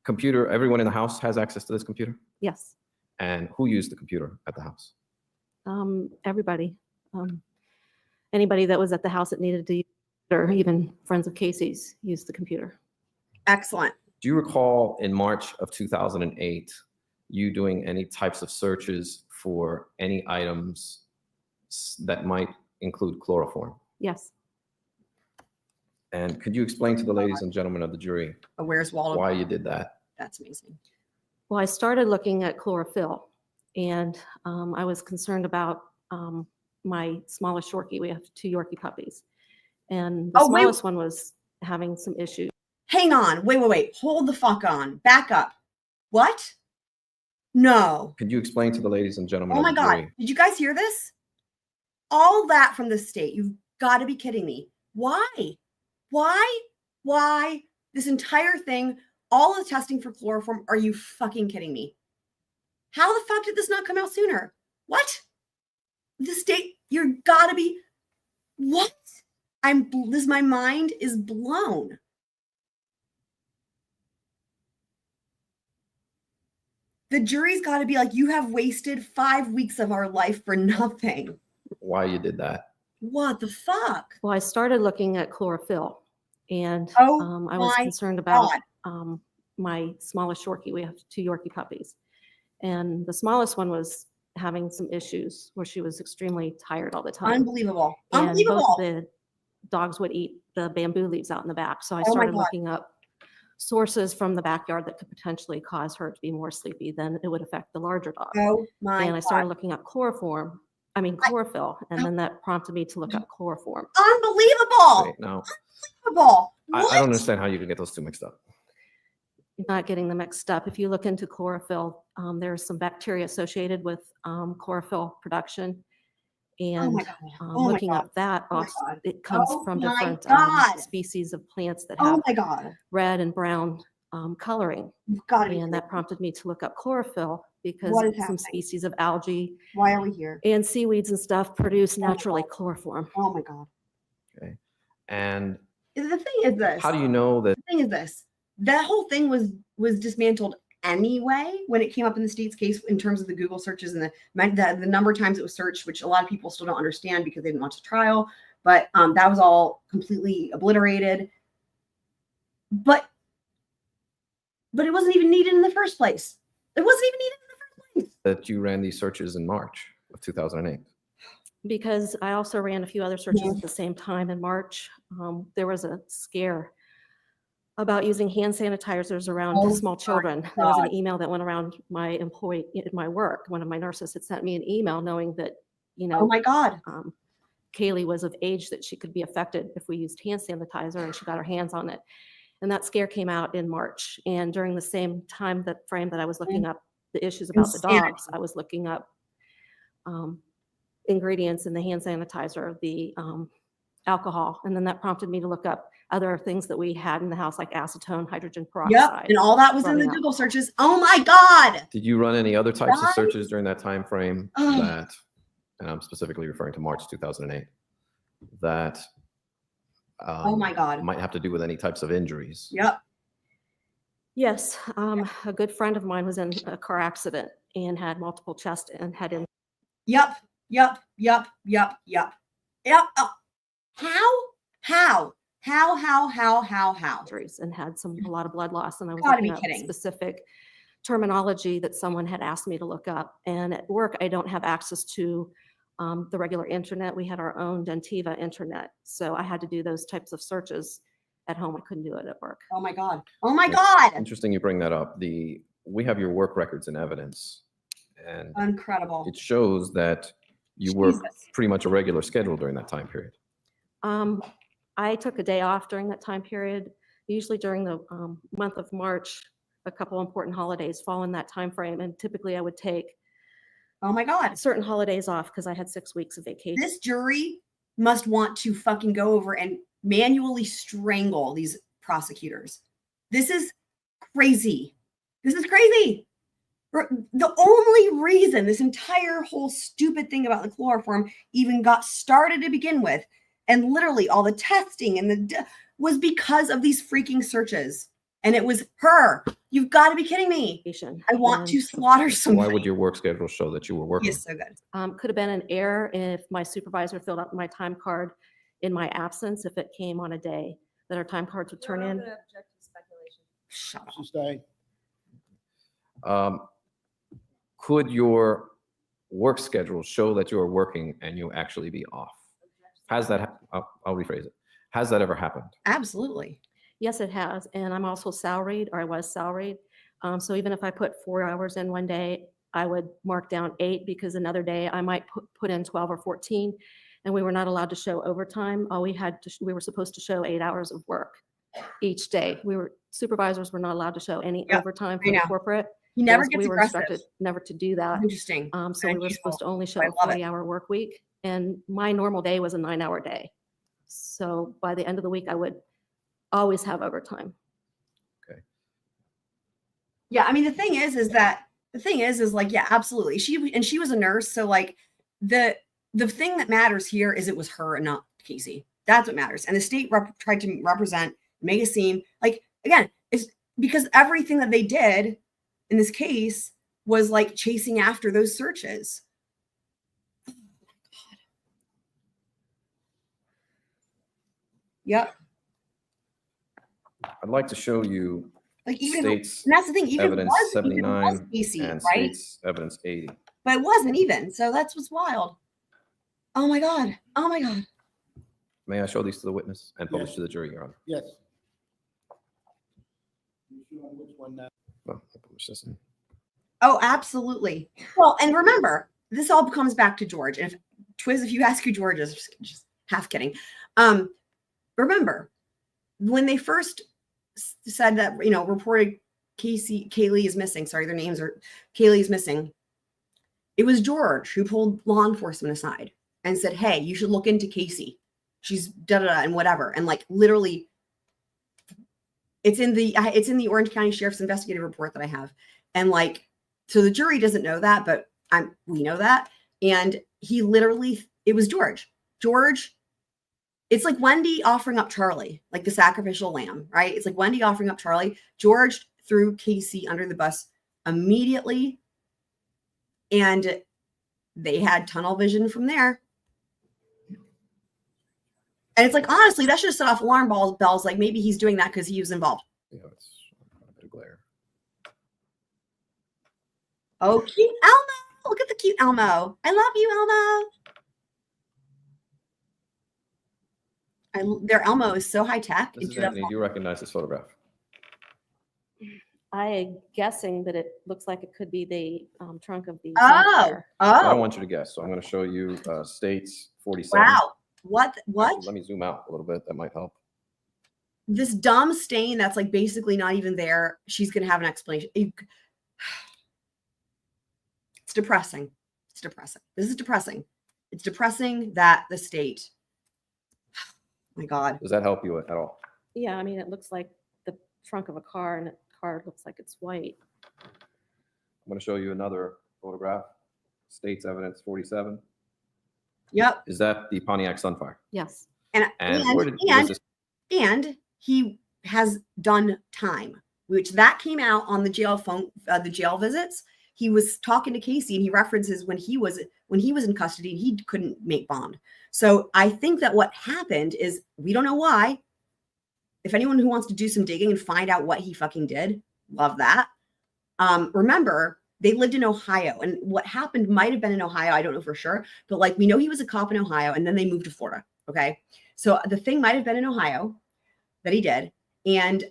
computer, everyone in the house has access to this computer? Yes. And who used the computer at the house? Everybody. Anybody that was at the house that needed to use it, or even friends of Casey's used the computer. Excellent. Do you recall in March of 2008, you doing any types of searches for any items that might include chloroform? Yes. And could you explain to the ladies and gentlemen of the jury Where's Waldo? why you did that? That's amazing. Well, I started looking at chlorophyll, and I was concerned about my smallest Yorkie. We have 2 Yorkie puppies, and the smallest one was having some issues. Hang on. Wait. Hold the fuck on. Back up. What? No. Could you explain to the ladies and gentlemen Oh of my the God. jury? Did you guys hear this? All that from the state. You've got to be kidding me. Why? This entire thing, all the testing for chloroform, are you fucking kidding me? How the fuck did this not come out sooner? What? The state, you're gotta be, what? My mind is blown. The jury's got to be like, you have wasted 5 weeks of our life for nothing. Why you did that? What the fuck? Well, I started looking at chlorophyll, and I was my concerned about God. my smallest Yorkie. We have 2 Yorkie puppies, and the smallest one was having some issues where she was extremely tired all the time. Unbelievable. And Unbelievable. both the dogs would eat the bamboo leaves out in the back. So I Oh my started God. looking up sources from the backyard that could potentially cause her to be more sleepy than it would affect the larger dog. Oh my And I started God. looking up chlorophyll, and then that prompted me to look up chloroform. Unbelievable. Wait, now, Unbelievable. I don't understand how you can get those two mixed up. Not getting them mixed up. If you look into chlorophyll, there's some bacteria associated with chlorophyll production. And my God. Oh my looking God. up that, Oh my also, God. it comes Oh from my different God. species of plants that Oh have my God. red and brown coloring. You've got to be And that prompted me to look up chlorophyll because What is some happening? species of algae Why are we here? and seaweeds and stuff produce Oh my naturally God. chloroform. Oh my God. Okay. And The thing is this. how do you know that? The thing is this. That whole thing was dismantled anyway when it came up in the state's case in terms of the Google searches and the number of times it was searched, which a lot of people still don't understand because they didn't watch the trial. But that was all completely obliterated. But it wasn't even needed in the first place. It wasn't even needed in the first place. That you ran these searches in March of 2008. Because I also ran a few other searches Mhm. at the same time in March. There was a scare about using hand sanitizers around Oh small my children. There was God. an email that went around my employee in my work. One of my nurses had sent me an email knowing that, Oh my God. Kaylee was of age that she could be affected if we used hand sanitizer, and she got her hands on it. And that scare came out in March. And during the same time frame that I was looking up the issues about the Insanity. dogs, I was looking up ingredients in the hand sanitizer, the alcohol, and then that prompted me to look up other things that we had in the house, like acetone, hydrogen peroxide. Yep. And all that was in the rubbing Google searches. Oh my God. Did you run any other types of Right. searches during that time frame Ugh. that, and I'm specifically referring to March 2008, that Oh my God. might have to do with any types of injuries? Yep. Yes, a good friend of mine was in a car accident and had multiple chest and head injuries. Yep. How? And had a lot of blood loss. And I was Gotta looking be up kidding. specific terminology that someone had asked me to look up. And at work, I don't have access to the regular internet. We had our own Dentiva internet. So I had to do those types of searches at home. I couldn't do it at work. Oh my God. Oh my It's God. Interesting you bring that up. We have your work records and evidence, and Incredible. it shows that you work Jesus. pretty much a regular schedule during that time period. I took a day off during that time period. Usually during the month of March, a couple important holidays fall in that time frame, and typically I would take Oh my God. certain holidays off because I had 6 weeks of vacation. This jury must want to fucking go over and manually strangle these prosecutors. This is crazy. This is crazy. The only reason this entire whole stupid thing about the chloroform even got started to begin with, and literally all the testing and was because of these freaking searches. And it was her. You've got to be kidding me. I want to slaughter somebody. Why would your work schedule show that you were working? Yes, so good. Could have been an error if my supervisor filled out my time card in my absence, if it came on a day that our time cards would turn in. Shut up. Stay. Could your work schedule show that you are working and you actually be off? Has that, I'll rephrase it. Has that ever happened? Absolutely. Yes, it has. And I'm also salaried, or I was salaried. So even if I put 4 hours in one day, I would mark down 8 because another day I might put in 12 or 14. And we were not allowed to show overtime. All we were supposed to show 8 hours of work each day. Supervisors were not allowed to show any overtime for the corporate. He never because gets we were aggressive. instructed never to do that. Interesting. So we were supposed to only show I a love it. 40-hour work week. And my normal day was a 9-hour day. So by the end of the week, I would always have overtime. Yeah, I mean the thing is like, yeah, absolutely. She was a nurse, so like the thing that matters here is it was her and not Casey. That's what matters. And the state tried to represent, make it seem like, again, it's because everything that they did in this case was like chasing after those searches. Yep. I'd like to show you Like even states and that's the thing, even evidence was 79 Casey, and right? states evidence 80. But it wasn't even. So that's what's wild. Oh my God. Oh my God. May I show these to the witness and publish to the jury, Your Honor? Yes. You sure on which one now? Well, I'll publish this in. Oh, absolutely. Well, and remember, this all comes back to George. And if you ask who George is, just half kidding. Remember, when they first said that, reported Kaylee is missing. Sorry, their names are Kaylee is missing. It was George who pulled law enforcement aside and said, "Hey, you should look into Casey. She's da da da and whatever." And like literally, it's in the Orange County Sheriff's investigative report that I have. And like, so the jury doesn't know that, but we know that. And it was George. George. It's like Wendy offering up Charlie, like the sacrificial lamb, right? It's like Wendy offering up Charlie. George threw Casey under the bus immediately, and they had tunnel vision from there. And it's like, honestly, that should have set off alarm bells. Like maybe he's doing that because he was involved. Yeah, it's a bit of glare. Oh, cute Elmo. Look at the cute Elmo. I love you, Elmo. Their Elmo is so high tech. This is Anthony. Do you recognize this photograph? I'm guessing, but it looks like it could be the trunk of the Oh, I don't want you to guess, so I'm going to show you states 47. Wow. What? Actually, let me zoom out a little bit. That might help. This dumb stain that's like basically not even there. She's going to have an explanation. It's depressing. It's depressing. This is depressing. It's depressing that the state. My God. Does that help you at all? Yeah, I mean, it looks like the trunk of a car, and the car looks like it's white. I'm going to show you another photograph. States evidence 47. Yep. Is that the Pontiac Sunfire? Yes. And he has done time, which that came out on the jail phone, the jail visits. He was talking to Casey, and he references when he was in custody, he couldn't make bond. So I think that what happened is, we don't know why. If anyone who wants to do some digging and find out what he fucking did, love that. Remember, they lived in Ohio, and what happened might have been in Ohio. I don't know for sure, but like we know he was a cop in Ohio, and then they moved to Florida. Okay. So the thing might have been in Ohio. that he did. And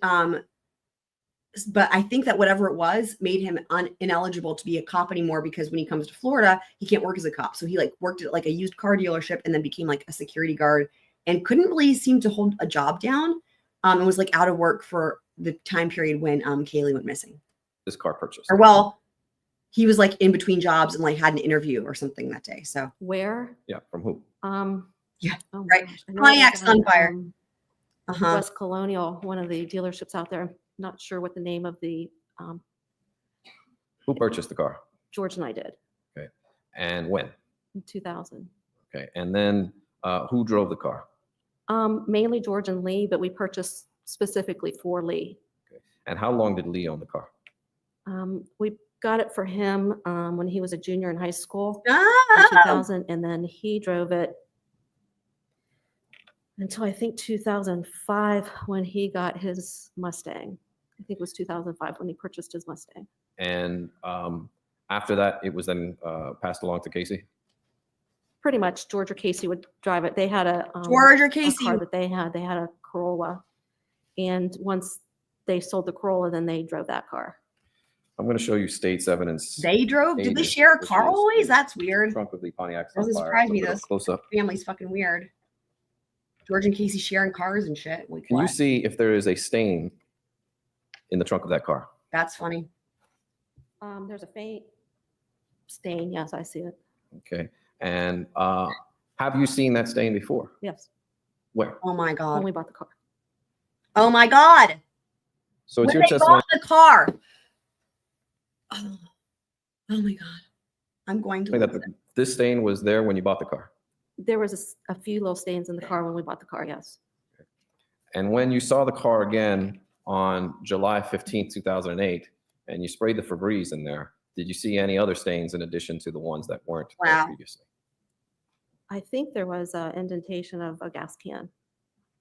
but I think that whatever it was made him ineligible to be a cop anymore, because when he comes to Florida, he can't work as a cop. So he like worked at like a used car dealership and then became like a security guard and couldn't really seem to hold a job down. And was like out of work for the time period when Kaylee went missing. This car purchase. Or well, he was like in between jobs and like had an interview or something that day. So Where? Yeah, from who? yeah, Oh my right. gosh, I know Pontiac it was on, Sunfire. Uh-huh. West Colonial, one of the dealerships out there. Not sure what the name of the, Who purchased the car? George and I did Okay. And when? in 2000. Okay. And then who drove the car? Mainly George and Lee, but we purchased specifically for Lee. And how long did Lee own the car? We got it for him when he was a junior in high school in Oh. 2000, and then he drove it until I think 2005 when he got his Mustang. I think it was 2005 when he purchased his Mustang. And after that, it was then passed along to Casey? Pretty much George or Casey would drive it. They had a George or a Casey. car that they had a Corolla, and once they sold the Corolla, then they drove that car. I'm going to show you state's evidence. They drove? Did they 80, share a which car is always? the That's weird. Trunk of the Pontiac Doesn't Sunfire. surprise A me. little This close up. family's fucking weird. George and Casey sharing cars and shit. Like, Can you what? see if there is a stain in the trunk of that car? That's funny. There's a faint stain. Yes, I see it. Okay. And have you seen that stain before? Yes, Where? Oh my when God. we bought the car. Oh my God. So it's When your they testimony. bought the car. Oh, oh my God. I'm going to. That lose it. this stain was there when you bought the car. There was a few little stains in the car when we bought the car. Yes. And when you saw the car again on July 15th, 2008, and you sprayed the Febreze in there, did you see any other stains in addition to the ones that weren't there Wow. previously? I think there was an indentation of a gas can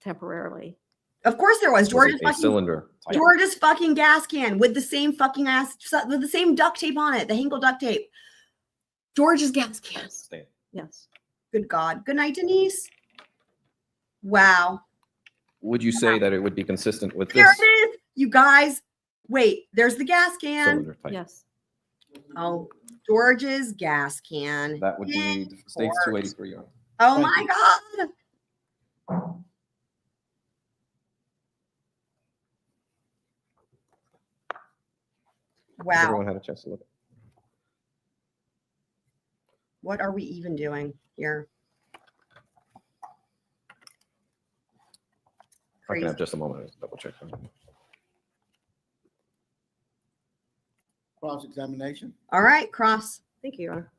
temporarily. Of course there was. Was George's it a fucking cylinder type? George's fucking gas can with the same fucking ass with the same duct tape on it, the Hinkle duct tape. George's gas can. Stain. Yes. Good God. Good night, Denise. Wow. Would you say that it would be consistent with There this it is. You guys. Wait, there's the gas can. cylinder type? Yes. Oh, George's gas can. That would be the state's George. 283. Your Honor. Oh my God. Has Wow. everyone had a chance to look? What are we even doing here? I can have Crazy. just a moment. Let's double check. Cross-examination. All right, Cross. Thank you, Your Honor.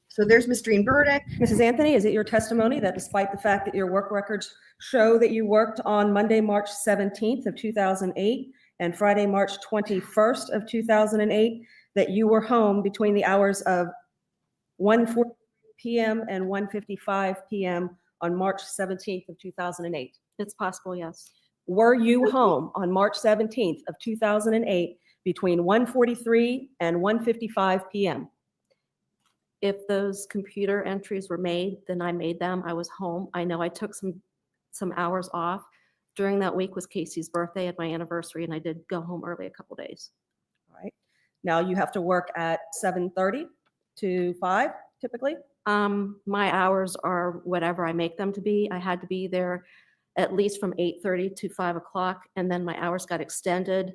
So there's Mr. Burdick. Mrs. Anthony, is it your testimony that despite the fact that your work records show that you worked on Monday, March 17th of 2008 and Friday, March 21st of 2008, that you were home between the hours of 1:40 p.m. and 1:55 p.m. on March 17th of 2008? It's possible, yes. Were you home on March 17th of 2008 between 1:43 and 1:55 p.m.? If those computer entries were made, then I made them. I was home. I know I took some hours off. During that week was Casey's birthday and my anniversary, and I did go home early a couple days. All right. Now you have to work at 7:30 to 5 typically? My hours are whatever I make them to be. I had to be there at least from 8:30 to 5 o'clock, and then my hours got extended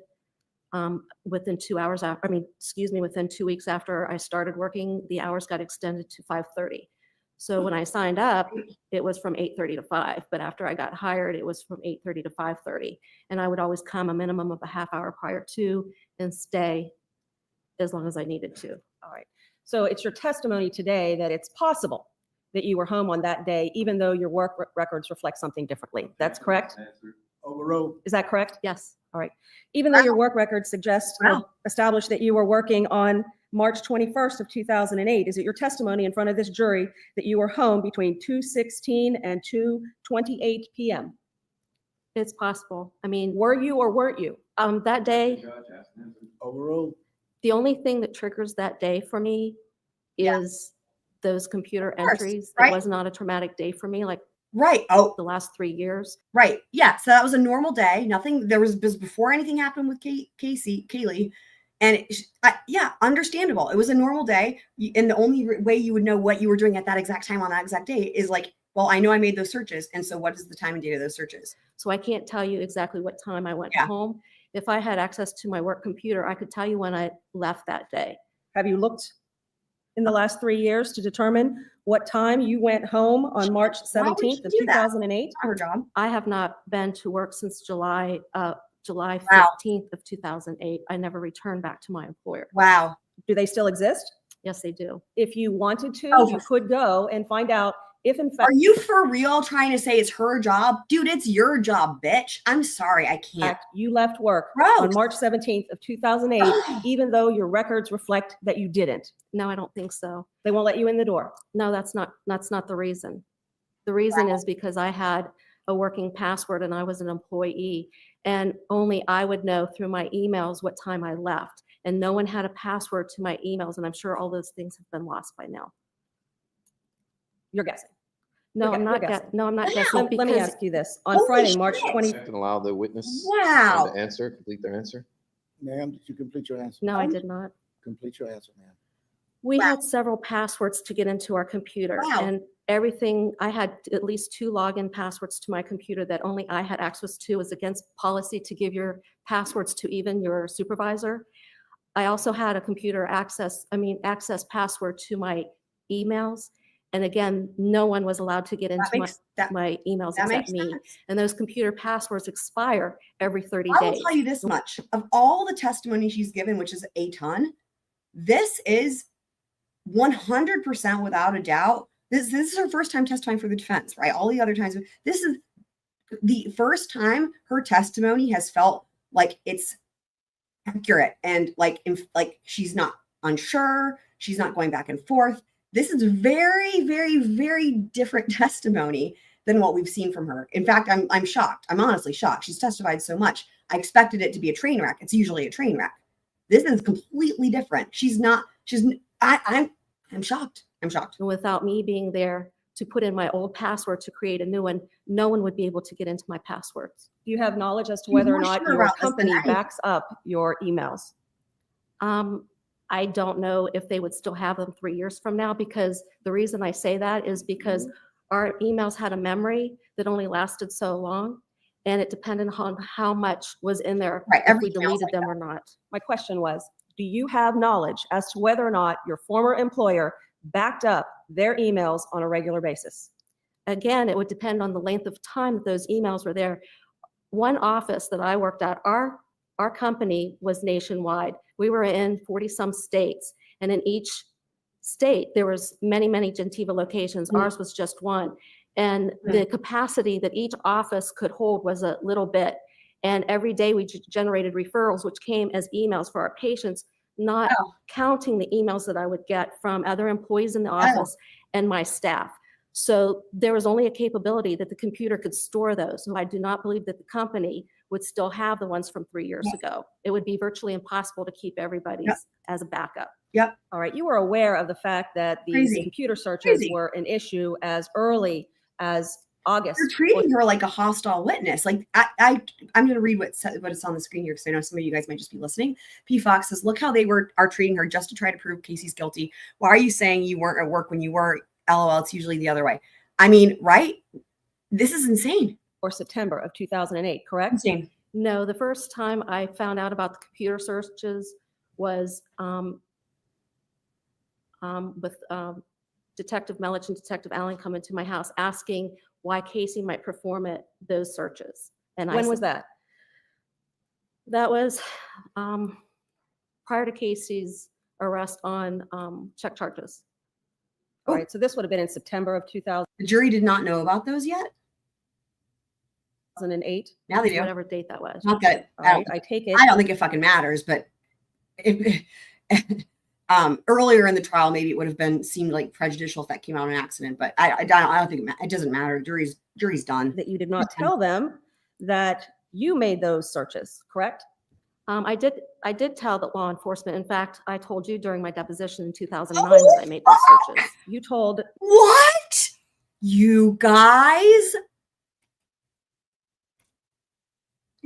within 2 hours after, within 2 weeks after I started working, the hours got extended to 5:30. So when I signed up, it was from 8:30 to 5, but after I got hired, it was from 8:30 to 5:30. And I would always come a minimum of a half hour prior to and stay as long as I needed to. All right. So it's your testimony today that it's possible that you were home on that day, even though your work records reflect something differently. That's correct? Overruled. Is that correct? Yes. All right. Even though your work records suggest or establish that you were working on March 21st of 2008, is it your testimony in front of this jury that you were home between 2:16 and 2:28 p.m.? It's possible. I mean, were you or weren't you? That day, Overruled. the only thing that triggers that day for me is those computer course, entries. right? It was not a traumatic day for me. Like Right. Oh, the last 3 years. right. Yeah. So that was a normal day. Nothing. There was before anything happened with Kaylee, and yeah, understandable. It was a normal day, and the only way you would know what you were doing at that exact time on that exact day is like, well, I know I made those searches, and so what is the time and date of those searches? So I can't tell you exactly what time I went home. If I had access to my work computer, I could tell you when I left that day. Have you looked in the last 3 years to determine what time you went home on March 17th of 2008? Her job. I have not been to work since July 15th of 2008. I never returned back to my employer. Wow. Do they still exist? Yes, they do. If you wanted to, Oh, you could go and find out if in fact. Are you for real trying to say it's her job? Dude, it's your job, bitch. I'm sorry, I can't. You left work on March 17th of 2008, even though your records reflect that you didn't. No, I don't think so. They won't let you in the door. No, that's not the reason. The reason is because I had a working password and I was an employee, and only I would know through my emails what time I left. And no one had a password to my emails, and I'm sure all those things have been lost by now. You're guessing. No, I'm not. No, I'm not guessing. Let me ask you this. On Friday, March 20th. And allow the witness Wow. to answer, complete their answer. Ma'am, did you complete your answer? No, I did not. Complete your answer, ma'am. We had several passwords to get into our computer, and everything. I had at least 2 login passwords to my computer that only I had access to. It was against policy to give your passwords to even your supervisor. I also had a computer access password to my emails. And again, no one was allowed to get into my emails except me. And those computer passwords expire every 30 I days. will tell you this much. Of all the testimony she's given, which is a ton, this is 100% without a doubt. This is her first time testifying for the defense, right? All the other times, this is the first time her testimony has felt like it's accurate and like she's not unsure. She's not going back and forth. This is very, very, very different testimony than what we've seen from her. In fact, I'm shocked. I'm honestly shocked. She's testified so much. I expected it to be a train wreck. It's usually a train wreck. This is completely different. I'm shocked. I'm shocked. And without me being there to put in my old password to create a new one, no one would be able to get into my passwords. Do you have knowledge as to whether or not your company backs up your emails? I don't know if they would still have them 3 years from now, because the reason I say that is because our emails had a memory that only lasted so long, and it depended on how much was in there, if we deleted them or not. My question was, do you have knowledge as to whether or not your former employer backed up their emails on a regular basis? Again, it would depend on the length of time that those emails were there. One office that I worked at, our company was nationwide. We were in 40-some states, and in each state, there was many, many Gentiva locations. Ours was just one. And the capacity that each office could hold was a little bit. And every day we generated referrals, which came as emails for our patients, not counting the emails that I would get from other employees in the office and my staff. So there was only a capability that the computer could store those. So I do not believe that the company would still have the ones from 3 years ago. It would be virtually impossible to keep everybody's as a backup. Yep. All right. You were aware of the fact that these computer searches were an issue as early as August. You're treating her like a hostile witness. Like I'm going to read what's on the screen here, because I know some of you guys might just be listening. P. Fox says, "Look how they are treating her just to try to prove Casey's guilty. Why are you saying you weren't at work when you were? LOL. It's usually the other way." I mean, right? This is insane. Or September of 2008, correct? Insane. No, the first time I found out about the computer searches was with Detective Welch and Detective Allen come into my house asking why Casey might perform those searches. And when was that? That was prior to Casey's arrest on check charges. All right, so this would have been in September of 2000. The jury did not know about those yet? 2008? Now they do. Whatever date that was. Not that I take it. I don't think it fucking matters, but earlier in the trial, maybe it would have seemed like prejudicial if that came out in an accident, but I don't think it doesn't matter. Jury's done. That you did not tell them that you made those searches, correct? I did tell the law enforcement. In fact, I told you during my deposition in 2009 that I made those searches. You told what? You guys,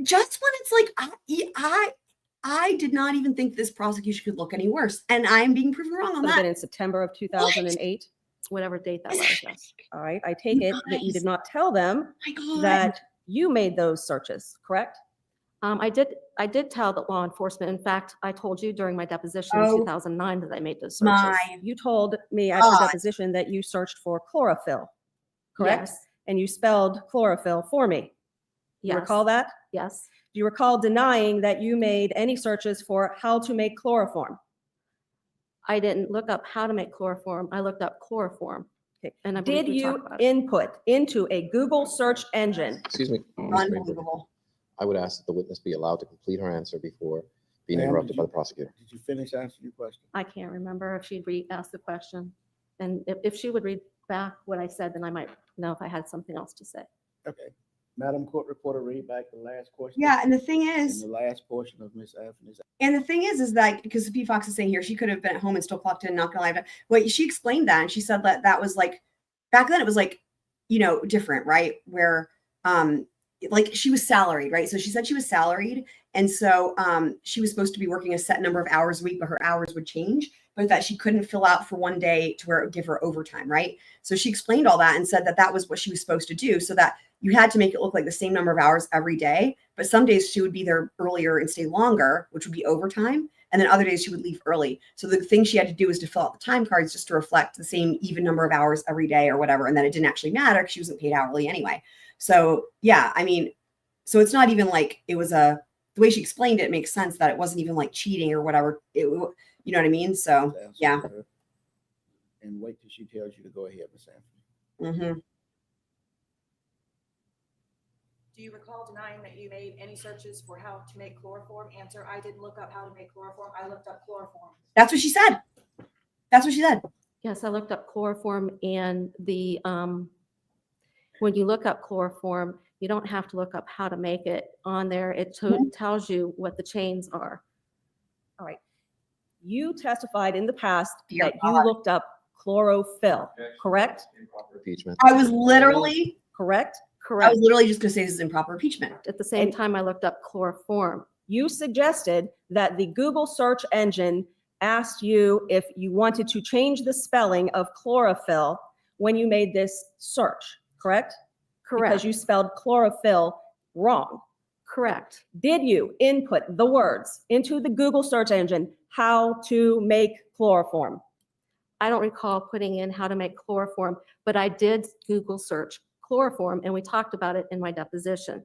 just when it's like, I did not even think this prosecution could look any worse. And I'm being proven wrong on Would have that. been in September of 2008. Whatever date that was, yes. All right, I take it that you did not tell them My God. that you made those searches, correct? I did tell the law enforcement. In fact, I told you during my deposition in Oh, 2009 that I made those searches. You told me at your God. deposition that you searched for chlorophyll, correct? Yes. And you spelled chlorophyll for me. You Yes. recall that? Yes. Do you recall denying that you made any searches for how to make chloroform? I didn't look up how to make chloroform. I looked up chloroform. Okay. And I believe Did we you talked about it. input into a Google search engine? Excuse me. Unbelievable. I would ask that the witness be allowed to complete her answer before being Ma'am, interrupted did by you- the prosecutor. Did you finish answering your question? I can't remember if she'd asked the question. And if she would read back what I said, then I might know if I had something else to say. Okay. Madam Court Reporter, read back the last question. Yeah, and the thing is, And the last portion of Ms. Anthony's. and the thing is that because P. Fox is saying here, she could have been at home and still clocked in, not gonna lie. Wait, she explained that, and she said that was like back then it was like, different, right? Where like she was salaried, right? So she said she was salaried, and so she was supposed to be working a set number of hours a week, but her hours would change, but that she couldn't fill out for one day to where it would give her overtime, right? So she explained all that and said that was what she was supposed to do, so that you had to make it look like the same number of hours every day, but some days she would be there earlier and stay longer, which would be overtime. And then other days she would leave early. So the thing she had to do was to fill out the time cards just to reflect the same even number of hours every day or whatever. And then it didn't actually matter because she wasn't paid hourly anyway. So yeah, I mean, so it's not even like it was the way she explained it makes sense that it wasn't even like cheating or whatever. You know what I mean? So yeah. And wait till she tells you to go ahead, Ms. Anthony. Mm-hmm. Do you recall denying that you made any searches for how to make chloroform? Answer, I didn't look up how to make chloroform. I looked up chloroform. That's what she said. That's what she said. Yes, I looked up chloroform, and the when you look up chloroform, you don't have to look up how to make it on there. It tells you what the chains are. All right. You testified in the past Dear that God. you looked up chlorophyll, correct? Impeachment. I was literally correct. I was literally just going to say this is improper impeachment. At the same time, I looked up chloroform. You suggested that the Google search engine asked you if you wanted to change the spelling of chlorophyll when you made this search, correct? Correct. Because you spelled chlorophyll wrong. Correct. Did you input the words into the Google search engine, how to make chloroform? I don't recall putting in how to make chloroform, but I did Google search chloroform, and we talked about it in my deposition.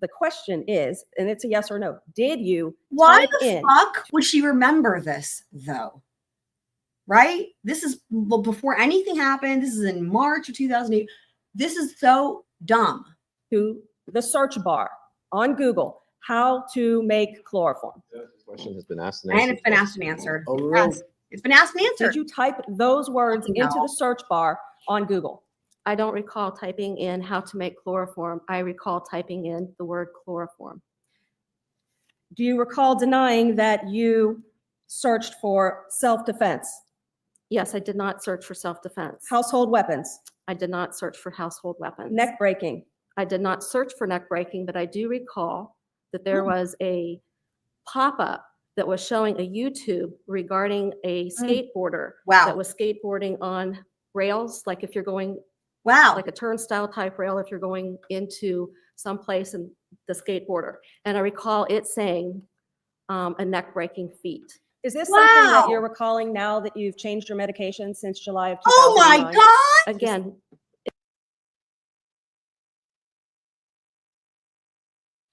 The question is, and it's a yes or no, did you Why type the in? fuck would she remember this though? Right? This is before anything happened. This is in March of 2008. This is so dumb. To the search bar on Google, how to make chloroform. This question has been asked and And answered. it's been asked and answered. Oh, Yes. It's been asked and answered. Did you type those words No. into the search bar on Google? I don't recall typing in how to make chloroform. I recall typing in the word chloroform. Do you recall denying that you searched for self-defense? Yes, I did not search for self-defense. Household weapons? I did not search for household weapons. Neck breaking? I did not search for neck breaking, but I do recall that there was a pop-up that was showing a YouTube regarding a skateboarder Wow. that was skateboarding on rails, like if you're going, wow, like a turnstile type rail, if you're going into some place and the skateboarder. And I recall it saying a neck breaking feat. Is this something that Wow. you're recalling now that you've changed your medication since July of Oh my 2009? God. Again,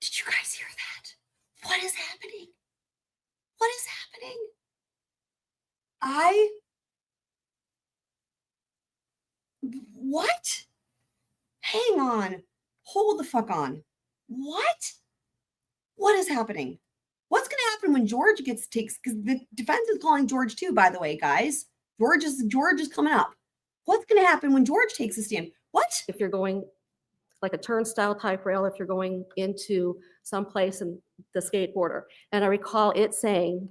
Did you guys hear that? What is happening? What is happening? What? Hang on. Hold the fuck on. What? What is happening? What's going to happen when George takes, because the defense is calling George too, by the way, guys. George is coming up. What's going to happen when George takes a stand? What? if you're going like a turnstile type rail, if you're going into some place and the skateboarder. And I recall it saying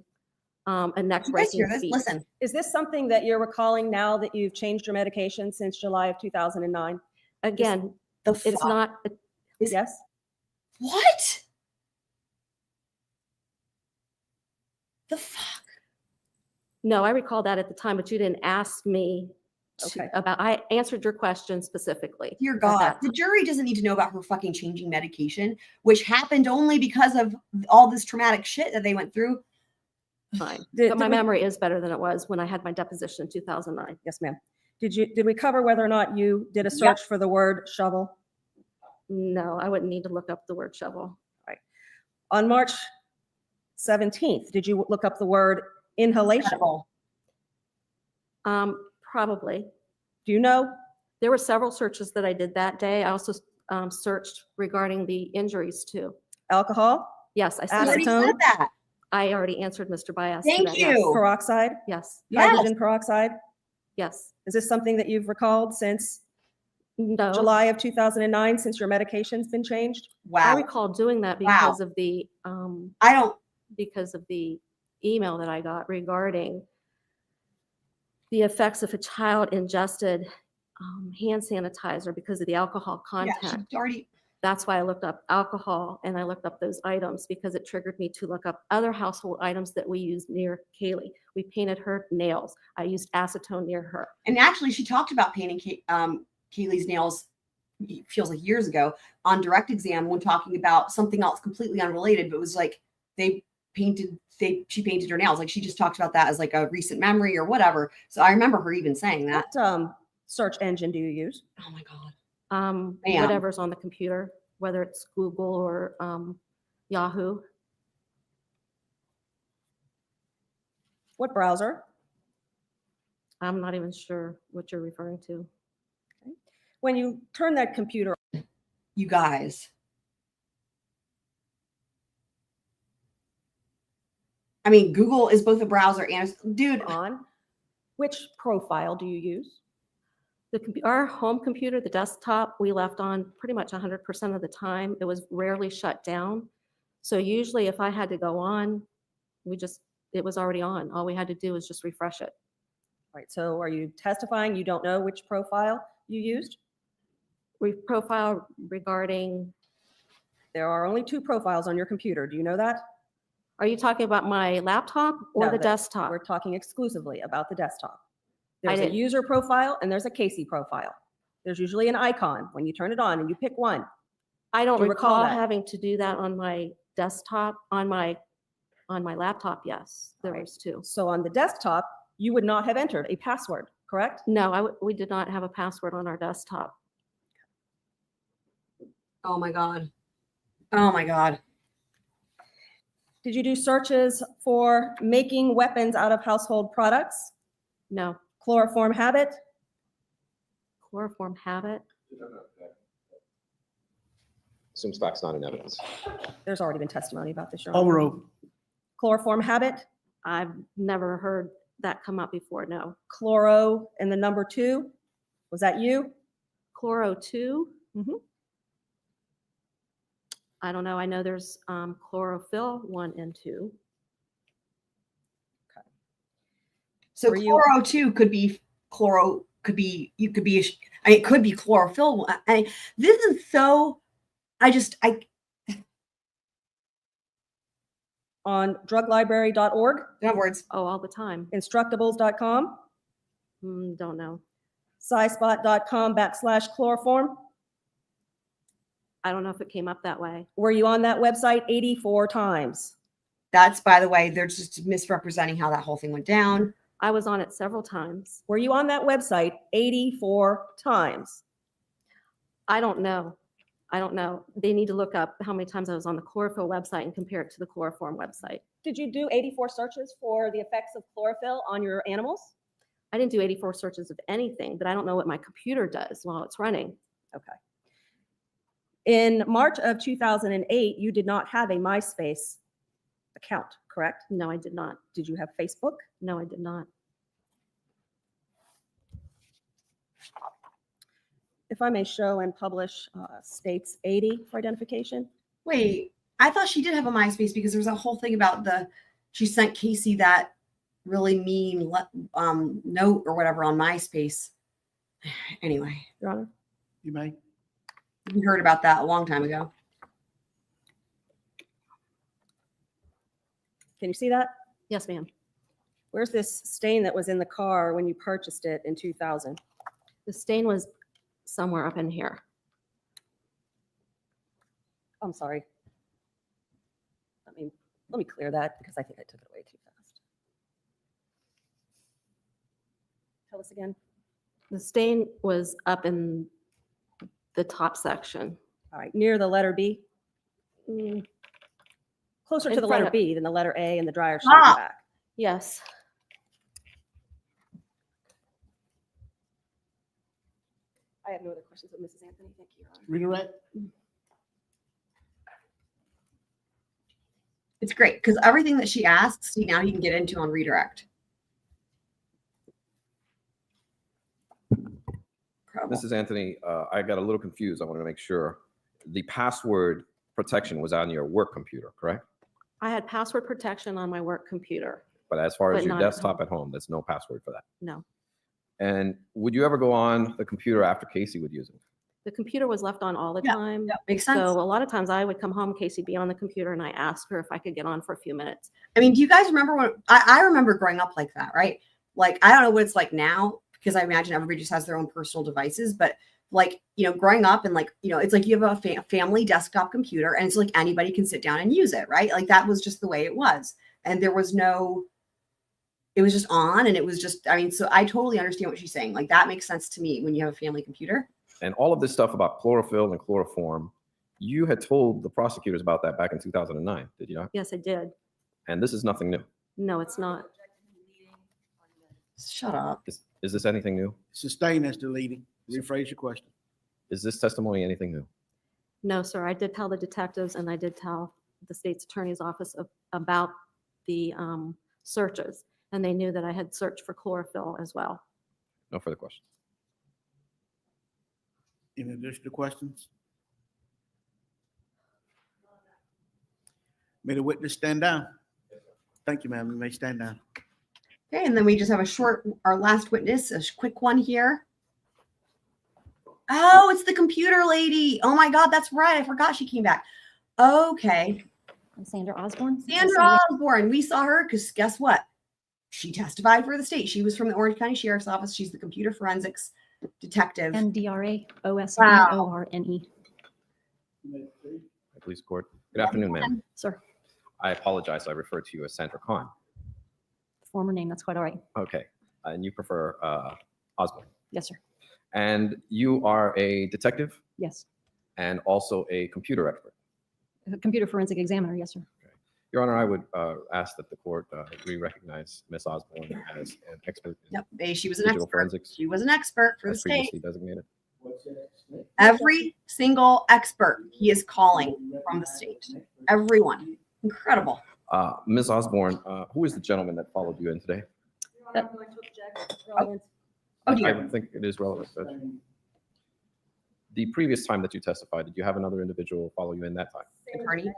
a neck You guys hear breaking this? feat. Listen. Is this something that you're recalling now that you've changed your medication since July of 2009? Again, The it's fuck? not, Yes? What? The fuck? no, I recall that at the time, but you didn't ask me Okay. I answered your question specifically. Dear at God, that the jury doesn't need to know about her fucking changing medication, which happened only because of all this traumatic shit that they went through. time. Did But my we- memory is better than it was when I had my deposition in 2009. Yes, ma'am. Did we cover whether or not you did a search for the word shovel? No, I wouldn't need to look up the word shovel. Right. On March 17th, did you look up the word inhalation? Probably. Do you know? There were several searches that I did that day. I also searched regarding the injuries too. Alcohol? Yes, I You already said said that. I already answered Mr. Baez. Thank today. you. Yes. Peroxide? Yes. Hydrogen peroxide? Yes. Is this something that you've recalled since No. July of 2009, since your medication's been changed? I recall doing that because of the I don't because of the email that I got regarding the effects if a child ingested hand sanitizer because of the alcohol Yeah, content. she already. That's why I looked up alcohol and I looked up those items because it triggered me to look up other household items that we used near Kaylee. We painted her nails. I used acetone near her. And actually, she talked about painting Kaylee's nails. It feels like years ago on direct exam when talking about something else completely unrelated, but it was like she painted her nails. Like she just talked about that as like a recent memory or whatever. So I remember her even saying that. What search engine do you use? Oh my God. Ma'am. Whatever's on the computer, whether it's Google or Yahoo. What browser? I'm not even sure what you're referring to. When you turn that computer, you guys. I mean, Google is both a browser and dude. On which profile do you use? Our home computer, the desktop, we left on pretty much 100% of the time. It was rarely shut down. So usually if I had to go on, it was already on. All we had to do was just refresh it. Right. So are you testifying you don't know which profile you used? Profile regarding. There are only 2 profiles on your computer. Do you know that? Are you talking about my laptop or No, the that- desktop? We're talking exclusively about the desktop. I There's a didn't- user profile and there's a Casey profile. There's usually an icon when you turn it on and you pick one. I don't Do you recall that? having to do that on my desktop. On my laptop, yes, there was 2. So on the desktop, you would not have entered a password, correct? No, we did not have a password on our desktop. Oh my God. Oh my God. Did you do searches for making weapons out of household products? No. Chloroform habit? Chloroform habit? Assumes facts not in evidence. There's already been testimony about this. Your Honor. Overruled. Chloroform habit? I've never heard that come up before, no. Chloro and the number 2? Was that you? Chloro 2? Mm-hmm. I don't know. I know there's chlorophyll 1 and 2. So Were you- chloro 2 could be chloro, could be, you could be, it could be chlorophyll. This is so, On druglibrary.org? No words. Oh, all the time. Instructables.com? Don't know. SciSpot.com/chloroform? I don't know if it came up that way. Were you on that website 84 times? That's, by the way, they're just misrepresenting how that whole thing went down. I was on it several times. Were you on that website 84 times? I don't know. I don't know. They need to look up how many times I was on the chlorophyll website and compare it to the chloroform website. Did you do 84 searches for the effects of chlorophyll on your animals? I didn't do 84 searches of anything, but I don't know what my computer does while it's running. Okay. In March of 2008, you did not have a MySpace account, correct? No, I did not. Did you have Facebook? No, I did not. If I may show and publish states 80 for identification. Wait, I thought she did have a MySpace because there was a whole thing about she sent Casey that really mean note or whatever on MySpace. Anyway, Your Honor, you may. we heard about that a long time ago. Can you see that? Yes, ma'am. Where's this stain that was in the car when you purchased it in 2000? The stain was somewhere up in here. I'm sorry. Let me clear that because I think I took it away too fast. Tell us again. The stain was up in the top section. All right, near the letter B? Closer In to the front letter of- B than the letter A and the dryer sheet in the back. Yes. I have no other questions with Mrs. Anthony. Thank you, Your Honor. Redirect. It's great because everything that she asks, see, now you can get into on redirect. Incredible. Mrs. Anthony, I got a little confused. I want to make sure the password protection was on your work computer, correct? I had password protection on my work computer. But as far as But your not at desktop home. at home, there's no password for that. No. And would you ever go on the computer after Casey would use it? The computer was left on all the Yeah, time. yeah, makes sense. So a lot of times I would come home, Casey be on the computer, and I asked her if I could get on for a few minutes. I mean, do you guys remember when I remember growing up like that, right? Like, I don't know what it's like now because I imagine everybody just has their own personal devices, but like, you know, growing up and like, you know, it's like you have a family desktop computer and it's like anybody can sit down and use it, right? Like that was just the way it was. And there was no, it was just on and it was just, I mean, so I totally understand what she's saying. Like that makes sense to me when you have a family computer. And all of this stuff about chlorophyll and chloroform, you had told the prosecutors about that back in 2009, did you not? Yes, I did. And this is nothing new. No, it's not. Shut up. Is this anything new? Sustain as deleting. Rephrase your question. Is this testimony anything new? No, sir. I did tell the detectives and I did tell the state's attorney's office about the searches. And they knew that I had searched for chlorophyll as well. No further questions. Any additional questions? May the witness stand down. Thank you, ma'am. You may stand down. Okay, and then we just have our last witness, a quick one here. Oh, it's the computer lady. Oh my God, that's right. I forgot she came back. Okay. I'm Sandra Osborne. Sandra Osborne. We saw her because guess what? She testified for the state. She was from the Orange County Sheriff's Office. She's the computer forensics detective. MDRA OSBORNE. Police court. Good afternoon, ma'am. Sir, I apologize. I referred to you as Sandra Khan. former name, that's quite all right. Okay. And you prefer Osborne. Yes, sir. And you are a detective Yes. and also a computer expert. A computer forensic examiner, yes, sir. Your Honor, I would ask that the court re-recognize Ms. Osborne as an expert in Yep, she was an digital expert. forensics. She was an expert for the as state. previously designated. Every single expert he is calling from the state. Everyone. Incredible. Ms. Osborne, who is the gentleman that followed you in today? Oh, I dear. would think it is relevant. But the previous time that you testified, did you have another individual follow you in that time? Attorney.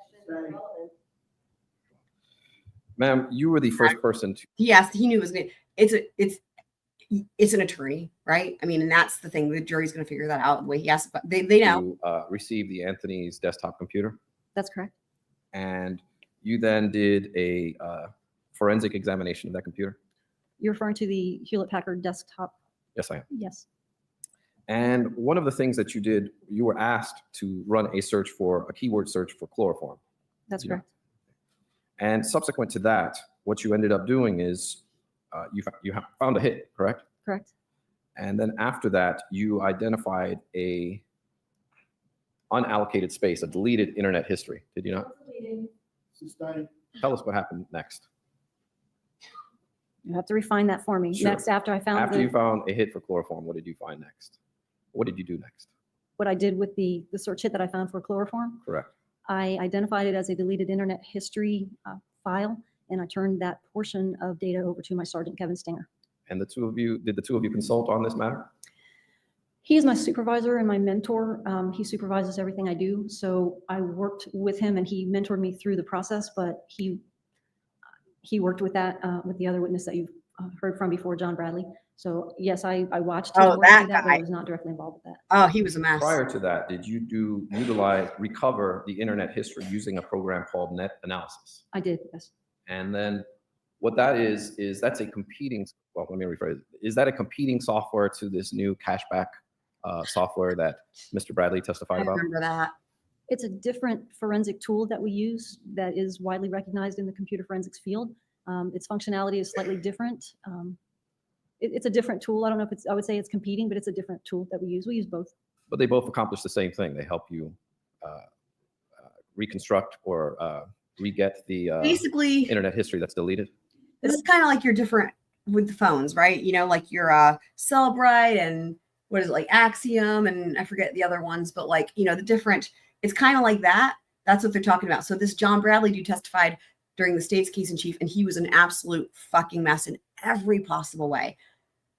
Ma'am, you were the first person to He asked, he knew it was gonna, it's an attorney, right? I mean, and that's the thing. The jury's gonna figure that out the way he asked, but they know. receive the Anthony's desktop computer, That's correct. and you then did a forensic examination of that computer? You're referring to the Hewlett-Packard desktop? Yes, I am. Yes. And one of the things that you did, you were asked to run a keyword search for chloroform. That's You know? correct. And subsequent to that, what you ended up doing is you found a hit, correct? Correct. And then after that, you identified a unallocated space, a deleted internet history. Did you not? Tell us what happened next. You have to refine that for me. Sure. Next, after I found After you found a hit for chloroform, what did you find next? What did you do next? what I did with the search hit that I found for chloroform, Correct. I identified it as a deleted internet history file, and I turned that portion of data over to my Sergeant Kevin Stinger. And did the two of you consult on this matter? He is my supervisor and my mentor. He supervises everything I do. So I worked with him and he mentored me through the process, but he worked with that, with the other witness that you've heard from before, John Bradley. So yes, I watched his Oh, work that do that, but I guy. was not directly involved with that. Oh, he was a mess. Prior to that, did you recover the internet history using a program called Net Analysis? I did, yes. And then what that is that's a competing, well, let me rephrase it. Is that a competing software to this new cashback software that Mr. Bradley testified I about? remember that. It's a different forensic tool that we use that is widely recognized in the computer forensics field. Its functionality is slightly different. It's a different tool. I don't know if it's, I would say it's competing, but it's a different tool that we use. We use both. But they both accomplish the same thing. They help you reconstruct or re-get the Basically, internet history that's deleted. this is kind of like you're different with the phones, right? You know, like your Celebrite and what is it, like Axiom, and I forget the other ones, but like, you know, the different, it's kind of like that. That's what they're talking about. So this John Bradley dude testified during the state's case in chief, and he was an absolute fucking mess in every possible way.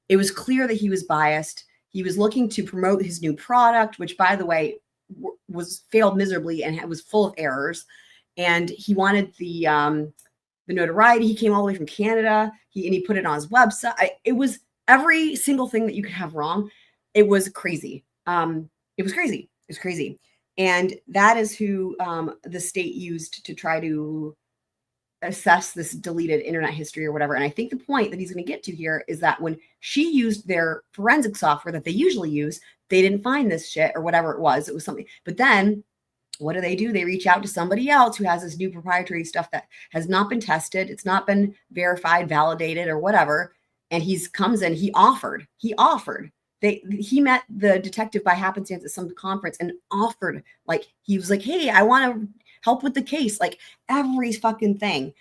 It was clear that he was biased. He was looking to promote his new product, which, by the way, was failed miserably and was full of errors. And he wanted the notoriety. He came all the way from Canada. He put it on his website. It was every single thing that you could have wrong. It was crazy. It was crazy. It was crazy. And that is who the state used to try to assess this deleted internet history or whatever. And I think the point that he's going to get to here is that when she used their forensic software that they usually use, they didn't find this shit or whatever it was. It was something. But then what do? They reach out to somebody else who has this new proprietary stuff that has not been tested. It's not been verified, validated, or whatever. And he comes in, he offered. He met the detective by happenstance at some conference and offered, like, he was like, hey, I want to help with the case, like every fucking thing.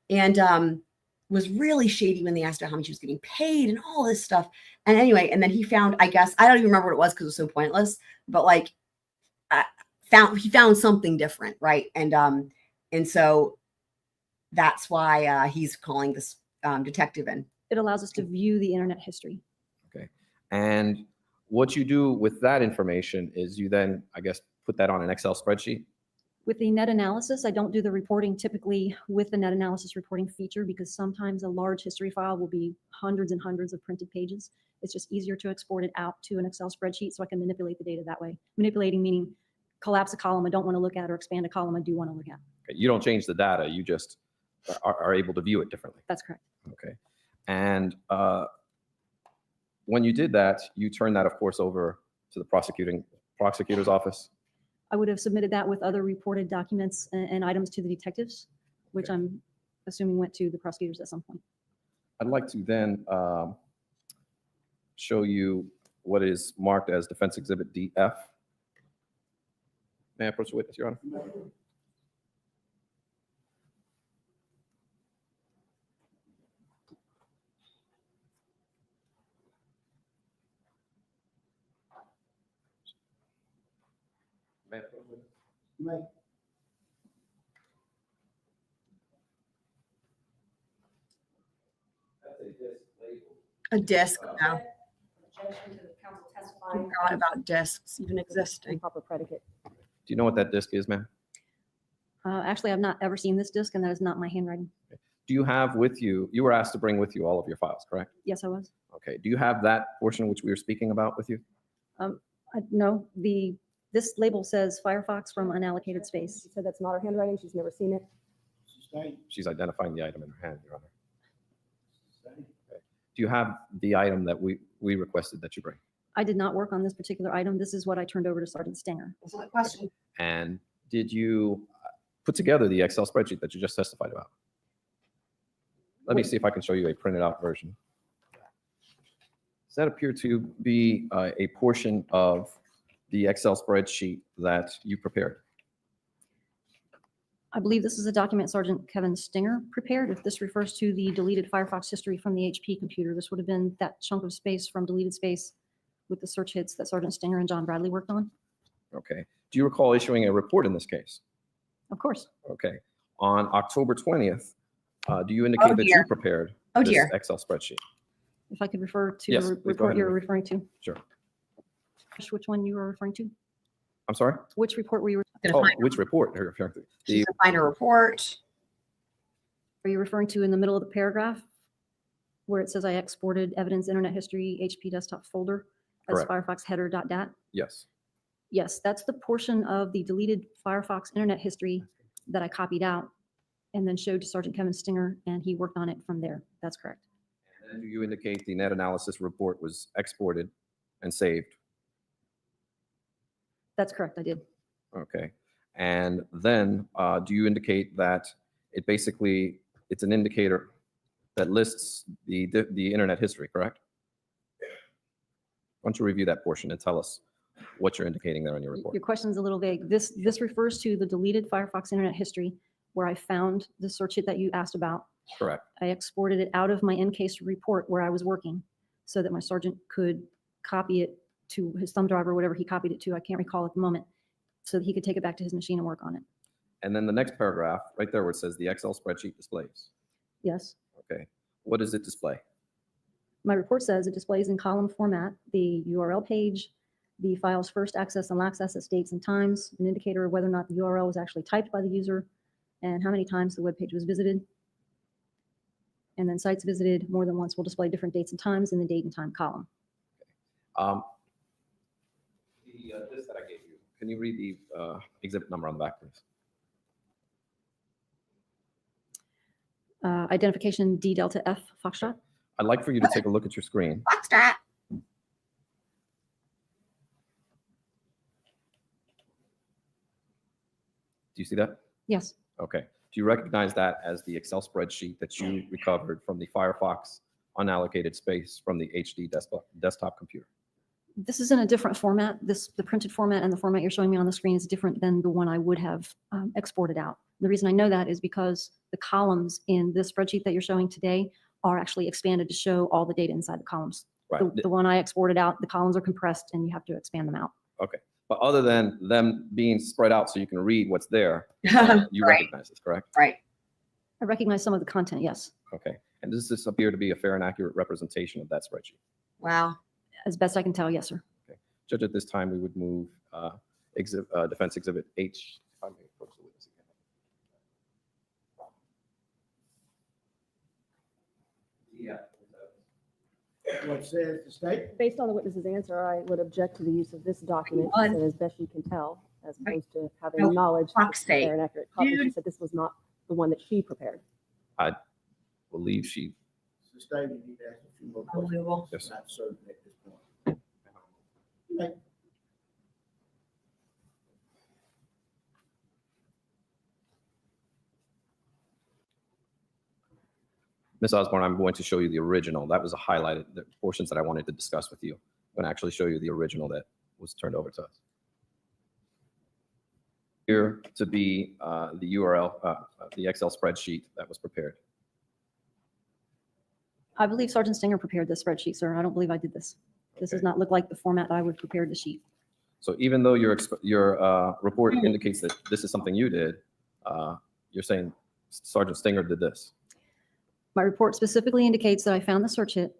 And was really shady when they asked her how much she was getting paid and all this stuff. And anyway, and then he found, I guess, I don't even remember what it was because it was so pointless, but like he found something different, right? And so that's why he's calling this detective in. It allows us to view the internet history. Okay. And what you do with that information is you then, I guess, put that on an Excel spreadsheet. With the net analysis, I don't do the reporting typically with the net analysis reporting feature because sometimes a large history file will be hundreds and hundreds of printed pages. It's just easier to export it out to an Excel spreadsheet so I can manipulate the data that way. Manipulating meaning collapse a column I don't want to look at or expand a column I do want to look at. Okay. You don't change the data. You just are able to view it differently. That's correct. Okay. And when you did that, you turned that, of course, over to the prosecutor's office. I would have submitted that with other reported documents and items to the detectives, which I'm assuming went to the prosecutors at some point. I'd like to then show you what is marked as Defense Exhibit DF. May I approach the witness, Your Honor? May I approach the witness? You may. That's a disc label. A disc now. Objection to the counsel I testifying. forgot about discs even existing. Proper predicate. Do you know what that disc is, ma'am? Actually, I've not ever seen this disc, and that is not my handwriting. Do you have with you, you were asked to bring with you all of your files, correct? Yes, I was. Okay. Do you have that portion which we were speaking about with you? No, this label says Firefox from unallocated space. She said that's not her handwriting. She's never seen it. She's identifying the item in her hand, Your Honor. Okay. Do you have the item that we requested that you bring? I did not work on this particular item. This is what I turned over to Sergeant Stinger. That's not a question. And did you put together the Excel spreadsheet that you just testified about? Let me see if I can show you a printed out version. Does that appear to be a portion of the Excel spreadsheet that you prepared? I believe this is a document Sergeant Kevin Stinger prepared. If this refers to the deleted Firefox history from the HP computer, this would have been that chunk of space from deleted space with the search hits that Sergeant Stinger and John Bradley worked on. Okay. Do you recall issuing a report in this case? Of course. Okay. On October 20th, do you indicate that you prepared this Excel spreadsheet? If I could refer to Yes, the please go report ahead you're and referring to. Sure. Which one you were referring to? I'm sorry? Which report were you? Oh, which report? She's gonna find a report. Are you referring to in the middle of the paragraph where it says I exported evidence internet history HP desktop folder as Correct. Firefox header.dat? Yes. Yes, that's the portion of the deleted Firefox internet history that I copied out and then showed to Sergeant Kevin Stinger, and he worked on it from there. That's correct. And you indicate the net analysis report was exported and saved. That's correct, I did. Okay. And then do you indicate that it basically, it's an indicator that lists the internet history, correct? Why don't you review that portion and tell us what you're indicating there on your report? Your question's a little vague. This refers to the deleted Firefox internet history where I found the search hit that you asked about. Correct. I exported it out of my in-case report where I was working so that my sergeant could copy it to his thumb drive or whatever he copied it to. I can't recall at the moment, so that he could take it back to his machine and work on it. And then the next paragraph, right there where it says the Excel spreadsheet displays. Yes. Okay. What does it display? My report says it displays in column format the URL page, the file's first access and last access dates and times, an indicator of whether or not the URL was actually typed by the user, and how many times the web page was visited. And then sites visited more than once will display different dates and times in the date and time column. The list that I gave you, can you read the exhibit number on the back, please? Identification D Delta F Foxtrot. I'd like for you to take a look at your screen. Foxtrot. Do you see that? Yes. Okay. Do you recognize that as the Excel spreadsheet that you recovered from the Firefox unallocated space from the HD desktop computer? This is in a different format. The printed format and the format you're showing me on the screen is different than the one I would have exported out. The reason I know that is because the columns in this spreadsheet that you're showing today are actually expanded to show all the data inside the columns. Right. The one I exported out, the columns are compressed and you have to expand them out. Okay. But other than them being spread out so you can read what's there, you Right. recognize this, correct? Right. I recognize some of the content, yes. Okay. And does this appear to be a fair and accurate representation of that spreadsheet? Wow. As best I can tell, yes, sir. Judge, at this time, we would move Defense Exhibit H. If I may approach the witness again. What says the state? Based on the witness's answer, I would object to the use of this document, she said, as best you can tell, as opposed to having No, knowledge fuck's of fair sake. and accurate copy. She Dude. said this was not the one that she prepared. I believe she. The state, you need to ask a few more questions. Unbelievable. Yes. Not certain at this point. Right. Ms. Osborne, I'm going to show you the original. That was a highlighted, the portions that I wanted to discuss with you. I'm going to actually show you the original that was turned over to us. Here to be the URL, the Excel spreadsheet that was prepared. I believe Sergeant Stinger prepared this spreadsheet, sir. I don't believe I did this. This does not look like the format I would prepare the sheet. So even though your report indicates that this is something you did, you're saying Sergeant Stinger did this. My report specifically indicates that I found the search hit.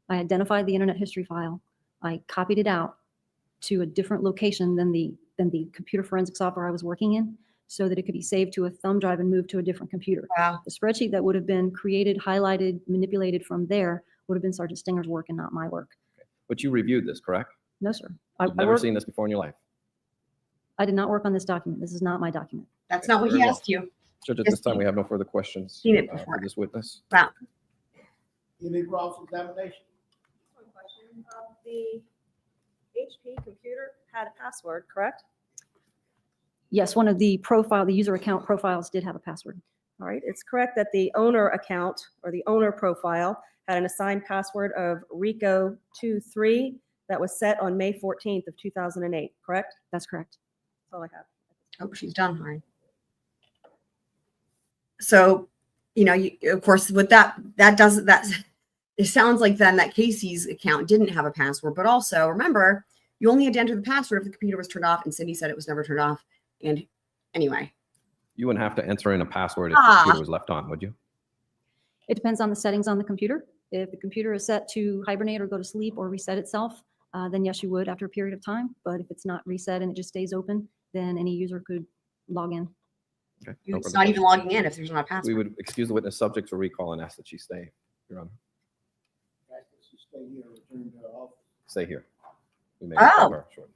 I identified the internet history file. I copied it out to a different location than the computer forensic software I was working in so that it could be saved to a thumb drive and moved to a different computer. Wow. The spreadsheet that would have been created, highlighted, manipulated from there would have been Sergeant Stinger's work and not my work. But you reviewed this, correct? No, sir. You've never seen this before in your life. I did not work on this document. This is not my document. That's not what Very he well. asked you. Judge, at Yes, this time, we have no further questions Seen it for before. this witness. Wow. Any cross-examination? One question. The HP computer had a password, correct? Yes, one of the user account profiles did have a password. All right, it's correct that the owner account or the owner profile had an assigned password of Rico23 that was set on May 14th of 2008, correct? That's correct. That's all I have. Oh, she's done. All right. So, of course, with that it sounds like then that Casey's account didn't have a password, but also remember, you only had to enter the password if the computer was turned off, and Cindy said it was never turned off. And anyway, You wouldn't have to enter in a password if the computer was left on, would you? It depends on the settings on the computer. If the computer is set to hibernate or go to sleep or reset itself, then yes, you would after a period of time. But if it's not reset and it just stays open, then any user could log in. Okay. It's not even logging in if there's not a password. We would excuse the witness subject for recall and ask that she stay, Your Honor. Stay here. We may call her shortly.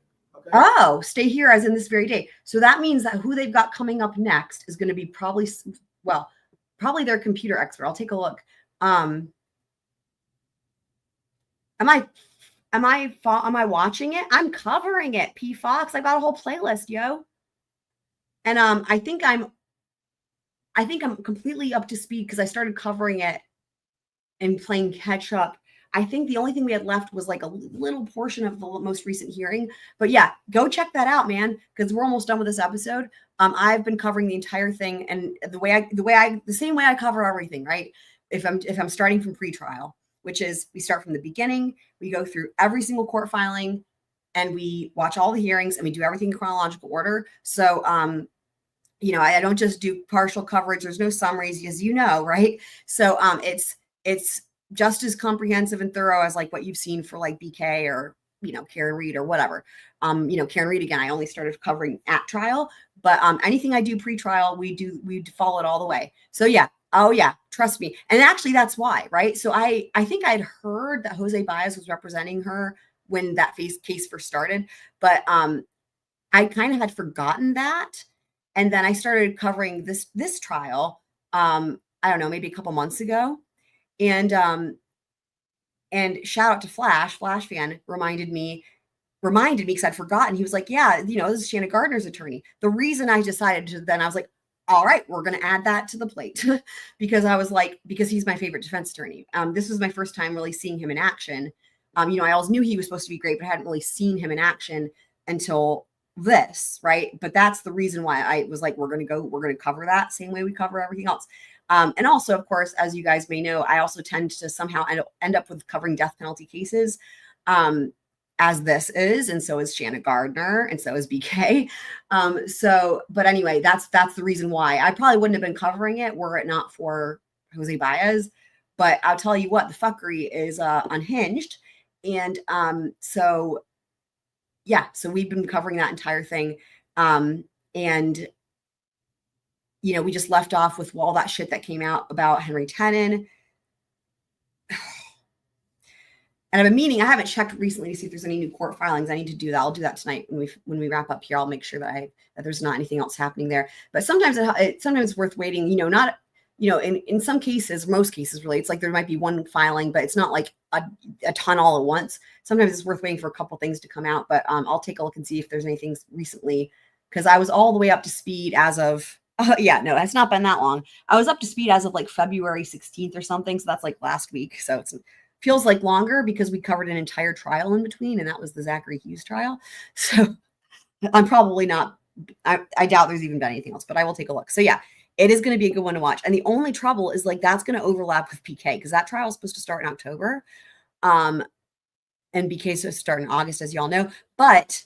Oh, stay here as in this very day. So that means that who they've got coming up next is going to be probably their computer expert. I'll take a look. Am I watching it? I'm covering it. P Fox. I got a whole playlist, yo. And I think I'm completely up to speed because I started covering it and playing catch up. I think the only thing we had left was like a little portion of the most recent hearing. But yeah, go check that out, man, because we're almost done with this episode. I've been covering the entire thing, and the same way I cover everything, right? If I'm starting from pretrial, which is we start from the beginning, we go through every single court filing, and we watch all the hearings, and we do everything in chronological order. So I don't just do partial coverage. There's no summaries, as you know, right? So it's just as comprehensive and thorough as like what you've seen for like BK or, Karen Reed or whatever. Karen Reed, again, I only started covering at trial, but anything I do pre-trial, we follow it all the way. So yeah. Oh yeah. Trust me. And actually that's why, right? So I think I'd heard that Jose Baez was representing her when that case first started, but I kind of had forgotten that. And then I started covering this trial, I don't know, maybe a couple months ago. And shout out to Flash fan reminded me because I'd forgotten. He was like, yeah, this is Shanna Gardner's attorney. The reason I decided to then I was like, all right, we're going to add that to the plate because he's my favorite defense attorney. This was my first time really seeing him in action. I always knew he was supposed to be great, but I hadn't really seen him in action until this, right? But that's the reason why I was like, we're going to cover that same way we cover everything else. And also, of course, as you guys may know, I also tend to somehow end up with covering death penalty cases, as this is, and so is Shanna Gardner, and so is BK. But anyway, that's the reason why I probably wouldn't have been covering it were it not for Jose Baez. But I'll tell you what, the fuckery is unhinged, and so we've been covering that entire thing, and. We just left off with all that shit that came out about Henry Tenon. And I've been meaning, I haven't checked recently to see if there's any new court filings. I need to do that. I'll do that tonight when we wrap up here. I'll make sure that there's not anything else happening there. But sometimes it's worth waiting, in some cases, most cases really, it's like there might be one filing, but it's not like a ton all at once. Sometimes it's worth waiting for a couple things to come out, but I'll take a look and see if there's anything recently, because I was all the way up to speed as of, it's not been that long. I was up to speed as of like February 16th or something. So that's like last week. So it feels like longer because we covered an entire trial in between, and that was the Zachary Hughes trial. So I'm probably not, I doubt there's even been anything else, but I will take a look. So yeah, it is going to be a good one to watch. And the only trouble is like, that's going to overlap with PK because that trial is supposed to start in October. And BK is supposed to start in August, as y'all know, but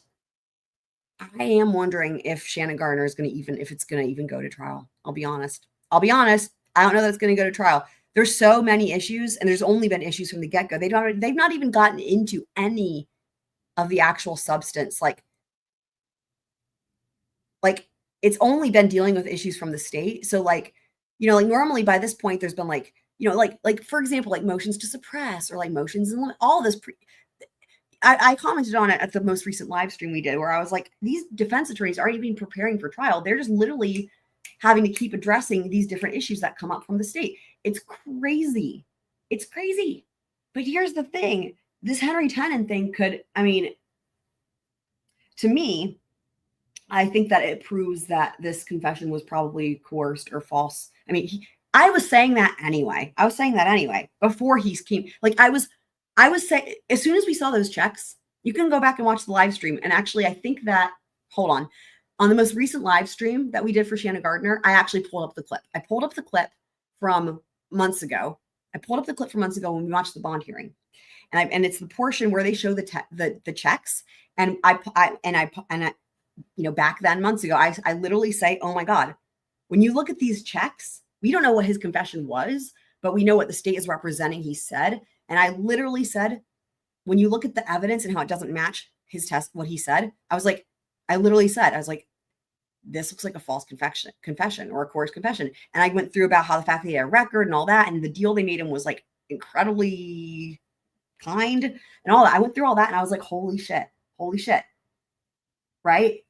I am wondering if Shanna Gardner is if it's going to even go to trial. I'll be honest. I don't know that it's going to go to trial. There's so many issues, and there's only been issues from the get-go. They've not even gotten into any of the actual substance. Like it's only been dealing with issues from the state. So like normally by this point, there's been like for example, like motions to suppress or like motions and all this I commented on it at the most recent live stream we did where I was like, these defense attorneys aren't even preparing for trial. They're just literally having to keep addressing these different issues that come up from the state. It's crazy. It's crazy. But here's the thing. This Henry Tenon thing to me, I think that it proves that this confession was probably coerced or false. I was saying that anyway. Before he came. Like I was saying, as soon as we saw those checks, you can go back and watch the live stream. And actually, I think that, hold on the most recent live stream that we did for Shanna Gardner, I actually pulled up the clip. I pulled up the clip from months ago. When we watched the bond hearing. And it's the portion where they show the checks. And I back then months ago, I literally say, oh my God, when you look at these checks, we don't know what his confession was, but we know what the state is representing. He said, and I literally said, when you look at the evidence and how it doesn't match his test, what he said, I was like, this looks like a false confession or a coerced confession. And I went through about how the fact that he had a record and all that, and the deal they made him was like incredibly kind and all that. I went through all that and I was like, holy shit. Right.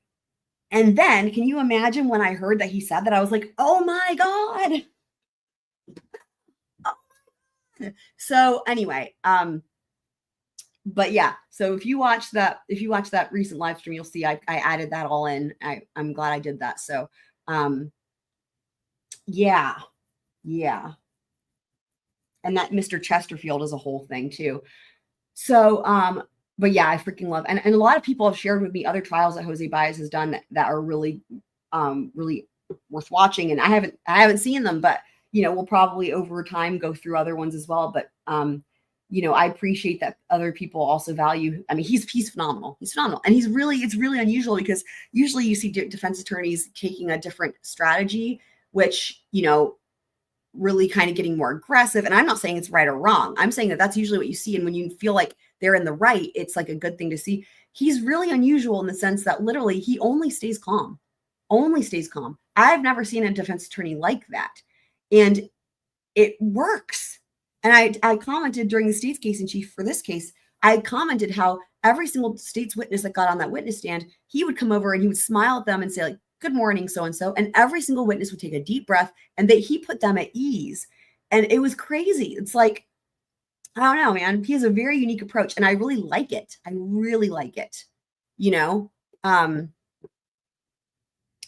And then can you imagine when I heard that he said that, I was like, oh my God. So anyway, but yeah, so if you watch that recent live stream, you'll see I added that all in. I'm glad I did that. So, yeah. And that Mr. Chesterfield is a whole thing too. So, but yeah, I freaking love, and a lot of people have shared with me other trials that Jose Baez has done that are really, really worth watching. And I haven't seen them, but we'll probably over time go through other ones as well. But, I appreciate that other people also value. I mean, he's phenomenal. He's phenomenal. And it's really unusual because usually you see defense attorneys taking a different strategy, which, really kind of getting more aggressive. And I'm not saying it's right or wrong. I'm saying that that's usually what you see. And when you feel like they're in the right, it's like a good thing to see. He's really unusual in the sense that literally he only stays calm. I've never seen a defense attorney like that. And it works. And I commented during the state's case in chief for this case, I commented how every single state's witness that got on that witness stand, he would come over and he would smile at them and say like, good morning, so-and-so. And every single witness would take a deep breath and he put them at ease. And it was crazy. It's like, I don't know, man. He has a very unique approach and I really like it.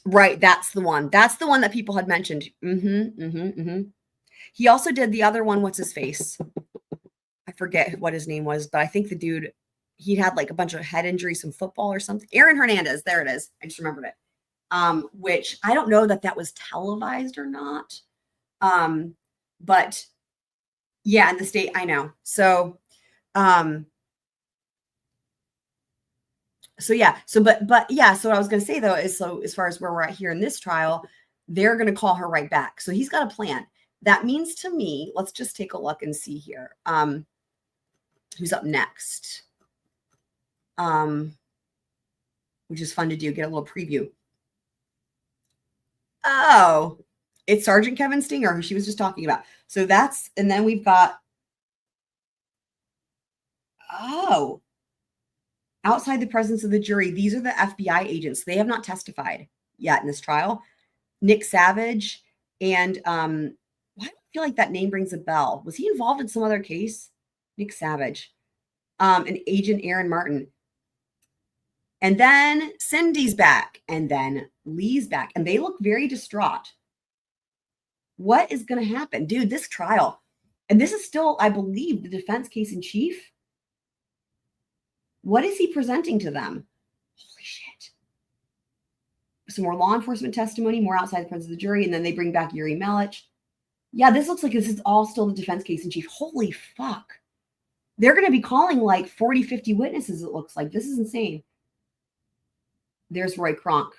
Right. That's the one that people had mentioned. He also did the other one. What's his face? I forget what his name was, but I think the dude, he had like a bunch of head injuries from football or something. Aaron Hernandez. There it is. I just remembered it. Which I don't know that was televised or not. But yeah, in the state, I know. So, so yeah, but yeah, so what I was going to say though, is so as far as where we're at here in this trial, they're going to call her right back. So he's got a plan. That means to me, let's just take a look and see here. Who's up next? Which is fun to do, get a little preview. Oh, it's Sergeant Kevin Stinger, who she was just talking about. So that's, and then we've got, outside the presence of the jury, these are the FBI agents. They have not testified yet in this trial. Nick Savage and, why do I feel like that name rings a bell? Was he involved in some other case? Nick Savage, and Agent Aaron Martin. And then Cindy's back, and then Lee's back, and they look very distraught. What is going to happen? Dude, this trial, and this is still, I believe, the defense case in chief. What is he presenting to them? Holy shit. Some more law enforcement testimony, more outside the presence of the jury, and then they bring back Yuri Melich. Yeah, this looks like this is all still the defense case in chief. Holy fuck. They're going to be calling like 40, 50 witnesses, it looks like. This is insane. There's Roy Kronk.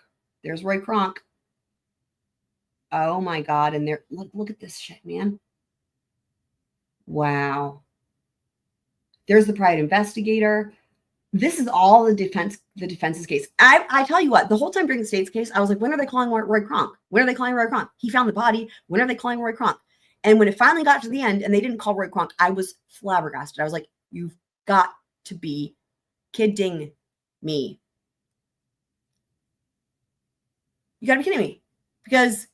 Oh my God. And there, look at this shit, man. Wow. There's the private investigator. This is all the defense's case. I tell you what, the whole time during the state's case, I was like, when are they calling Roy Kronk? When are they calling Roy Kronk? He found the body. When are they calling Roy Kronk? And when it finally got to the end and they didn't call Roy Kronk, I was flabbergasted. I was like, you've got to be kidding me. You gotta be kidding me. Because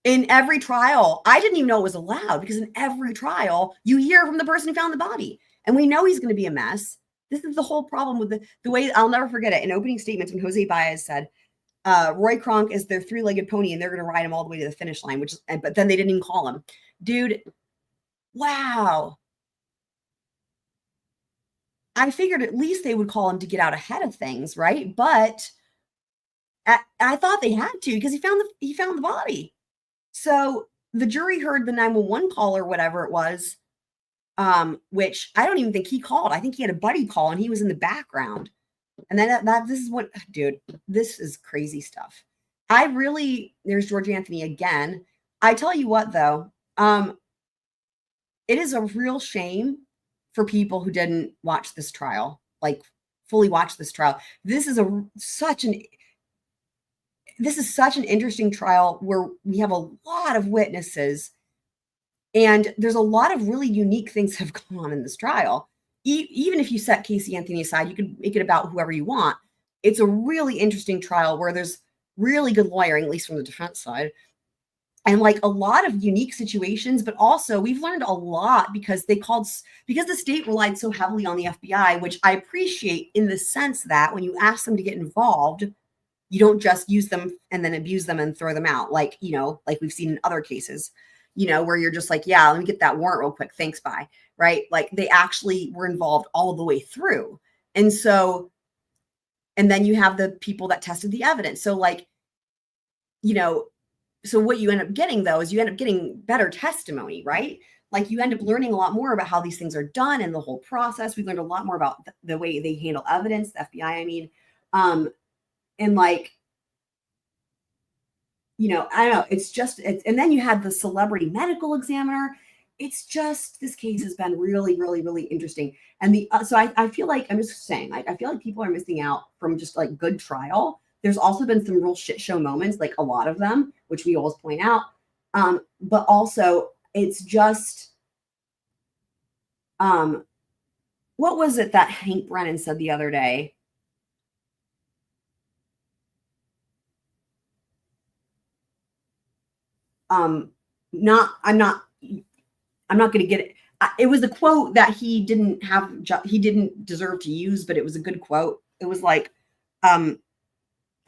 in every trial, I didn't even know it was allowed, because in every trial, you hear from the person who found the body. And we know he's going to be a mess. This is the whole problem with the way, I'll never forget it. In opening statements, when Jose Baez said, Roy Kronk is their three-legged pony and they're going to ride him all the way to the finish line, but then they didn't even call him. Dude, wow. I figured at least they would call him to get out ahead of things, right? But I thought they had to, because he found the body. So the jury heard the 911 call or whatever it was, which I don't even think he called. I think he had a buddy call and he was in the background. And then this is what, dude, this is crazy stuff. There's George Anthony again. I tell you what, though, it is a real shame for people who didn't watch this trial, like fully watch this trial. This is this is such an interesting trial where we have a lot of witnesses, and there's a lot of really unique things have gone on in this trial. Even if you set Casey Anthony aside, you could make it about whoever you want. It's a really interesting trial where there's really good lawyering, at least from the defense side, and like a lot of unique situations, but also we've learned a lot because because the state relied so heavily on the FBI, which I appreciate in the sense that when you ask them to get involved, you don't just use them and then abuse them and throw them out. Like, like we've seen in other cases, where you're just like, yeah, let me get that warrant real quick. Thanks. Bye. Right. Like they actually were involved all the way through. And so, and then you have the people that tested the evidence. So like, so what you end up getting though, is you end up getting better testimony, right? Like you end up learning a lot more about how these things are done and the whole process. We learned a lot more about the way they handle evidence, the FBI, I mean, and like, I don't know, and then you had the celebrity medical examiner. It's just, this case has been really, really, really interesting. And so I feel like, I'm just saying, like, I feel like people are missing out from just like good trial. There's also been some real shit show moments, like a lot of them, which we always point out. But also it's just, what was it that Hank Brennan said the other day? I'm not going to get it. It was a quote that he didn't deserve to use, but it was a good quote. It was like,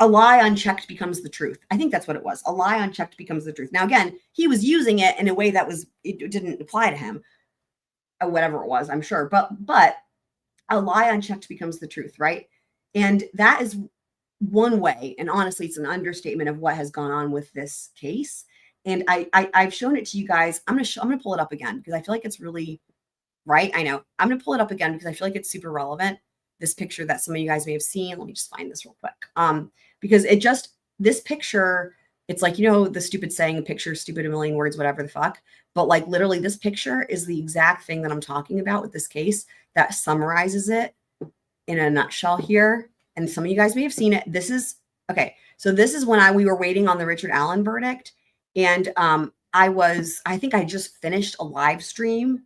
a lie unchecked becomes the truth. I think that's what it was. A lie unchecked becomes the truth. Now, again, he was using it in a way that it didn't apply to him, or whatever it was, I'm sure. But a lie unchecked becomes the truth, right? And that is one way. And honestly, it's an understatement of what has gone on with this case. And I've shown it to you guys. I'm gonna pull it up again because I feel like it's really right. I know. I'm gonna pull it up again because I feel like it's super relevant. This picture that some of you guys may have seen. Let me just find this real quick. Because this picture, it's like, the stupid saying, a picture is stupid a million words, whatever the fuck. But like literally this picture is the exact thing that I'm talking about with this case that summarizes it in a nutshell here. And some of you guys may have seen it. Okay. So this is when we were waiting on the Richard Allen verdict. And I think I just finished a live stream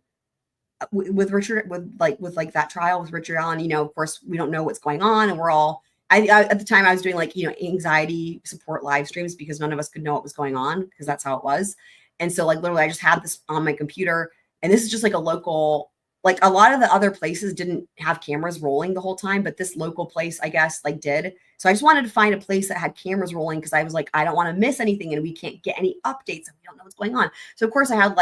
with Richard, with that trial with Richard Allen. Of course, we don't know what's going on, and we're all, at the time I was doing anxiety support live streams because none of us could know what was going on because that's how it was. And so like literally I just had this on my computer, and this is just like a local, like a lot of the other places didn't have cameras rolling the whole time, but this local place, I guess, did. So I just wanted to find a place that had cameras rolling because I was like, I don't want to miss anything and we can't get any updates and we don't know what's going on. So of course I had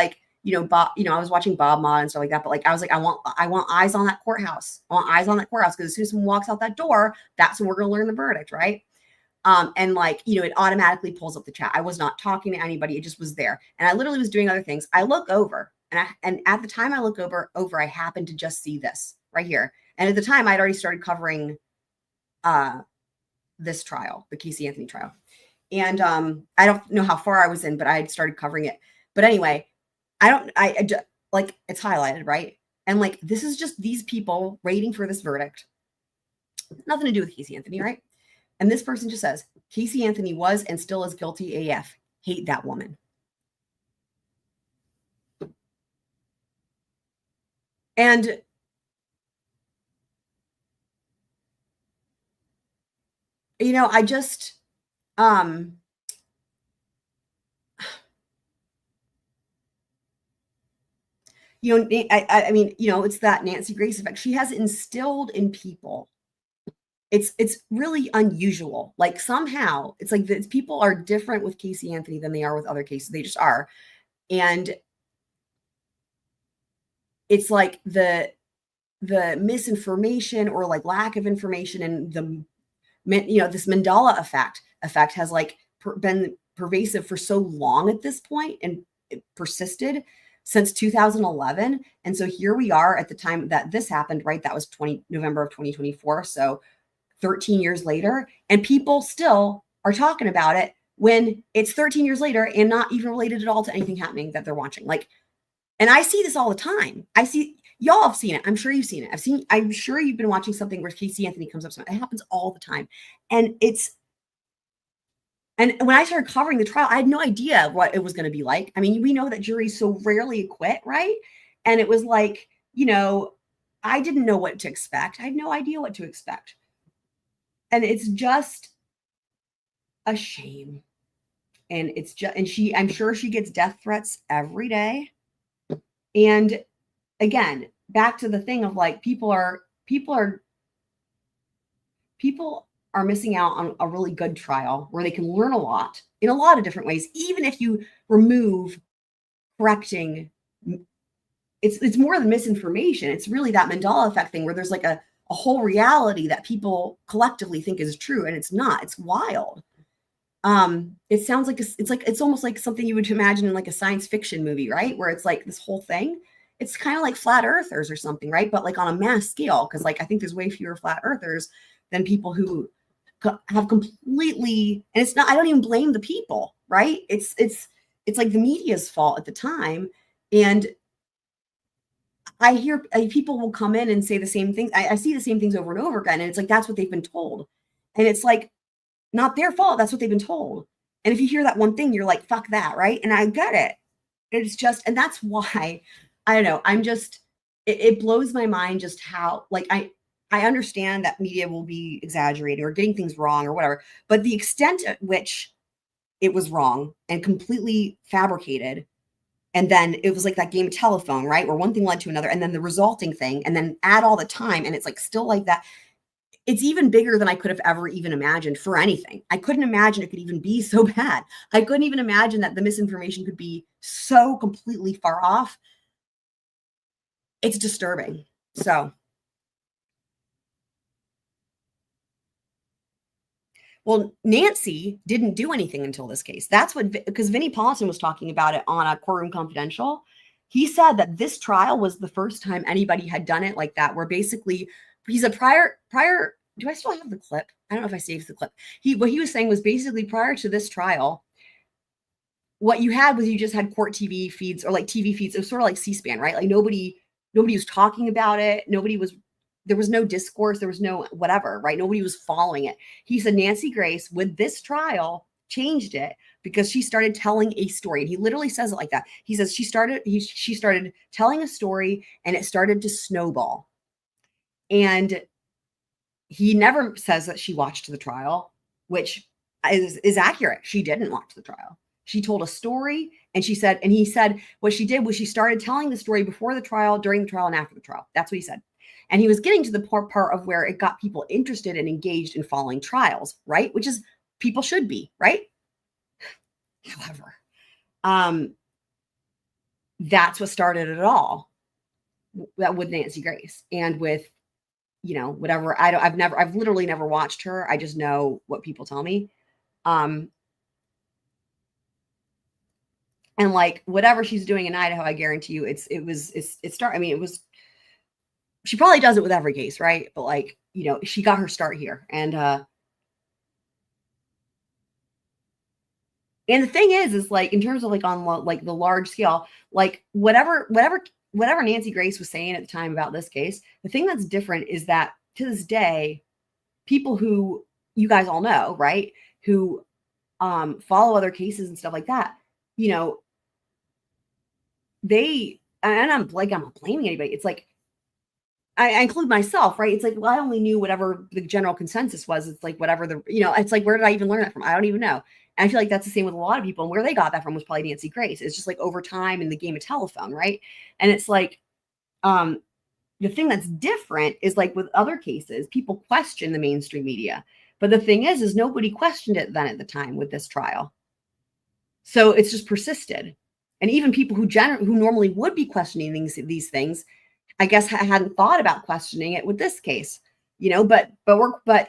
Bob, I was watching Bob Mod and stuff like that, but I was like, I want eyes on that courthouse. I want eyes on that courthouse because as soon as someone walks out that door, that's when we're going to learn the verdict, right? And it automatically pulls up the chat. I was not talking to anybody; it just was there, and I literally was doing other things. I look over, and at the time I look over, I happened to just see this right here. And at the time, I'd already started covering this trial, the Casey Anthony trial, and I don't know how far I was in, but I had started covering it. But anyway. It's highlighted, right? And this is just these people waiting for this verdict. Nothing to do with Casey Anthony, right? And this person just says, Casey Anthony was and still is guilty AF. Hate that woman. And I just, I mean, it's that Nancy Grace effect. She has instilled in people. It's really unusual. Like somehow it's like people are different with Casey Anthony than they are with other cases. They just are. And it's like the misinformation or lack of information and this Mandela effect has been pervasive for so long at this point, and it persisted since 2011. And so here we are at the time that this happened, right? That was November of 2024. So 13 years later, and people still are talking about it when it's 13 years later and not even related at all to anything happening that they're watching. And I see this all the time. Y'all have seen it. I'm sure you've seen it. I'm sure you've been watching something where Casey Anthony comes up. It happens all the time. And And when I started covering the trial, I had no idea what it was going to be like. I mean, we know that juries so rarely acquit, right? And it was like, you know, I didn't know what to expect. I had no idea what to expect. And it's just a shame. And it's just, and I'm sure she gets death threats every day. And again, back to the thing of like, people are missing out on a really good trial where they can learn a lot in a lot of different ways. Even if you remove correcting, it's more than misinformation. It's really that Mandela effect thing where there's like a whole reality that people collectively think is true, and it's not. It's wild. It sounds like it's almost like something you would imagine in like a science fiction movie, right? Where it's like this whole thing. It's kind of like flat earthers or something, right? But like on a mass scale, because like I think there's way fewer flat earthers than people who have completely, and it's not, I don't even blame the people, right? It's like the media's fault at the time. And I hear people will come in and say the same thing. I see the same things over and over again. And it's like, that's what they've been told. And it's like, not their fault. That's what they've been told. And if you hear that one thing, you're like, fuck that. Right. And I get it. It's just, and that's why, I don't know. I'm just, it blows my mind just how, like, I understand that media will be exaggerating or getting things wrong or whatever, but the extent at which it was wrong and completely fabricated. And then it was like that game of telephone, right? Where one thing led to another, and then the resulting thing, and then add all the time. And it's like, still like that. It's even bigger than I could have ever even imagined for anything. I couldn't imagine it could even be so bad. I couldn't even imagine that the misinformation could be so completely far off. It's disturbing. So. Well, Nancy didn't do anything until this case. That's what, because Vinnie Paulson was talking about it on a Courtroom Confidential. He said that this trial was the first time anybody had done it like that, where basically he's a prior, do I still have the clip? I don't know if I saved the clip. What he was saying was basically prior to this trial, what you had was you just had court TV feeds or like TV feeds. It was sort of like C-SPAN, right? Like nobody was talking about it. There was no discourse. There was no whatever, right? Nobody was following it. He said Nancy Grace with this trial changed it because she started telling a story. And he literally says it like that. He says she started telling a story and it started to snowball. And he never says that she watched the trial, which is accurate. She didn't watch the trial. She told a story and he said what she did was she started telling the story before the trial, during the trial, and after the trial. That's what he said. And he was getting to the part of where it got people interested and engaged in following trials, right? Which is people should be, right? However, that's what started it all. That with Nancy Grace and with, you know, whatever. I've literally never watched her. I just know what people tell me. And like whatever she's doing in Idaho, I guarantee you she probably does it with every case, right? But like, you know, she got her start here. And the thing is like, in terms of like on like the large scale, like whatever Nancy Grace was saying at the time about this case, the thing that's different is that to this day, people who you guys all know, right? Who follow other cases and stuff like that, you know, and I'm not blaming anybody. It's like, I include myself, right? It's like, well, I only knew whatever the general consensus was. It's like, whatever it's like, where did I even learn that from? I don't even know. And I feel like that's the same with a lot of people. And where they got that from was probably Nancy Grace. It's just like over time in the game of telephone, right? And it's like, the thing that's different is like with other cases, people question the mainstream media. But the thing is nobody questioned it then at the time with this trial. So it's just persisted. And even people who normally would be questioning these things, I guess I hadn't thought about questioning it with this case, you know, but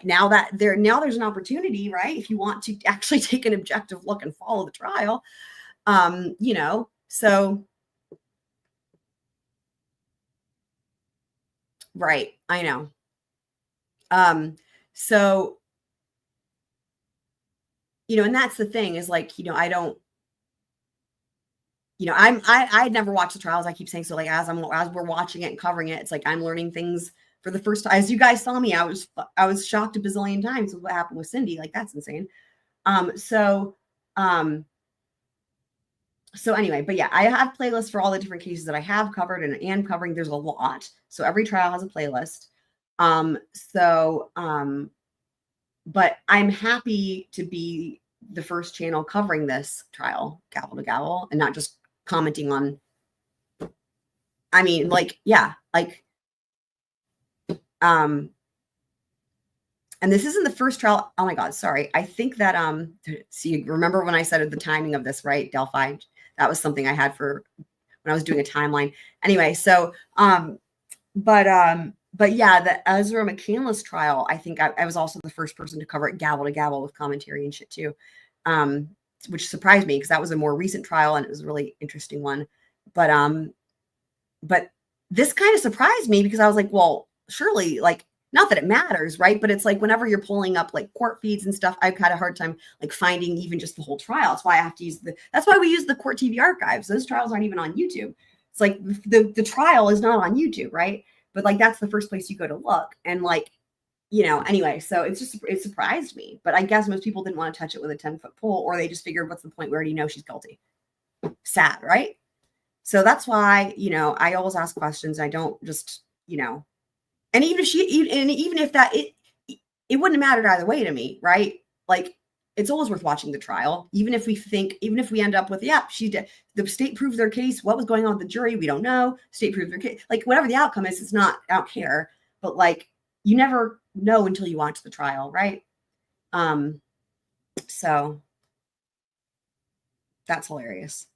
now there's an opportunity, right? If you want to actually take an objective look and follow the trial, you know, so. Right. I know. So, you know, and that's the thing is like, you know, I had never watched the trials. I keep saying, so like, as we're watching it and covering it, it's like, I'm learning things for the first time. As you guys saw me, I was shocked a bazillion times with what happened with Cindy. Like, that's insane. So anyway, but yeah, I have playlists for all the different cases that I have covered and am covering. There's a lot. So every trial has a playlist. But I'm happy to be the first channel covering this trial, gavel to gavel, and not just commenting on, I mean, like, yeah, like, and this isn't the first trial. Oh my God, sorry. I think that, see, remember when I said the timing of this, right? Delphi, that was something I had for when I was doing a timeline. Anyway, so, but yeah, the Ezra McCandless trial, I think I was also the first person to cover it gavel to gavel with commentary and shit too. Which surprised me because that was a more recent trial and it was a really interesting one. But this kind of surprised me because I was like, well, surely, like, not that it matters, right? But it's like whenever you're pulling up like court feeds and stuff, I've had a hard time like finding even just the whole trial. That's why I have to use that's why we use the court TV archives. Those trials aren't even on YouTube. It's like the trial is not on YouTube, right? But like that's the first place you go to look. And like, you know, anyway, so it surprised me. But I guess most people didn't want to touch it with a 10-foot pole, or they just figured, what's the point? We already know she's guilty. Sad, right? So that's why, you know, I always ask questions. I don't just, you know, and even if that it wouldn't have mattered either way to me, right? Like, it's always worth watching the trial, even if we end up with, yeah, she did. The state proved their case. What was going on with the jury? We don't know. State proved their case. Like, whatever the outcome is, it's not, I don't care. But like, you never know until you watch the trial, right? So that's hilarious.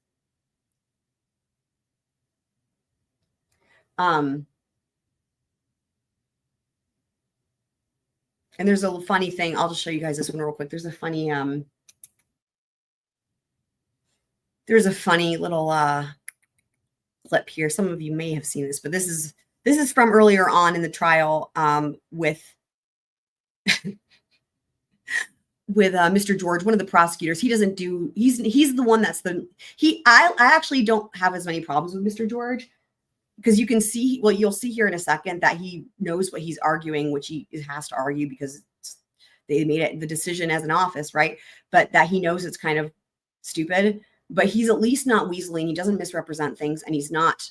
And there's a funny thing. I'll just show you guys this one real quick. There's a funny little clip here. Some of you may have seen this, but this is from earlier on in the trial with Mr. George, one of the prosecutors. He's the one that's I actually don't have as many problems with Mr. George. Because you can see, well, you'll see here in a second that he knows what he's arguing, which he has to argue because they made it the decision as an office, right? But that he knows it's kind of stupid, but he's at least not weaseling. He doesn't misrepresent things, and he's not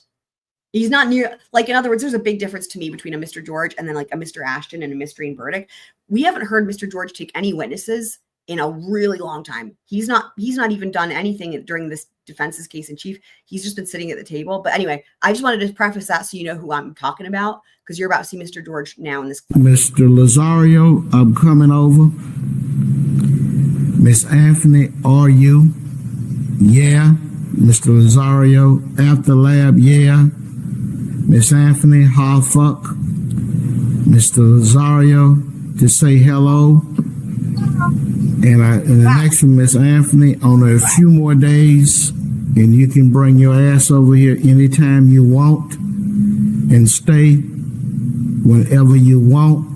near, like, in other words, there's a big difference to me between a Mr. George and then like a Mr. Ashton and a mystery and verdict. We haven't heard Mr. George take any witnesses in a really long time. He's not even done anything during this defense's case in chief. He's just been sitting at the table. But anyway, I just wanted to preface that so you know who I'm talking about, because you're about to see Mr. George now in this clip. Mr. Lazario, I'm coming over. Miss Anthony, are you? Yeah. Mr. Lazario, after lab, yeah. Miss Anthony, how fuck? Mr. Lazario, to say hello. And the next one, Miss Anthony, on a few more days, and you can bring your ass over here anytime you want and stay whenever you want.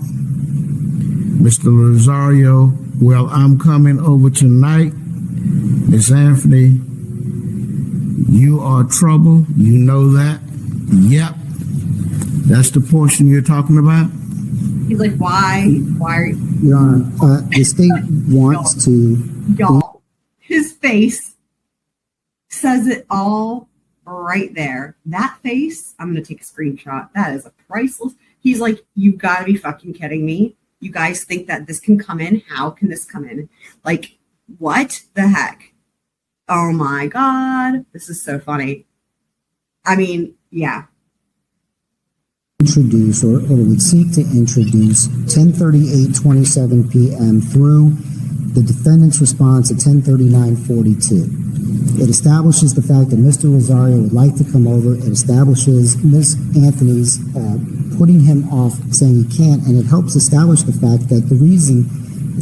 Mr. Rosario, well, I'm coming over tonight. Miss Anthony, you are trouble. You know that. Yep. That's the portion you're talking about? He's like, why are you? Your Honor, the state wants to. Y'all, his face says it all right there. That face, I'm going to take a screenshot. That is a priceless. He's like, you've got to be fucking kidding me. You guys think that this can come in? How can this come in? Like, what the heck? Oh my God. This is so funny. I mean, yeah. Introduce or would seek to introduce 10:38:27 p.m. through the defendant's response at 10:39:42. It establishes the fact that Mr. Rosario would like to come over. It establishes Ms. Anthony's putting him off, saying he can't, and it helps establish the fact that the reason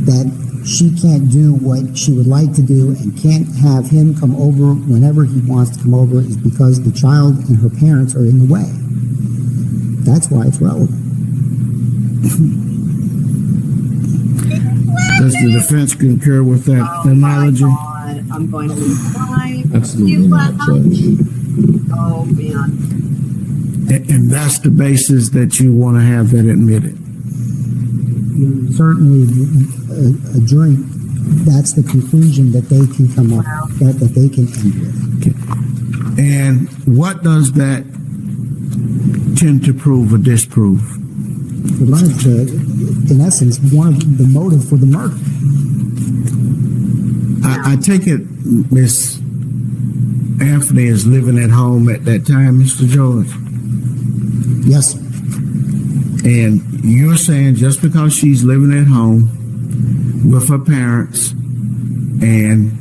that she can't do what she would like to do and can't have him come over whenever he wants to come over is because the child and her parents are in the way. That's why it's relevant. Does the defense concur with that analogy? I'm going to leave the Absolutely not, Judge. Oh, man. And that's the basis that you want to have that admitted. Certainly, a jury that's the conclusion that they can come up, that they can end with. And what does that tend to prove or disprove? In essence, one of the motive for the murder. I take it Miss Anthony is living at home at that time, Mr. George? Yes. And you're saying just because she's living at home with her parents and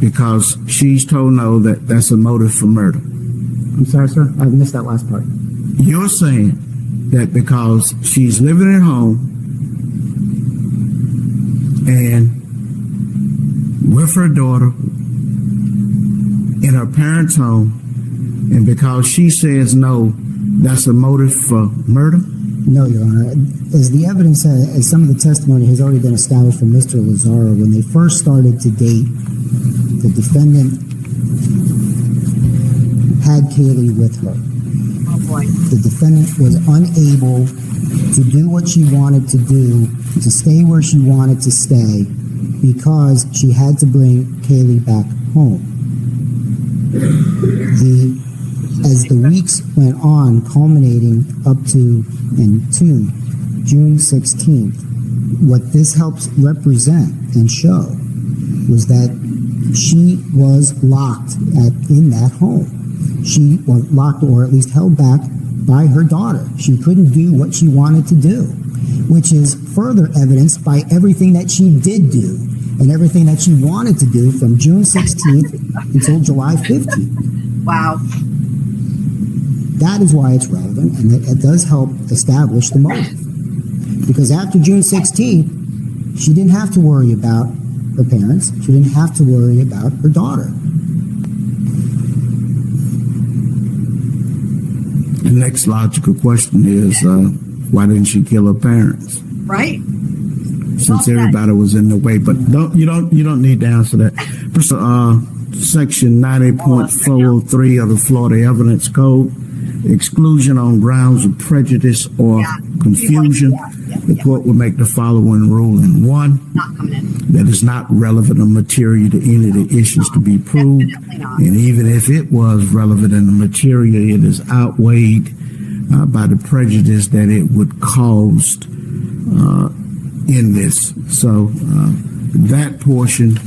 because she's told no, that's a motive for murder? I'm sorry, sir. I missed that last part. You're saying that because she's living at home and with her daughter in her parents' home, and because she says no, that's a motive for murder? No, Your Honor. As the evidence, as some of the testimony has already been established from Mr. Lazaro, when they first started to date, the defendant had Kaylee with her. Oh boy. The defendant was unable to do what she wanted to do, to stay where she wanted to stay, because she had to bring Kaylee back home. As the weeks went on, culminating up to June 16th, what this helps represent and show was that she was locked in that home. She was locked, or at least held back, by her daughter. She couldn't do what she wanted to do, which is further evidenced by everything that she did do and everything that she wanted to do from June 16th until July 15th. Wow. That is why it's relevant, and it does help establish the motive. Because after June 16th, she didn't have to worry about her parents. She didn't have to worry about her daughter. The next logical question is, why didn't she kill her parents? Right. Since everybody was in the way, but you don't need to answer that. Section 90.403 of the Florida Evidence Code, exclusion on grounds of prejudice or confusion. The court will make the following ruling: 1, that is not relevant or material to any of the issues to be proved, and even if it was relevant and material, it is outweighed by the prejudice that it would cause in this. So that portion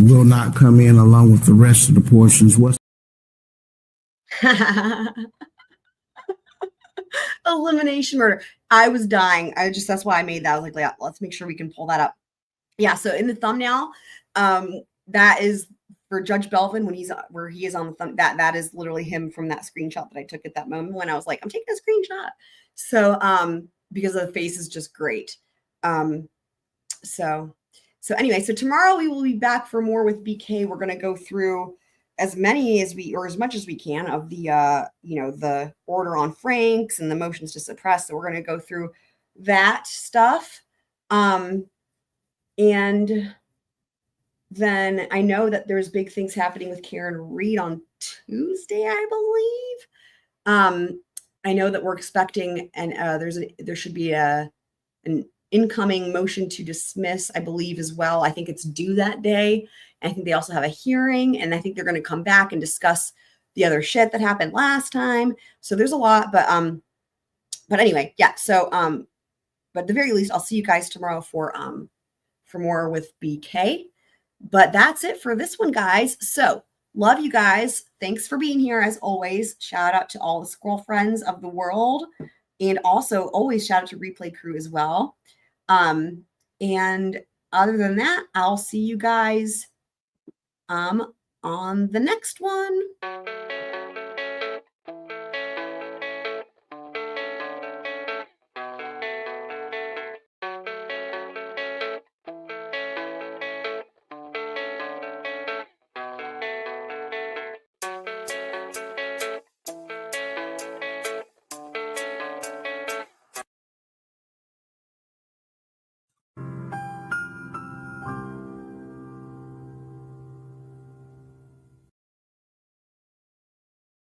will not come in along with the rest of the portions. Elimination murder. I was dying. That's why I made that. I was like, yeah, let's make sure we can pull that up. Yeah. So in the thumbnail, that is for Judge Belvin when where he is on the thumb. That is literally him from that screenshot that I took at that moment when I was like, I'm taking a screenshot. So because the face is just great. So anyway, so tomorrow we will be back for more with BK. We're going to go through as much as we can of the the order on Franks and the motions to suppress. So we're going to go through that stuff. And then I know that there's big things happening with Karen Reed on Tuesday, I believe. I know that we're expecting, and there should be an incoming motion to dismiss, I believe, as well. I think it's due that day. I think they also have a hearing, and I think they're going to come back and discuss the other shit that happened last time. So there's a lot, but anyway, yeah. So but at the very least, I'll see you guys tomorrow for more with BK. But that's it for this one, guys. So love you guys. Thanks for being here as always. Shout out to all the squirrel friends of the world, and also always shout out to Replay Crew as well. And other than that, I'll see you guys on the next one.